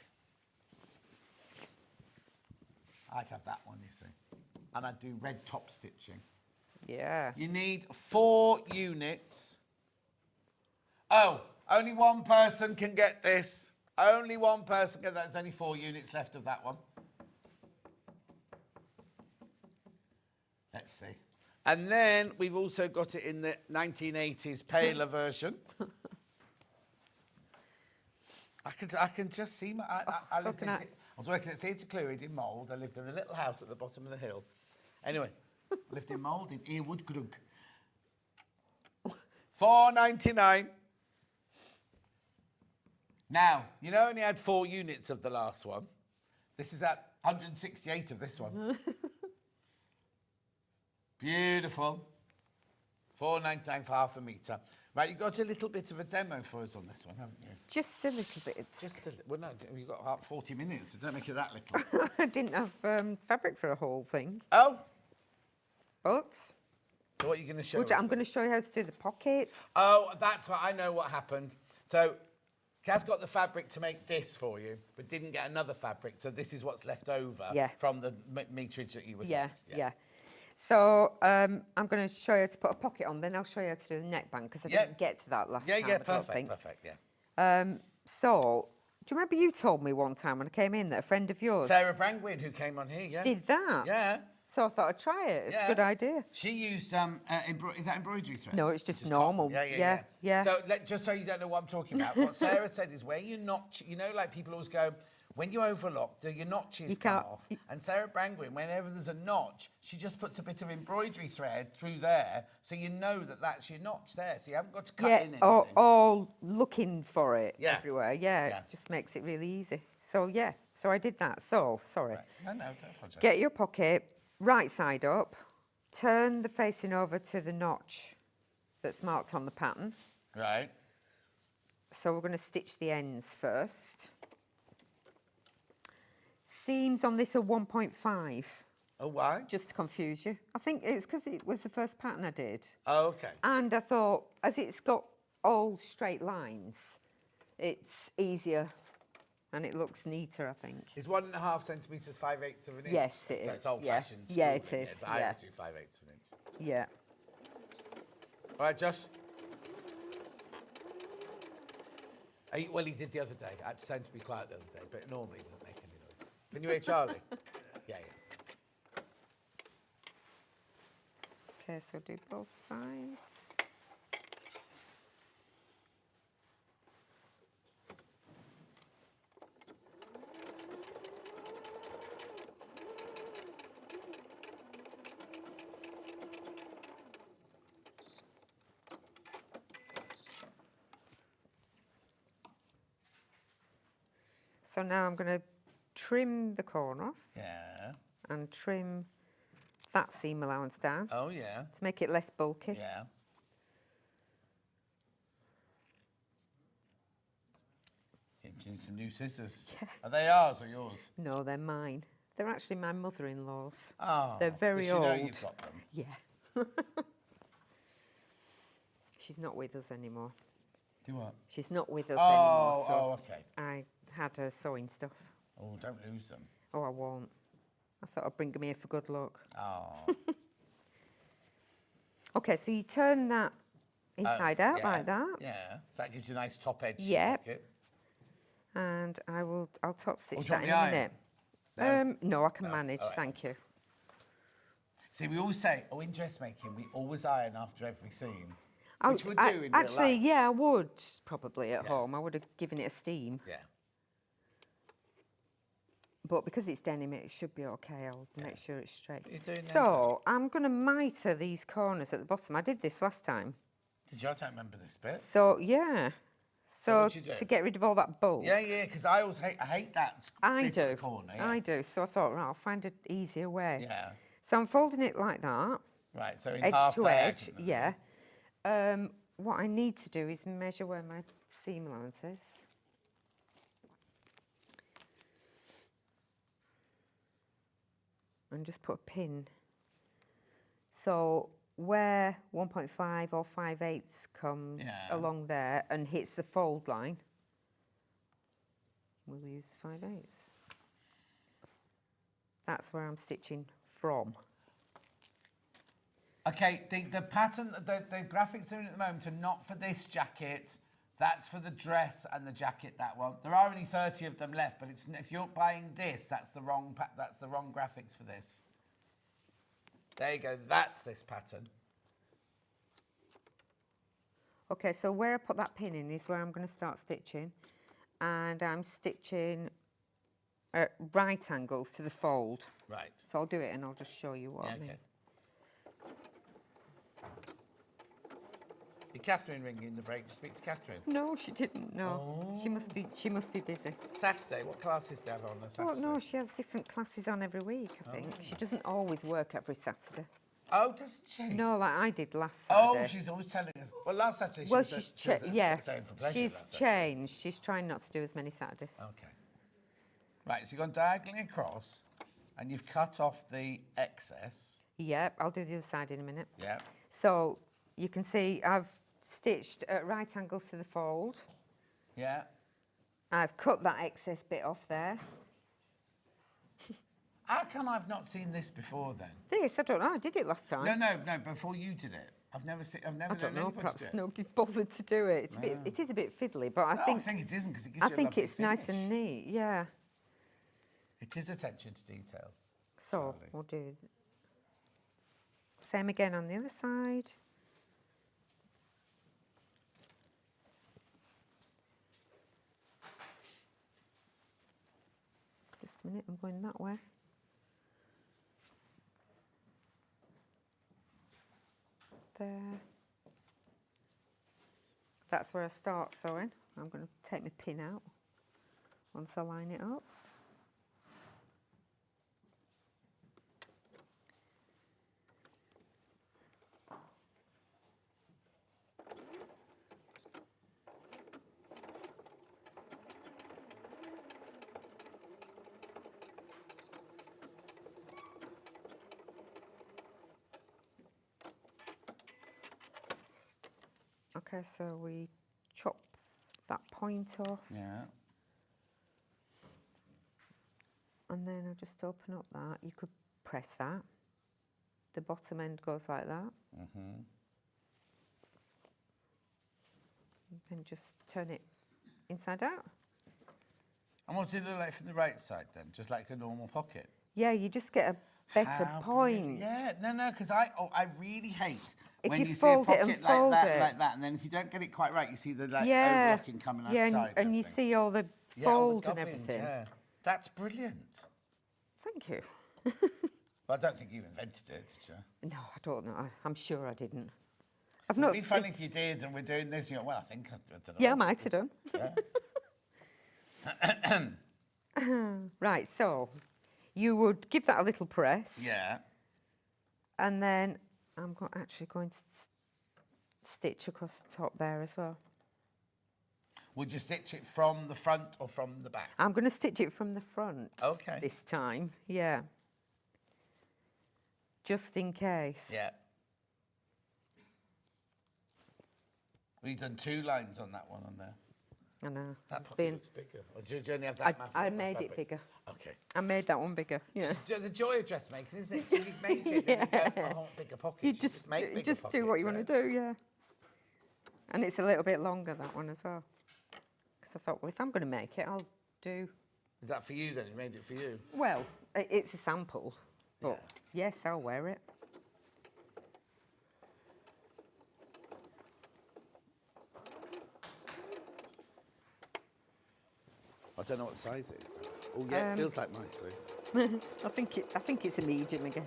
I'd have that one, you see. And I'd do red top stitching. Yeah. You need 4 units. Oh, only one person can get this. Only one person can. There's only 4 units left of that one. Let's see. And then we've also got it in the 1980s paler version. I can just see my. I was working at Theatre Clwyd in Mold. I lived in a little house at the bottom of the hill. Anyway, I lived in Mold in Earwood Grug. £4.99. Now, you know, I only had 4 units of the last one. This is at 168 of this one. Beautiful. £4.99 for half a metre. Right, you got a little bit of a demo for us on this one, haven't you? Just a little bit. Just a little. Well, no, you've got about 40 minutes, so don't make it that little. I didn't have fabric for a whole thing. Oh. But So what are you going to show us? I'm going to show you how to do the pocket. Oh, that's what I know what happened. So Kaz got the fabric to make this for you, but didn't get another fabric. So this is what's left over from the meterage that you were sent. Yeah. So I'm going to show you how to put a pocket on, then I'll show you how to do the neckband, because I didn't get to that last time. Yeah, perfect, So, do you remember you told me one time when I came in that a friend of yours... Sarah Brangwyn, who came on here, did that? Yeah. So I thought I'd try it. It's a good idea. She used, is that embroidery thread? No, it's just normal. Yeah. So just so you don't know what I'm talking about, what Sarah said is where you notch, you know, like people always go, when you overlock, do your notches come off? And Sarah Brangwyn, whenever there's a notch, she just puts a bit of embroidery thread through there, so you know that that's your notch there, so you haven't got to cut in anything. All looking for it everywhere. Yeah, it just makes it really easy. So, so I did that. So, sorry. Right. No, don't apologise. Get your pocket, right side up, turn the facing over to the notch that's marked on the pattern. Right. So we're going to stitch the ends first. Seams on this are 1.5. Oh, why? Just to confuse you. I think it's because it was the first pattern I did. Oh, okay. And I thought, as it's got all straight lines, it's easier and it looks neater, I think. Is 1.5 centimetres 5/8 of an inch? Yes, it is. So it's old-fashioned. Yeah, it is. But I would do 5/8 of an inch. Yeah. All right, Josh? Well, he did the other day. I had to tell him to be quiet the other day, but normally he doesn't make any noise. Can you hear Charlie? Yeah. Okay, so do both sides. So now I'm going to trim the corner off. Yeah. And trim that seam allowance down. Oh, yeah. To make it less bulky. Yeah. You need some new scissors. Yeah. Are they ours or yours? No, they're mine. They're actually my mother-in-law's. Oh. They're very old. Does she know you've got them? Yeah. She's not with us anymore. Do what? She's not with us anymore. So okay. I had her sewing stuff. Oh, don't lose them. Oh, I won't. I thought I'd bring them here for good luck. Oh. Okay, so you turn that inside out like that. Yeah. That gives you a nice top edge. Yeah. And I'll top stitch that in a minute. No, I can manage, thank you. See, we always say, in dressmaking, we always iron after every seam. Which would do in real actually, life. yeah, I would probably at home. I would have given it a steam. Yeah. But because it's denim, it should be okay. I'll make sure it's straight. You're doing So I'm going to mitre these corners at the bottom. I did this last time. Did you? I don't remember this bit. So, yeah. So what do you do? to get rid of all that bulk. Yeah, because I always hate that I bit do. at the corner. Yeah. I do. So I thought, right, I'll find an easier way. Yeah. So I'm folding it like that. Right, so in Edge half to edge, diagonal. yeah. What I need to do is measure where my seam allowance is. And just put a pin. So where 1.5 or 5/8 comes along there and hits the fold line, we'll use 5/8. That's where I'm stitching from. Okay, the pattern, the graphics they're doing at the moment are not for this jacket. That's for the dress and the jacket, that one. There are only 30 of them left, but it's, if you're buying this, that's the wrong graphics for this. There you go, that's this pattern. Okay, so where I put that pin in is where I'm going to start stitching. And I'm stitching at right angles to the fold. Right. So I'll do it and I'll just show you what I mean. Okay. Did Catherine ring in the break to speak to Catherine? No, she didn't, no. Oh. She must be busy. Saturday, what classes do you have on a Saturday? Well, no, she has different classes on every week, I think. She doesn't always work every Saturday. Oh, doesn't she? No, like I did last Saturday. Oh, she's always telling us. Well, last Saturday Well, she was she's changed. She's changed. She's trying not to do as many Saturdays. Okay. Right, so you've gone diagonally across and you've cut off the excess. Yep, I'll do the other side in a minute. Yeah. So you can see I've stitched at right angles to the fold. Yeah. I've cut that excess bit off there. How come I've not seen this before then? This, I don't know, I did it last time. No, before you did it. I've never I don't know, known anybody perhaps do it. nobody bothered to do it. It's it is a bit fiddly, but I think it isn't because it gives you a think lovely it's nice finish. and neat, yeah. It is attention to detail. So Charlie. we'll do same again on the other side. Just a minute, I'm going that way. There. That's where I start sewing. I'm going to take my pin out once I line it up. Okay, so we chop that point off. Yeah. And then I just open up that. You could press that. The bottom end goes like that. Mm-hmm. And just turn it inside out. And what's it look like from the right side then? Just like a normal pocket? Yeah, you just get a better How point. brilliant. Yeah, no, because I really hate If when you you see a fold it and pocket fold like it. that, and then if you don't get it quite right, you see the like Yeah, overlocking coming yeah, outside. and you everything. see all the Yeah, all the fold and gubbins, everything. Yeah. That's brilliant. Thank you. But I don't think you invented it, did you? No, I don't know. I'm sure I didn't. I've It'd not be seen- funny if you did, and we're doing this. You know, well, I think I don't know. Yeah, I might have done. Yeah. Right, so you would give that a little press. Yeah. And then I'm actually going to stitch across the top there as well. Would you stitch it from the front or from the back? I'm going to stitch it from the front. Okay. This time, yeah. Just in case. Yeah. We've done 2 lines on that one on there. I know. That It's pocket been- looks bigger. Or do you only have that I math made it fabric? bigger. Okay. I made that one bigger. Yeah. The joy of dressmaking, isn't it? So you've made it, and you don't want bigger pockets. You just make bigger just do what pockets, you want to do, yeah. And it's a little bit longer, that one as well. Because I thought, well, if I'm going to make it, I'll do. Is that for you then? You made it for you? Well, it's a sample, but yes, I'll wear it. I don't know what size it is. Oh yeah, it feels like my size. I think it's a medium again.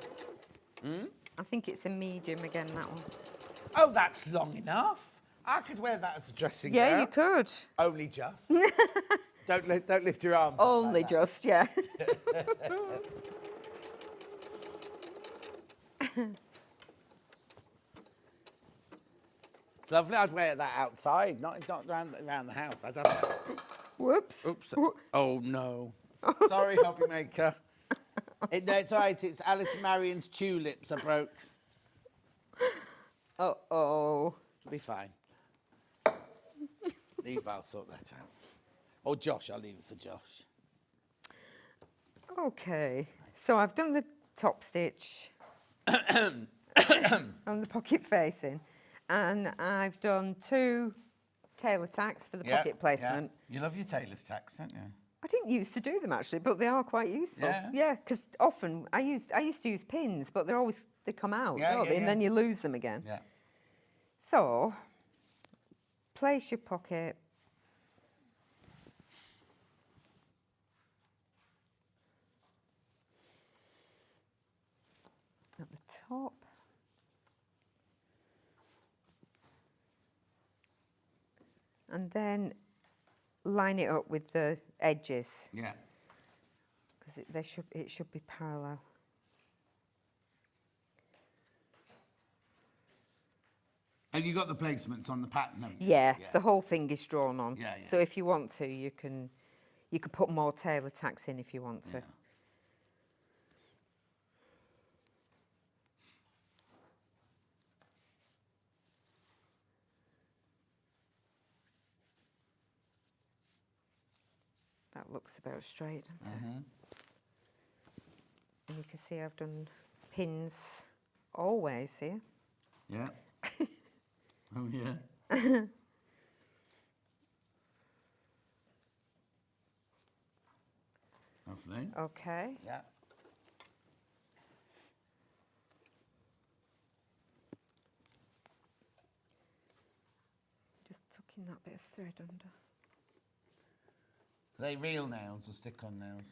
I think it's a medium again, that one. Oh, that's long enough. I could wear that as a dressing Yeah, gown. you could. Only just. don't lift your arms. up Only like that. just, yeah. It's lovely. I'd wear that outside, not around the house. I'd have that. Whoops. Oops. Oh no. Sorry, hobby maker. No, it's all right. It's Alice and Marion's tulips I broke. Uh-oh. It'll be fine. Leave, I'll sort that out. Or Josh, I'll leave it for Josh. Okay. So I've done the top stitch on the pocket facing, and I've done 2 tailor tacks for the pocket placement. Yeah. You love your tailor's tacks, don't you? I didn't used to do them actually, but they are quite useful. Yeah. Yeah, because often I used to use pins, but they come out, don't they? And then you lose them again. Yeah. So place your pocket at the top. And then line it up with the edges. Yeah. Because it should be parallel. And you got the placements on the pattern, haven't you? Yeah, the whole thing is drawn on. Yeah, yeah. So if you want to, you can put more tailor tacks in if you want to. Yeah. That looks about straight, doesn't it? And you can see I've done pins always here. Yeah. Oh, yeah. Lovely. Okay. Yeah. Just tucking that bit of thread under. Are they real nails or stick-on nails?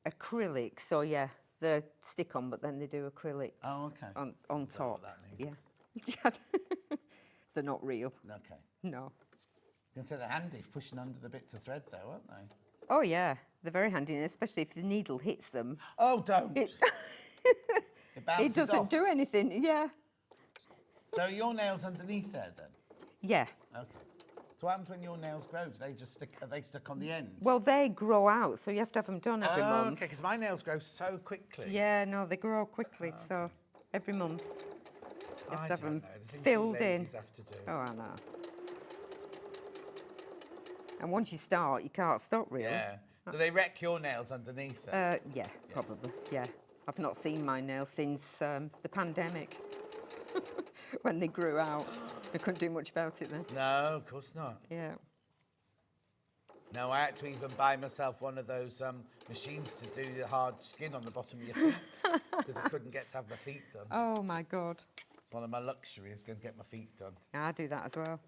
Acrylic, so yeah, they're stick-on, but then they do acrylic Oh, okay. on I don't know top. what that means. Yeah. They're not real. Okay. No. You can say they're handy for pushing under the bits of thread, though, aren't they? Oh yeah, they're very handy, and especially if the needle hits them. Oh, don't. It, It bounces it doesn't off. do anything. Yeah. So are your nails underneath there, then? Yeah. Okay. So what happens when your nails grow? Do they just stick? Are they stuck on the end? Well, they grow out, so you have to have them done every Oh, month. okay, because my nails grow so quickly. Yeah, no, they grow quickly, so every month you have I to have don't them know, the things you filled in. ladies have to do. Oh, I know. And once you start, you can't stop, really. Yeah. Do they wreck your nails underneath them? Yeah, probably. Yeah. I've not seen my nails since the pandemic. When they grew out. I couldn't do much about it then. No, of course not. Yeah. No, I had to even buy myself one of those machines to do the hard skin on the bottom of your feet because I couldn't get to have my feet done. Oh, my God. One of my luxuries, going to get my feet done. I do that as well.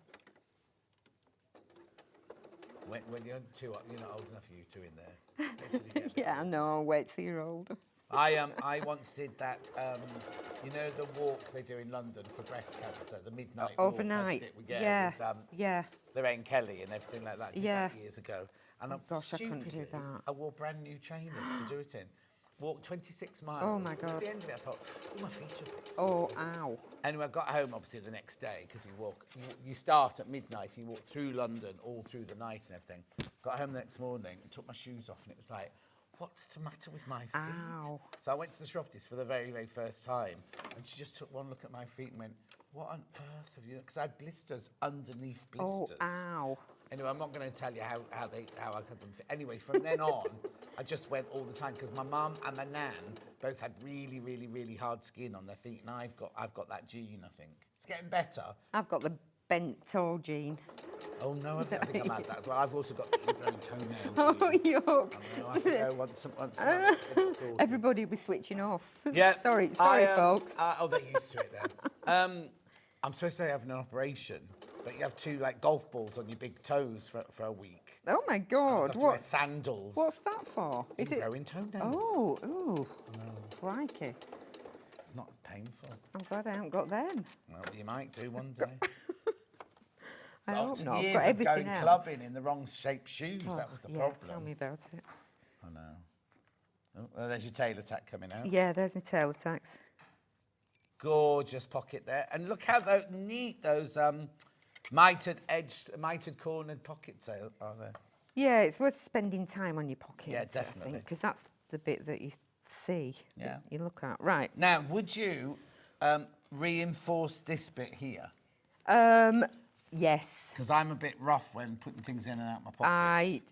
When you're not old enough, you two in there. Wait till you get a bit Yeah, I know. Wait till you're older. I once did that, you know, the walk they do in London for breast cancer, the midnight walk. Overnight. Yeah. With, yeah. Lorraine Kelly and everything like that. Did that years ago. And Gosh, I couldn't do stupidly, that. I wore brand new trainers to do it in. Walked 26 miles. Oh, my And God. at the end of it, I thought, oh, my feet are a bit Oh, sore. ow. Anyway, I got home obviously the next day because you start at midnight and you walk through London all through the night and everything. Got home the next morning and took my shoes off and it was like, what's the matter with my feet? Ow. So I went to the shroptist for the very, very first time and she just took one look at my feet and went, what on earth have you done? Because I had blisters underneath blisters. Oh, ow. Anyway, I'm not going to tell you how I got them fit. Anyway, from then on, I just went all the time because my mum and my nan both had really, really, really hard skin on their feet, and I've got that gene. I think it's getting better. I've got the bent toe gene. Oh no, I think I've had that as well. I've also got the ingrown toenail. Oh, gene. yuck. I know, I have to go once a month. to get it sorted. Everybody will be switching off. Yeah. sorry, I, folks. They're used to it now. I'm supposed to have an operation, but you have 2 like golf balls on your big toes for a week. Oh my I God! have to wear sandals. What's that for? Is it? Growing toenails. Oh, ooh, crikey! Not painful. I'm glad I haven't got them. Well, you might do one day. I hope not. I've Years got of everything going else. clubbing in the wrong shaped shoes. Oh, That was the yeah, problem. tell me about it. I know. Oh, there's your tailor tack coming out. Yeah, there's my tailor tacks. Gorgeous pocket there. And look how neat those mitered cornered pockets are there. Yeah, it's worth spending time on your pockets. Yeah, definitely. Because that's the bit that you see, Yeah. that you look at. Right. Now, would you reinforce this bit here? Yes. Because I'm a bit rough when putting things in and out my pockets.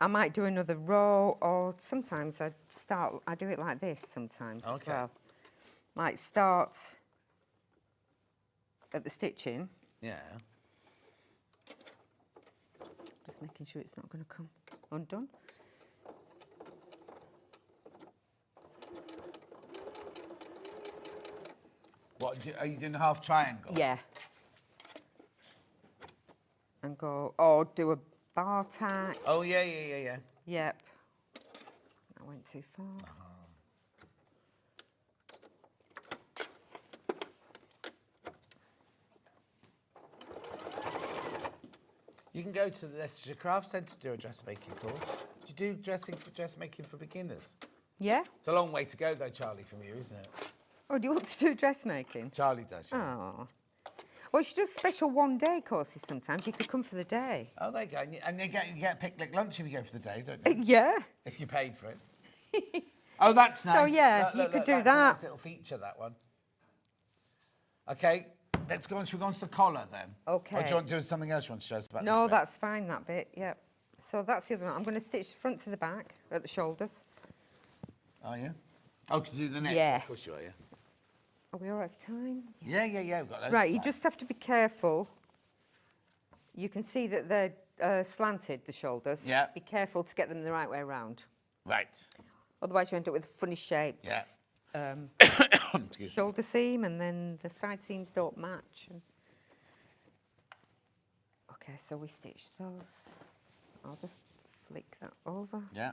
I might do another row, or sometimes I do it like this sometimes as Okay. well. Like start at the stitching, Yeah. just making sure it's not going to come undone. What, are you doing a half triangle? Yeah. And go, or do a bar tack. Oh, yeah. Yep. I went too far. You can go to the Leicestershire Craft Centre to do a dressmaking course. Do you do dressmaking for beginners? Yeah? It's a long way to go, though, Charlie, from you, isn't it? Oh, do you want to do dressmaking? Charlie does, yeah. Oh. Well, she does special one-day courses sometimes. You could come for the day. Oh, there you go. And you get picnic lunch if you go for the day, don't you? Yeah. If you paid for it. Oh, that's nice. So, yeah, you could do that's that. a nice little feature, that one. OK, let's go on. Should we go on to the collar, then? OK. Or do you want to do something else you want to show us about this No, bit? that's fine, that bit, yep. So that's the other one. I'm going to stitch front to the back at the shoulders. Oh, yeah? Oh, to do the neck? Yeah. Of course you are, yeah. Are we all right for time? Yeah. We've got loads Right, of you time. just have to be careful. You can see that they're slanted, the shoulders. Yeah. Be careful to get them the right way around. Right. Otherwise you end up with funny shapes. Yeah. Excuse me. Shoulder seam, and then the side seams don't match. Okay, so we stitch those. I'll just flick that over. Yeah.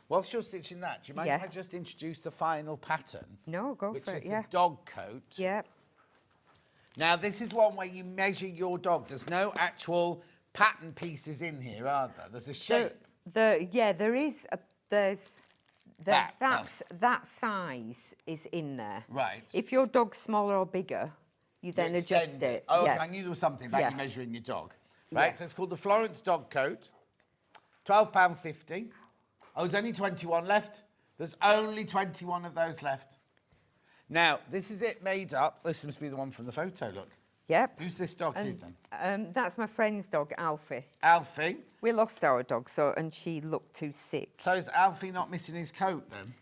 Whilst you're stitching that, do you mind if Yeah. I just introduce the final pattern? No, go which for is it, yeah. the dog coat. Yep. Now, this is one where you measure your dog. There's no actual pattern pieces in here, are there? There's a shape. There is That, that size is in there. Right. If your dog's smaller or bigger, you then adjust extend it. Oh, yeah. okay, I knew there was something about Yeah. you measuring your dog. Right, Yeah. so it's called the Florence Dog Coat. £12.50. Oh, there's only 21 left. There's only 21 of those left. Now, this is it made up. This must be the one from the photo, look. Yep. Who's this dog here, then? That's my friend's dog, Alfie. Alfie. We lost our dog, and she looked too sick. So is Alfie not missing his coat, then?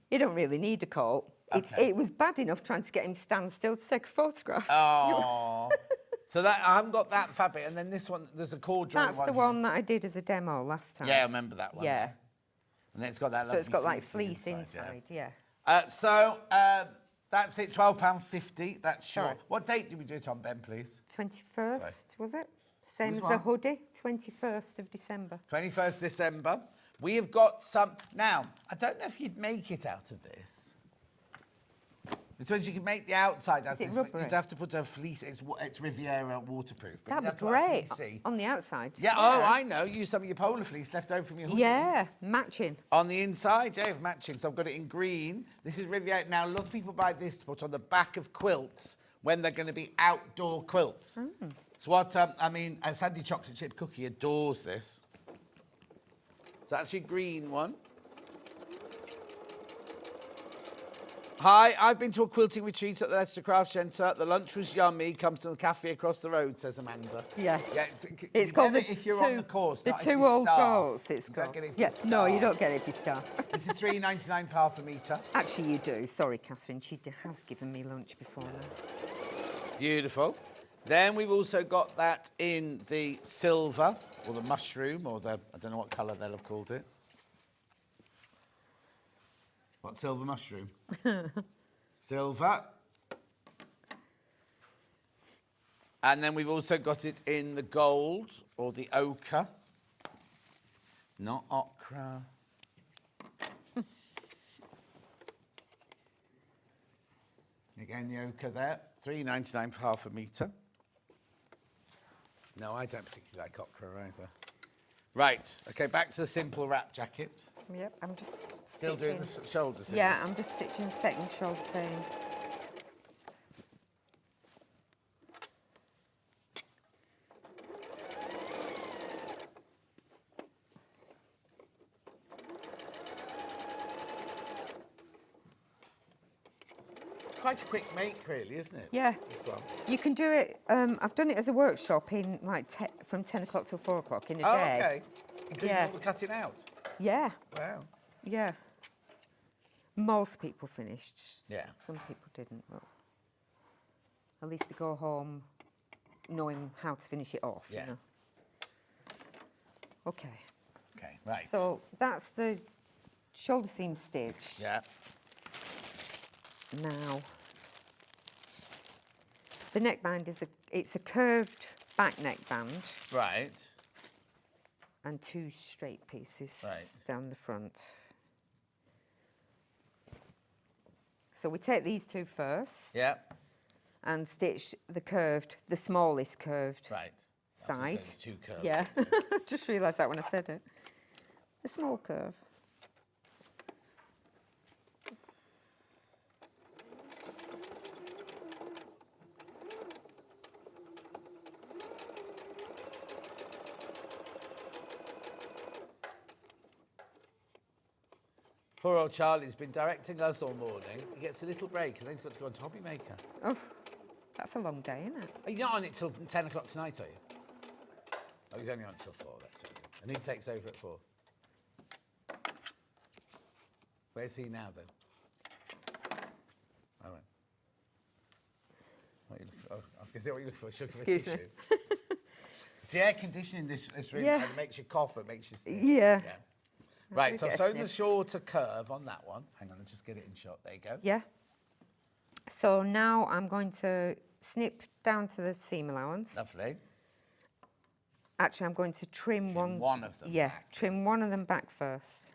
He don't really need a coat. Okay. It was bad enough trying to get him to stand still to take a photograph. Oh. So that I haven't got that fabric. And then this one, there's a corduroy That's one the here. one that I did as a demo last time. Yeah, I remember that one. Yeah. And then it's got that So lovely it's got like fleecing fleece inside, yeah. So that's it, £12.50. That's your... Sorry. What date did we do it on, Ben, please? 21st, was it? Same Which as the one? hoodie, 21st of December. 21st December. We have got some... Now, I don't know if you'd make it out of this. I suppose you could make the outside out of Is it this, but rubbery? you'd have to put a fleece... It's Riviera waterproof. But That'd you'd have be to put a great fleecy. on the outside. Yeah, oh, I know. Use some of your polar fleece left over from your hoodie. Yeah, matching. On the inside, yeah, matching. So I've got it in green. This is Riviera. Now, a lot of people buy this to put on the back of quilts when they're going to be outdoor quilts. So what, Sandy Chocolate Chip Cookie adores this. So that's your green one. Hi, I've been to a quilting retreat at the Leicester Craft Centre. The lunch was yummy. Comes to the cafe across the road, says Amanda. Yeah. Yeah, It's called the if you're on the course, the not if two you old starve. girls. It's You don't called. get it if Yes, you no, you starve. don't get it if you start. This is £3.99 for half a metre. Actually, you do. Sorry, Catherine. She has given me lunch before now. Beautiful. Then we've also got that in the silver, or the mushroom, or the, I don't know what colour they'll have called it. What, silver mushroom? Silver. And then we've also got it in the gold, or the ochre. Not ochre. Again, the ochre there, £3.99 for half a metre. No, I don't particularly like ochre either. Right, okay, back to the simple wrap jacket. Yep, I'm just Still doing the shoulder seam. Yeah, I'm just stitching the second shoulder seam. Quite a quick make, really, isn't it? Yeah. This one. You can do it, I've done it as a workshop in like from 10 o'clock till 4 o'clock in a Oh, day. okay. Including all the cutting out. Yeah. Wow. Yeah. Most people finished. Yeah. Some people didn't, but at least they go home knowing how to finish it off, Yeah. you know. Okay. Okay, right. So that's the shoulder seam stitch. Yeah. Now, the neckband is it's a curved back neckband. Right. And 2 straight pieces Right. down the front. So we take these 2 first. Yeah. And stitch the smallest curved Right. side. There's 2 curves. Yeah, just realised that when I said it. The small curve. Poor old Charlie's been directing us all morning. He gets a little break and then he's got to go on to Hobby Maker. Oh, that's a long day, isn't it? Are you not on it till 10 o'clock tonight, are you? Oh, he's only on till 4, that's okay. And who takes over at 4? Where's he now, then? All right. What are you looking for? Oh, I was going to say, what are you looking for? Sugar for Excuse me. tissue? It's the air conditioning this room. Yeah. It makes you cough, it makes you sneeze. Yeah. Right, so I've get a sewn the sniff. shorter curve on that one. Hang on, I'll just get it in shot. There you go. Yeah. So now I'm going to snip down to the seam allowance. Lovely. Actually, I'm going to trim one of them Yeah, back. trim one of them back first.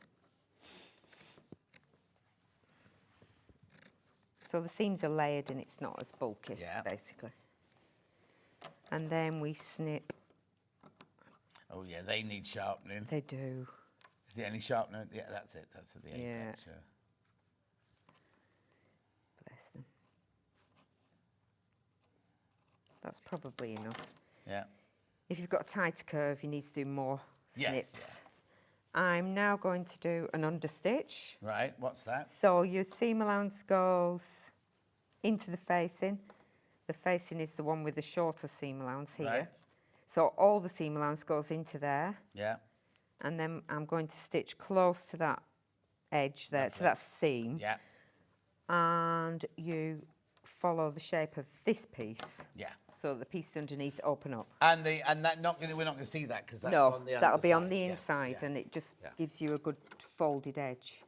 So the seams are layered and it's not as bulky, basically. And then we snip. Oh, yeah, they need sharpening. They do. Is there any sharpener? Yeah, that's it. That's at the apex. Yeah. Bless them. That's probably enough. Yeah. If you've got a tighter curve, you need to do more Yes, snips. I'm now going to do an understitch. Right, what's that? So your seam allowance goes into the facing. The facing is the one with the shorter seam allowance here. Right. So all the seam allowance goes into there. Yeah. And then I'm going to stitch close to that edge there, to that seam. Yeah. And you follow the shape of this piece. Yeah. So the pieces underneath open up. And that we're not going to see that because that's No, on the that'll be on underside. the Yeah, inside, yeah. and it just gives you a good folded edge.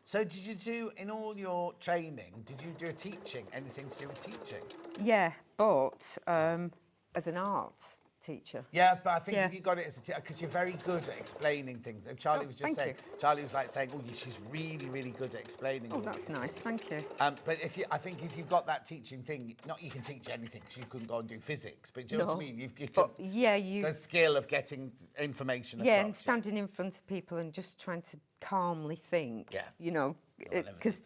So did you do, in all your training, did you do anything to do with teaching? Yeah, but as an art teacher. Yeah, but I think Yeah. if you got it as a teacher, because you're very good at explaining things. And Charlie was just thank saying, Charlie was like saying, oh, she's really, really good at explaining. Oh, all that's these nice, things. thank you. But I think if you've got that teaching thing, not you can teach anything, because you couldn't go and do physics. But do you know what I mean? The skill of getting information Yeah, across. and standing in front of people and just trying to calmly think. Yeah. You know, because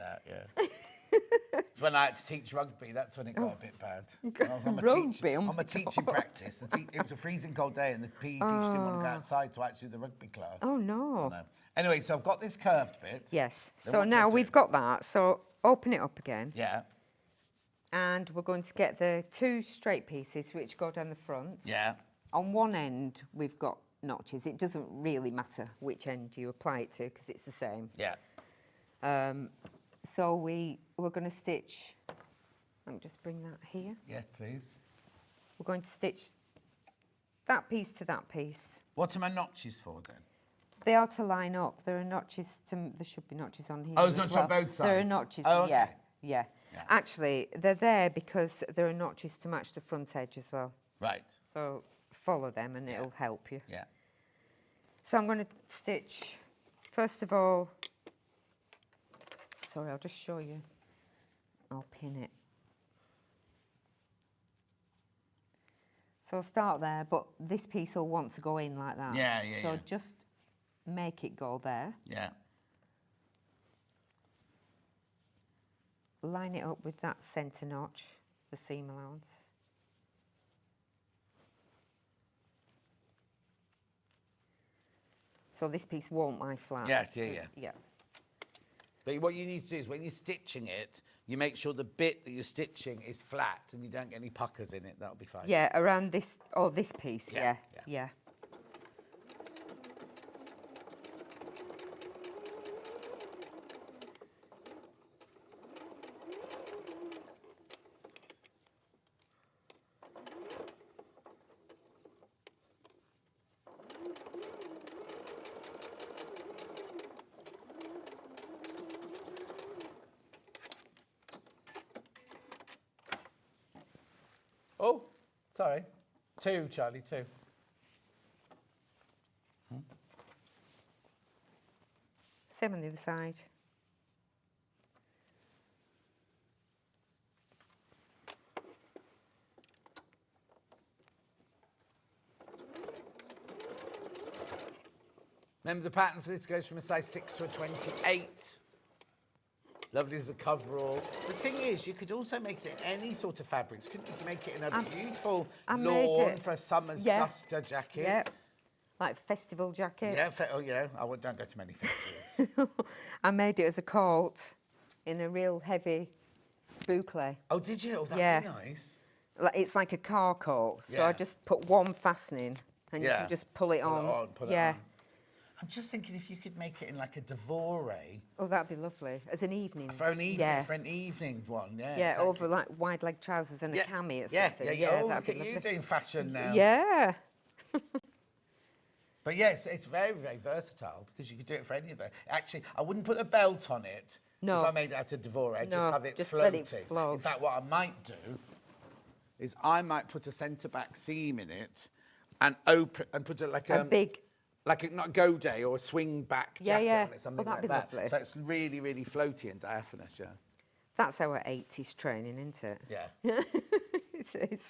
When I had to teach rugby, that's when it got a bit bad. I was on my Rugby? on my teaching practice. It was a freezing cold day, and the PE teacher didn't want to go outside to actually do the rugby class. Oh no. I know. Anyway, so I've got this curved bit. Yes. Then So what do I now do? we've got that. So open it up again. Yeah. And we're going to get the 2 straight pieces which go down the front. Yeah. On one end, we've got notches. It doesn't really matter which end you apply it to because it's the same. Yeah. So we're going to stitch. Let me just bring that here. Yes, please. We're going to stitch that piece to that piece. What are my notches for then? They are to line up. There are notches. There should be notches on here. Oh, there's as notches well. on both There are sides? notches. Oh, okay. Yeah. Actually, they're there because there are notches to match the front edge as well. Right. So follow them and it'll help you. Yeah. So I'm going to stitch, first of all, sorry, I'll just show you. I'll pin it. So I'll start there, but this piece will want to go in like that. Yeah, yeah, so yeah. just make it go there. Yeah. Line it up with that centre notch, the seam allowance. So this piece won't lie flat. Yeah, yeah, yeah. Yeah. But what you need to do is when you're stitching it, you make sure the bit that you're stitching is flat and you don't get any puckers in it. That'll be fine. Yeah, around this, or this piece, Yeah, yeah. Oh, sorry. 2, Charlie, 2. Same on the other side. Remember the pattern for this goes from a size 6 to a 28. Lovely as a coverall. The thing is, you could also make it any sort of fabrics. Couldn't you make it in a beautiful lawn for a summer's duster jacket? Yeah, like festival jacket. Yeah, don't go to many festivals. I made it as a coat in a real heavy boucle. Oh, did you? Oh, that'd be nice. It's like a car coat, so I Yeah. just put one fastening and you can just pull it on. Pull it on. I'm just thinking if you could make it in like a devoré. Oh, that'd be lovely. As an evening. For an evening one, yeah. Yeah, exactly. over like wide leg trousers and a cami or Yeah, something. yeah. Oh, that'd look be at you lovely. doing fashion now. Yeah. But yes, it's very, very versatile because you could do it for any of them. Actually, I wouldn't put a belt on it No. if I made it out of devoré. I'd No, just have it just floating. let it float. In fact, what I might do is I might put a centre back seam in it and open and put it like a big. like a not godet or a swing back jacket yeah. on it, something Oh, like that'd be that. lovely. So it's really, really floaty and diaphanous, yeah. That's our 80s training, isn't it? Yeah. It is.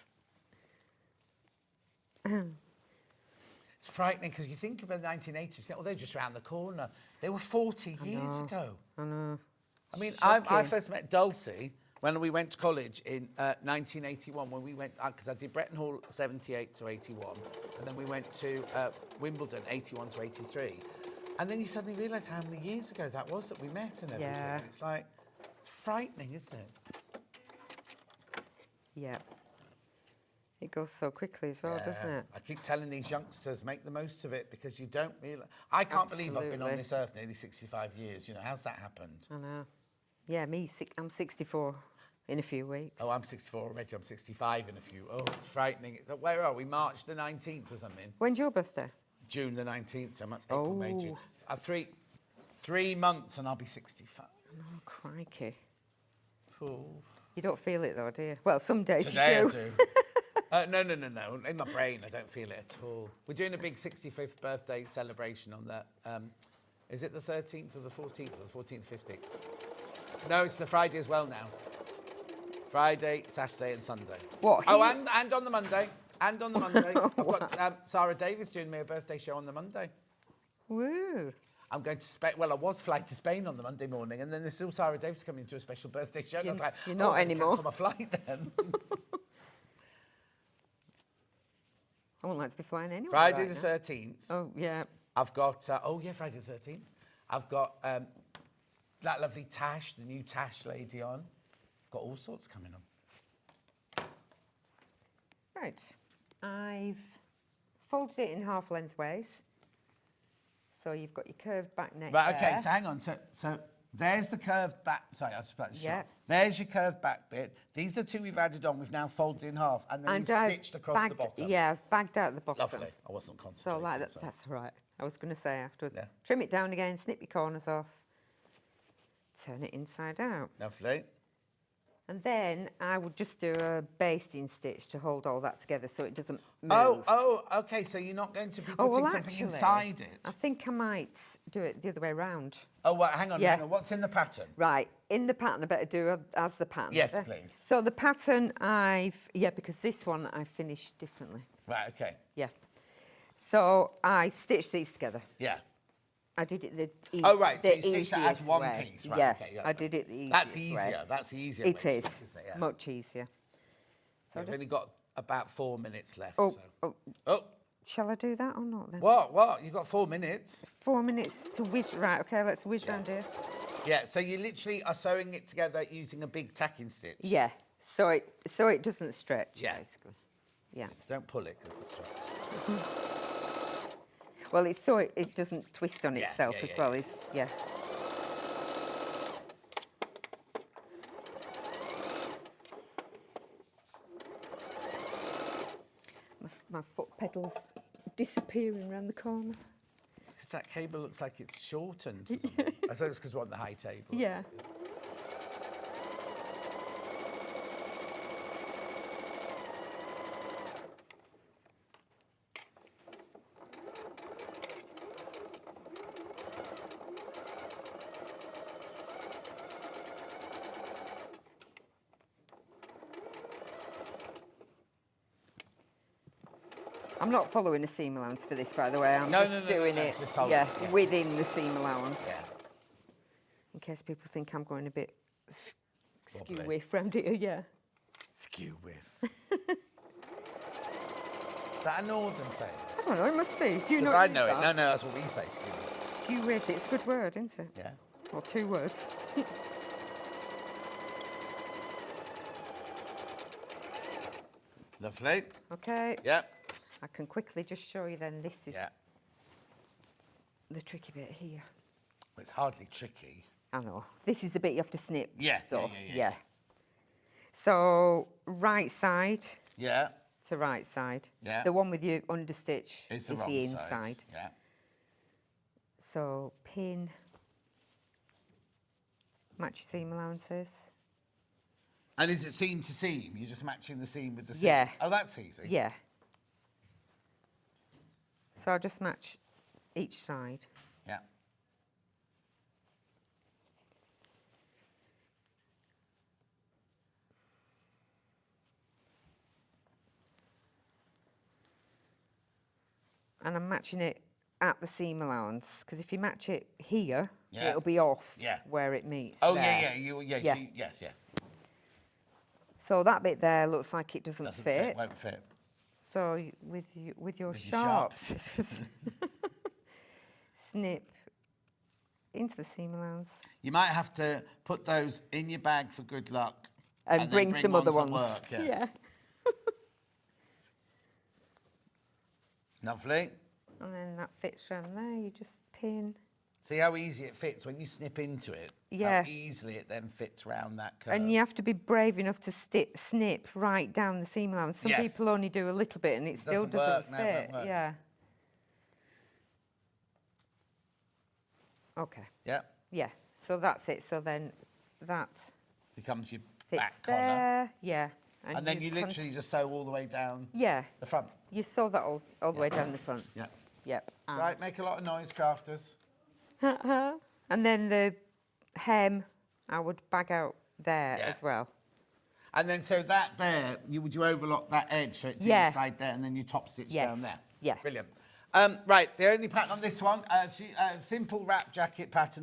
It's frightening because you think about the 1980s, you think, oh, they're just around the corner. They were 40 years ago. I know. I mean, I Shocking. first met Dulcie when we went to college in 1981, when we went, because I did Bretton Hall 78 to 81, and then we went to Wimbledon 81 to 83. And then you suddenly realise how many years ago that was that we met and everything. Yeah. And it's like, it's frightening, isn't it? Yeah. It goes so quickly as well, doesn't it? I keep telling these youngsters, make the most of it, because you don't realise. I can't believe I've been on Absolutely. this earth nearly 65 years. You know, how's that happened? I know. Yeah, I'm 64 in a few weeks. Oh, I'm 64 already. I'm 65 in a few. Oh, it's frightening. It's, where are we? March the 19th or something? When's your birthday? June the 19th. So April, May, June. 3 months and I'll be 65. Oh, crikey. Oh. You don't feel it though, do you? Well, some days Today you I do. do. No. In my brain, I don't feel it at all. We're doing a big 65th birthday celebration on that. Is it the 13th or the 14th or the 14th, 15th? No, it's the Friday as well now. Friday, Saturday and Sunday. What? Oh, and on the Monday. And on the Monday. I've got Sarah Davis doing me a birthday show on the Monday. Woo. I'm going to Spain. Well, I was flying to Spain on the Monday morning, and then there's still Sarah Davis coming to a special birthday show. And I was like, you're not I'm gonna anymore. cancel my flight then. I wouldn't like to be flying anywhere. Friday right the now. 13th. Oh, yeah. I've got, Friday the 13th. I've got that lovely Tash, the new Tash lady on. Got all sorts coming on. Right. I've folded it in half lengthways. So you've got your curved back neck Right, okay, there. so hang on. So there's the curved back. Sorry, I'll just put that short. Yeah. There's your curved back bit. These are the two we've added on. We've now folded in half, and then we've I've stitched across the bagged- bottom. Yeah, I've bagged out the bottom. Lovely. I wasn't So concentrating. like that, so. that's all right. I was going to say afterwards. Yeah. Trim it down again, snip your corners off, turn it inside out. Lovely. And then I would just do a basting stitch to hold all that together so it doesn't move. Oh, okay, so you're not going to be putting something actually, inside it? I think I might do it the other way around. Oh, well, hang on, Yeah. hang on. What's in the pattern? Right, in the pattern, I better do as the pattern. Yes, please. So the pattern because this one I finished differently. Right, okay. Yeah. So I stitched these together. Yeah. I did it the Oh, right, so the you stitched that as easiest one way. piece, right, Yeah, okay, yeah. I did it the easiest That's way. easier. That's the easier It way is, to stitch, isn't it? Yeah. much easier. We've only got about 4 minutes left. Oh, so. Oh, shall I do that or not then? what? You've got 4 minutes. 4 minutes to whiz, right, okay, let's whiz round here. Yeah, so you literally are sewing it together using a big tacking stitch. Yeah, so it doesn't stretch, Yeah. basically. Yeah. Yes, don't pull it because it will stretch. Well, it's so it doesn't twist on Yeah, itself yeah, as yeah, well. yeah. It's, yeah. My foot pedal's disappearing around the corner. Because that cable looks like it's shortened. Or something. I thought it's because we're on the high table. Yeah. I'm not following a seam allowance for this, by the way. I'm just doing it just hold it, yeah. within the seam allowance. Yeah. In case people think I'm going a bit skew Wobbly. whiff round here, yeah. Skew whiff. Is that a northern saying? I don't know, it must be. Do you know? Because I know it. No, that's what we say, skew whiff. Skew whiff, it's a good word, isn't it? Yeah. Or 2 words. Lovely. Okay. Yeah. I can quickly just show you then. This is Yeah. the tricky bit here. Well, it's hardly tricky. I know. This is the bit you have to snip. Yeah, though. yeah. So right side Yeah. to right side. Yeah. The one with your understitch It's is the wrong the side. inside. Yeah. So pin, match your seam allowances. And is it seam to seam? You're just matching the seam with the seam? Yeah. Oh, that's easy. Yeah. So I'll just match each side. Yeah. And I'm matching it at the seam allowance, because if you match it here, Yeah. it'll be off Yeah. where it meets. Oh, there. yeah. Yes, yeah. So that bit there looks like it doesn't Doesn't fit. Won't fit. So with your With your sharps, snip into the seam allowance You might have to put those in your bag for good luck. and then bring some other that ones. Work, yeah. Lovely. And then that fits around there. You just pin. See how easy it fits when you snip into it? Yeah. How easily it then fits round that curve. And you have to be brave enough to snip right down the seam allowance. Some Yes. people only do a little bit and it still Doesn't doesn't work, no, it fit. won't work. Yeah. Okay. Yeah. Yeah. So that's it. So then that Becomes your fits back collar. there. Yeah. And then you literally just sew all the way down Yeah. the front. You sew that all the way down the front. Yeah. Yep. Right, make a lot of noise, crafters. And then the hem, I would bag out there Yeah. as well. And then so that there, would you overlock that edge so it's Yeah. inside there and then you top stitch Yes. down there? Yeah. Brilliant. Right, the only pattern on this one, simple wrap jacket pattern